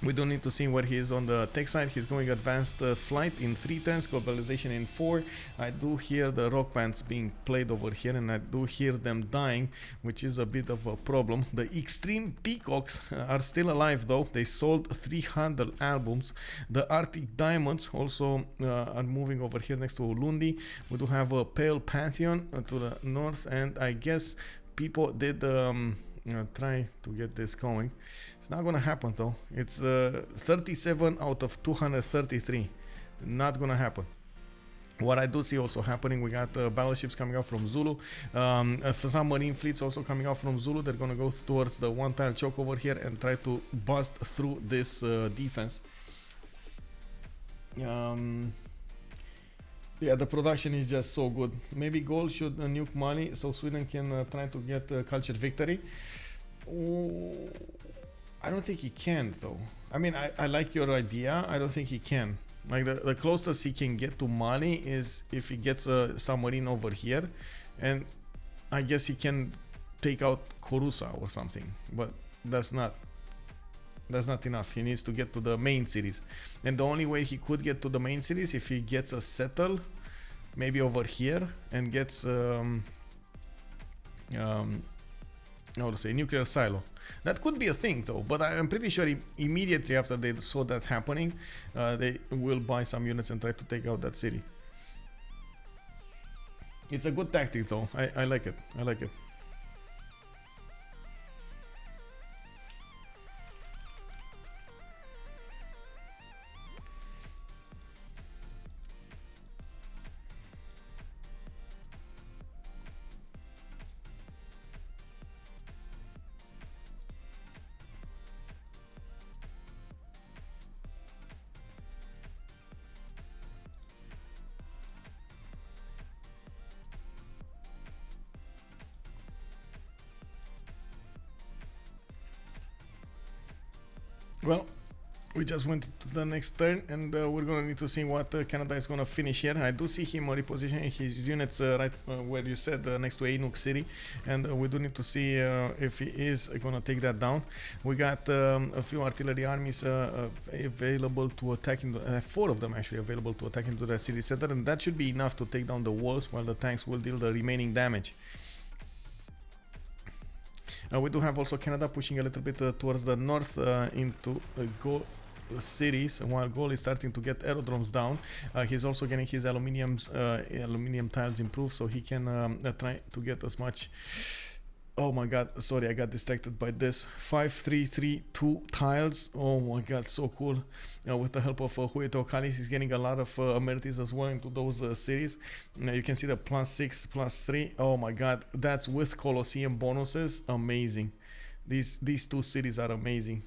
We don't need to see where he is on the tech side. He's going advanced flight in 3 turns, globalization in 4. I do hear the rock bands being played over here, and I do hear them dying, which is a bit of a problem. The Extreme Peacocks are still alive though. They sold 300 albums. The Arctic Diamonds also are moving over here next to Ulundi. We do have a Pale Pantheon to the north, and I guess Pipo did try to get this going. It's not gonna happen though. It's 37 out of 233. Not gonna happen. What I do see also happening, we got battleships coming out from Zulu, some marine fleets also coming out from Zulu. They're gonna go towards the one tile choke over here and try to bust through this defense. Yeah, the production is just so good. Maybe Gaul should nuke Mali so Sweden can try to get Culture Victory. Oh, I don't think he can though. I mean, I like your idea. I don't think he can. Like the closest he can get to Mali is if he gets a submarine over here, and I guess he can take out Korusa or something. But that's not enough. He needs to get to the main cities, and the only way he could get to the main cities if he gets a settle, maybe over here, and gets how to say, nuclear silo. That could be a thing though, but I'm pretty sure immediately after they saw that happening, they will buy some units and try to take out that city. It's a good tactic though. I like it. I like it. Well, we just went to the next turn, and we're gonna need to see what Canada is gonna finish here. I do see him repositioning his units right where you said, next to Inuk City, and we do need to see if he is gonna take that down. We got a few artillery armies available to attack into 4 of them actually available to attack into the city center, and that should be enough to take down the walls, while the tanks will deal the remaining damage. We do have also Canada pushing a little bit towards the north into Gaul cities, while Gaul is starting to get aerodromes down. He's also getting his aluminium tiles improved, so he can try to get as much. Oh my god, sorry, I got distracted by this. 5332 tiles. Oh my god, so cool. With the help of Hueto Kalis, he's getting a lot of amenities as well into those cities. You can see the +6, +3. Oh my god, that's with Colosseum bonuses. Amazing. These 2 cities are amazing.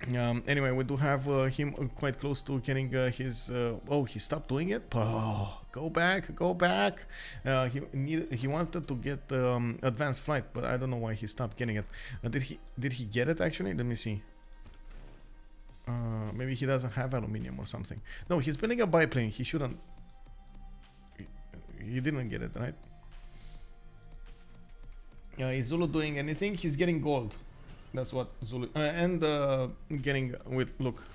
Anyway, we do have him quite close to getting his oh, he stopped doing it. Oh, go back. He wanted to get advanced flight, but I don't know why he stopped getting it. Did he get it actually? Let me see. Maybe he doesn't have aluminium or something. No, he's building a biplane. He shouldn't. He didn't get it, right? Is Zulu doing anything? He's getting gold. That's what Zulu and getting with. Look,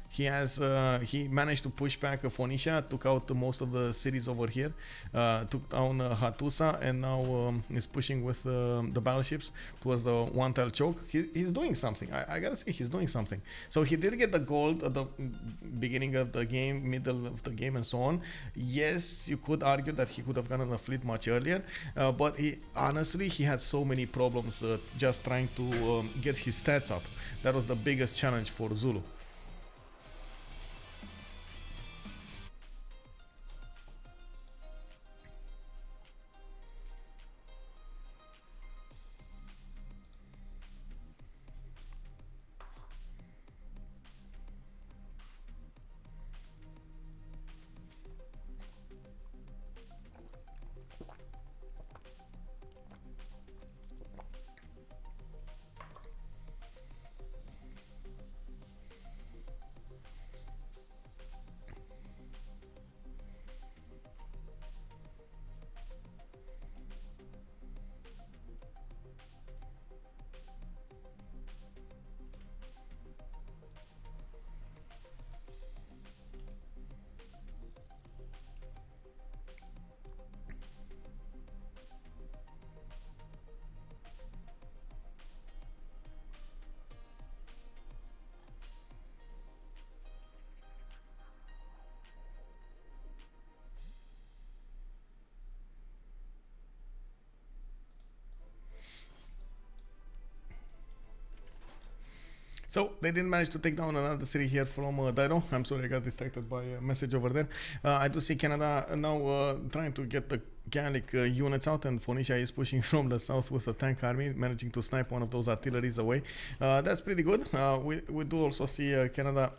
he has he managed to push back Phoenicia, took out most of the cities over here, took down Hattusa, and now is pushing with the battleships towards the one tile choke. He's doing something. I gotta say, he's doing something. So he did get the gold at the beginning of the game, middle of the game, and so on. Yes, you could argue that he could have gotten the fleet much earlier, but honestly he had so many problems just trying to get his stats up. That was the biggest challenge for Zulu. So they didn't manage to take down another city here from Dido. I'm sorry, I got distracted by a message over there. I do see Canada now trying to get the Gallic units out, and Phoenicia is pushing from the south with a tank army, managing to snipe one of those artilleries away. That's pretty good. We do also see Canada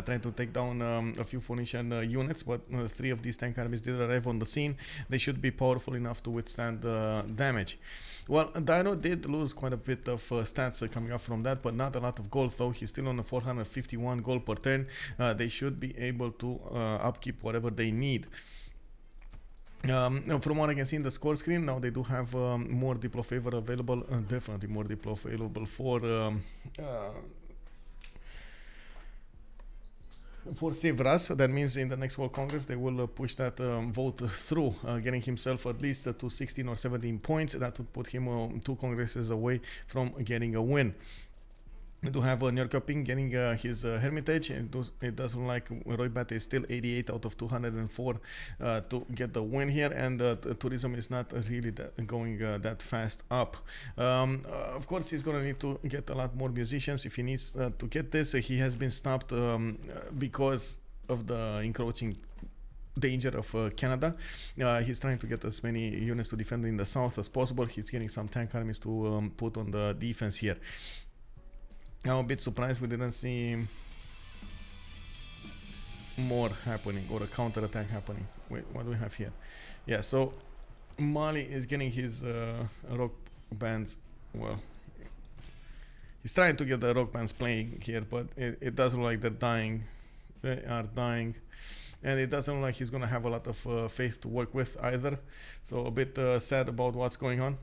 trying to take down a few Phoenician units, but 3 of these tank armies did arrive on the scene. They should be powerful enough to withstand damage. Well, Dino did lose quite a bit of stats coming up from that, but not a lot of gold though. He's still on a 451 gold per turn. They should be able to upkeep whatever they need. From what I can see in the score screen, now they do have more Diplo favor available, definitely more Diplo available for CivRU. That means in the next World Congress they will push that vote through, getting himself at least to 16 or 17 points. That would put him 2 congresses away from getting a win. We do have Nyarkoping getting his Hermitage. It does look like Roy Batty is still 88 out of 204 to get the win here, and tourism is not really going that fast up. Of course, he's going to need to get a lot more musicians if he needs to get this. He has been stopped because of the encroaching danger of Canada. He's trying to get as many units to defend in the south as possible. He's getting some tank armies to put on the defense here. I'm a bit surprised we didn't see more happening, or a counter-attack happening. Wait, what do we have here? Yeah, so Mali is getting his rock bands. Well, he's trying to get the rock bands playing here, but it doesn't look like they're dying. They are dying. And it doesn't look like he's going to have a lot of faith to work with either. So a bit sad about what's going on.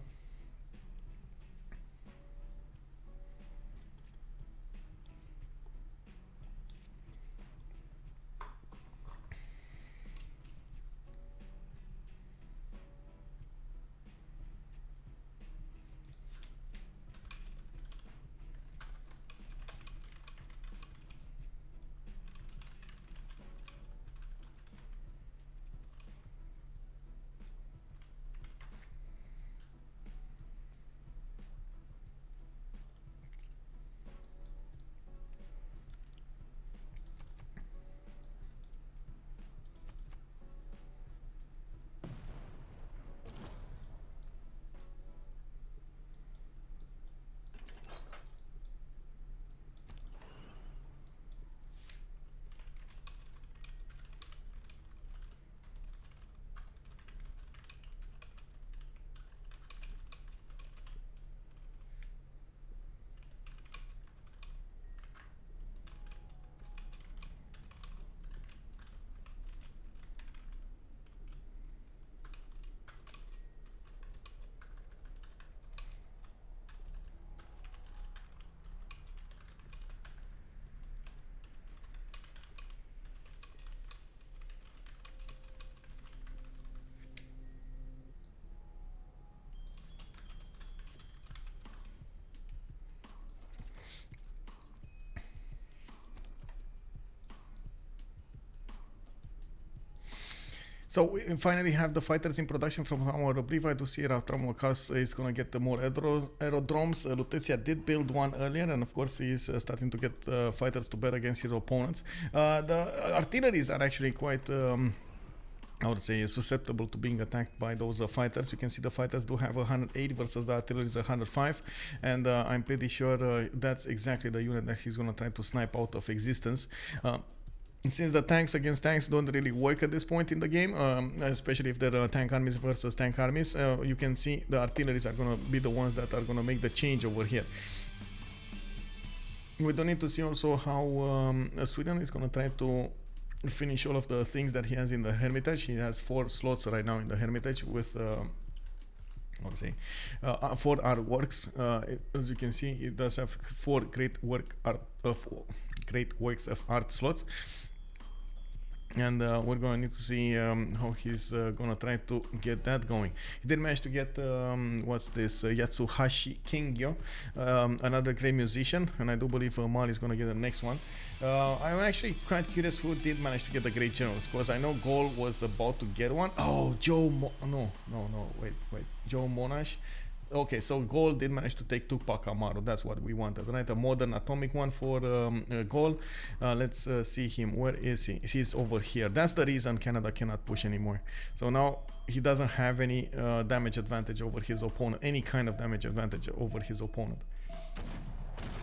So we finally have the fighters in production from our brief. I do see Ratramokas is going to get more aerodromes. Lutetia did build one earlier, and of course he's starting to get fighters to bear against his opponents. The artilleries are actually quite I would say susceptible to being attacked by those fighters. You can see the fighters do have 180 versus the artillery is 105, and I'm pretty sure that's exactly the unit that he's going to try to snipe out of existence. Since the tanks against tanks don't really work at this point in the game, especially if they're tank armies versus tank armies, you can see the artilleries are going to be the ones that are going to make the change over here. We don't need to see also how Sweden is going to try to finish all of the things that he has in the Hermitage. He has 4 slots right now in the Hermitage with I would say 4 artworks. As you can see, it does have 4 great works of art slots. And we're going to need to see how he's going to try to get that going. He did manage to get, what's this, Yatsuhashi Kingyo, another great musician, and I do believe Mali is going to get the next one. I'm actually quite curious who did manage to get the great generals, because I know Gaul was about to get one. Oh, wait, Joe Monash. Okay, so Gaul did manage to take Tupac Amaru. That's what we wanted, right? A modern atomic one for Gaul. Let's see him. Where is he? He's over here. That's the reason Canada cannot push anymore. So now he doesn't have any damage advantage over his opponent, any kind of damage advantage over his opponent.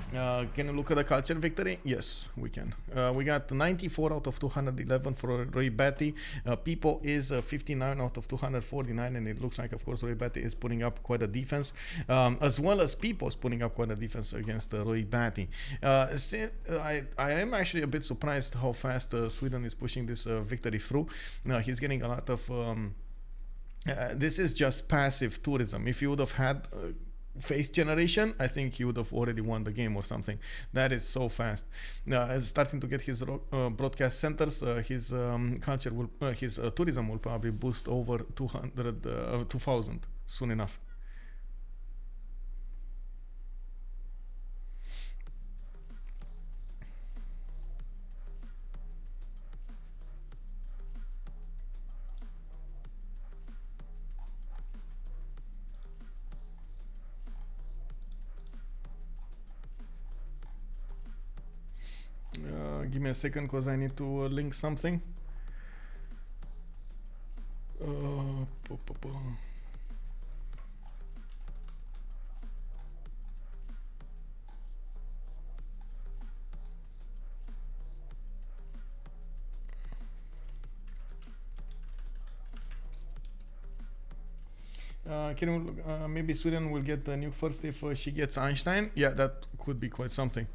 Can you look at the culture victory? Yes, we can. We got 94 out of 211 for Roy Batty. Pipo is 59 out of 249, and it looks like, of course, Roy Batty is putting up quite a defense, as well as Pipo is putting up quite a defense against Roy Batty. I am actually a bit surprised how fast Sweden is pushing this victory through. He's getting a lot of... this is just passive tourism. If you would have had... faith generation, I think he would have already won the game or something. That is so fast. Starting to get his broadcast centers, his culture will, his tourism will probably boost over 2,000 soon enough. Give me a second because I need to link something. Maybe Sweden will get the nuke first if she gets Einstein. Yeah, that could be quite something.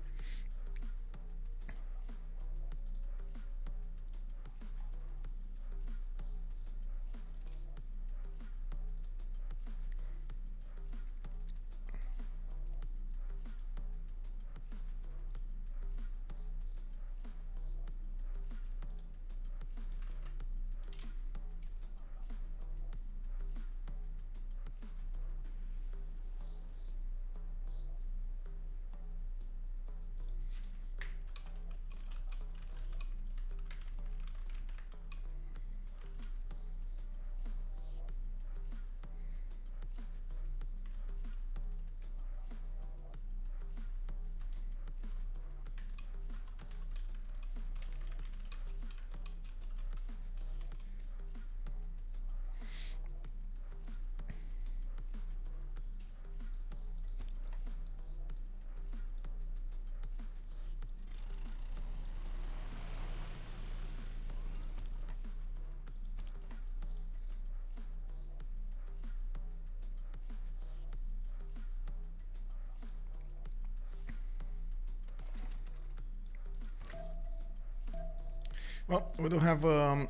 Well, we do have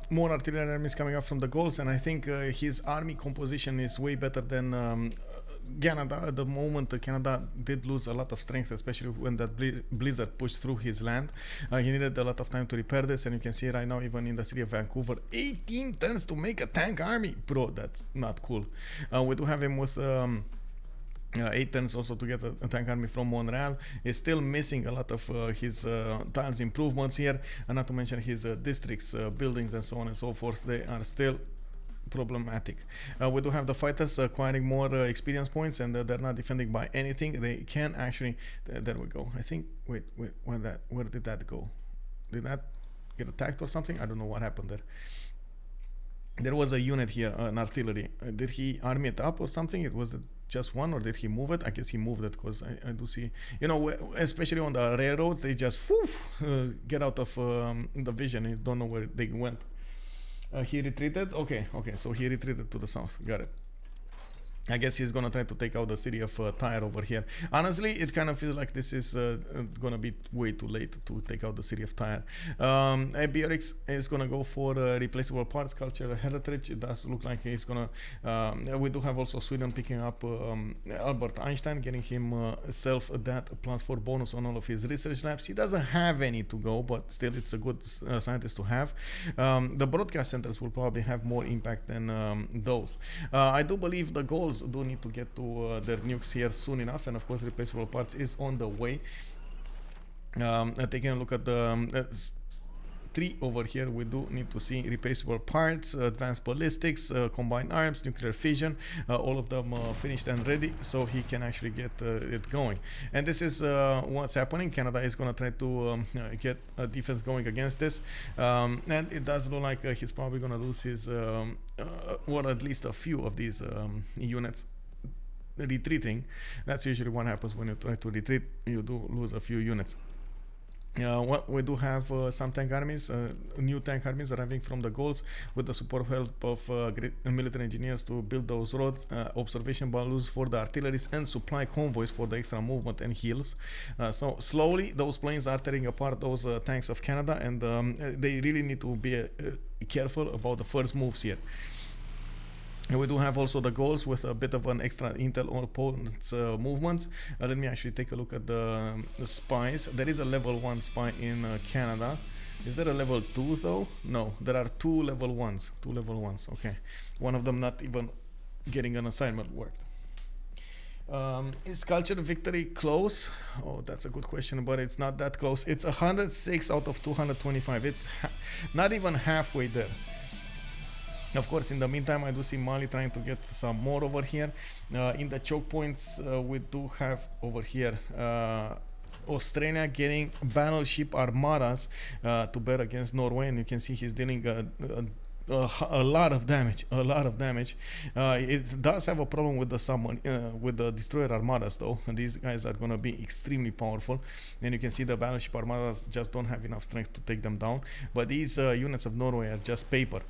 more artillery armies coming up from the Gauls, and I think his army composition is way better than Canada. At the moment, Canada did lose a lot of strength, especially when that blizzard pushed through his land. He needed a lot of time to repair this, and you can see right now, even in the city of Vancouver, 18 tons to make a tank army. Bro, that's not cool. We do have him with 8 tons also to get a tank army from Montreal. Is still missing a lot of his tiles improvements here, and not to mention his districts, buildings, and so on and so forth. They are still problematic. We do have the fighters acquiring more experience points, and they're not defending by anything. They can actually there we go. I think wait where did that go? Did that get attacked or something? I don't know what happened there. There was a unit here, an artillery. Did he arm it up or something? It was just one, or did he move it? I guess he moved it, because I do see, you know, especially on the railroads, they just get out of the vision. You don't know where they went. He retreated. Okay, so he retreated to the south. Got it. I guess he's gonna try to take out the city of Tyre over here. Honestly, it kind of feels like this is gonna be way too late to take out the city of Tyre. Biorix is gonna go for replaceable parts, culture, heritage. It does look like he's gonna. We do have also Sweden picking up Albert Einstein, getting himself that +4 bonus on all of his research labs. He doesn't have any to go, but still, it's a good scientist to have. The broadcast centers will probably have more impact than those. I do believe the Gauls do need to get to their nukes here soon enough, and of course replaceable parts is on the way. Taking a look at the 3 over here, we do need to see replaceable parts, advanced ballistics, combined arms, nuclear fission, all of them finished and ready, so he can actually get it going. And this is what's happening. Canada is going to try to get a defense going against this, and it does look like he's probably going to lose his or at least a few of these units retreating. That's usually what happens when you try to retreat. You do lose a few units. Well, we do have some tank armies, new tank armies arriving from the Gauls, with the support help of great military engineers to build those roads, observation balloons for the artilleries, and supply convoys for the extra movement and heals. So slowly those planes are tearing apart those tanks of Canada, and they really need to be careful about the first moves here. And we do have also the Gauls with a bit of an extra intel on opponents' movements. Let me actually take a look at the spies. There is a level 1 spy in Canada. Is there a level 2 though? No, there are 2 level 1s. 2 level 1s, okay. One of them not even getting an assignment worked. Is culture victory close? Oh, that's a good question, but it's not that close. It's 106 out of 225. It's not even halfway there. Of course, in the meantime, I do see Mali trying to get some more over here. In the choke points, we do have over here Australia getting battleship armadas to bear against Norway, and you can see he's dealing a lot of damage. It does have a problem with the destroyer armadas though, and these guys are gonna be extremely powerful, and you can see the battleship armadas just don't have enough strength to take them down, but these units of Norway are just paper.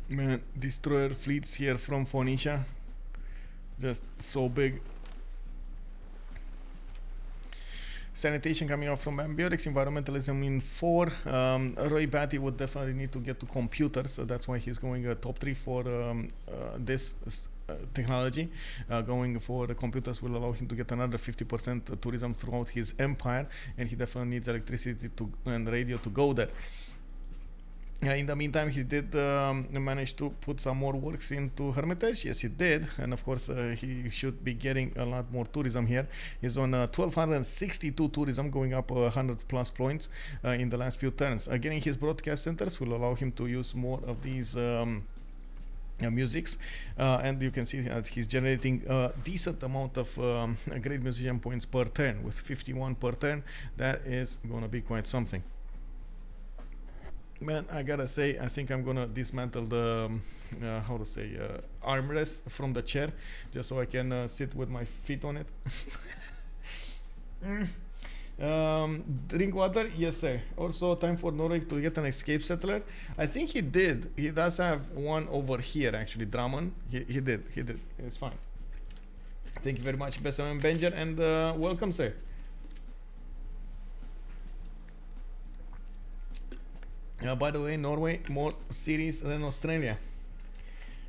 Man, destroyer fleets here from Phoenicia, just so big. Sanitation coming out from Ambiotics, environmentalism in 4. Roy Batty would definitely need to get to computers, so that's why he's going top 3 for this technology. Going for the computers will allow him to get another 50% tourism throughout his empire, and he definitely needs electricity and radio to go there. In the meantime, he did manage to put some more works into Hermitage. Yes, he did. And of course, he should be getting a lot more tourism here. He's on 1262 tourism, going up 100 plus points in the last few turns. Getting his broadcast centers will allow him to use more of these musics, and you can see that he's generating a decent amount of great musician points per turn. With 51 per turn, that is gonna be quite something. Man, I gotta say, I think I'm gonna dismantle the armrest from the chair, just so I can sit with my feet on it. Drink water? Yes, sir. Also, time for Norway to get an escape settler. I think he did. He does have one over here, actually. Drummond. He did. It's fine. Thank you very much, Besam Benjer, and welcome, sir. By the way, Norway more cities than Australia.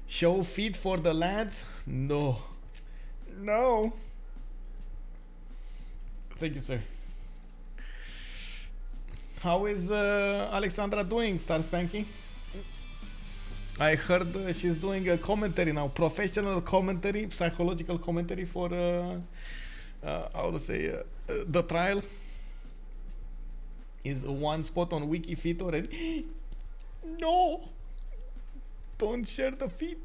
Show feet for the lads? No. Thank you, sir. How is Alexandra doing, Star Spanky? I heard she's doing a commentary now, professional commentary, psychological commentary for the trial. Is one spot on wiki feed already? No! Don't share the feed.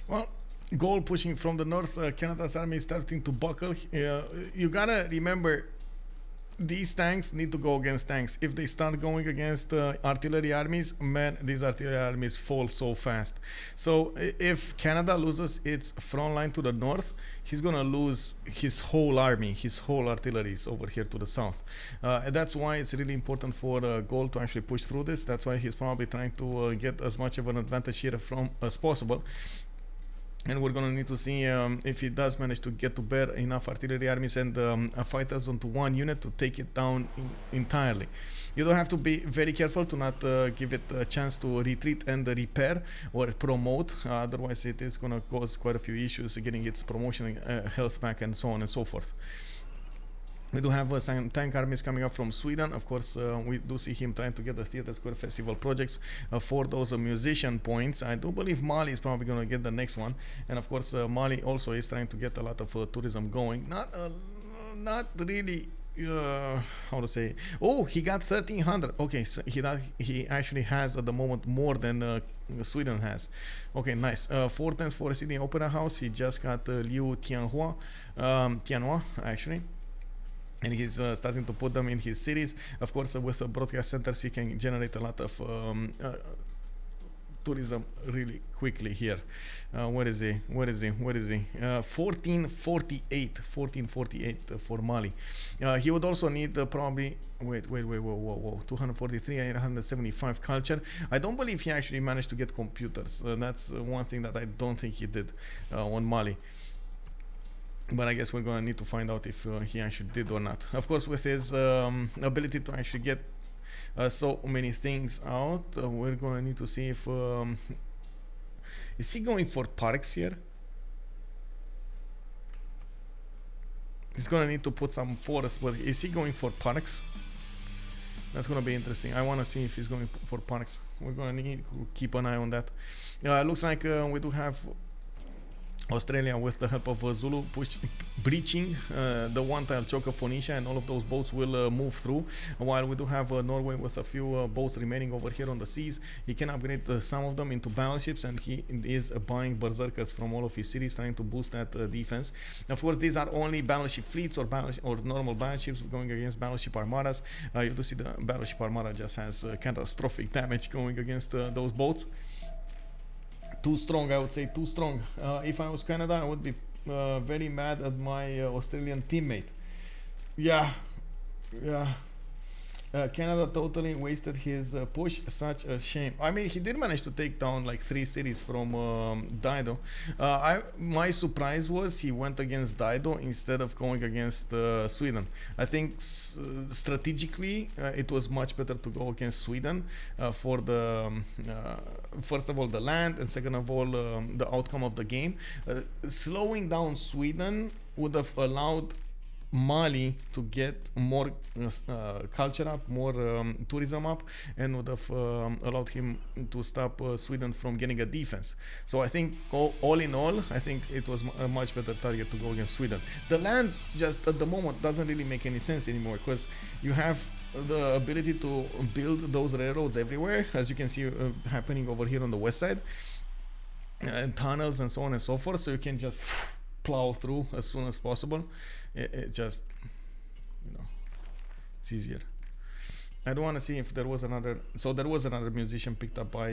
Well, Gaul pushing from the north, Canada's army is starting to buckle. You gotta remember, these tanks need to go against tanks. If they start going against artillery armies, man, these artillery armies fall so fast. So if Canada loses its front line to the north, he's gonna lose his whole army, his whole artillery over here to the south. That's why it's really important for Gaul to actually push through this. That's why he's probably trying to get as much of an advantage here as possible. And we're gonna need to see if he does manage to get to bear enough artillery armies and fighters onto one unit to take it down entirely. You don't have to be very careful to not give it a chance to retreat and repair or promote, otherwise it is gonna cause quite a few issues getting its promotion, health back, and so on and so forth. We do have some tank armies coming up from Sweden. Of course, we do see him trying to get the Theatre Square Festival projects for those musician points. I do believe Mali is probably going to get the next one. And of course, Mali also is trying to get a lot of tourism going. Not really... how to say? Oh, he got 1300. Okay, so he actually has at the moment more than Sweden has. Okay, nice. 4 tens for Sydney Opera House. He just got Liu Tianhua actually. And he's starting to put them in his cities. Of course, with broadcast centers, he can generate a lot of tourism really quickly here. Where is he? 1448 for Mali. He would also need probably whoa, 243, 875 culture. I don't believe he actually managed to get computers. That's one thing that I don't think he did on Mali. But I guess we're going to need to find out if he actually did or not. Of course, with his ability to actually get so many things out, we're going to need to see if is he going for parks here. He's going to need to put some forests, but is he going for parks? That's going to be interesting. I want to see if he's going for parks. We're going to need to keep an eye on that. Looks like we do have Australia, with the help of Zulu, breaching the one-tile choke of Phoenicia, and all of those boats will move through, while we do have Norway with a few boats remaining over here on the seas. He can upgrade some of them into battleships, and he is buying berserkers from all of his cities, trying to boost that defense. Of course, these are only battleship fleets or normal battleships going against battleship armadas. You do see the battleship armada just has catastrophic damage going against those boats. Too strong, I would say, too strong. If I was Canada, I would be very mad at my Australian teammate. Yeah. Canada totally wasted his push. Such a shame. I mean, he did manage to take down like 3 cities from Dido. My surprise was he went against Dido instead of going against Sweden. I think strategically it was much better to go against Sweden for the first of all the land, and second of all the outcome of the game. Slowing down Sweden would have allowed Mali to get more culture up, more tourism up, and would have allowed him to stop Sweden from getting a defense. So I think all in all, I think it was a much better target to go against Sweden. The land just at the moment doesn't really make any sense anymore, because you have the ability to build those railroads everywhere, as you can see happening over here on the west side, and tunnels and so on and so forth, so you can just plow through as soon as possible. It just, it's easier. I don't want to see if there was another. So there was another musician picked up by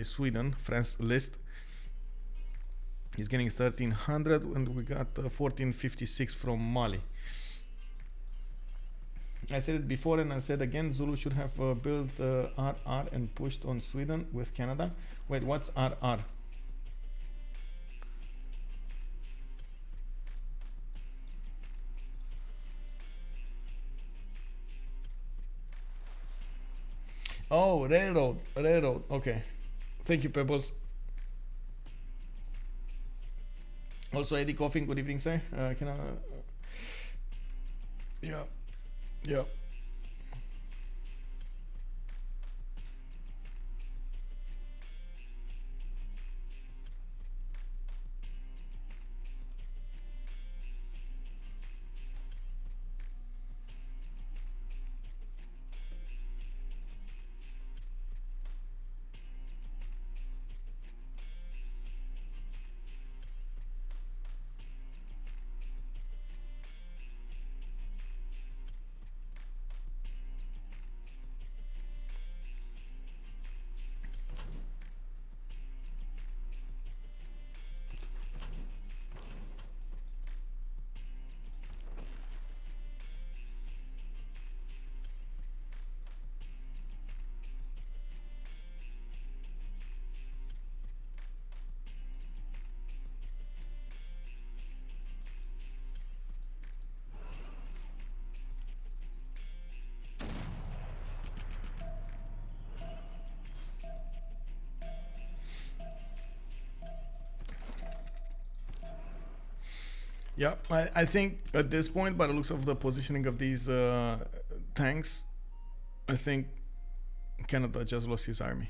Sweden, Franz Liszt. He's getting 1300, and we got 1456 from Mali. I said it before and I said again, Zulu should have built RR and pushed on Sweden with Canada. Wait, what's RR? Oh, railroad. Okay. Thank you, Pebbles. Also, Eddie Coffin, good evening, sir. Can I... Yeah. Yeah, I think at this point, by the looks of the positioning of these tanks, I think Canada just lost his army.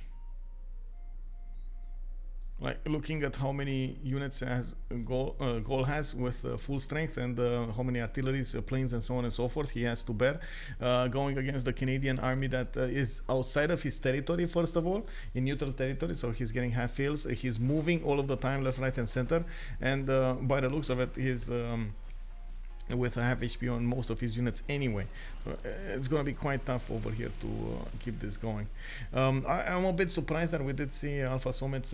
Like, looking at how many units has Gaul has with full strength, and how many artilleries, planes, and so on and so forth he has to bear, going against the Canadian army that is outside of his territory, first of all, in neutral territory, so he's getting half fields. He's moving all of the time, left, right, and center, and by the looks of it, his with a half HP on most of his units anyway. So it's going to be quite tough over here to keep this going. I'm a bit surprised that we did see Alphasometz,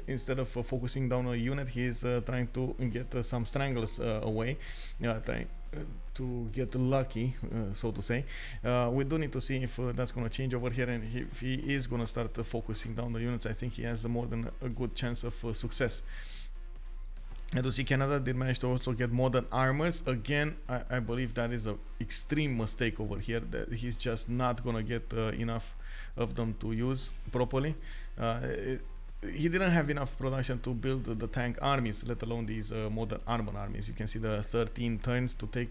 instead of focusing down a unit, he's trying to get some strangles away, trying to get lucky, so to say. We do need to see if that's going to change over here, and if he is going to start focusing down the units, I think he has more than a good chance of success. And to see Canada did manage to also get modern armors. Again, I believe that is an extreme mistake over here, that he's just not gonna get enough of them to use properly. He didn't have enough production to build the tank armies, let alone these modern armor armies. You can see the 13 turns to take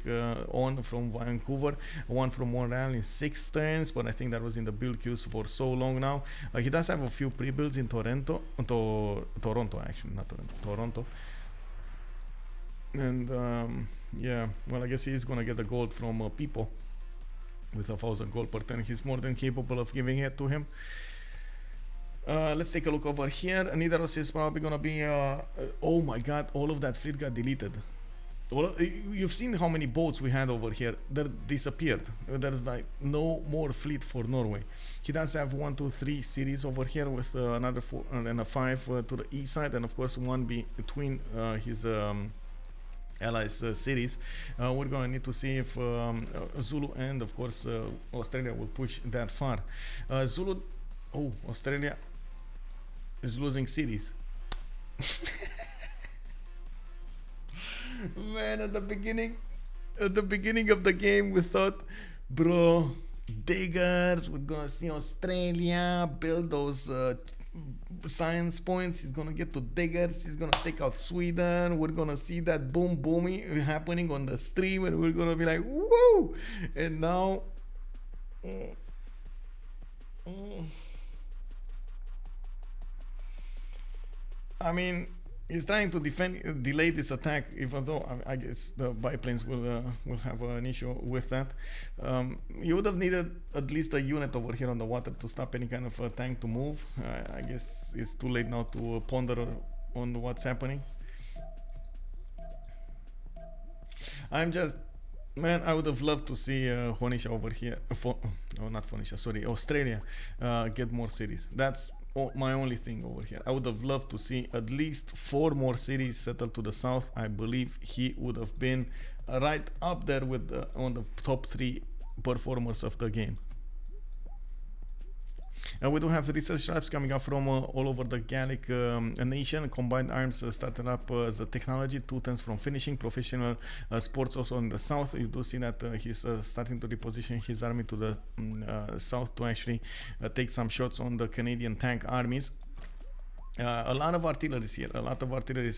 on from Vancouver, one from Montreal in 6 turns, but I think that was in the build queues for so long now. He does have a few pre-builds in Toronto actually, not Toronto, Toronto. And yeah, well, I guess he's gonna get the gold from Pipo with 1,000 gold per turn. He's more than capable of giving it to him. Let's take a look over here. Nidaros is probably gonna be oh my god, all of that fleet got deleted. You've seen how many boats we had over here that disappeared. There's like no more fleet for Norway. He does have 1, 2, 3 cities over here with another 4 and a 5 to the east side, and of course one between his allies cities. We're gonna need to see if Zulu and of course Australia will push that far. Zulu, Australia is losing cities. Man, at the beginning of the game we thought, bro, diggers, we're gonna see Australia build those science points. He's gonna get to diggers, he's gonna take out Sweden, we're gonna see that booming happening on the stream, and we're gonna be like, woo! And now I mean, he's trying to delay this attack, even though I guess the biplanes will have an issue with that. You would have needed at least a unit over here on the water to stop any kind of tank to move. I guess it's too late now to ponder on what's happening. Man, I would have loved to see Phoenicia over here. Not Phoenicia, sorry, Australia get more cities. That's my only thing over here. I would have loved to see at least 4 more cities settled to the south. I believe he would have been right up there with on the top 3 performers of the game. We do have research labs coming up from all over the Gallic nation. Combined arms started up as a technology. 2 turns from finishing. Professional sports also in the south. You do see that he's starting to reposition his army to the south to actually take some shots on the Canadian tank armies. A lot of artillery here,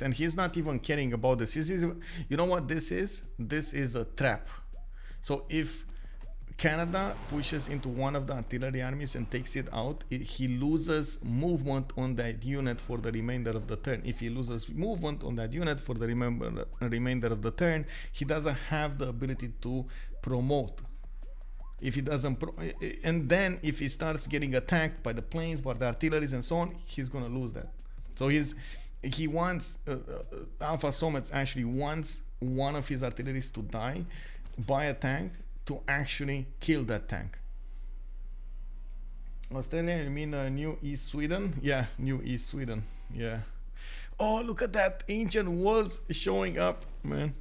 and he's not even caring about this. You know what this is? This is a trap. So if Canada pushes into one of the artillery armies and takes it out, he loses movement on that unit for the remainder of the turn. If he loses movement on that unit for the remainder of the turn, he doesn't have the ability to promote. If he doesn't, and then if he starts getting attacked by the planes, by the artilleries and so on, he's gonna lose that. So he wants Alphasometz actually wants one of his artilleries to die by a tank to actually kill that tank. Australia, you mean New East Sweden? Yeah, New East Sweden. Yeah. Oh, look at that, ancient walls showing up, man.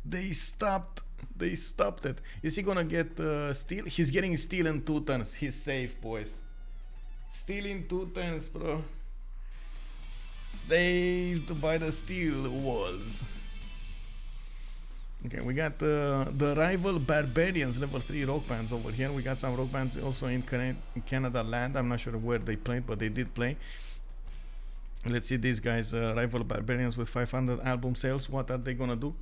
They stopped it. Is he gonna get steel? He's getting steel in 2 turns. He's safe, boys. Steel in 2 turns, bro. Saved by the steel walls. Okay, we got the rival barbarians level 3 rock bands over here. We got some rock bands also in Canada land. I'm not sure where they played, but they did play. Let's see these guys, rival barbarians with 500 album sales. What are they gonna do?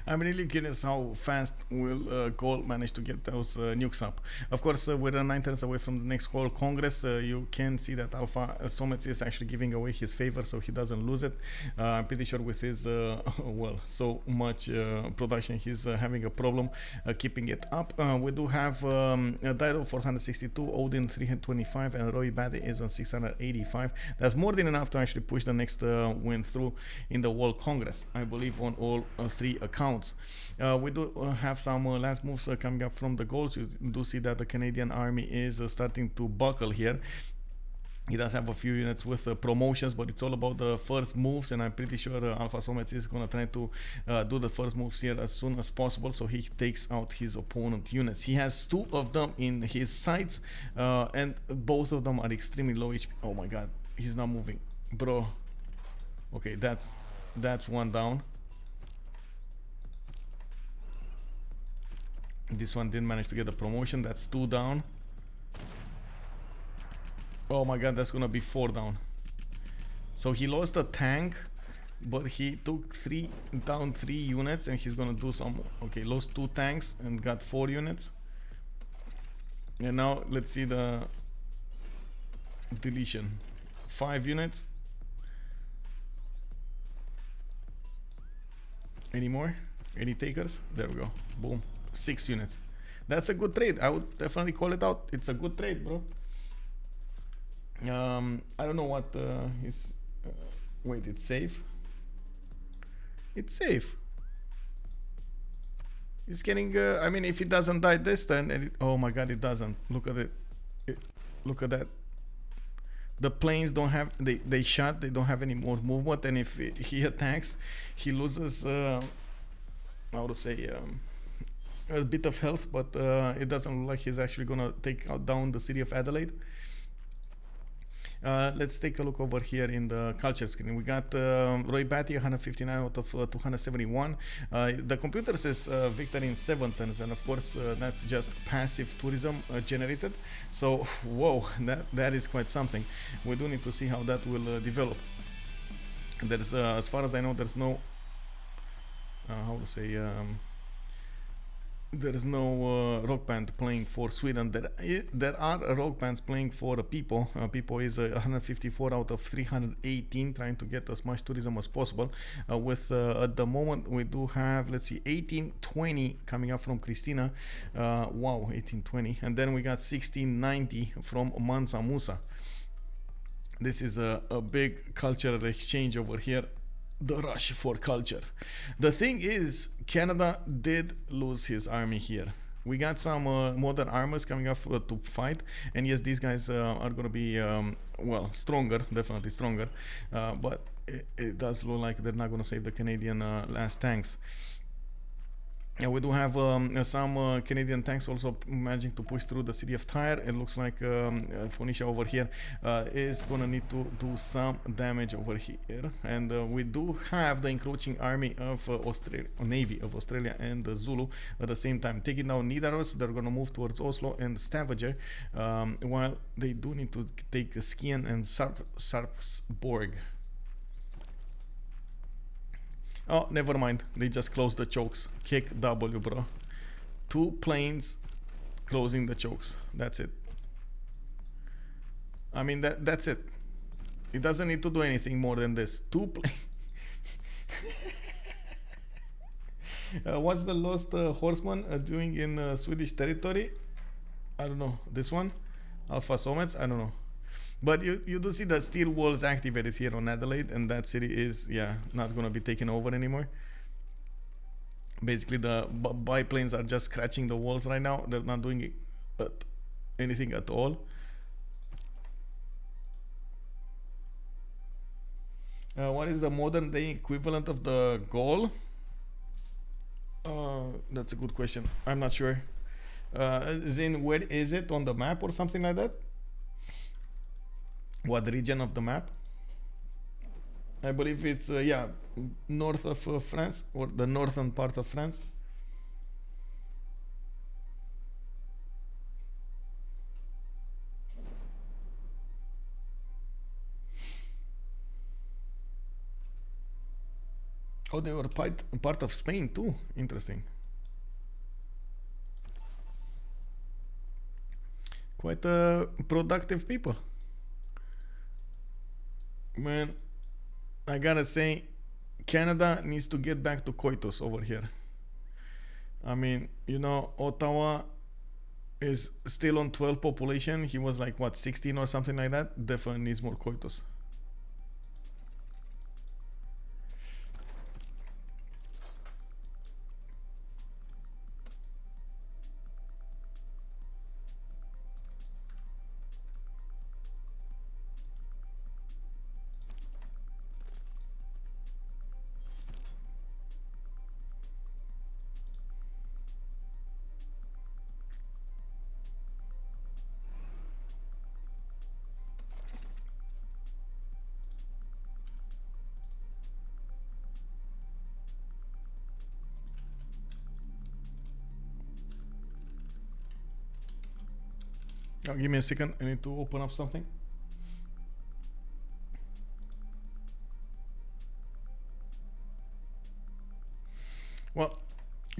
I'm really curious how fast will Gaul manage to get those nukes up. Of course, we're 9 turns away from the next whole Congress. You can see that Alphasometz is actually giving away his favor so he doesn't lose it. I'm pretty sure with his, well, so much production, he's having a problem keeping it up. We do have Dido 462, Odin 325, and Batty is on 685. That's more than enough to actually push the next win through in the World Congress, I believe, on all 3 accounts. We do have some last moves coming up from the goals. You do see that the Canadian army is starting to buckle here. He does have a few units with promotions, but it's all about the first moves, and I'm pretty sure Alphasometz is going to try to do the first moves here as soon as possible so he takes out his opponent units. He has 2 of them in his sights, and both of them are extremely low HP. Oh my god, he's not moving. Bro. Okay, that's 1 down. This one didn't manage to get the promotion. That's 2 down. Oh my god, that's gonna be 4 down. So he lost a tank, but he took 3 units, and he's gonna do some. Okay, lost 2 tanks and got 4 units. And now let's see the deletion. 5 units. Any more? Any takers? There we go. Boom. 6 units. That's a good trade. I would definitely call it out. It's a good trade, bro. I don't know what is. Wait, it's safe. It's safe. It's getting. I mean, if it doesn't die this turn, and oh my god, it doesn't. Look at it. Look at that. The planes don't have. They shot. They don't have any more movement, and if he attacks, he loses. How to say? A bit of health, but it doesn't look like he's actually gonna take down the city of Adelaide. Let's take a look over here in the culture screen. We got Batty 159 out of 271. The computer says victory in 7 turns, and of course that's just passive tourism generated. So whoa, that is quite something. We do need to see how that will develop. There's as far as I know, there's no how to say. There is no rock band playing for Sweden. There are rock bands playing for Pipo. Pipo is 154 out of 318, trying to get as much tourism as possible. With at the moment we do have, let's see, 1820 coming up from Christina. Wow, 1820, and then we got 1690 from Mansa Musa. This is a big cultural exchange over here. The rush for culture. The thing is, Canada did lose his army here. We got some modern armors coming up to fight, and yes, these guys are going to be well, stronger, definitely stronger, but it does look like they're not going to save the Canadian last tanks. Yeah, we do have some Canadian tanks also managing to push through the city of Tyre. It looks like Phoenicia over here is gonna need to do some damage over here, and we do have the encroaching army of Australia, Navy of Australia and the Zulu at the same time taking down Nidaros. They're gonna move towards Oslo and Stavanger, while they do need to take Skien and Sarpsborg. Oh, never mind. They just closed the chokes. Kick W, bro. 2 planes closing the chokes. That's it. I mean, that's it. It doesn't need to do anything more than this. 2 planes. What's the lost horseman doing in Swedish territory? I don't know. This one? Alphasometz? I don't know. But you do see the steel walls activated here on Adelaide, and that city is, yeah, not going to be taken over anymore. Basically, the biplanes are just scratching the walls right now. They're not doing anything at all. What is the modern day equivalent of the Gaul? That's a good question. I'm not sure. Zin, where is it on the map or something like that? What region of the map? I believe it's yeah, north of France, or the northern part of France. Oh, they were part of Spain too. Interesting. Quite productive people. Man, I gotta say, Canada needs to get back to coitus over here. I mean, you know, Ottawa is still on 12 population. He was like, what, 16 or something like that? Definitely needs more coitus. Oh, give me a second. I need to open up something. Well,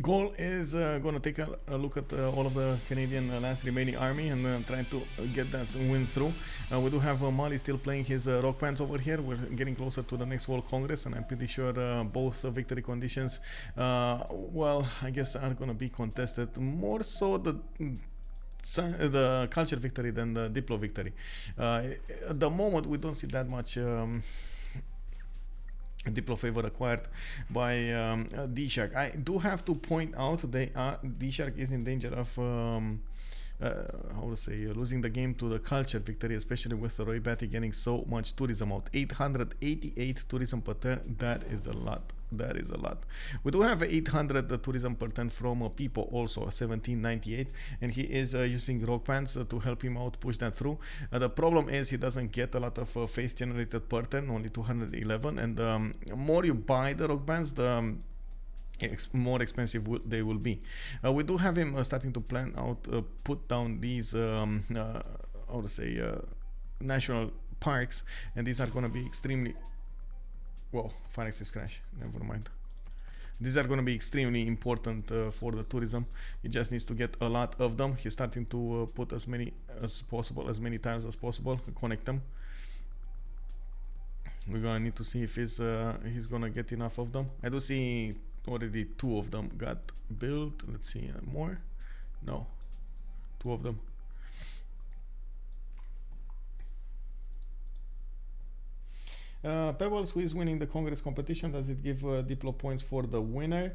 Gaul is going to take a look at all of the Canadian last remaining army and trying to get that win through. We do have Mali still playing his rock bands over here. We're getting closer to the next World Congress, and I'm pretty sure both victory conditions, well, I guess are going to be contested. More so the culture victory than the Diplo victory. At the moment, we don't see that much Diplo favor acquired by D-Shark. I do have to point out D-Shark is in danger of how to say, losing the game to the culture victory, especially with Roy Batty getting so much tourism out. 888 tourism per turn. That is a lot. That is a lot. We do have 800 tourism per turn from Pipo, also 1798, and he is using rock bands to help him out push that through. The problem is he doesn't get a lot of faith generated per turn, only 211, and the more you buy the rock bands, the more expensive they will be. We do have him starting to plan out, put down these how to say, national parks, and these are going to be extremely, well, fire access crash, never mind. These are going to be extremely important for the tourism. He just needs to get a lot of them. He's starting to put as many as possible, as many tiles as possible, connect them. We're gonna need to see if he's gonna get enough of them. I do see already 2 of them got built. Let's see, more? No, 2 of them. Pebbles, who is winning the Congress competition? Does it give Diplo points for the winner?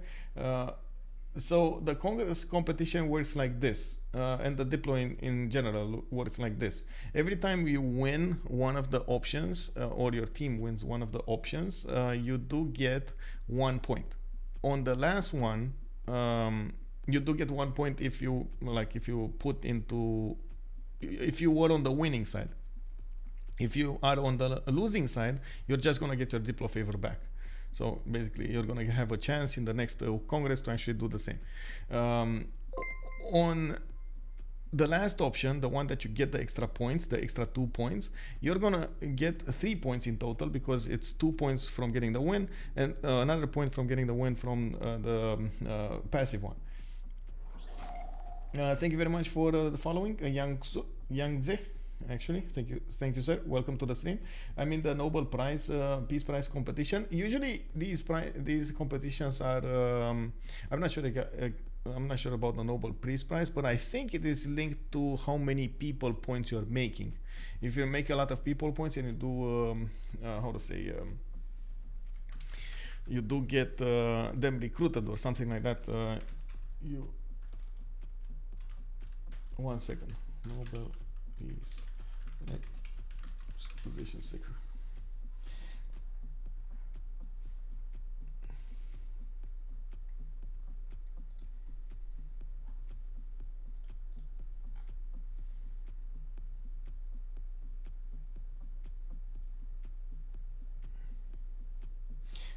So the Congress competition works like this, and the Diplo in general works like this. Every time you win one of the options, or your team wins one of the options, you do get 1 point. On the last one, you do get 1 point if you put into, if you were on the winning side. If you are on the losing side, you're just gonna get your Diplo favor back. So basically, you're gonna have a chance in the next Congress to actually do the same. On the last option, the one that you get the extra points, the extra 2 points, you're gonna get 3 points in total, because it's 2 points from getting the win and another point from getting the win from the passive one. Thank you very much for the following, Yangze. Actually, thank you, sir. Welcome to the stream. I'm in the Nobel Prize, Peace Prize competition. Usually, these competitions are. I'm not sure about the Nobel Peace Prize, but I think it is linked to how many people points you're making. If you make a lot of people points and you do, how to say, you do get them recruited or something like that. You. 1 second. Nobel Peace. Position 6.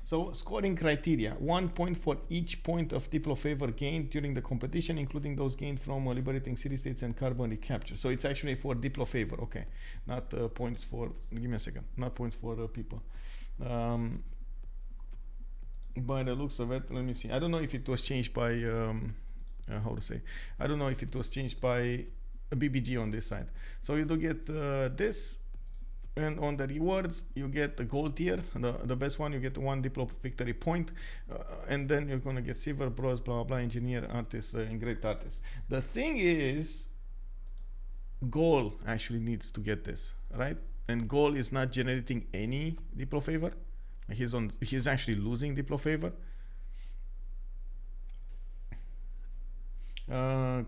So scoring criteria: 1 point for each point of Diplo favor gained during the competition, including those gained from liberating city-states and carbon recapture. So it's actually for Diplo favor, okay, not points for, give me a second, not points for people. by the looks of it. Let me see. I don't know if it was changed by how to say. I don't know if it was changed by a BBG on this side. So you do get this, and on the rewards you get the gold tier, the best one. You get one Diplo victory point, and then you're gonna get silver, bronze, blah blah blah, engineer, artist, and great artist. The thing is, Gaul actually needs to get this, right? And Gaul is not generating any Diplo favor. He's actually losing Diplo favor.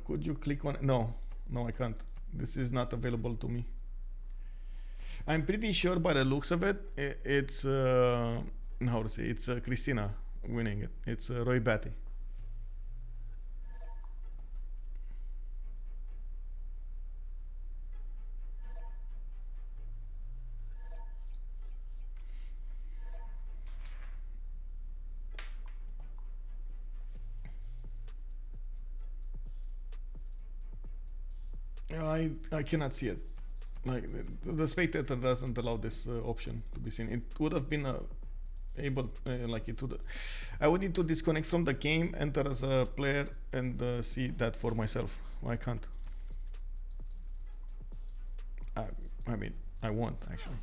Could you click on? No, I can't. This is not available to me. I'm pretty sure by the looks of it, it's how to say, it's Christina winning it. It's Roy Batty. I cannot see it. Like the spectator doesn't allow this option to be seen. It would have been able, like it would. I would need to disconnect from the game, enter as a player, and see that for myself. I can't. I mean, I won't actually.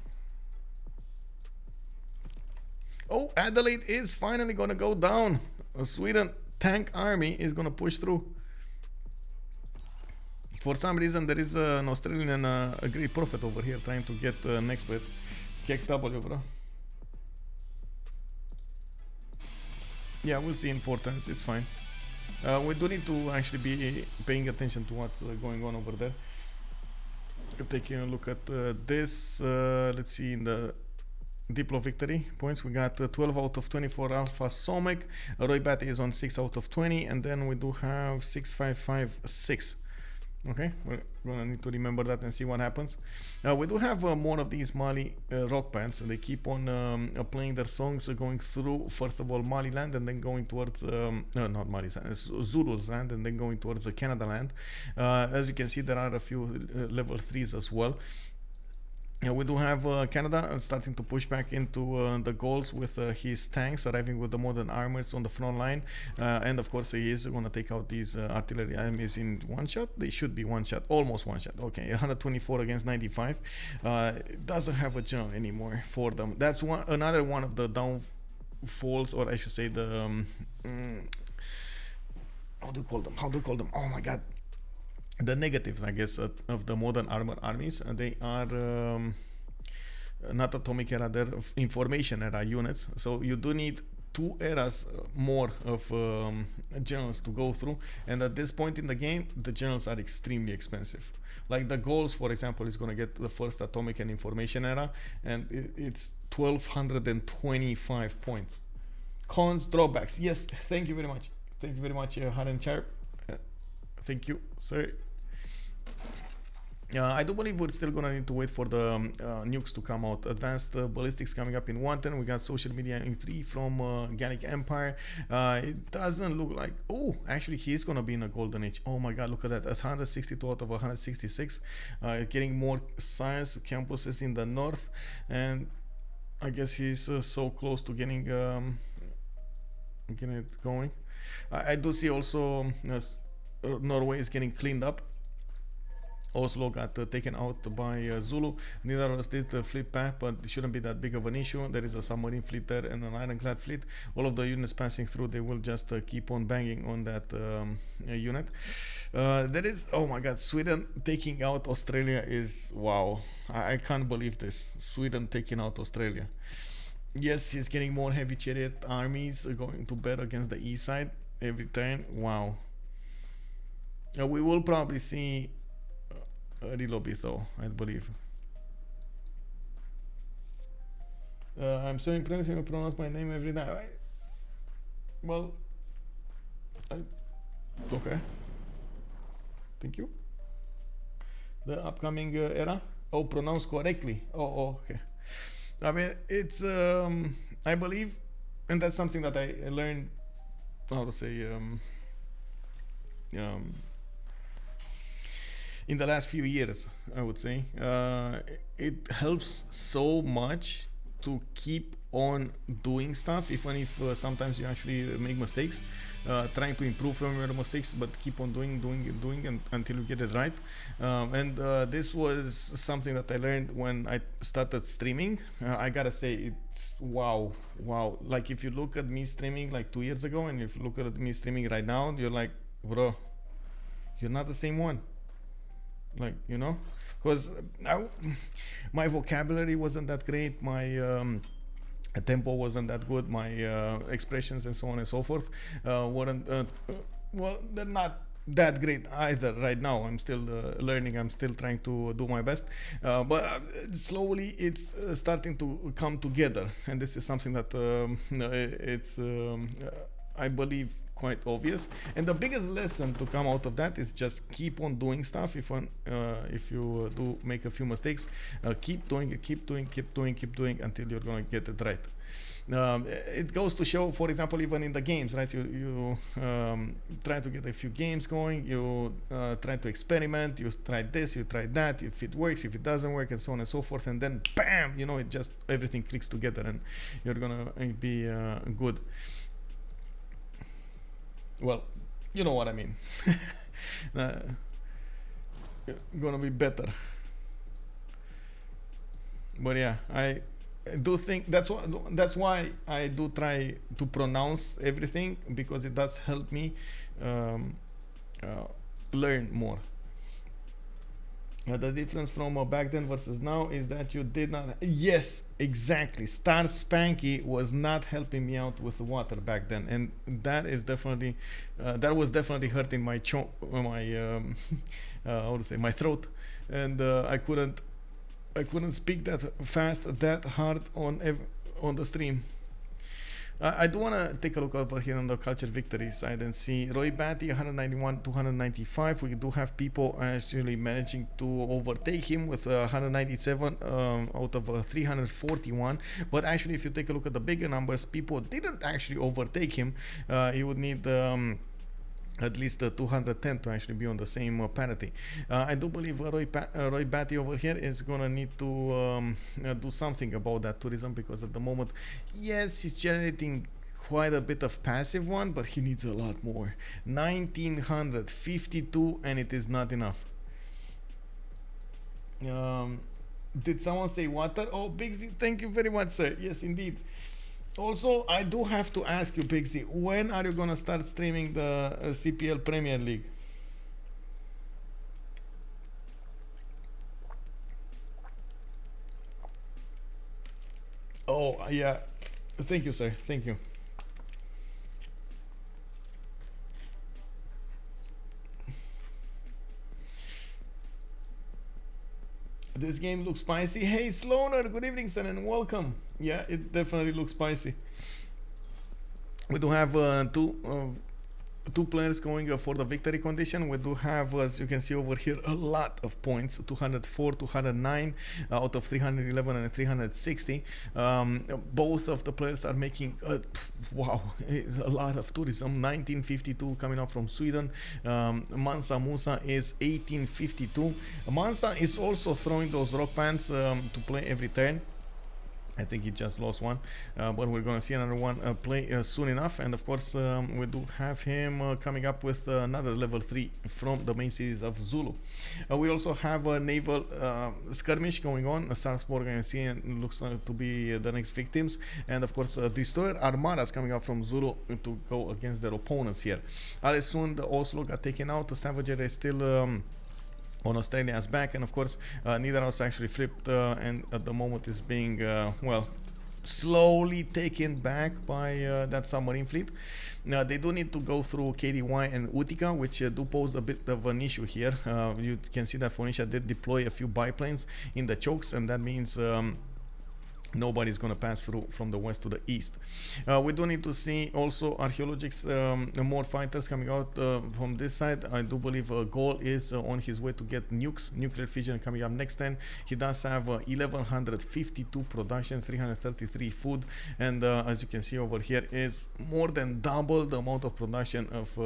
Oh, Adelaide is finally gonna go down. A Sweden tank army is gonna push through. For some reason, there is an Australian and a great prophet over here trying to get next to it. Kick W, bro. Yeah, we'll see in 4 turns. It's fine. We do need to actually be paying attention to what's going on over there. Taking a look at this. Let's see, in the Diplo victory points, we got 12 out of 24 Alphasometz. Roy Batty is on 6 out of 20, and then we do have 6556. Okay, we're gonna need to remember that and see what happens. We do have more of these Mali rock bands, and they keep on playing their songs, going through first of all Mali land, and then going towards not Mali land, Zulu's land, and then going towards the Canada land. As you can see, there are a few level 3s as well. We do have Canada starting to push back into the goals with his tanks arriving with the modern armors on the front line, and of course he is going to take out these artillery enemies in one shot. They should be one shot, almost one shot. Okay, 124 against 95. It doesn't have a general anymore for them. That's another one of the downfalls, or I should say the how do you call them? Oh my god. The negatives, I guess, of the modern armor armies. They are not atomic era, they're information era units. So you do need 2 eras more of generals to go through. And at this point in the game, the generals are extremely expensive. Like the goals, for example, is going to get the first atomic and information era, and it's 1225 points. Cons, drawbacks. Yes, thank you very much. Thank you very much, Haren Charp. Thank you, sir. I do believe we're still gonna need to wait for the nukes to come out. Advanced ballistics coming up in 110. We got social media in 3 from Gallic Empire. It doesn't look like. Oh, actually, he's gonna be in a golden age. Oh my god, look at that. That's 162 out of 166. Getting more science campuses in the north, and I guess he's so close to getting it going. I do see also Norway is getting cleaned up. Oslo got taken out by Zulu. Neither of us did flip back, but it shouldn't be that big of an issue. There is a submarine fleet there and an ironclad fleet. All of the units passing through, they will just keep on banging on that unit. There is, oh my god, Sweden taking out Australia is, wow. I can't believe this. Sweden taking out Australia. Yes, he's getting more heavy chariot armies going to bet against the east side every turn. Wow. We will probably see a reload though, I believe. I'm so impressed you pronounce my name every time. Okay. Thank you. The upcoming era. Oh, pronounced correctly. Oh, okay. I mean, it's I believe, and that's something that I learned. How to say? In the last few years, I would say, it helps so much to keep on doing stuff, even if sometimes you actually make mistakes, trying to improve from your mistakes, but keep on doing and until you get it right. And this was something that I learned when I started streaming. I gotta say, it's wow. Like if you look at me streaming like 2 years ago and if you look at me streaming right now, you're like, bro, you're not the same one. Like, you know, because my vocabulary wasn't that great, my tempo wasn't that good, my expressions and so on and so forth weren't well, they're not that great either right now. I'm still learning, I'm still trying to do my best, but slowly it's starting to come together, and this is something that it's I believe quite obvious. And the biggest lesson to come out of that is just keep on doing stuff. If you do make a few mistakes, keep doing until you're gonna get it right. It goes to show, for example, even in the games, right? You try to get a few games going, you try to experiment, you try this, you try that, if it works, if it doesn't work, and so on and so forth, and then bam, you know, it just everything clicks together and you're gonna be good. Well, you know what I mean. Gonna be better. But yeah, I do think that's why I do try to pronounce everything, because it does help me learn more. The difference from back then versus now is that you did not. Yes, exactly. Star Spanky was not helping me out with the water back then, and that is definitely that was definitely hurting my how to say, my throat, and I couldn't speak that fast, that hard on the stream. I do want to take a look over here on the culture victory side and see Roy Batty 191 to 195. We do have Pipo actually managing to overtake him with 197 out of 341. But actually, if you take a look at the bigger numbers, Pipo didn't actually overtake him. He would need at least 210 to actually be on the same parity. I do believe Roy Batty over here is gonna need to do something about that tourism, because at the moment, yes, he's generating quite a bit of passive one, but he needs a lot more. 1952, and it is not enough. Did someone say water? Oh, Big Z, thank you very much, sir. Yes, indeed. Also, I do have to ask you, Pixie, when are you gonna start streaming the CPL Premier League? Oh, yeah. Thank you, sir. Thank you. This game looks spicy. Hey, Sloaner, good evening, son, and welcome. Yeah, it definitely looks spicy. We do have two players going for the victory condition. We do have, as you can see over here, a lot of points: 204, 209 out of 311 and 360. Both of the players are making wow, a lot of tourism. 1952 coming up from Sweden. Mansa Musa is 1852. Mansa is also throwing those rock pants to play every turn. I think he just lost one, but we're gonna see another one play soon enough. And of course, we do have him coming up with another level 3 from the main series of Zulu. We also have a naval skirmish going on. Salzburg and CN looks to be the next victims, and of course, destroyer armadas coming up from Zulu to go against their opponents here. Soon the Oslo got taken out. The Stavanger is still on Australia's back, and of course Nidaros actually flipped and at the moment is being well, slowly taken back by that submarine fleet. Now they do need to go through KDY and Utica, which do pose a bit of an issue here. You can see that Phoenicia did deploy a few biplanes in the chokes, and that means nobody's gonna pass through from the west to the east. We do need to see also archaeologics, more fighters coming out from this side. I do believe Gaul is on his way to get nuclear fission coming up next turn. He does have 1152 production, 333 food, and as you can see over here is more than double the amount of production of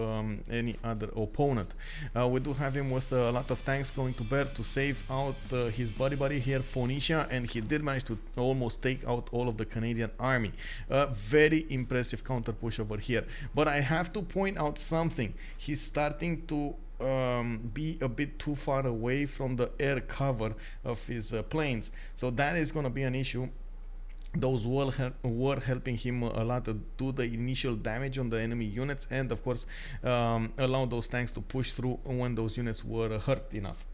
any other opponent. We do have him with a lot of tanks going to bear to save out his buddy here, Phoenicia, and he did manage to almost almost take out all of the Canadian army. Very impressive counter push over here. But I have to point out something. He's starting to be a bit too far away from the air cover of his planes. So that is going to be an issue. Those were helping him a lot to do the initial damage on the enemy units, and of course allow those tanks to push through when those units were hurt enough.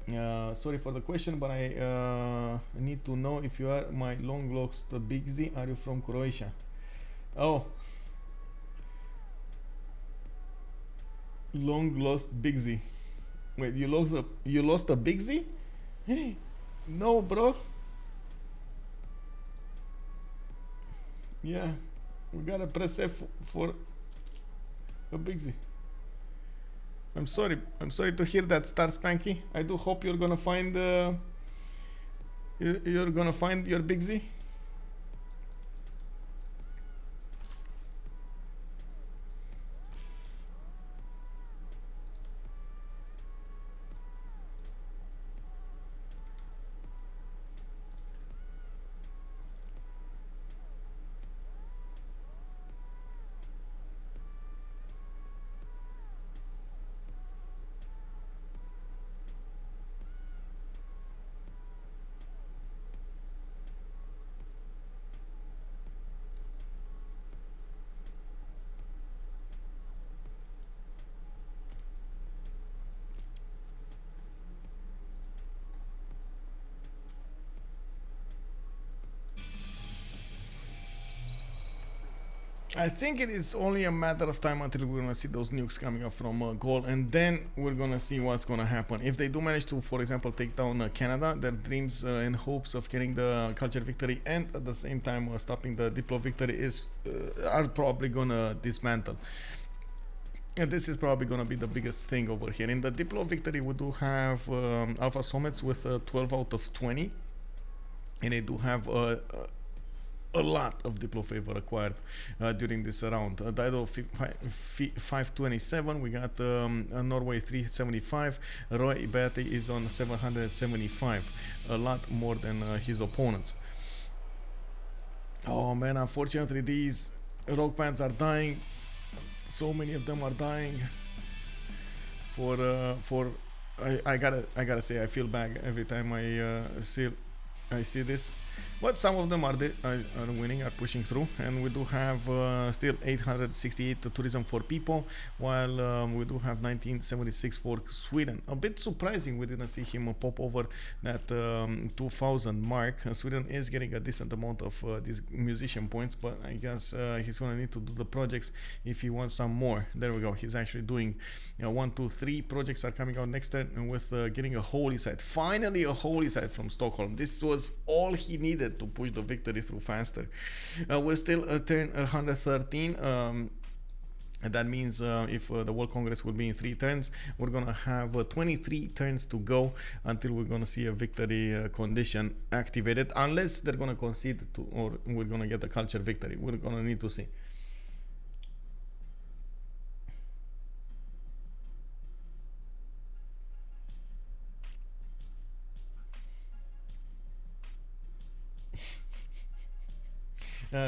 Sorry for the question, but I need to know if you are my long lost Big Z. Are you from Croatia? Oh, long lost Big Z. Wait, you lost a Big Z? Hey, no, bro. Yeah, we gotta press F for a Big Z. I'm sorry to hear that, Star Spanky. I do hope you're gonna find you're gonna find your Big Z. I think it is only a matter of time until we're gonna see those nukes coming up from Gaul, and then we're gonna see what's gonna happen. If they do manage to, for example, take down Canada, their dreams and hopes of getting the culture victory and at the same time stopping the Diplo victory are probably gonna dismantle. And this is probably gonna be the biggest thing over here. In the Diplo victory, we do have Alphasometz with 12 out of 20, and they do have a lot of Diplo favor acquired during this round. Dido 527, we got Norway 375, Roy Batty is on 775, a lot more than his opponents. Oh man, unfortunately these rogue bands are dying. So many of them are dying. I gotta say, I feel bad every time I see this, but some of them are winning, are pushing through, and we do have still 868 tourism for Pipo, while we do have 1976 for Sweden. A bit surprising we didn't see him pop over that 2000 mark. Sweden is getting a decent amount of these musician points, but I guess he's gonna need to do the projects if he wants some more. There we go, he's actually doing 1, 2, 3 projects are coming out next turn, and with getting a holy site, finally a holy site from Stockholm. This was all he needed to push the victory through faster. We're still at turn 113. And that means if the World Congress will be in 3 turns, we're gonna have 23 turns to go until we're gonna see a victory condition activated, unless they're gonna concede to, or we're gonna get a culture victory. We're gonna need to see.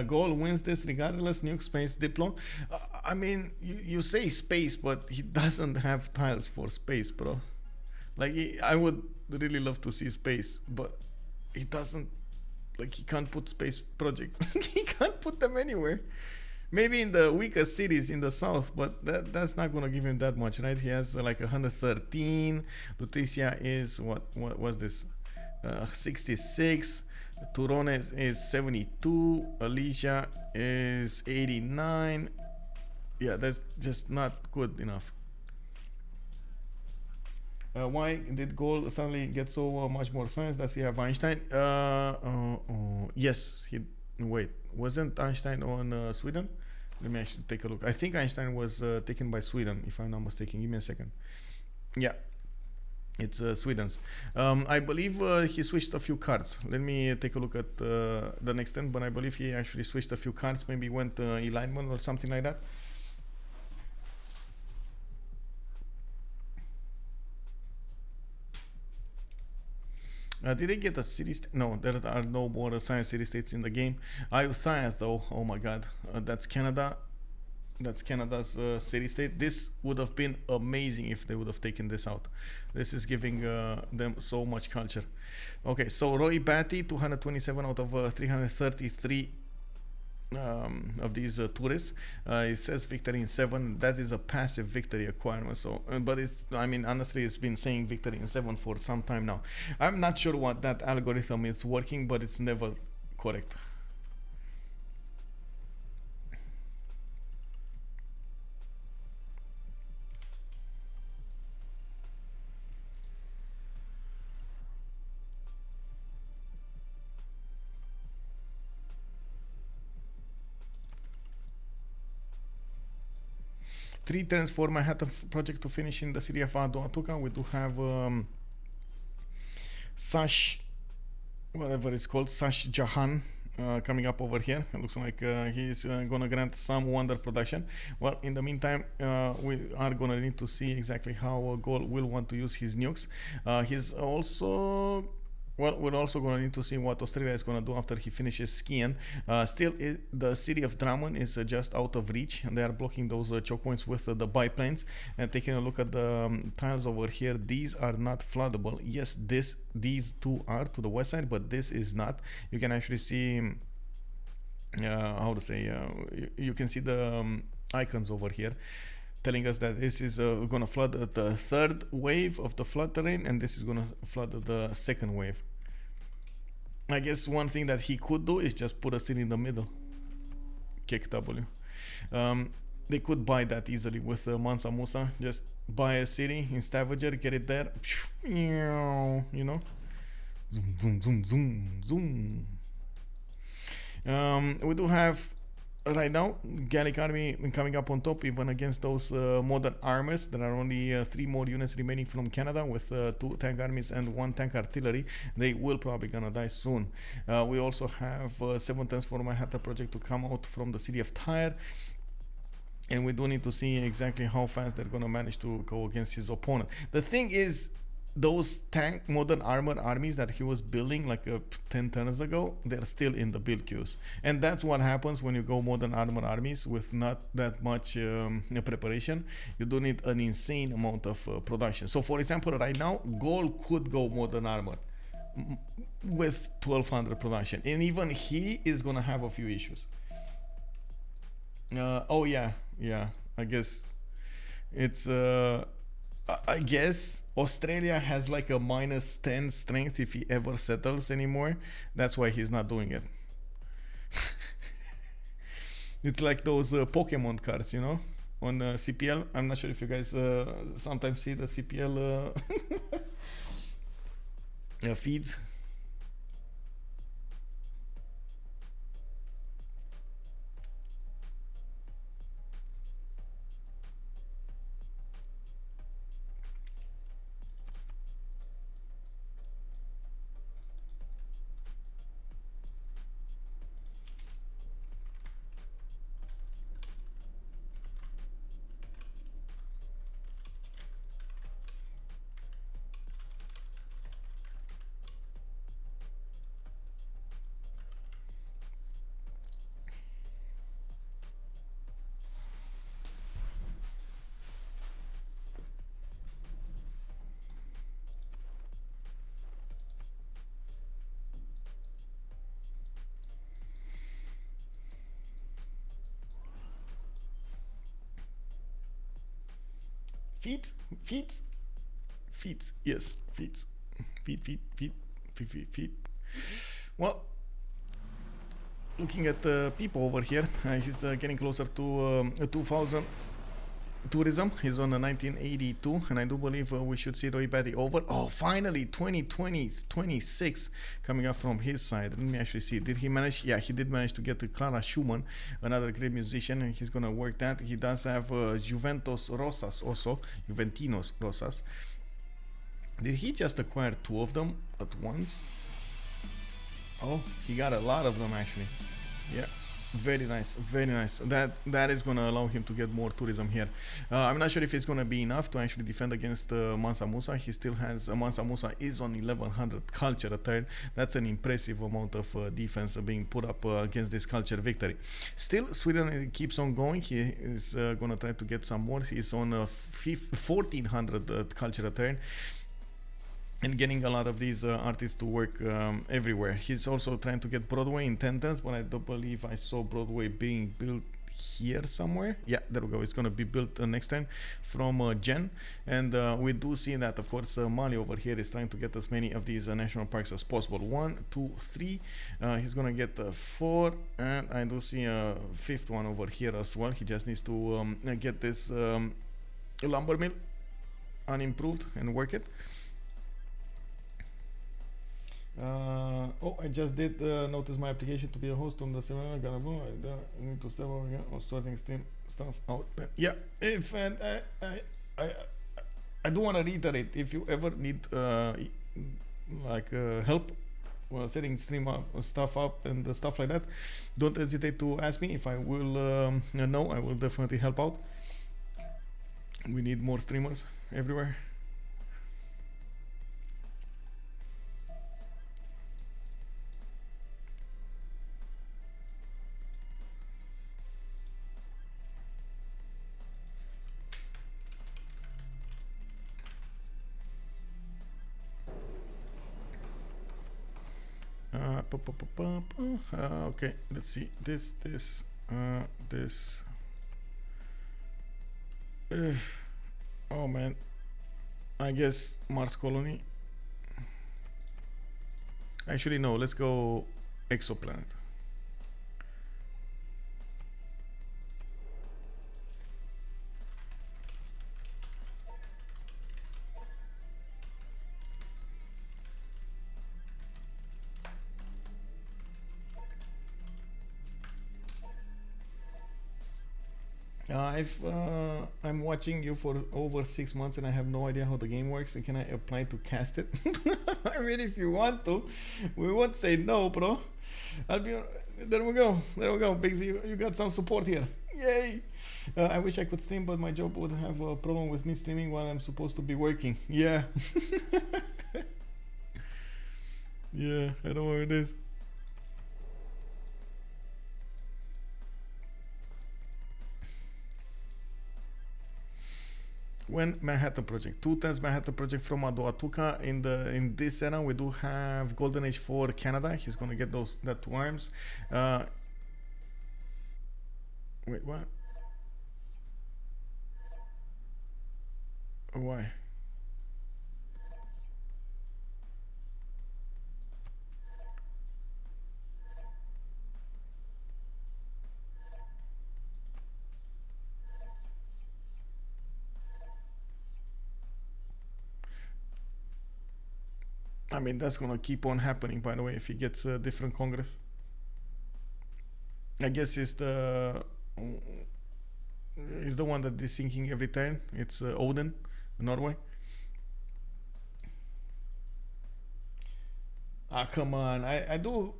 Gaul wins this regardless, nuke space Diplo. I mean, you say space, but he doesn't have tiles for space, bro. Like, I would really love to see space, but he doesn't, like, he can't put space projects. He can't put them anywhere. Maybe in the weakest cities in the south, but that's not gonna give him that much, right? He has like 113. Lutetia is what was this? 66. Turone is 72. Alicia is 89. Yeah, that's just not good enough. Why did Gaul suddenly get so much more science? Does he have Einstein? Yes. Wait, wasn't Einstein on Sweden? Let me actually take a look. I think Einstein was taken by Sweden, if I'm not mistaken. Give me a second. Yeah. It's Sweden's. I believe he switched a few cards. Let me take a look at the next turn, but I believe he actually switched a few cards. Maybe went alignment or something like that. Did they get a city? No, there are no more science city states in the game. Science though. Oh my god, that's Canada. That's Canada's city state. This would have been amazing if they would have taken this out. This is giving them so much culture. Okay, so Roy Batty, 227 out of 333 of these tourists. It says victory in 7. That is a passive victory acquirement. So, but it's, I mean, honestly, it's been saying victory in 7 for some time now. I'm not sure what that algorithm is working, but it's never correct. Three turns for Manhattan project to finish in the city of Aduatuca. We do have Sash, whatever it's called, Sash Jahan coming up over here. It looks like he's gonna grant some wonder production. Well, in the meantime, we are gonna need to see exactly how Gaul will want to use his nukes. He's also... Well, we're also going to need to see what Australia is going to do after he finishes skiing. Still, the city of Drummond is just out of reach, and they are blocking those choke points with the biplanes. And taking a look at the tiles over here, these are not floodable. Yes, these two are to the west side, but this is not. You can actually see, how to say, you can see the icons over here, telling us that this is going to flood the third wave of the flood terrain, and this is going to flood the second wave. I guess one thing that he could do is just put a city in the middle. Kick W. They could buy that easily with Mansa Musa. Just buy a city in Stavanger, get it there. You know? Zoom, zoom, zoom, zoom, zoom. We do have... Right now, Gallic army coming up on top, even against those modern armors. There are only 3 more units remaining from Canada, with 2 tank armies and 1 tank artillery. They will probably gonna die soon. We also have 7 tons for Manhattan project to come out from the city of Tyre. And we do need to see exactly how fast they're gonna manage to go against his opponent. The thing is, those tank modern armor armies that he was building like 10 turns ago, they're still in the build queues, and that's what happens when you go modern armor armies with not that much preparation. You do need an insane amount of production. So for example, right now Gaul could go modern armor with 1200 production, and even he is gonna have a few issues. Oh yeah, I guess it's I guess Australia has like a -10 strength if he ever settles anymore. That's why he's not doing it. It's like those Pokemon cards, you know, on CPL. I'm not sure if you guys sometimes see the CPL feeds. Feet, yes, feet. Well, looking at Pipo over here, he's getting closer to 2000 tourism. He's on a 1982, and I do believe we should see Roy Batty over. Oh, finally, 26 coming up from his side. Let me actually see. Did he manage? Yeah, he did manage to get to Clara Schumann, another great musician, and he's gonna work that. He does have Juventinos Rosas. Did he just acquire 2 of them at once? Oh, he got a lot of them actually. Yeah, Very nice, very nice. That is gonna allow him to get more tourism here. I'm not sure if it's gonna be enough to actually defend against Mansa Musa. He still has Mansa Musa is on 1100 culture a turn. That's an impressive amount of defense being put up against this culture victory. Still, Sweden keeps on going. He is gonna try to get some more. He's on 1400 culture a turn, and getting a lot of these artists to work everywhere. He's also trying to get Broadway in 10 tons, but I don't believe I saw Broadway being built here somewhere. Yeah, there we go. It's going to be built next time from Jen. And we do see that, of course, Mali over here is trying to get as many of these national parks as possible. 1, 2, 3. He's going to get 4. And I do see a 5th one over here as well. He just needs to get this lumber mill unimproved and work it. Oh, I just did notice my application to be a host on the seminar. I need to step over here on starting stream stuff out. Yeah, if and I do want to reiterate, if you ever need help setting stream up, stuff up and stuff like that, don't hesitate to ask me. If I will know, I will definitely help out. We need more streamers everywhere. Okay, let's see this. Oh man, I guess Mars colony. Actually, no. Let's go exoplanet. I'm watching you for over 6 months and I have no idea how the game works. And can I apply to cast it? I mean, if you want to, we won't say no, bro. I'll be. There we go. There we go. Biggsy, you got some support here. Yay! I wish I could stream, but my job would have a problem with me streaming while I'm supposed to be working. Yeah. Yeah, I know where it is. When Manhattan Project, 2 times Manhattan Project from Adoatuka. In this era we do have Golden Age for Canada. He's gonna get that 2 arms. Wait, what? Why? I mean, that's gonna keep on happening, by the way, if he gets a different Congress. I guess it's the one that is sinking every turn. It's Odin, Norway. Ah, come on. I do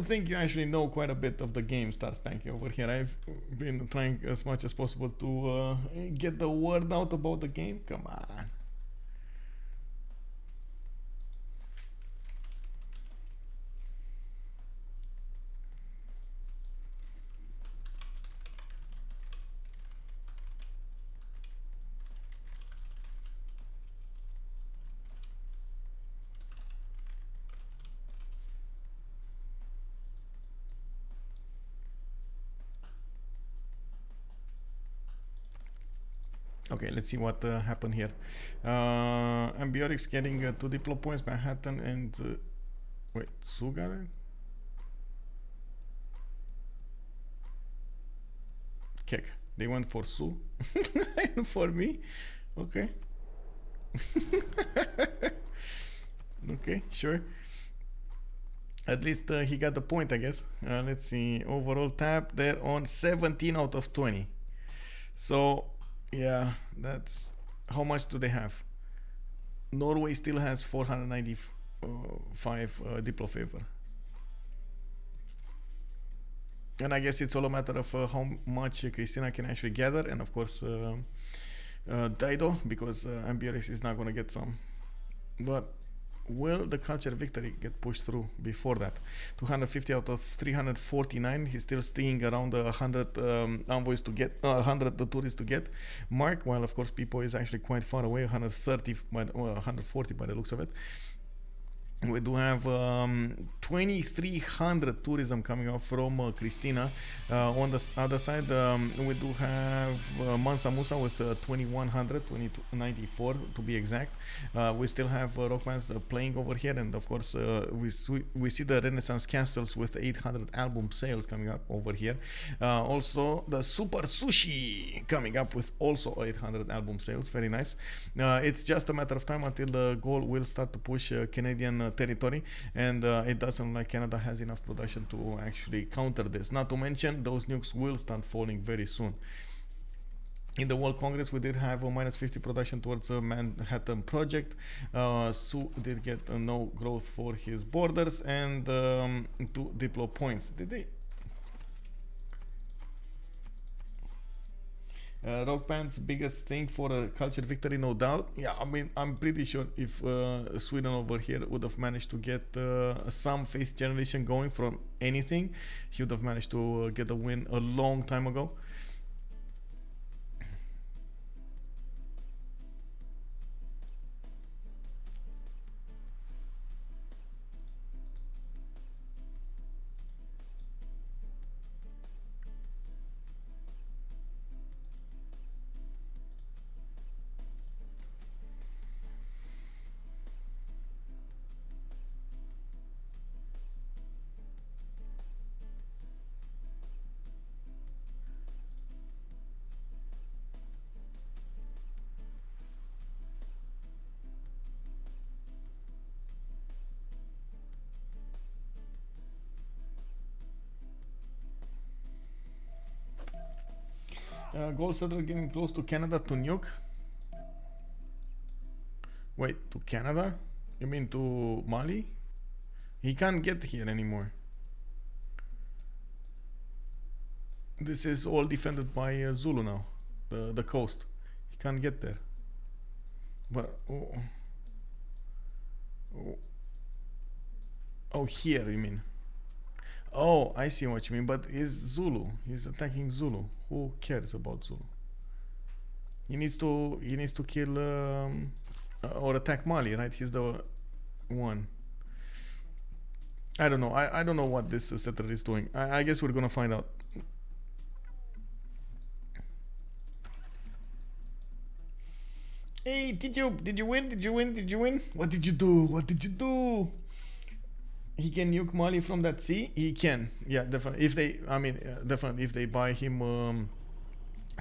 think you actually know quite a bit of the game, Star Spanky, over here. I've been trying as much as possible to get the word out about the game. Come on. Okay, let's see what happened here. Ambiotics getting 2 diplo points, Manhattan and wait, Sue got it? Kek. They went for Sue and for me. Okay. Okay, sure. At least he got the point, I guess. Let's see. Overall tap, they're on 17 out of 20. So yeah, that's how much do they have? Norway still has 495 diplo favor. And I guess it's all a matter of how much Christina can actually gather, and of course Dido, because Ambieris is not going to get some. But will the culture victory get pushed through before that? 250 out of 349. He's still staying around 100 envoys to get, 100 tourists to get. Mark, while of course Pipo is actually quite far away, 130, 140 by the looks of it. We do have 2,300 tourism coming out from Christina. On the other side, we do have Mansa Musa with 2,100, 2,294 to be exact. We still have rock bands playing over here, and of course we see the Renaissance Castles with 800 album sales coming up over here. Also the Super Sushi coming up with also 800 album sales. Very nice. It's just a matter of time until the Gaul will start to push Canadian territory, and it doesn't look like Canada has enough production to actually counter this. Not to mention, those nukes will start falling very soon. In the World Congress, we did have a -50 production towards the Manhattan Project. Su did get no growth for his borders and 2 Diplo points. Did they? Rock band's biggest thing for a culture victory, no doubt. Yeah, I mean, I'm pretty sure if Sweden over here would have managed to get some faith generation going from anything, he would have managed to get a win a long time ago. Gold settler getting close to Canada to nuke. Wait, to Canada? You mean to Mali? He can't get here anymore. This is all defended by Zulu now, the coast. He can't get there. But oh, here you mean? Oh, I see what you mean. But he's Zulu. He's attacking Zulu. Who cares about Zulu? He needs to kill or attack Mali, right? He's the one. I don't know. I don't know what this settler is doing. I guess we're gonna find out. Hey, did you win? Did you win? Did you win? What did you do? What did you do? He can nuke Mali from that sea. He can, yeah, definitely. If they, I mean, definitely if they buy him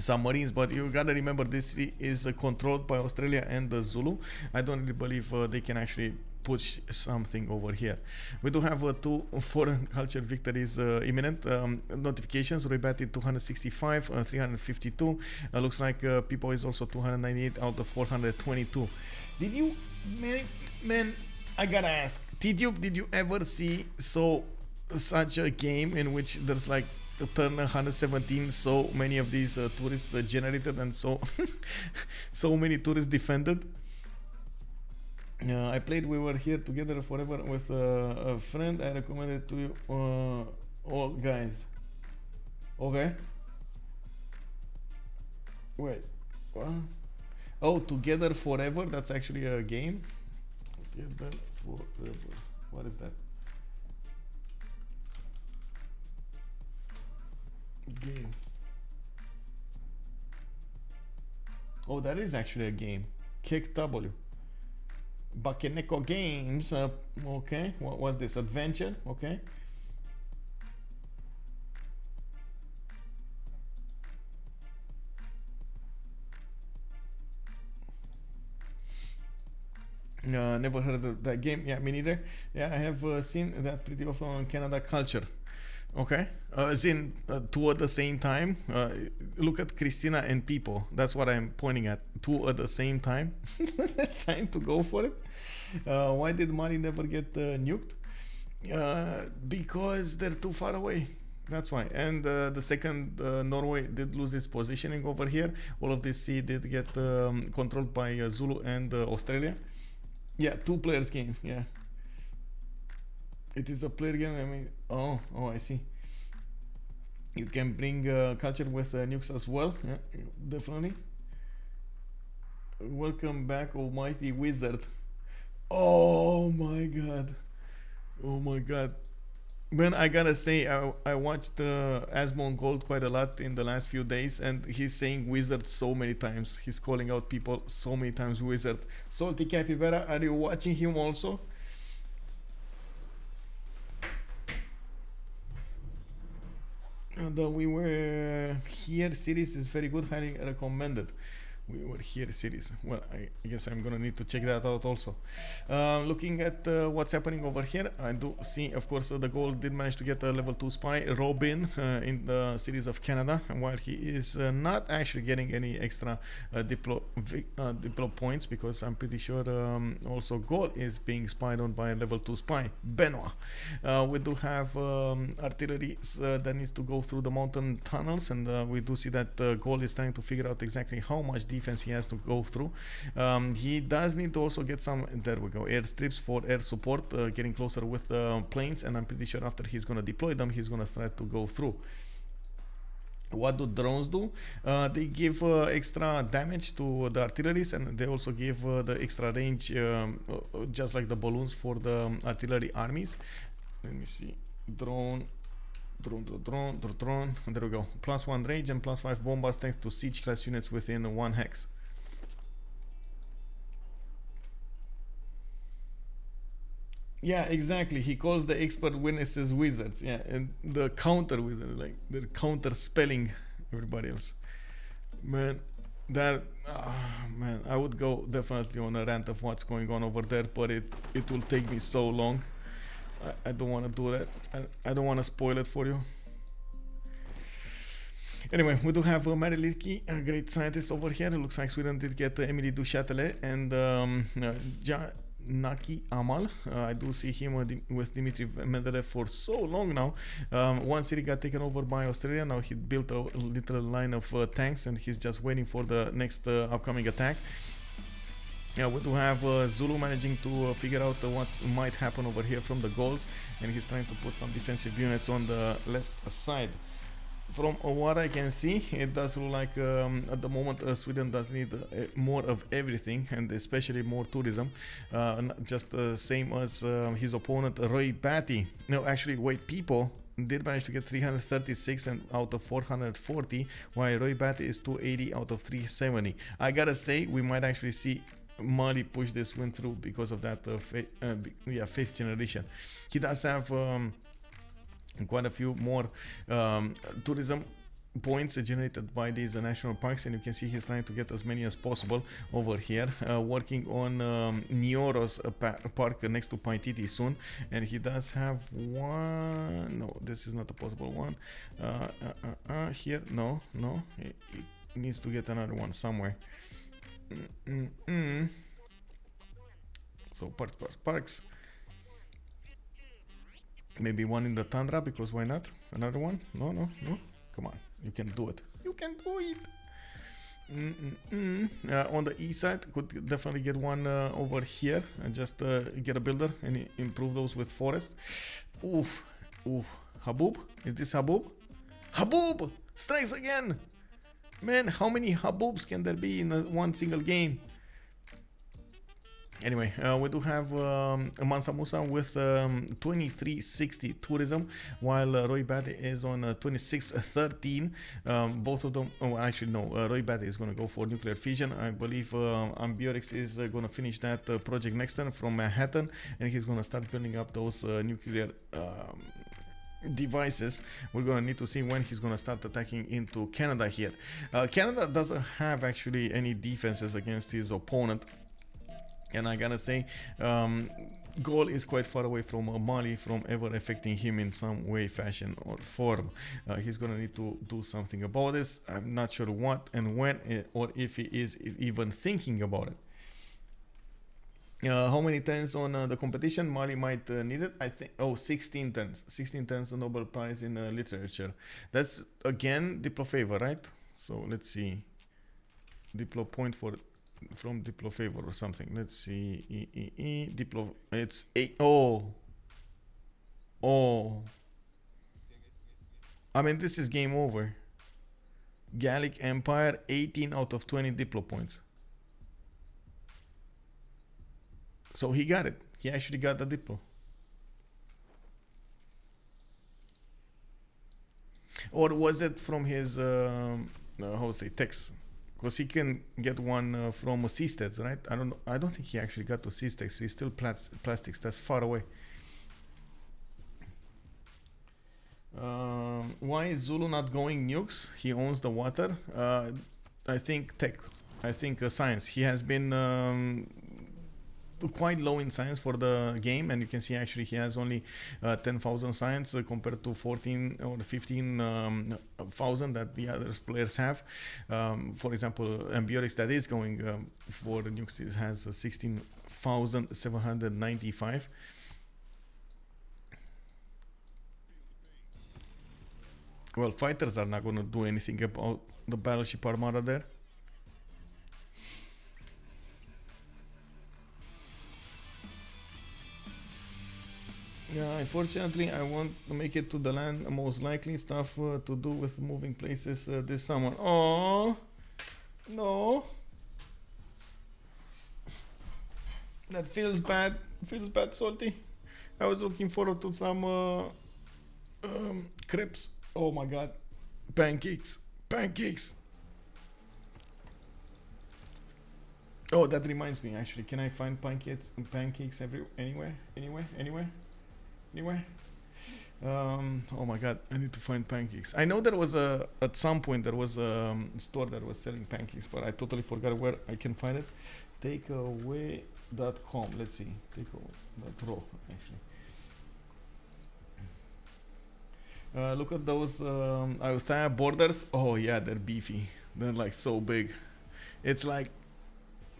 submarines. But you gotta remember, this sea is controlled by Australia and the Zulu. I don't really believe they can actually push something over here. We do have 2 foreign culture victories imminent. Notifications: Batty 265, 352. Looks like Pipo is also 298 out of 422. Did you, man? I gotta ask. Did you ever see such a game in which there's like a turn 117, so many of these tourists generated, and so many tourists defended? I played We Were Here Together Forever with a friend. I recommended to you all guys. Okay. Wait. What? Oh, Together Forever. That's actually a game. Together Forever. What is that? Game. Oh, that is actually a game. Kick W. Bakeneko Games. Okay. What was this? Adventure. Okay. Never heard of that game. Yeah, me neither. Yeah, I have seen that pretty often on Canada Culture. Okay. As in 2 at the same time. Look at Christina and Pipo. That's what I'm pointing at. 2 at the same time. Trying to go for it. Why did Mali never get nuked? Because they're too far away. That's why. And the second, Norway did lose its positioning over here. All of this sea did get controlled by Zulu and Australia. Yeah, 2 players game. Yeah, it is a player game. I mean, oh, I see. You can bring culture with nukes as well. Yeah, definitely. Welcome back, almighty wizard. Oh my god. Oh my god. Man, I gotta say, I watched Asmon Gold quite a lot in the last few days, and he's saying wizard so many times. He's calling out people so many times wizard. Salty Capybara, are you watching him also? And we were here series is very good, highly recommended. We were here series. Well, I guess I'm gonna need to check that out also. Looking at what's happening over here, I do see, of course, the Gaul did manage to get a level 2 spy, Robin, in the series of Canada, while he is not actually getting any extra diplo points, because I'm pretty sure also Gaul is being spied on by a level 2 spy, Benoit. We do have artillery that needs to go through the mountain tunnels, and we do see that Gaul is trying to figure out exactly how much defense he has to go through. He does need to also get some, there we go, airstrips for air support, getting closer with planes, and I'm pretty sure after he's going to deploy them, he's going to try to go through. What do drones do? They give extra damage to the artilleries, and they also give the extra range, just like the balloons for the artillery armies. Let me see. Drone. There we go. +1 range and +5 bombers thanks to siege class units within 1 hex. Yeah, exactly. He calls the expert witnesses wizards. Yeah, and the counter wizard, like they're counter spelling everybody else. Man, that man, I would go definitely on a rant of what's going on over there, but it will take me so long. I don't want to do that. I don't want to spoil it for you. Anyway, we do have Mary Litke, a great scientist over here. It looks like Sweden did get Emily du Châtelet and Naki Amal. I do see him with Dmitry Medvedev for so long now. One city got taken over by Australia. Now he built a little line of tanks, and he's just waiting for the next upcoming attack. Yeah, we do have Zulu managing to figure out what might happen over here from the Gauls, and he's trying to put some defensive units on the left side. From what I can see, it does look like at the moment Sweden does need more of everything, and especially more tourism. Not just the same as his opponent Roy Batty. No, actually, wait, Pipo did manage to get 336 and out of 440, while Roy Batty is 280 out of 370. I gotta say, we might actually see Mali push this win through because of that fifth generation. He does have quite a few more tourism points generated by these national parks, and you can see he's trying to get as many as possible over here, working on Nioros park next to Paititi soon, and he does have one. No, this is not a possible one. Here, no, he needs to get another one somewhere. So parks. Maybe one in the tundra, because why not? Another one? No. Come on, you can do it. You can do it. On the east side, could definitely get one over here and just get a builder and improve those with forest. Oof. Habub? Is this Habub? Habub strikes again. Man, how many Habubs can there be in one single game? Anyway, we do have Mansa Musa with 2360 tourism, while Roy Batty is on 2613. Both of them, actually no, Roy Batty is going to go for nuclear fission. I believe Ambiorix is going to finish that project next turn from Manhattan, and he's going to start building up those nuclear devices. We're gonna need to see when he's gonna start attacking into Canada here. Canada doesn't have actually any defenses against his opponent, and I gotta say Gaul is quite far away from Mali from ever affecting him in some way, fashion or form. He's gonna need to do something about this. I'm not sure what and when, or if he is even thinking about it. How many turns on the competition Mali might need it? I think 16 turns. 16 turns the Nobel Prize in literature. That's again Diplo favor, right? So let's see. Diplo point from Diplo favor or something. Let's see. Diplo. It's 8. Oh. I mean, this is game over. Gallic Empire, 18 out of 20 Diplo points. So he got it. He actually got the Diplo. Or was it from his, how to say, text? Because he can get one from Seasteads, right? I don't know. I don't think he actually got to Seasteads. He's still plastics. That's far away. Why is Zulu not going nukes? He owns the water. I think science. He has been quite low in science for the game, and you can see actually he has only 10,000 science compared to 14 or 15,000 that the other players have. For example, Ambiorix that is going for the nukes has 16,795. Well, fighters are not going to do anything about the battleship armada there. Yeah, unfortunately, I won't make it to the land. Most likely stuff to do with moving places this summer. Oh, no. That feels bad. Feels bad, Salty. I was looking forward to some crepes. Oh my god. Pancakes. Pancakes. Oh, that reminds me, actually. Can I find pancakes anywhere? Oh my god, I need to find pancakes. I know there was at some point there was a store that was selling pancakes, but I totally forgot where I can find it. Takeaway.com. Let's see. Takeaway.ro actually. Look at those Althea borders. Oh yeah, they're beefy. They're like so big. It's like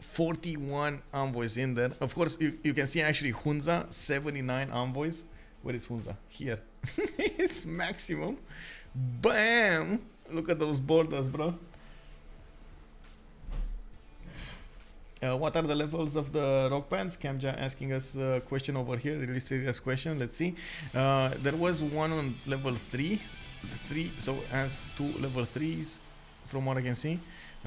41 envoys in there. Of course, you can see actually Hunza, 79 envoys. Where is Hunza? Here. It's maximum. Bam! Look at those borders, bro. What are the levels of the rock bands? Kamja asking us a question over here, really serious question. Let's see. There was one on level 3, so has 2 level 3s from what I can see.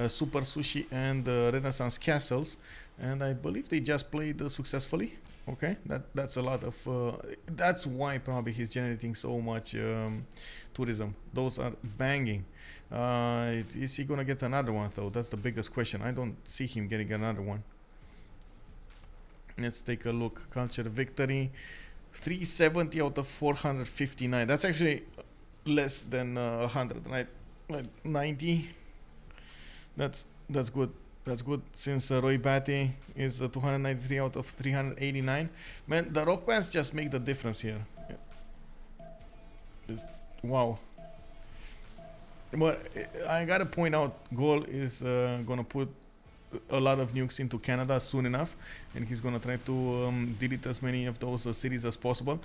Super Sushi and Renaissance Castles, and I believe they just played successfully. Okay, that's a lot of. That's why probably he's generating so much tourism. Those are banging. Is he gonna get another one though? That's the biggest question. I don't see him getting another one. Let's take a look. Culture victory, 370 out of 459. That's actually less than 100, right? Like 90. That's good. That's good, since Roy Batty is 293 out of 389. Man, the rock bands just make the difference here. Wow. But I gotta point out, Gaul is gonna put a lot of nukes into Canada soon enough, and he's gonna try to delete as many of those cities as possible.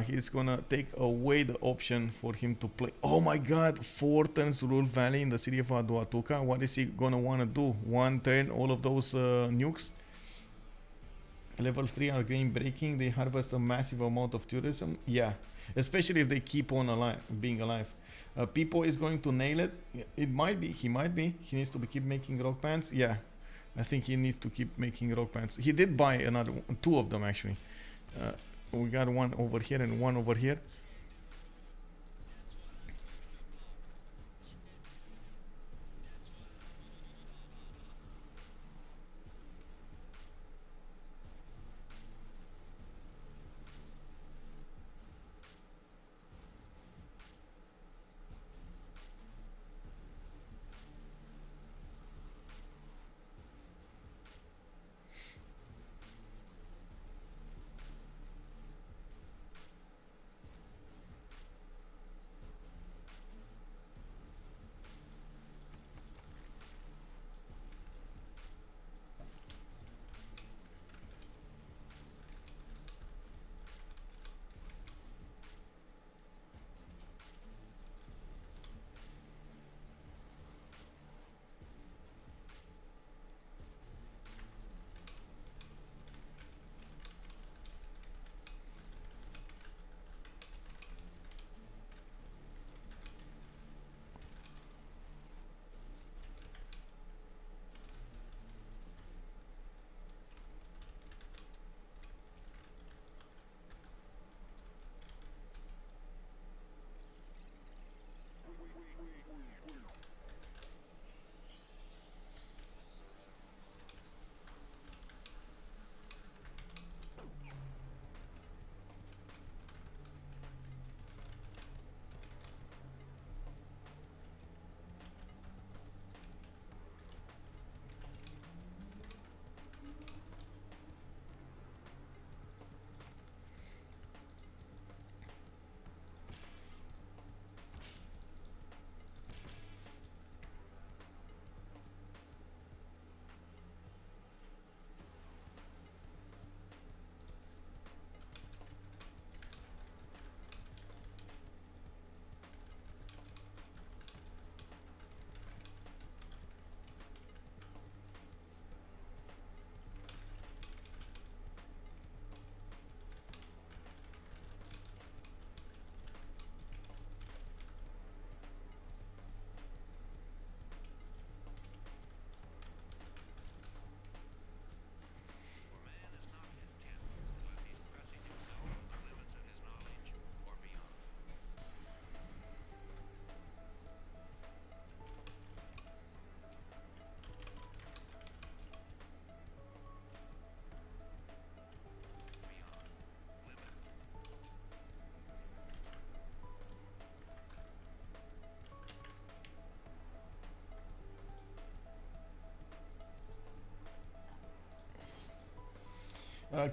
He's gonna take away the option for him to play. Oh my god, 4 turns rule Valley in the city of Aduatuca. What is he gonna wanna do? 1 turn, all of those nukes? Level 3 are game breaking. They harvest a massive amount of tourism. Yeah, especially if they keep on being alive. Pipo is going to nail it. It might be. He might be. He needs to keep making rock bands. Yeah, I think he needs to keep making rock bands. He did buy another 2 of them actually. We got one over here and one over here.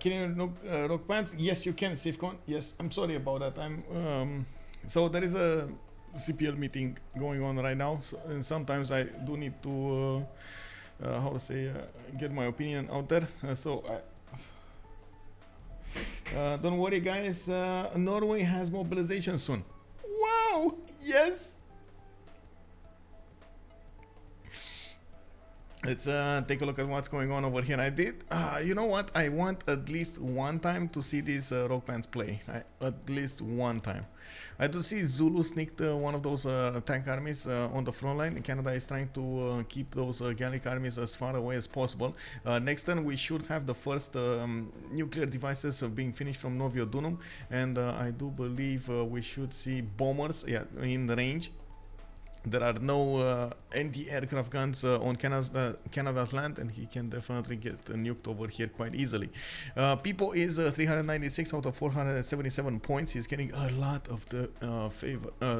Can you look rock pants? Yes, you can, Safecon. Yes, I'm sorry about that. So there is a CPL meeting going on right now, so, and sometimes I do need to how to say get my opinion out there. Don't worry, guys. Norway has mobilization soon. Wow! Yes. Let's take a look at what's going on over here. I did, you know what? I want at least one time to see these rock bands play. At least one time. I do see Zulu sneaked one of those tank armies on the front line. Canada is trying to keep those Gallic armies as far away as possible. Next turn, we should have the first nuclear devices being finished from Novi Odunum, and I do believe we should see bombers, yeah, in the range. There are no anti-aircraft guns on Canada's land, and he can definitely get nuked over here quite easily. Pipo is 396 out of 477 points. He's getting a lot of the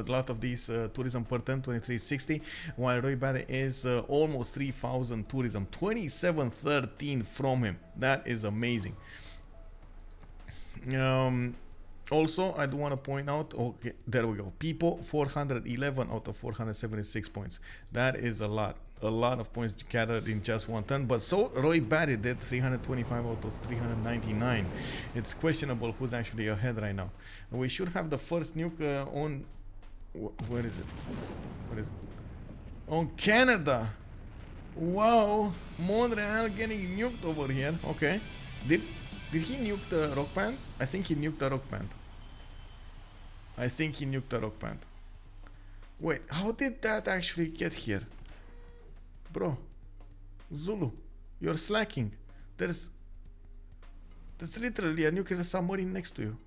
lot of these tourism per turn, 2360, while Roy Batty is almost 3000 tourism, 2713 from him. That is amazing. Also, I do want to point out, okay, there we go. Pipo, 411 out of 476 points. That is a lot of points gathered in just one turn. But so Roy Batty did 325 out of 399. It's questionable who's actually ahead right now. We should have the first nuke on. Where is it? What is it? On Canada. Wow, Montreal getting nuked over here. Okay, did he nuke the rock band? I think he nuked the rock band. Wait, how did that actually get here? Bro, Zulu, you're slacking. That's literally a nuclear submarine next to you.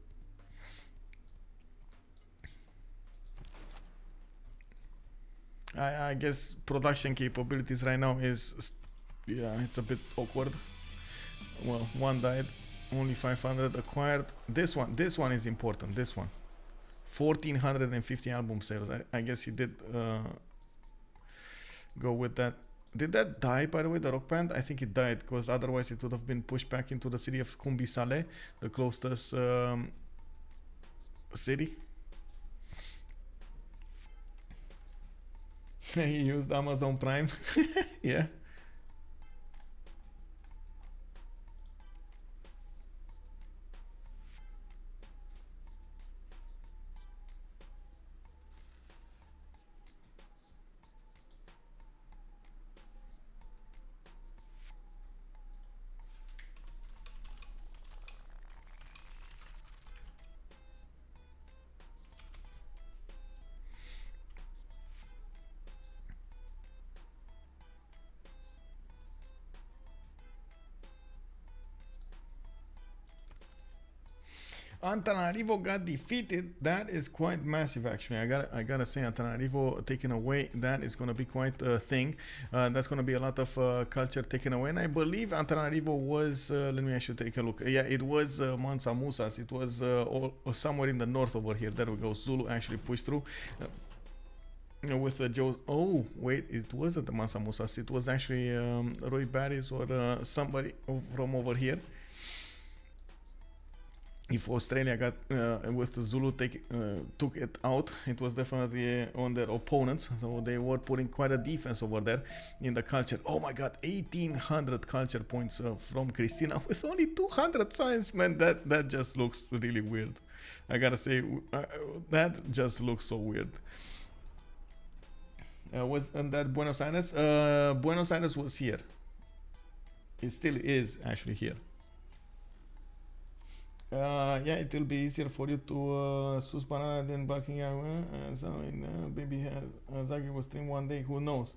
I guess production capabilities right now is, yeah, it's a bit awkward. Well, one died. Only 500 acquired. This one is important. This one, 1450 album sales. I guess he did go with that. Did that die, by the way, the rock band? I think it died, because otherwise it would have been pushed back into the city of Kumbisale, the closest city. He used Amazon Prime. Yeah. Antananarivo got defeated. That is quite massive, actually. I gotta say, Antananarivo taken away. That is gonna be quite a thing. That's gonna be a lot of culture taken away. And I believe Antananarivo was. Let me actually take a look. Yeah, it was Mansa Musas. It was somewhere in the north over here. There we go. Zulu actually pushed through. With the Joe. Oh wait, it wasn't the Mansa Musas. It was actually Roy Batty's or somebody from over here. If Australia got with Zulu took it out, it was definitely on their opponents. So they were putting quite a defense over there in the culture. Oh my god, 1800 culture points from Christina with only 200 science, man. That just looks really weird. I gotta say, that just looks so weird. Wasn't that Buenos Aires? Buenos Aires was here. It still is actually here. Yeah, it will be easier for you to sus banana than Buckingham. So maybe Zaghi will stream one day. Who knows?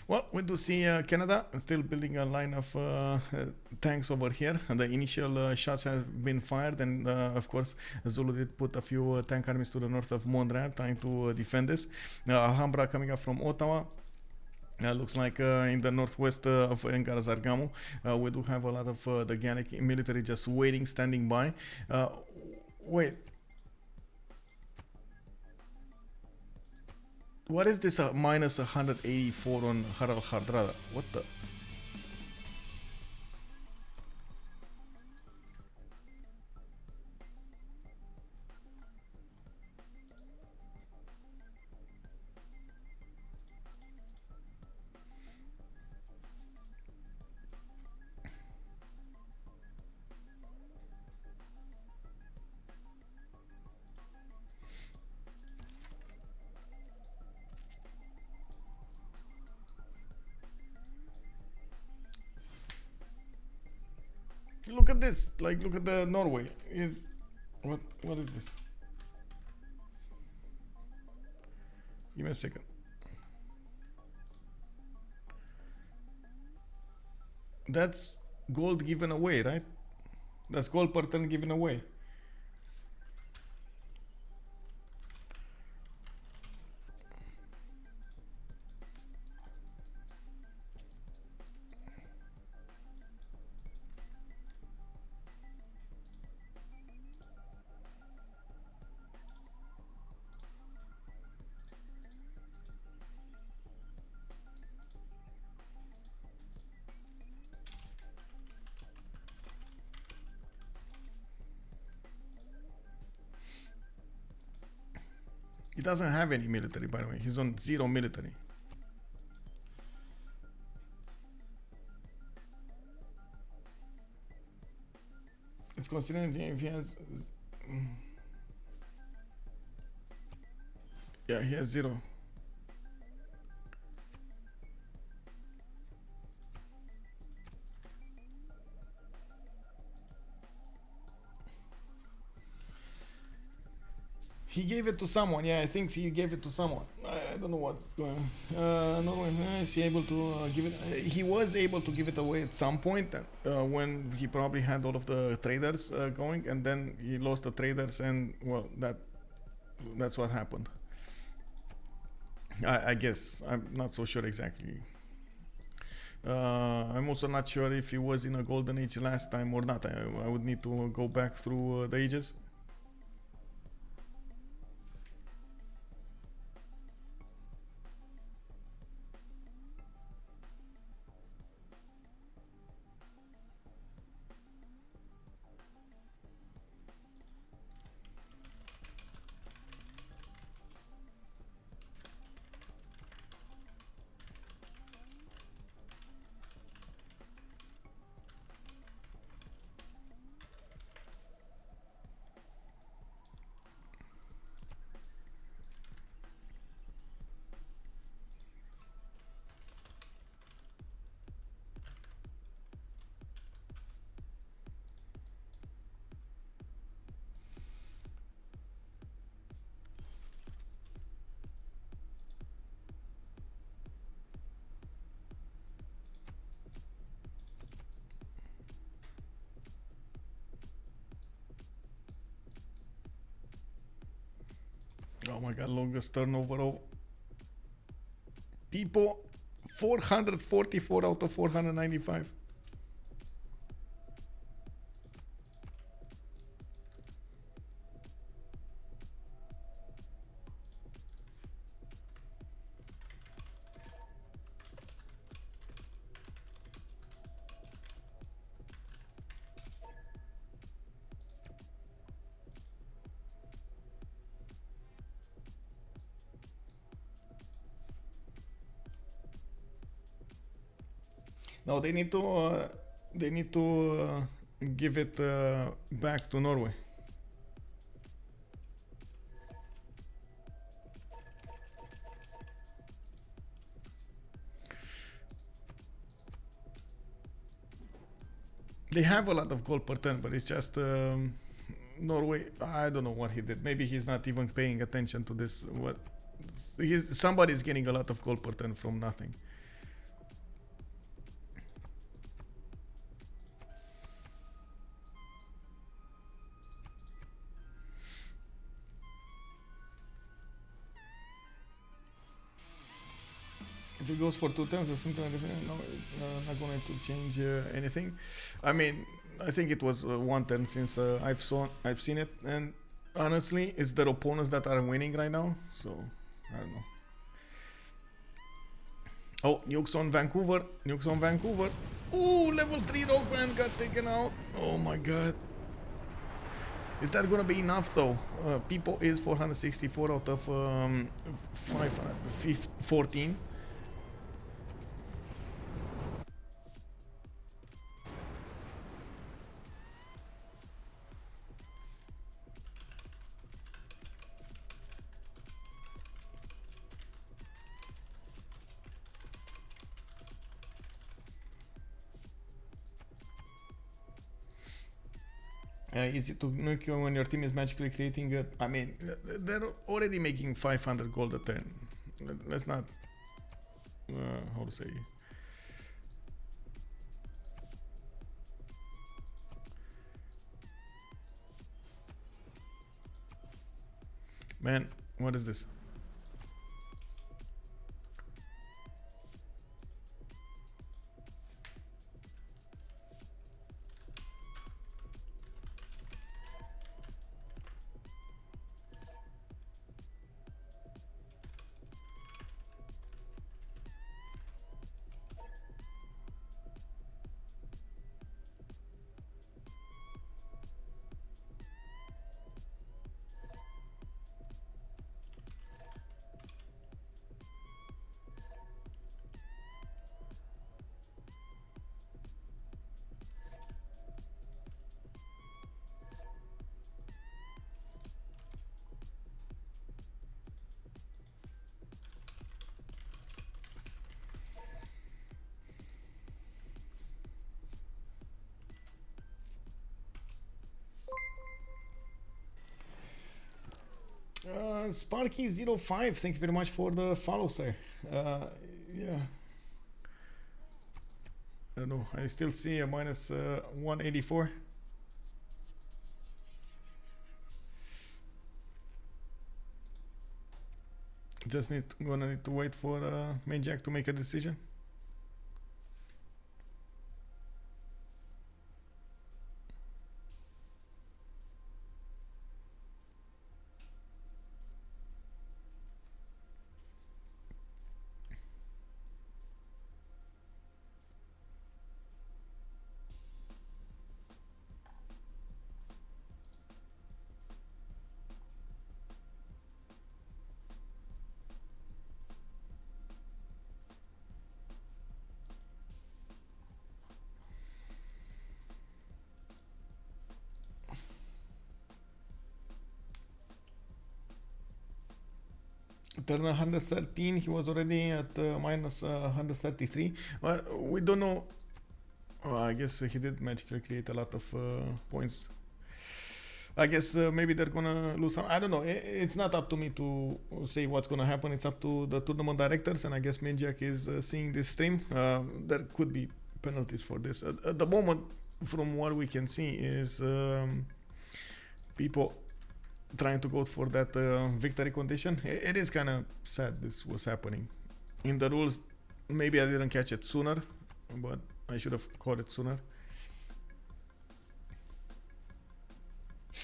Well, we do see Canada still building a line of tanks over here. The initial shots have been fired, and of course, Zulu did put a few tank armies to the north of Montreal, trying to defend this. Alhambra coming up from Ottawa. Looks like in the northwest of Engarazargamu, we do have a lot of the Gallic military just waiting, standing by. Wait. What is this minus 184 on Harald Hardrada? What the? Look at this, like look at the Norway. What is this? Give me a second. That's gold given away, right? That's gold per ton given away. He doesn't have any military, by the way. He's on 0 military. It's considering if he has... Yeah, he has 0. He gave it to someone. Yeah, I think he gave it to someone. I don't know what's going on. Norway, is he able to give it? He was able to give it away at some point when he probably had all of the traders going, and then he lost the traders, and well, that's what happened. I guess. I'm not so sure exactly. I'm also not sure if he was in a golden age last time or not. I would need to go back through the ages. Oh my god, longest turnover of Pipo, 444 out of 495. No, they need to give it back to Norway. They have a lot of gold per ton, but it's just Norway. I don't know what he did. Maybe he's not even paying attention to this. Somebody's getting a lot of gold per ton from nothing. If it goes for 2 turns, the simple no, not going to change anything. I mean, I think it was 1 turn since I've seen it, and honestly, it's their opponents that are winning right now. So I don't know. Oh, nukes on Vancouver. Nukes on Vancouver. Ooh, level 3 rogue band got taken out. Oh my god. Is that gonna be enough though? Pipo is 464 out of 514. Easy to nuke you when your team is magically creating it. I mean, they're already making 500 gold a turn. Let's not, how to say. Man, what is this? Sparky05, thank you very much for the follow, sir. Yeah. I don't know, I still see a minus 184. Just gonna need to wait for main jack to make a decision. Turn 113, he was already at minus 133. Well, we don't know. I guess he did magically create a lot of points. I guess maybe they're gonna lose some. I don't know. It's not up to me to say what's gonna happen. It's up to the tournament directors, and I guess Minjak is seeing this stream. There could be penalties for this. At the moment, from what we can see, is people trying to go for that victory condition. It is kind of sad this was happening. In the rules, maybe I didn't catch it sooner, but I should have caught it sooner.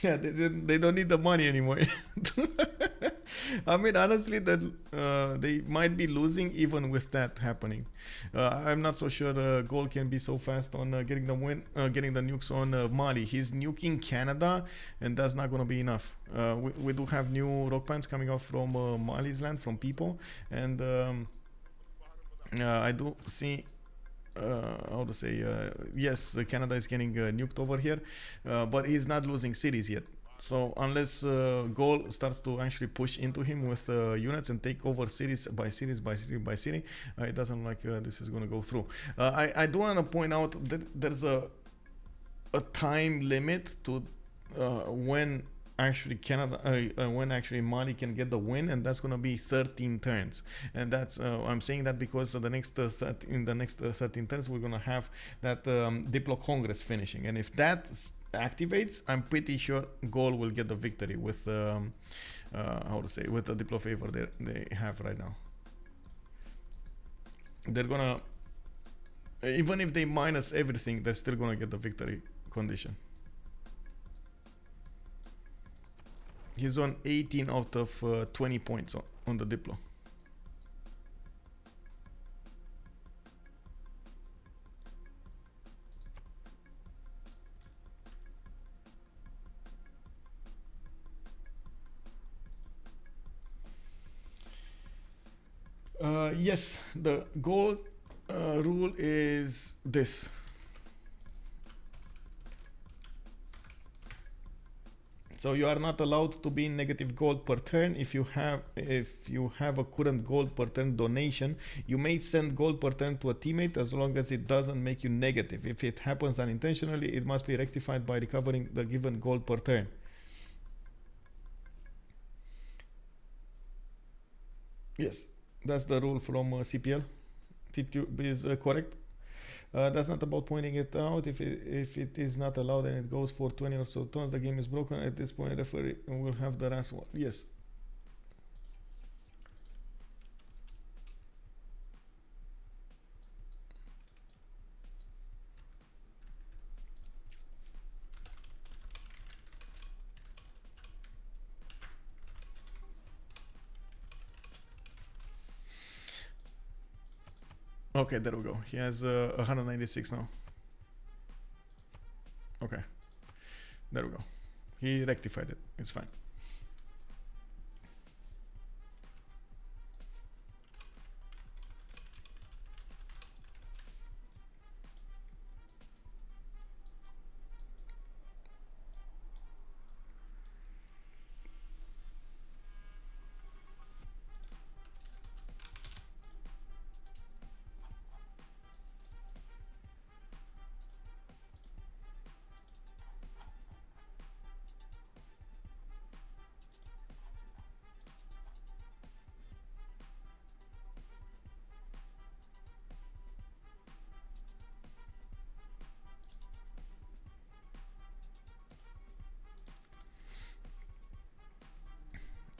Yeah, they don't need the money anymore. I mean, honestly, that they might be losing even with that happening. I'm not so sure Gaul can be so fast on getting the win, getting the nukes on Mali. He's nuking Canada, and that's not going to be enough. We do have new rock bands coming off from Mali's land, from Pipo, and I do see. How to say, yes, Canada is getting nuked over here, but he's not losing cities yet. So unless Gaul starts to actually push into him with units and take over cities by cities by city by city, it doesn't look like this is going to go through. I do want to point out that there's a time limit to when actually Canada, when actually Mali can get the win, and that's gonna be 13 turns. And that's I'm saying that because in the next 13 turns we're gonna have that Diplo Congress finishing, and if that activates, I'm pretty sure Gaul will get the victory with how to say, with the Diplo favor they have right now. they're gonna, even if they minus everything, they're still gonna get the victory condition. He's on 18 out of 20 points on the Diplo. Yes, the gold rule is this. So you are not allowed to be in negative gold per turn. If you have a current gold per turn donation, you may send gold per turn to a teammate as long as it doesn't make you negative. If it happens unintentionally, it must be rectified by recovering the given gold per turn. Yes, that's the rule from CPL. TTube is correct. That's not about pointing it out. If it is not allowed and it goes for 20 or so turns, the game is broken. At this point, referee will have the last one. Yes. Okay, there we go. He has 196 now. Okay. There we go. He rectified it. It's fine.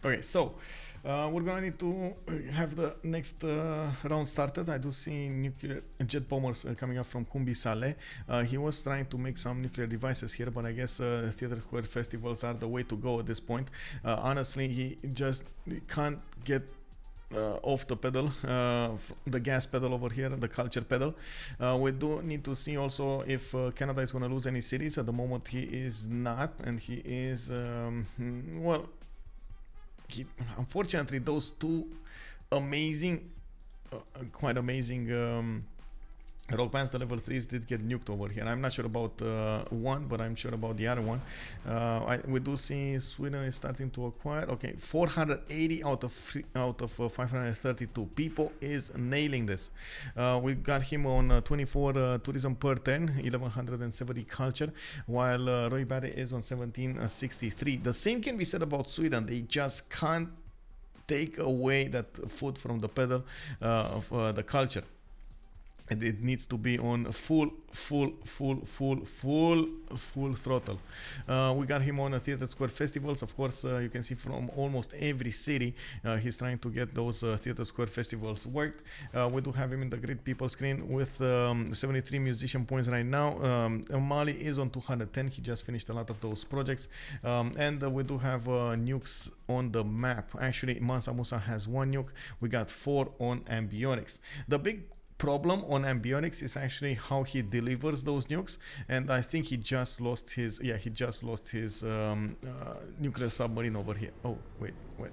Okay, so we're gonna need to have the next round started. I do see nuclear jet bombers coming up from Kumbi Saleh. He was trying to make some nuclear devices here, but I guess theater square festivals are the way to go at this point. Honestly, he just can't get off the pedal, the gas pedal over here, the culture pedal. We do need to see also if Canada is going to lose any cities. At the moment he is not, and he is well, unfortunately those two amazing quite amazing rock bands, the level 3s, did get nuked over here. I'm not sure about one, but I'm sure about the other one. We do see Sweden is starting to acquire. Okay, 480 out of 532. Pipo is nailing this. We got him on 24 tourism per turn, 1170 culture, while Roy Batty is on 1763. The same can be said about Sweden. They just can't take away that foot from the pedal of the culture. And it needs to be on full throttle. We got him on a theater square festivals. Of course, you can see from almost every city he's trying to get those theater square festivals worked. We do have him in the grid people screen with 73 musician points right now. Mali is on 210. He just finished a lot of those projects. And we do have nukes on the map. Actually, Mansa Musa has one nuke. We got 4 on Ambionics. The big problem on Ambionics is actually how he delivers those nukes, and I think he just lost his nuclear submarine over here. Oh wait, what?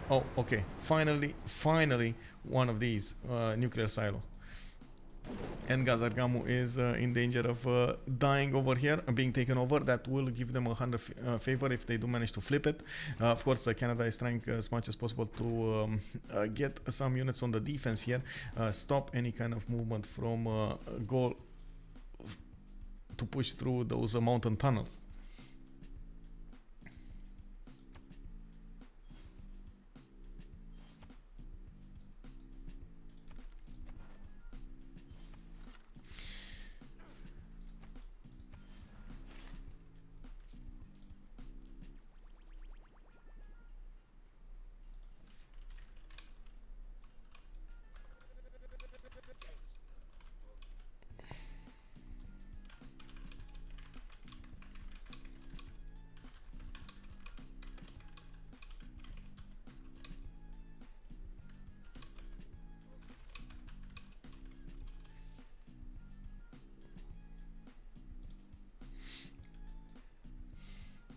Oh, okay, finally one of these nuclear silo. And Gazargamu is in danger of dying over here, being taken over. That will give them 100 favor if they do manage to flip it. Of course, Canada is trying as much as possible to get some units on the defense here, stop any kind of movement from Gaul to push through those mountain tunnels.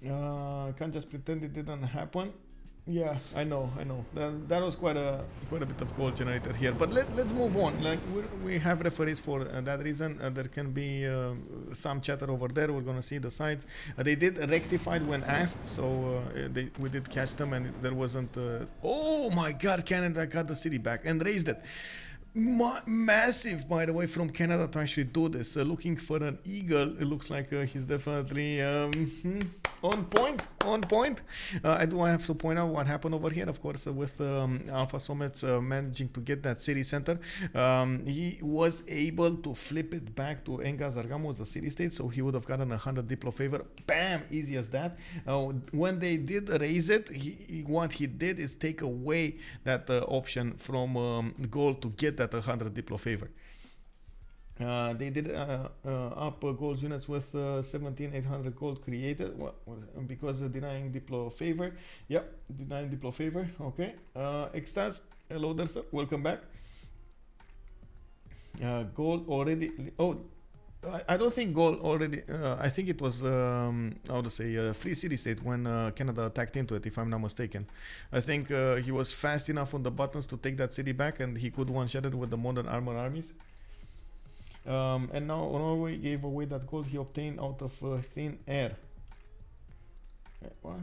Can't just pretend it didn't happen. Yeah, I know. That was quite a bit of goal generated here. But let's move on. Like we have referees for that reason. There can be some chatter over there. We're gonna see the sides. They did rectified when asked, so we did catch them, and there wasn't. Oh my God! Canada got the city back and raised it. Massive, by the way, from Canada to actually do this. Looking for an eagle. It looks like he's definitely on point. I do have to point out what happened over here, of course, with Alphasometz managing to get that city center. He was able to flip it back to Enga Zargamo as a city state, so he would have gotten 100 Diplo favor. Bam! Easy as that. When they did raise it, what he did is take away that option from Gaul to get that 100 Diplo favor. They did up gold units with 17,800 gold created because denying Diplo favor. Yep, denying Diplo favor. Okay. Extaz, hello there, sir. Welcome back. Gold already. Oh, I don't think gold already. I think it was how to say free city state when Canada attacked into it, if I'm not mistaken. I think he was fast enough on the buttons to take that city back, and he could one-shot it with the modern armor armies. And now Norway gave away that gold he obtained out of thin air. What?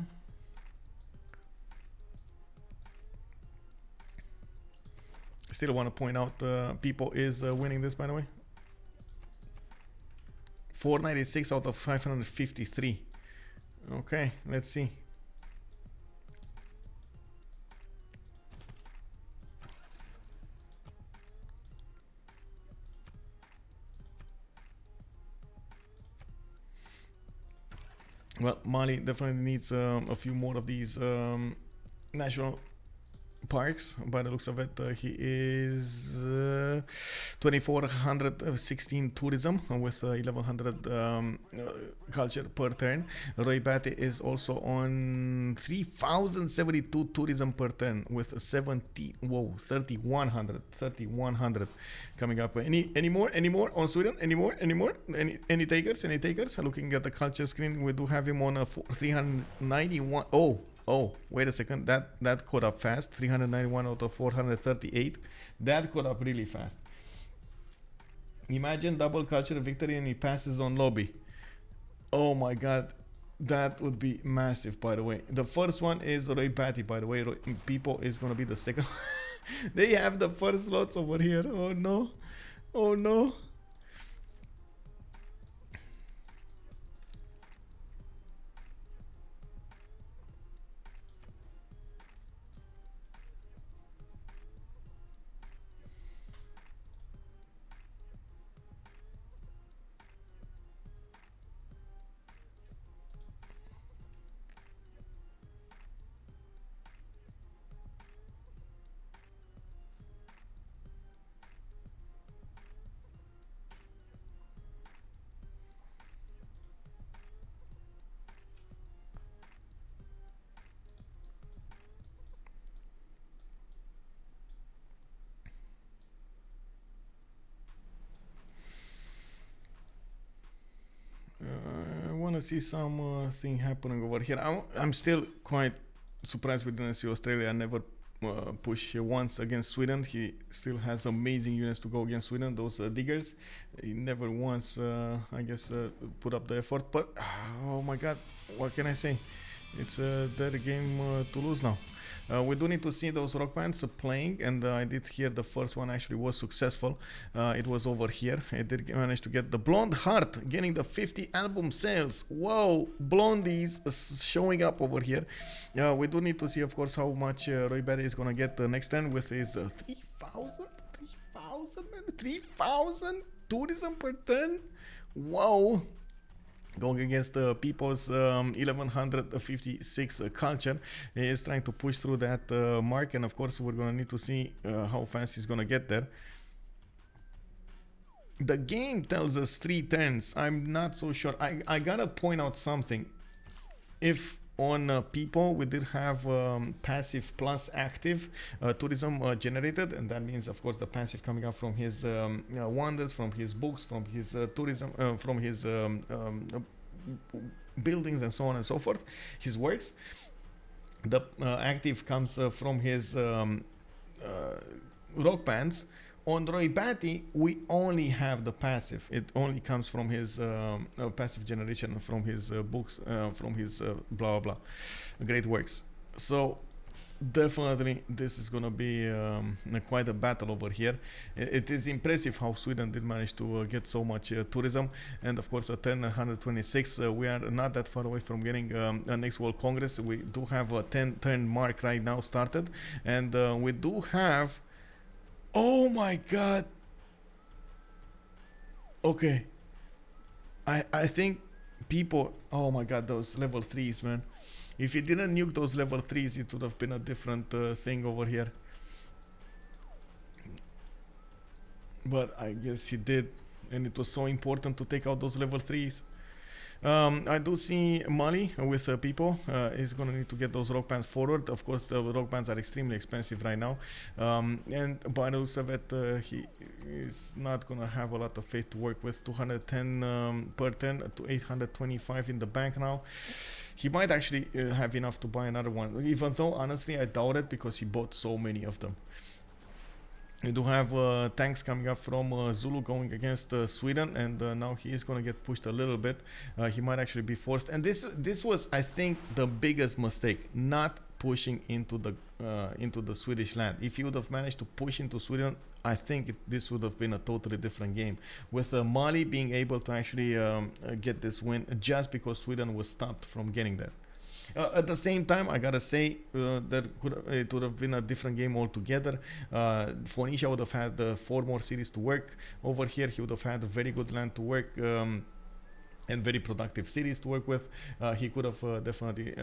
Still want to point out Pipo is winning this, by the way. 496 out of 553. Okay, let's see. Well, Mali definitely needs a few more of these national parks. By the looks of it, he is 2416 tourism with 1100 culture per turn. Roy Batty is also on 3072 tourism per turn with 3100 coming up. Any more on Sweden? Any takers? Looking at the culture screen, we do have him on a 391. Oh, wait a second. That caught up fast. 391 out of 438. That caught up really fast. Imagine double culture victory and he passes on lobby. Oh my God. That would be massive, by the way. The first one is Roy Batty, by the way. Pipo is going to be the second. They have the first slots over here. Oh no. Oh no. I want to see some thing happening over here. I'm still quite surprised we didn't see Australia never push once against Sweden. He still has amazing units to go against Sweden. Those diggers, he never once, I guess, put up the effort. But oh my God, what can I say? It's their game to lose now. We do need to see those rock bands playing, and I did hear the first one actually was successful. It was over here. I did manage to get the Blonde Heart, getting the 50 album sales. Whoa, Blondies showing up over here. We do need to see, of course, how much Roy Batty is going to get next turn with his 3,000 tourism per turn. Wow. Going against Pipo's 1156 culture. He is trying to push through that mark, and of course we're going to need to see how fast he's going to get there. The game tells us 3 turns. I'm not so sure. I gotta point out something. If on Pipo we did have passive plus active tourism generated, and that means of course the passive coming up from his wonders, from his books, from his tourism, from his buildings and so on and so forth, his works. The active comes from his rock bands. On Roy Batty, we only have the passive. It only comes from his passive generation, from his books, from his blah blah blah, great works. So definitely this is gonna be quite a battle over here. It is impressive how Sweden did manage to get so much tourism, and of course at turn 126 we are not that far away from getting a next World Congress. We do have a 10-turn mark right now started, and we do have, oh my god, okay, I think people, oh my god, those level 3s, man. If he didn't nuke those level 3s, it would have been a different thing over here. But I guess he did, and it was so important to take out those level 3s. I do see Mali with Pipo. He's gonna need to get those rock bands forward. Of course, the rock bands are extremely expensive right now. And Barusavet, he is not gonna have a lot of faith to work with. 210 per turn to 825 in the bank now. He might actually have enough to buy another one, even though honestly I doubt it, because he bought so many of them. We do have tanks coming up from Zulu going against Sweden, and now he is going to get pushed a little bit. He might actually be forced, and this was, I think, the biggest mistake, not pushing into the Swedish land. If he would have managed to push into Sweden, I think this would have been a totally different game, with Mali being able to actually get this win just because Sweden was stopped from getting there. At the same time, I gotta say that it would have been a different game altogether. Phoenicia would have had 4 more cities to work. Over here, he would have had a very good land to work and very productive cities to work with. He could have definitely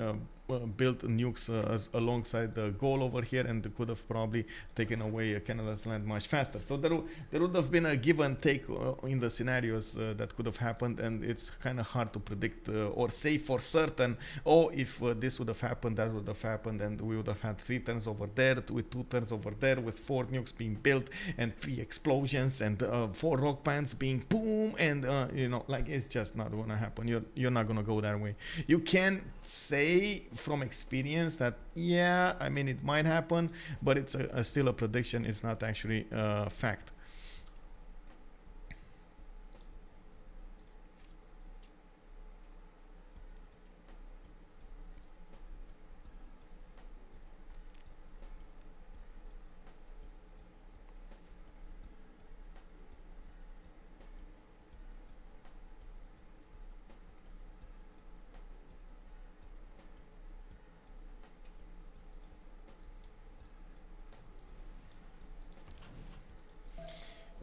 built nukes alongside the Gaul over here, and could have probably taken away Canada's land much faster. So there would have been a give and take in the scenarios that could have happened, and it's kind of hard to predict or say for certain, oh, if this would have happened, that would have happened, and we would have had 3 turns over there with 2 turns over there, with 4 nukes being built and 3 explosions and 4 rock bands being boom, and you know, like, it's just not gonna happen. You're not gonna go that way. You can say from experience that, yeah, I mean, it might happen, but it's still a prediction. It's not actually fact.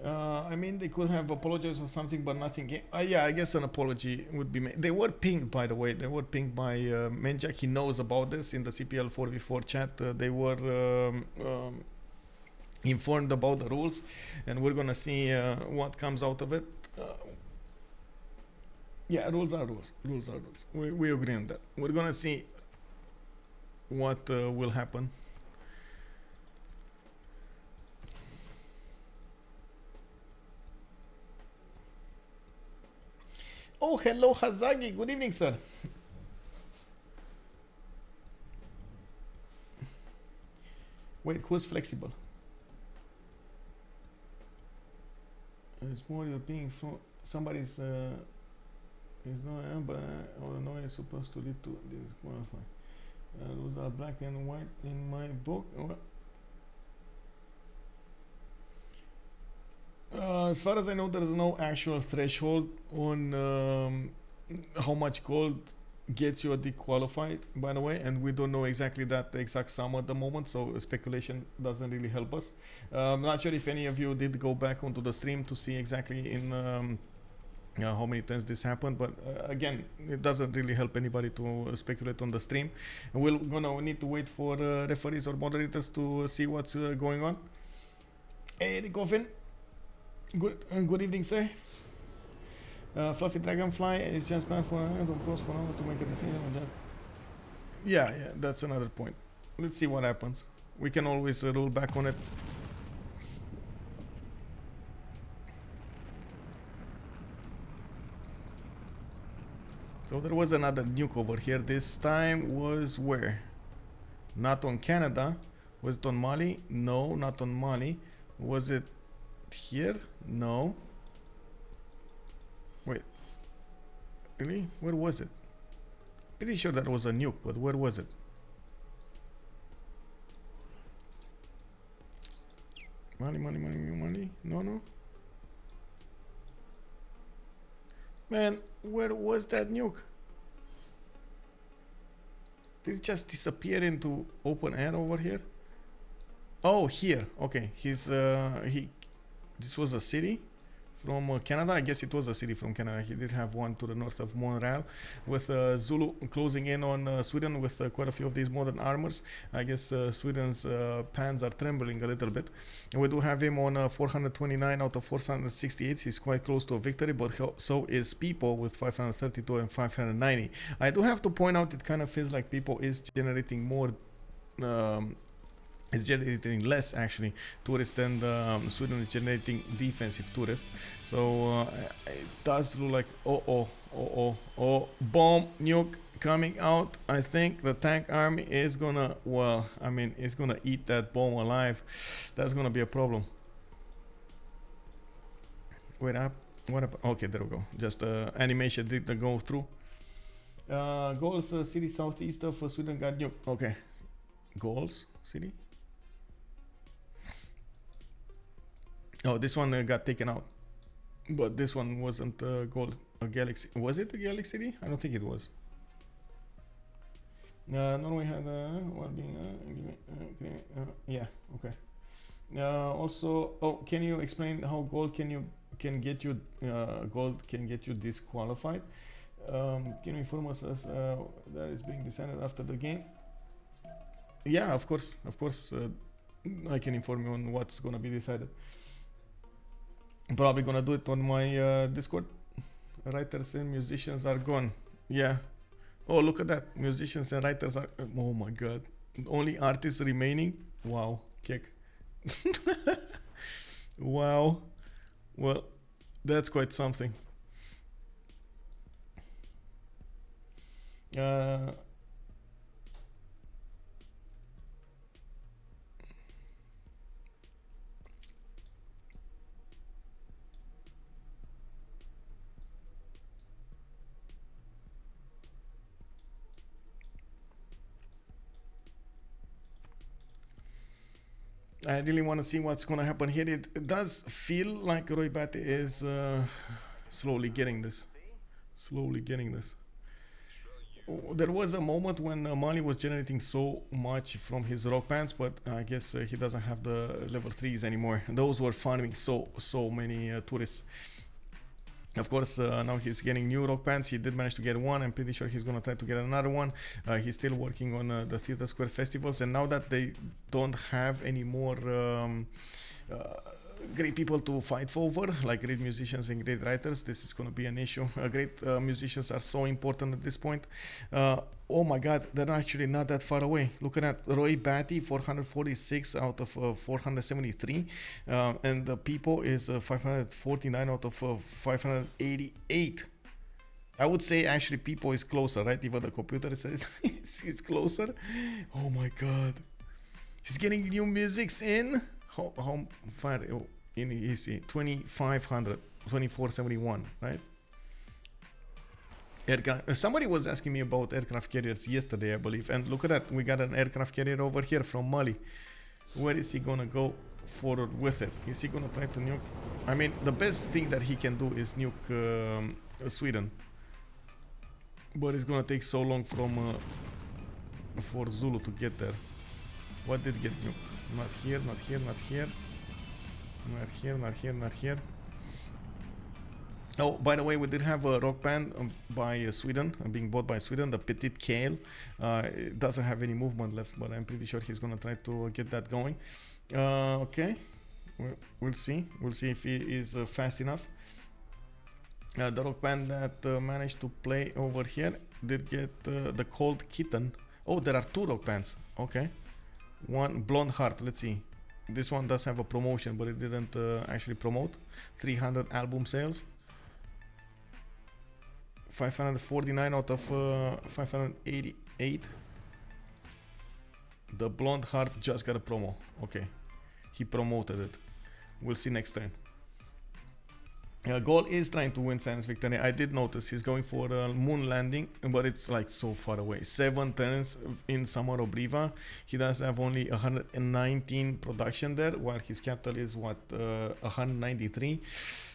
I mean, they could have apologized or something, but nothing. Yeah, I guess an apology would be made. They were pinged, by the way. They were pinged by Menjak. He knows about this in the CPL 4v4 chat. They were informed about the rules, and we're gonna see what comes out of it. Yeah, rules are rules. Rules are rules. We agree on that. We're gonna see what will happen. Oh, hello, Hazagi. Good evening, sir. Wait, who's flexible? It's more you're being somebody's is no, but no is supposed to lead to disqualify. Those are black and white in my book. As far as I know, there is no actual threshold on how much gold gets you disqualified, by the way, and we don't know exactly that exact sum at the moment, so speculation doesn't really help us. I'm not sure if any of you did go back onto the stream to see exactly in how many times this happened, but again, it doesn't really help anybody to speculate on the stream. We're gonna need to wait for referees or moderators to see what's going on. Hey, the coffin. Good evening, sir. Fluffy Dragonfly is just bad for to make a decision on that. Yeah, that's another point. Let's see what happens. We can always roll back on it. So there was another nuke over here. This time was where? Not on Canada. Was it on Mali? No, not on Mali. Was it here? No. Wait. Really? Where was it? Pretty sure that was a nuke, but where was it? Money. No, no. Man, where was that nuke? Did it just disappear into open air over here? Oh, here. Okay, this was a city from Canada. I guess it was a city from Canada. He did have one to the north of Montreal, with Zulu closing in on Sweden with quite a few of these modern armors. I guess Sweden's pans are trembling a little bit. And we do have him on 429 out of 468. He's quite close to a victory, but so is Pipo with 532 and 590. I do have to point out, it kind of feels like Pipo is generating more is generating less actually tourists than Sweden is generating defensive tourists. So it does look like bomb nuke coming out. I think the tank army is gonna, well, I mean, it's gonna eat that bomb alive. That's gonna be a problem. Wait up, what up? Okay, there we go. Just animation didn't go through. Gaul's city southeast of Sweden got nuked. Okay, Gaul's city. Oh, this one got taken out, but this one wasn't a Galaxy. Was it a Galaxy City? I don't think it was. Norway had yeah, okay. Also, oh, can you explain how gold can get you disqualified? Can you inform us as that is being decided after the game? Yeah, of course, I can inform you on what's gonna be decided. I'm probably gonna do it on my Discord. Writers and musicians are gone. Yeah. Oh, look at that. Musicians and writers are... Oh my god. Only artists remaining? Wow. Kick. Wow. Well, that's quite something. I really want to see what's going to happen here. It does feel like Roy Batty is slowly getting this. There was a moment when Mali was generating so much from his rock bands, but I guess he doesn't have the level 3s anymore. Those were farming so many tourists. Of course, now he's getting new rock bands. He did manage to get one. I'm pretty sure he's going to try to get another one. He's still working on the Theatre Square festivals. And now that they don't have any more great people to fight over, like great musicians and great writers, this is going to be an issue. Great musicians are so important at this point. Oh my god, they're actually not that far away. Look at that. Roy Batty, 446 out of 473. And the Pipo is 549 out of 588. I would say actually Pipo is closer, right? Even the computer says it's closer. Oh my god. He's getting new musics in. How far in is he? 2500, 2471, right? Somebody was asking me about aircraft carriers yesterday, I believe, and look at that, we got an aircraft carrier over here from Mali. Where is he gonna go forward with it? Is he gonna try to nuke? I mean, the best thing that he can do is nuke Sweden, but it's gonna take so long from for Zulu to get there. What did get nuked? Not here, not here, not here, not here, not here, not here. Oh, by the way, we did have a rock band by Sweden, being bought by Sweden, the Petit Gaul. It doesn't have any movement left, but I'm pretty sure he's gonna try to get that going. Okay, we'll see. We'll see if he is fast enough. The rock band that managed to play over here did get the Cold Kitten. Oh, there are two rock bands. Okay, one Blonde Heart. Let's see. This one does have a promotion, but it didn't actually promote. 300 album sales. 549 out of 588. The blonde heart just got a promo. Okay, he promoted it. We'll see next turn. Gaul is trying to win Science Victory. I did notice he's going for a moon landing, but it's like so far away. 7 turns in Summer Obliva. He does have only 119 production there, while his capital is what, 193.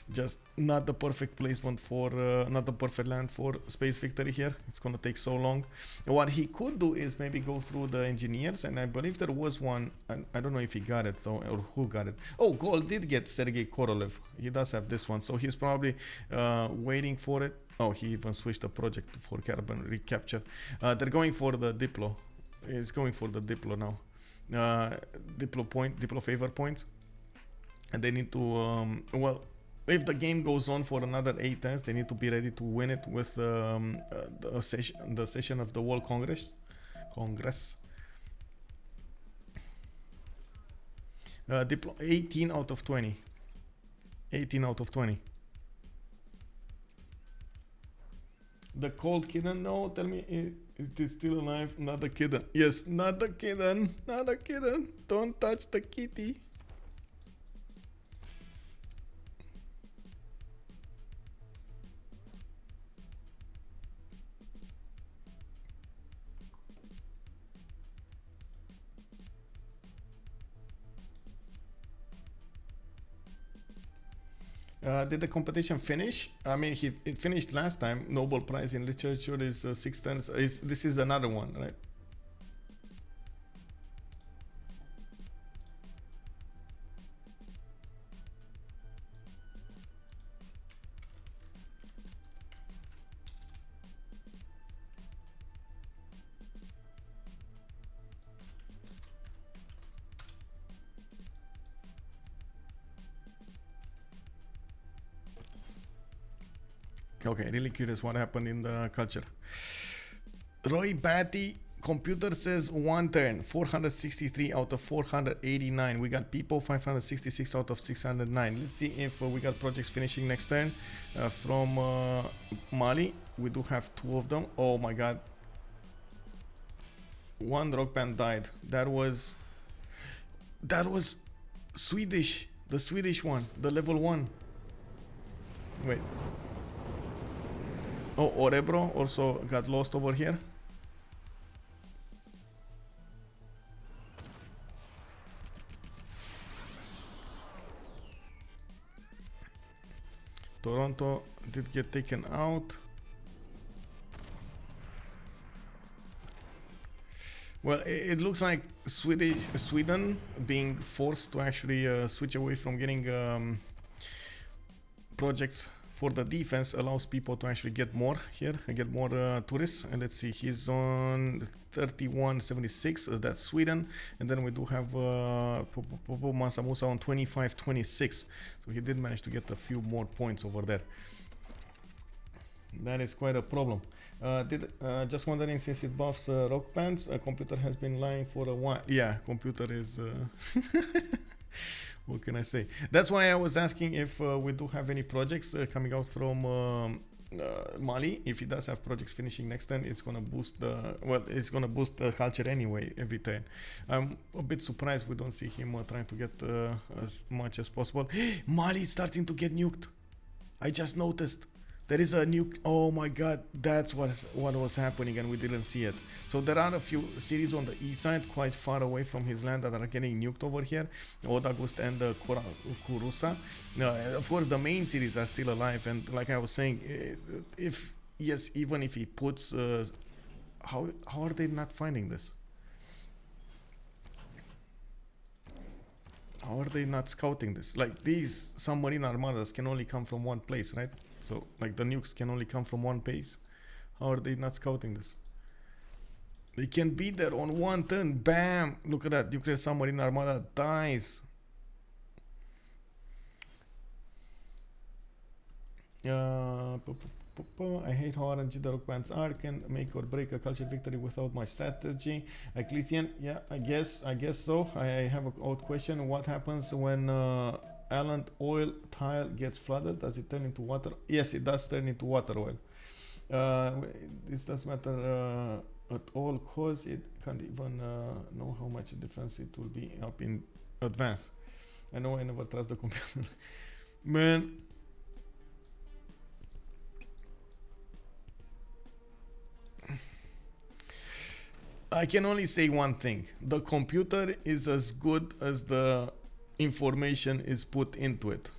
Just not the perfect placement for, not the perfect land for Space Victory here. It's gonna take so long. What he could do is maybe go through the engineers, and I believe there was one. I don't know if he got it though, or who got it. Oh, Gaul did get Sergei Korolev. He does have this one, so he's probably waiting for it. Oh, he even switched the project for carbon recapture. They're going for the Diplo. He's going for the Diplo now. Diplo favor points, and they need to well, if the game goes on for another 8 turns, they need to be ready to win it with the session of the World Congress. Diplo 18 out of 20. 18 out of 20. The cold kitten, no, tell me it is still alive. Not the kitten. Yes, not the kitten. Not the kitten. Don't touch the kitty. Did the competition finish? I mean, it finished last time. Nobel Prize in Literature is 6 turns. This is another one, right? Okay, really curious what happened in the culture. Roy Batty, computer says 1 turn, 463 out of 489. We got Pipo, 566 out of 609. Let's see if we got projects finishing next turn. From Mali, we do have 2 of them. Oh my god. 1 rock band died. That was Swedish. The Swedish one, the level 1. Wait. Oh, Orebro also got lost over here. Toronto did get taken out. Well, it looks like Sweden being forced to actually switch away from getting projects for the defense allows people to actually get more here and get more tourists. And let's see, he's on 3176, that's Sweden. And then we do have Mansamusa on 2526. So he did manage to get a few more points over there. That is quite a problem. Just wondering, since it buffs rock bands, a computer has been lying for a while. Yeah, computer is... what can I say? That's why I was asking if we do have any projects coming out from Mali. If he does have projects finishing next turn, it's gonna boost the it's gonna boost the culture anyway every turn. I'm a bit surprised we don't see him trying to get as much as possible. Mali is starting to get nuked. I just noticed. There is a nuke. Oh my god, that's what was happening and we didn't see it. So there are a few cities on the east side quite far away from his land that are getting nuked over here. Odagust and Kurusa. Of course, the main cities are still alive, and like I was saying, even if he puts... how are they not finding this? How are they not scouting this? Like, these submarine armadas can only come from one place, right? So, like, the nukes can only come from one base. How are they not scouting this? They can be there on 1 turn. Bam! Look at that. Nuclear submarine armada dies. I hate how RNG the rock bands are. Can make or break a culture victory without my strategy. Eclitian, yeah, I guess so. I have a odd question. What happens when Alland oil tile gets flooded? Does it turn into water? Yes, it does turn into water oil. This doesn't matter at all cause it can't even know how much difference it will be up in advance. I know I never trust the computer. Man. I can only say one thing. The computer is as good as the information is put into it.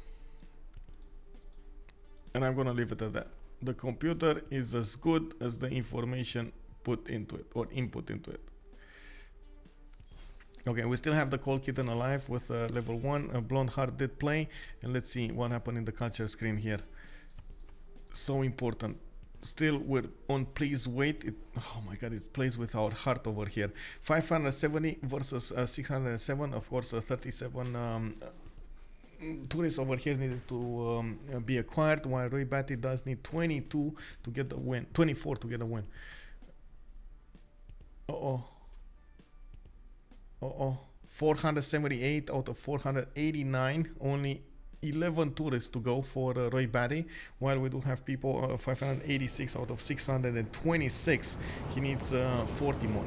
And I'm gonna leave it at that. The computer is as good as the information put into it or input into it. Okay, we still have the cold kitten alive with level 1. A blonde heart did play. And let's see what happened in the culture screen here. So important. Still we're on please wait. Oh my god, it plays with our heart over here. 570 versus 607. Of course, 37 tourists over here needed to be acquired, while Roy Batty does need 22 to get the win. 24 to get a win. Uh-oh. 478 out of 489. Only 11 tourists to go for Roy Batty, while we do have people 586 out of 626. He needs 40 more.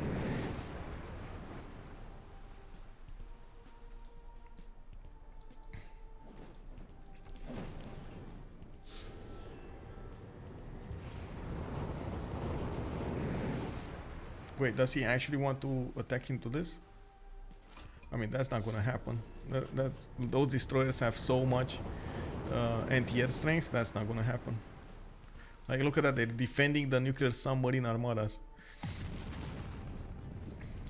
Wait, does he actually want to attack into this? I mean, that's not gonna happen. Those destroyers have so much anti-air strength, that's not gonna happen. Like, look at that, they're defending the nuclear submarine armadas.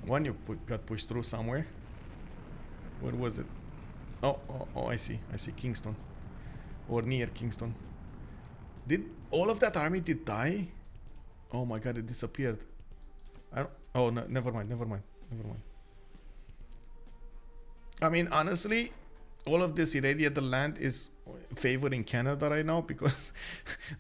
One you got pushed through somewhere. Where was it? Oh, I see Kingston. Or near Kingston. Did all of that army did die? Oh my god, it disappeared. I don't, oh, no, never mind. I mean, honestly, all of this irradiated land is favoring Canada right now, because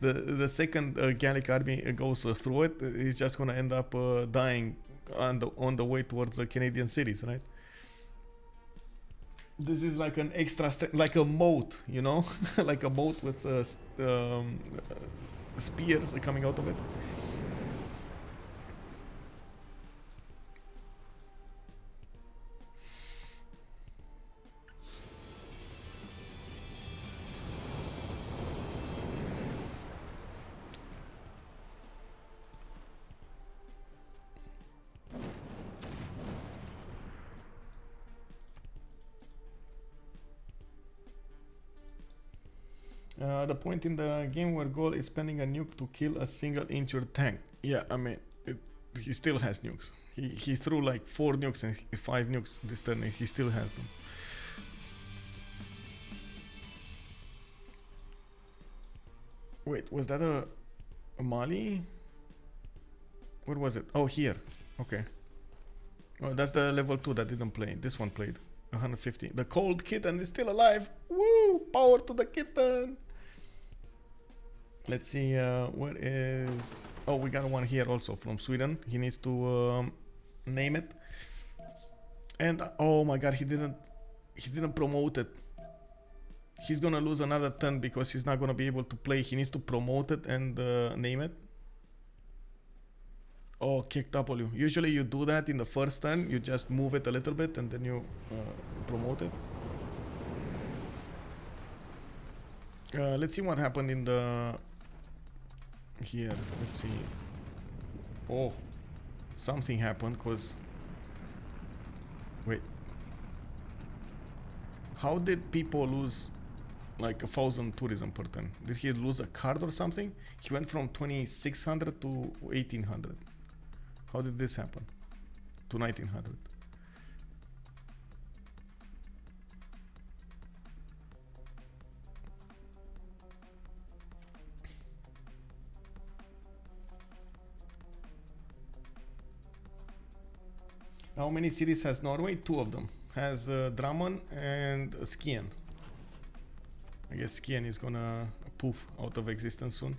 the second Gallic army goes through it, it's just gonna end up dying on the way towards the Canadian cities, right? This is like an extra like a moat, you know, like a moat with spears coming out of it. The point in the game where Gaul is spending a nuke to kill a single injured tank. Yeah, I mean, he still has nukes. He threw like 4 nukes and 5 nukes this turn, and he still has them. Wait, was that a Mali? Where was it? Oh, here. Okay. Oh, that's the level 2 that didn't play. This one played. 150. The cold kitten is still alive. Woo! Power to the kitten! Let's see, where is... Oh, we got one here also from Sweden. He needs to name it. And oh my god, he didn't promote it. He's gonna lose another turn because he's not gonna be able to play. He needs to promote it and name it. Oh, kick W. Usually you do that in the first turn. You just move it a little bit and then you promote it. Let's see what happened in the... Here, let's see. Oh, something happened because... Wait. How did people lose like 1,000 tourism per turn? Did he lose a card or something? He went from 2,600 to 1,800. How did this happen? To 1,900. How many cities has Norway? 2 of them. Has Drammen and Skien. I guess Skien is gonna poof out of existence soon.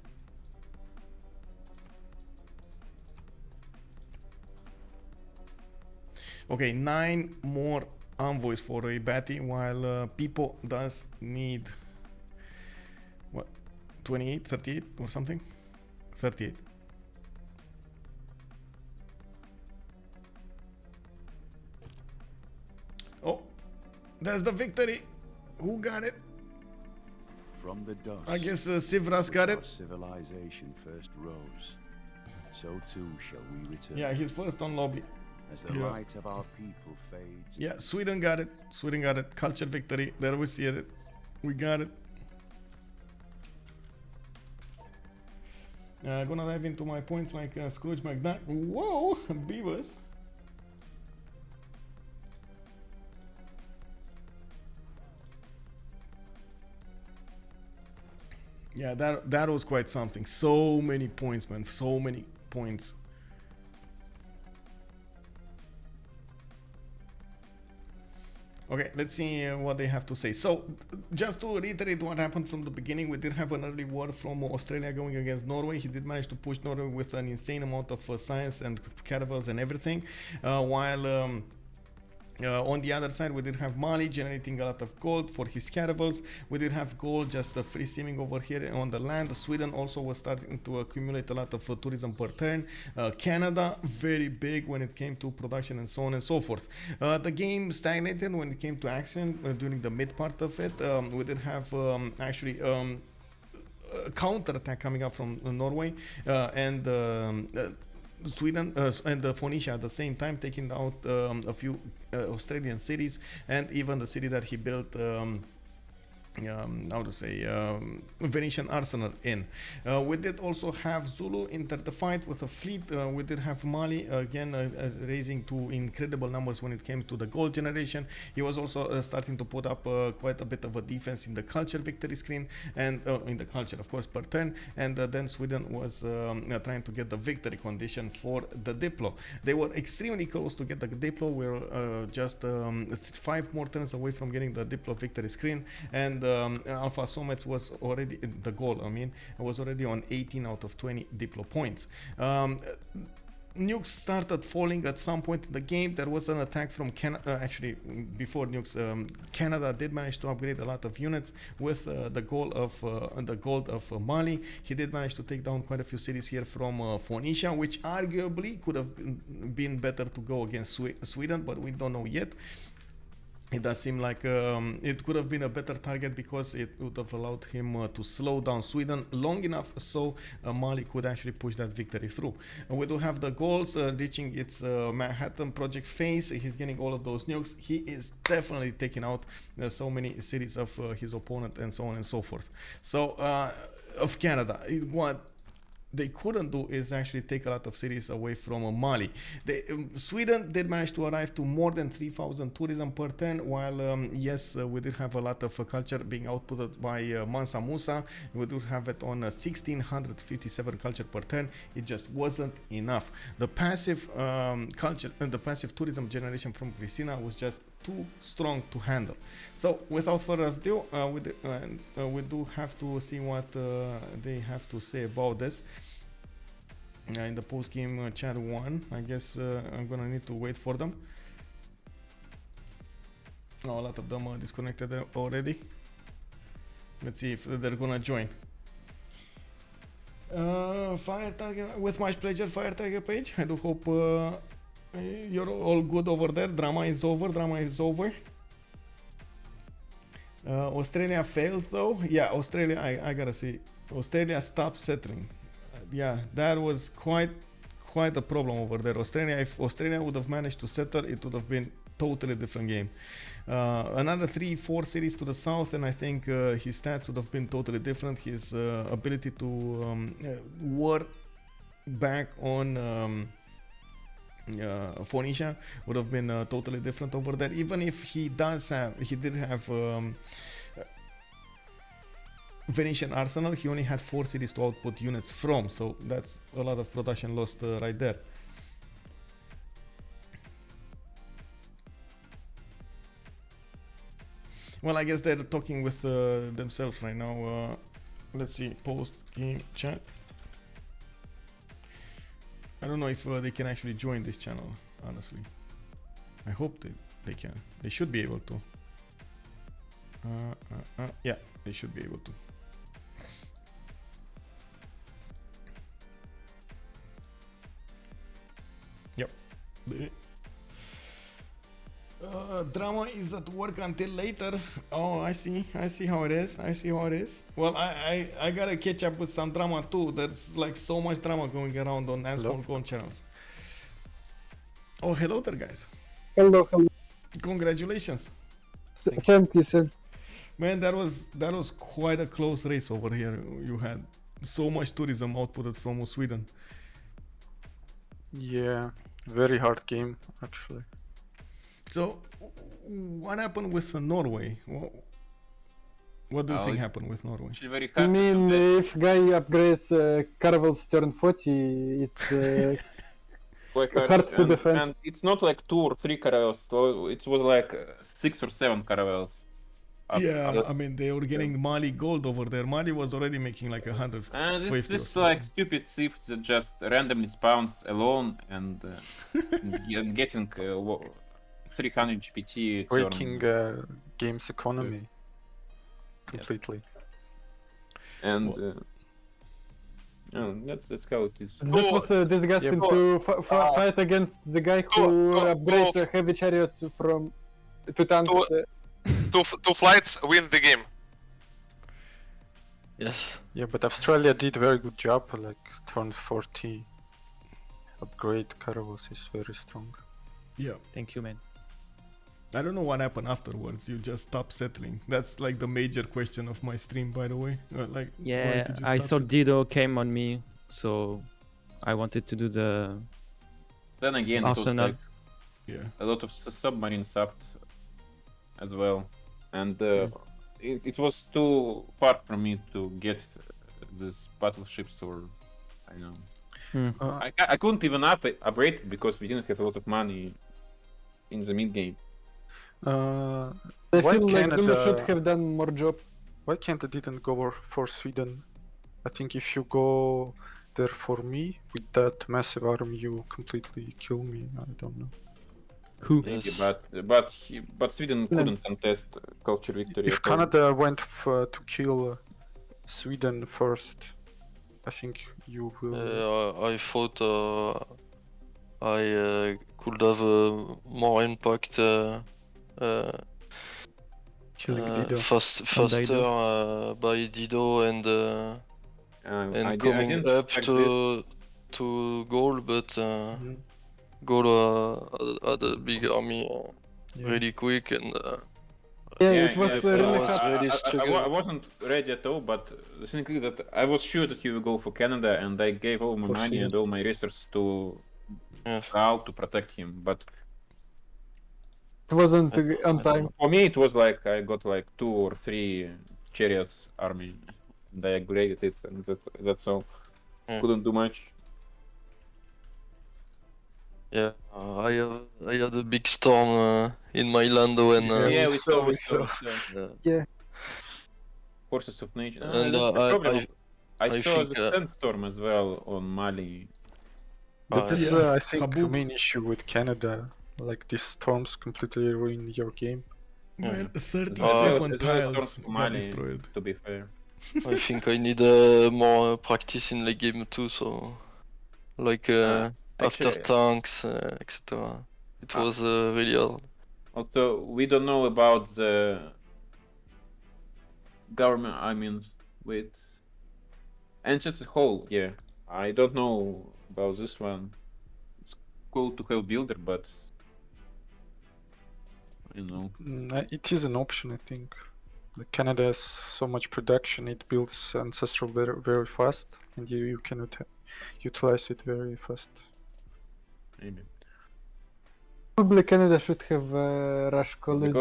Okay, 9 more envoys for a Batty, while Pipo does need what, 28, 38 or something? 38. Oh, that's the victory. Who got it? From the dust, I guess CivRU's got our it. civilization first rose, so too shall we return. Yeah, he's first on lobby. As the light of our people fades. Yeah, Sweden got it. Sweden got it. Culture victory. There we see it. We got it. Gonna dive into my points like Scrooge McDuck. Whoa, Beavers. Yeah, that was quite something. So many points, man. So many points. Okay, let's see what they have to say. So, just to reiterate what happened from the beginning, we did have an early war from Australia going against Norway. He did manage to push Norway with an insane amount of science and caravels and everything, while on the other side we did have Mali generating a lot of gold for his caravels. We did have gold just free swimming over here on the land. Sweden also was starting to accumulate a lot of tourism per turn. Canada very big when it came to production and so on and so forth. The game stagnated when it came to action during the mid part of it. We did have actually counter attack coming up from Norway and Sweden and Phoenicia at the same time, taking out a few Australian cities and even the city that he built how to say Venetian arsenal in. We did also have Zulu enter the fight with a fleet. We did have Mali again raising to incredible numbers when it came to the gold generation. He was also starting to put up quite a bit of a defense in the culture victory screen and in the culture of course per turn, and then Sweden was trying to get the victory condition for the Diplo. They were extremely close to get the Diplo. We were just 5 more turns away from getting the Diplo victory screen, and Alphasometz was already the goal. I mean, it was already on 18 out of 20 Diplo points. Nukes started falling at some point in the game. There was an attack from Canada. Actually, before nukes, Canada did manage to upgrade a lot of units with the gold of Mali. He did manage to take down quite a few cities here from Phoenicia, which arguably could have been better to go against Sweden, but we don't know yet. It does seem like it could have been a better target because it would have allowed him to slow down Sweden long enough so Mali could actually push that victory through. We do have the goals reaching its Manhattan project phase. He's getting all of those nukes. He is definitely taking out so many cities of his opponent and so on and so forth. So of Canada, what they couldn't do is actually take a lot of cities away from Mali. Sweden did manage to arrive to more than 3,000 tourism per turn, while yes, we did have a lot of culture being outputted by Mansa Musa. We do have it on 1,657 culture per turn. It just wasn't enough. The passive culture and the passive tourism generation from Christina was just too strong to handle. So without further ado, we do have to see what they have to say about this. In the post-game chat 1, I guess I'm gonna need to wait for them. Oh, a lot of them are disconnected already. Let's see if they're gonna join. Fire Tiger, with much pleasure, Fire Tiger page. I do hope you're all good over there. Drama is over. Australia failed though. Yeah, Australia, I gotta see. Australia stopped settling. Yeah, that was quite a problem over there. Australia, if Australia would have managed to settle, it would have been totally different game. Another 3-4 cities to the south, and I think his stats would have been totally different. His ability to war back on Phoenicia would have been totally different over there. Even if he did have Venetian arsenal, he only had 4 cities to output units from, so that's a lot of production lost right there. Well, I guess they're talking with themselves right now. Let's see, post game chat. I don't know if they can actually join this channel, honestly. I hope they can. They should be able to. Yeah, they should be able to. Drama is at work until later. Oh, I see how it is. Well, I gotta catch up with some drama too. There's like so much drama going around on OnSpotTV channels. Oh, hello there, guys. Hello. Congratulations. Thank you. Man, that was quite a close race over here. You had so much tourism output from Sweden. Yeah, very hard game actually. So, what happened with Norway? What do you think happened with Norway? Very I mean, if guy upgrades caravels turn 40, it's hard to defend. And it's not like 2 or 3 caravels, so it was like 6 or 7 caravels. I mean, they were getting Mali gold over there. Mali was already making like 150. And this like stupid thief that just randomly spawns alone and getting 300 GPT. Breaking game's economy completely. And that's how it is. That was disgusting to fight against the guy who upgrades heavy chariots from 2 tanks. Two flights win the game. Yes. Yeah, but Australia did very good job. Like turn 40 upgrade caravels is very strong. Yeah. Thank you, man. I don't know what happened afterwards. You just stopped settling. That's like the major question of my stream, by the way. Yeah, I saw Dido came on me, so I wanted to do the. Then again, Arsenal. It was like a lot of submarines up as well, and it was too far from me to get these battleships, or I don't know. I couldn't even upgrade it because we didn't have a lot of money in the mid game. I feel like Zulu should have done more job. Why Canada didn't go for Sweden? I think if you go there for me with that massive army, you completely kill me. I don't know. Who? Maybe, but Sweden couldn't contest culture victory. If Canada went to kill Sweden first, I think you will. I thought I could have more impact. Killing Dido. Faster by Dido and coming up to Gaul, but Gaul had a big army really quick and it was really I wasn't ready at all, but the thing is that I was sure that you would go for Canada, and I gave all my money and all my resources to Gaul to protect him, but it wasn't on time. For me, it was like I got like 2 or 3 chariots army, and I upgraded it, and that's all. Couldn't do much. Yeah, I had a big storm in my land when. We saw. Yeah. Forces of nature. And I saw the sandstorm as well on Mali. That is, I think, the main issue with Canada. Like these storms completely ruin your game. Man, 37 tiles got destroyed. To be fair. I think I need more practice in the game too. So, like after tanks, etc. It was really hard. Also, we don't know about the government. I mean, with and just a whole. Yeah, I don't know about this one. It's cool to have builder, but you know, it is an option. I think. Like Canada has so much production; it builds ancestral very, very fast, and you cannot utilize it very fast. Maybe. Probably Canada should have rush colony.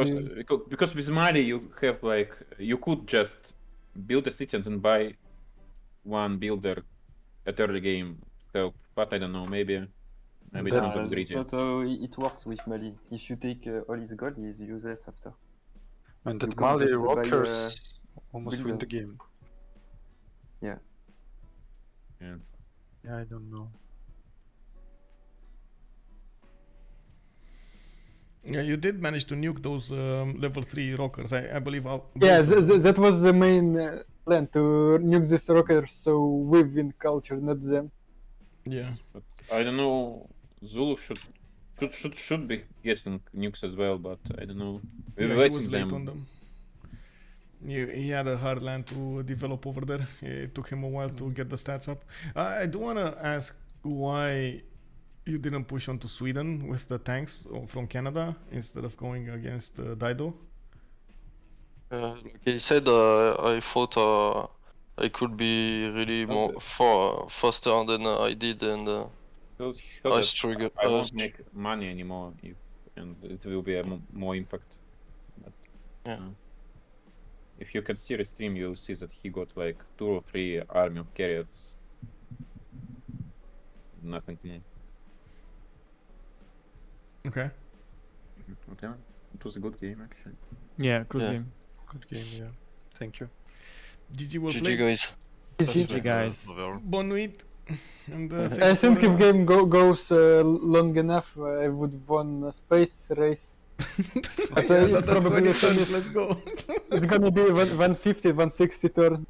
Because with Mali you have like you could just build a city and then buy one builder at early game help, but I don't know, maybe it's not that greedy. That's how it works with Mali. If you take all his gold, he's useless after. And that Mali rockers almost win the game. Yeah. Yeah, I don't know. Yeah, you did manage to nuke those level 3 rockers, I believe. Yeah, that was the main plan, to nuke these rockers so we win culture, not them. Yeah. But I don't know, Zulu should Should be getting nukes as well, but I don't know. We're Yeah, he waiting was late them. on them. He had a hard land to develop over there. It took him a while to get the stats up. I do want to ask why you didn't push on to Sweden with the tanks from Canada instead of going against Dido. Like I said, I thought I could be really more faster than I did, and I struggled. I won't make money anymore, and it will be a more impact. But, yeah. If you can see the stream, you'll see that he got like 2 or 3 army of carrots. Nothing more. Okay. Okay. It was a good game, actually. Yeah, good game. Good game, yeah. Thank you. GG will GG play. guys. GG guys. Bon nuit. And, I think if game goes long enough, I would won a space race. But yeah, probably let's go. It's gonna be 150, 160 turn.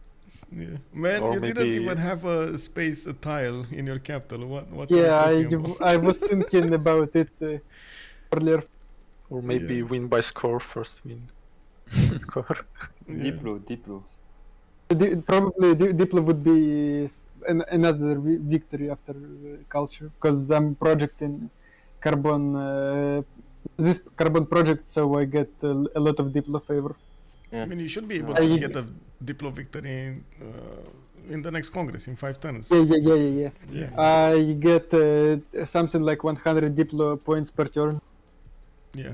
Yeah. Man, Or you didn't maybe- even have a space tile in your capital. What Yeah, are you talking about? I was thinking about it earlier. Or maybe win by score, first win. Score. Yeah. Diplo. Probably Diplo would be another victory after culture, because I'm projecting carbon. This carbon project, so I get a lot of Diplo favor. I mean, you should be able I- to get a Diplo victory in the next Congress in 5 turns. Yeah. I get something like 100 Diplo points per turn. Yeah.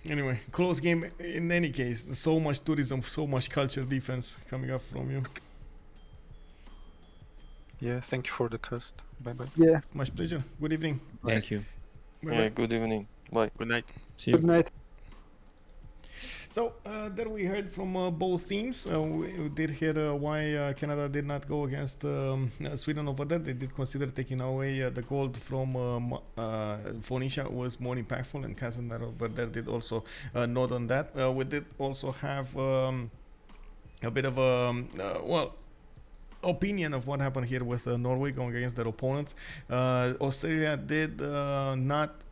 Anyway, close game in any case. So much tourism, so much culture defense coming up from you. Yeah, thank you for the cast. Bye bye. Yeah. Much pleasure. Good evening. Thank you. Bye-bye. Yeah, good evening. Bye. Good night. See you. Good night. So there we heard from both teams. We did hear why Canada did not go against Sweden over there. They did consider taking away the gold from Phoenicia was more impactful, and Kazandar over there did also nod on that. We did also have a bit of a opinion of what happened here with Norway going against their opponents. Australia did not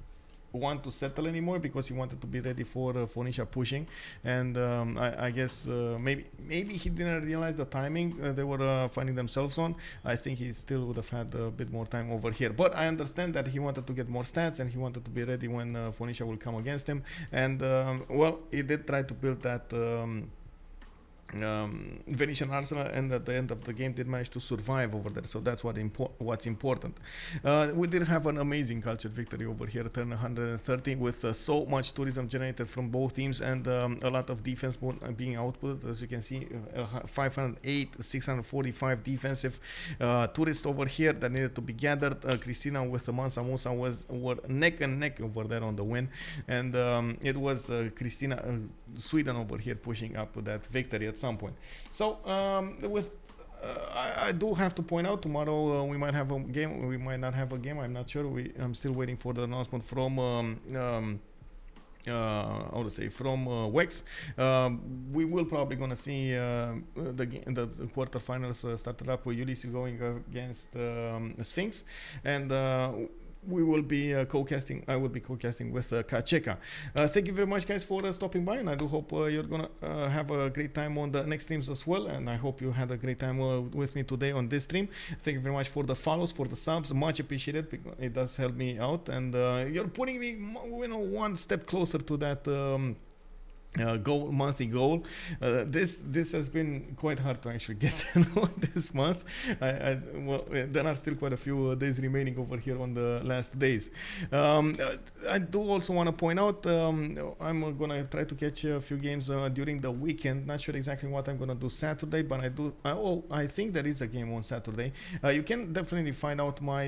want to settle anymore because he wanted to be ready for Phoenicia pushing, and I guess maybe he didn't realize the timing they were finding themselves on. I think he still would have had a bit more time over here, but I understand that he wanted to get more stats and he wanted to be ready when Phoenicia will come against him, and well, he did try to build that Venetian arsenal, and at the end of the game did manage to survive over there, so that's what's important. We did have an amazing culture victory over here, turn 130, with so much tourism generated from both teams, and a lot of defense being output. As you can see, 508, 645 defensive tourists over here that needed to be gathered. Christina with Mansa Musa were neck and neck over there on the win, and it was Christina Sweden over here pushing up that victory at some point. So with I do have to point out, tomorrow we might have a game, we might not have a game, I'm not sure. I'm still waiting for the announcement from how to say, from Wex. We will probably gonna see the quarterfinals started up with Ulysses going against Sphinx, and we will be co-casting. I will be co-casting with Kacheka. Thank you very much, guys, for stopping by, and I do hope you're gonna have a great time on the next streams as well. And I hope you had a great time with me today on this stream. Thank you very much for the follows, for the subs, much appreciated. Because it does help me out, and you're putting me, one step closer to that. Monthly goal. This has been quite hard to actually get this month. Well, there are still quite a few days remaining over here on the last days. I do also want to point out, I'm gonna try to catch a few games during the weekend. Not sure exactly what I'm gonna do Saturday, but I think there is a game on Saturday. You can definitely find out my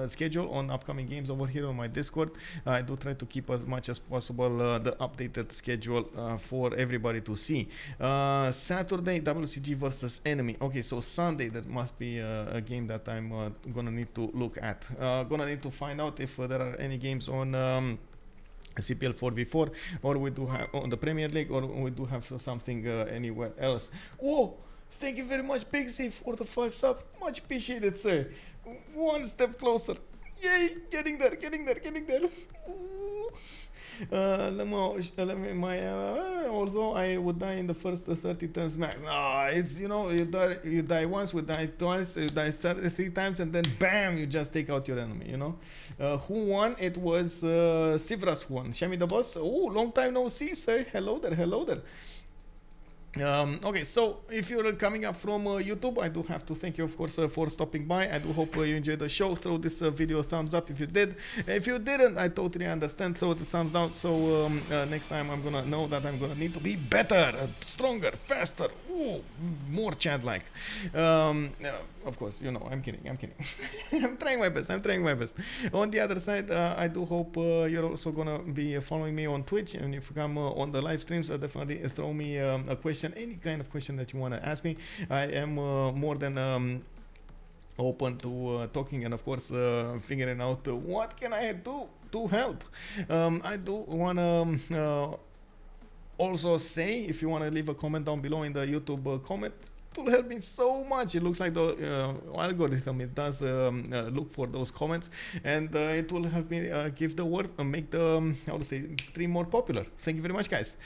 schedule on upcoming games over here on my Discord. I do try to keep as much as possible the updated schedule for everybody to see. Saturday, WCG versus Enemy. Okay, so Sunday there must be a game that I'm gonna need to look at. Gonna need to find out if there are any games on CPL 4v4, or we do have on the Premier League, or we do have something anywhere else. Oh, Thank you very much, Big Z, for the 5 subs. Much appreciated, sir. One step closer. Yay! Getting there, getting there, getting there. Although I would die in the first 30 turns max. No, it's, you know, you die once, you die twice, you die 3 times, and then bam, you just take out your enemy, you know. Who won? It was CivRU who won. Shami the boss. Oh, long time no see, sir. Hello there, hello there. Okay, so if you're coming up from YouTube, I do have to thank you, of course, for stopping by. I do hope you enjoyed the show. Throw this video a thumbs up if you did. If you didn't, I totally understand. Throw the thumbs down. So next time I'm gonna know that I'm gonna need to be better, stronger, faster, more chat-like. Of course, you know, I'm kidding. I'm kidding. I'm trying my best. I'm trying my best. On the other side, I do hope you're also gonna be following me on Twitch, and if you come on the live streams, definitely throw me a question. Any kind of question that you want to ask me. I am more than open to talking, and of course figuring out what can I do to help. I do want to also say, if you want to leave a comment down below in the YouTube comment, it will help me so much. It looks like the algorithm, it does look for those comments, and it will help me give the word and make the how to say, stream more popular. Thank you very much, guys.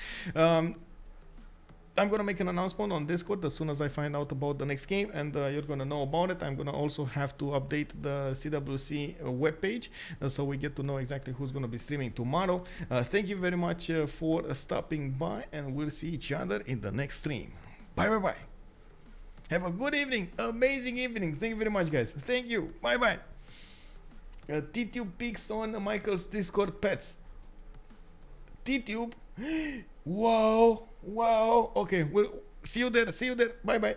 I'm gonna make an announcement on Discord as soon as I find out about the next game, and you're gonna know about it. I'm gonna also have to update the CWC webpage so we get to know exactly who's gonna be streaming tomorrow. Thank you very much for stopping by, and we'll see each other in the next stream. Bye bye bye. Have a good evening, amazing evening. Thank you very much, guys. Thank you. Bye bye. T-Tube pics on Michael's Discord pets. T-Tube. Wow. Wow. Okay, we'll see you there. See you there. Bye bye.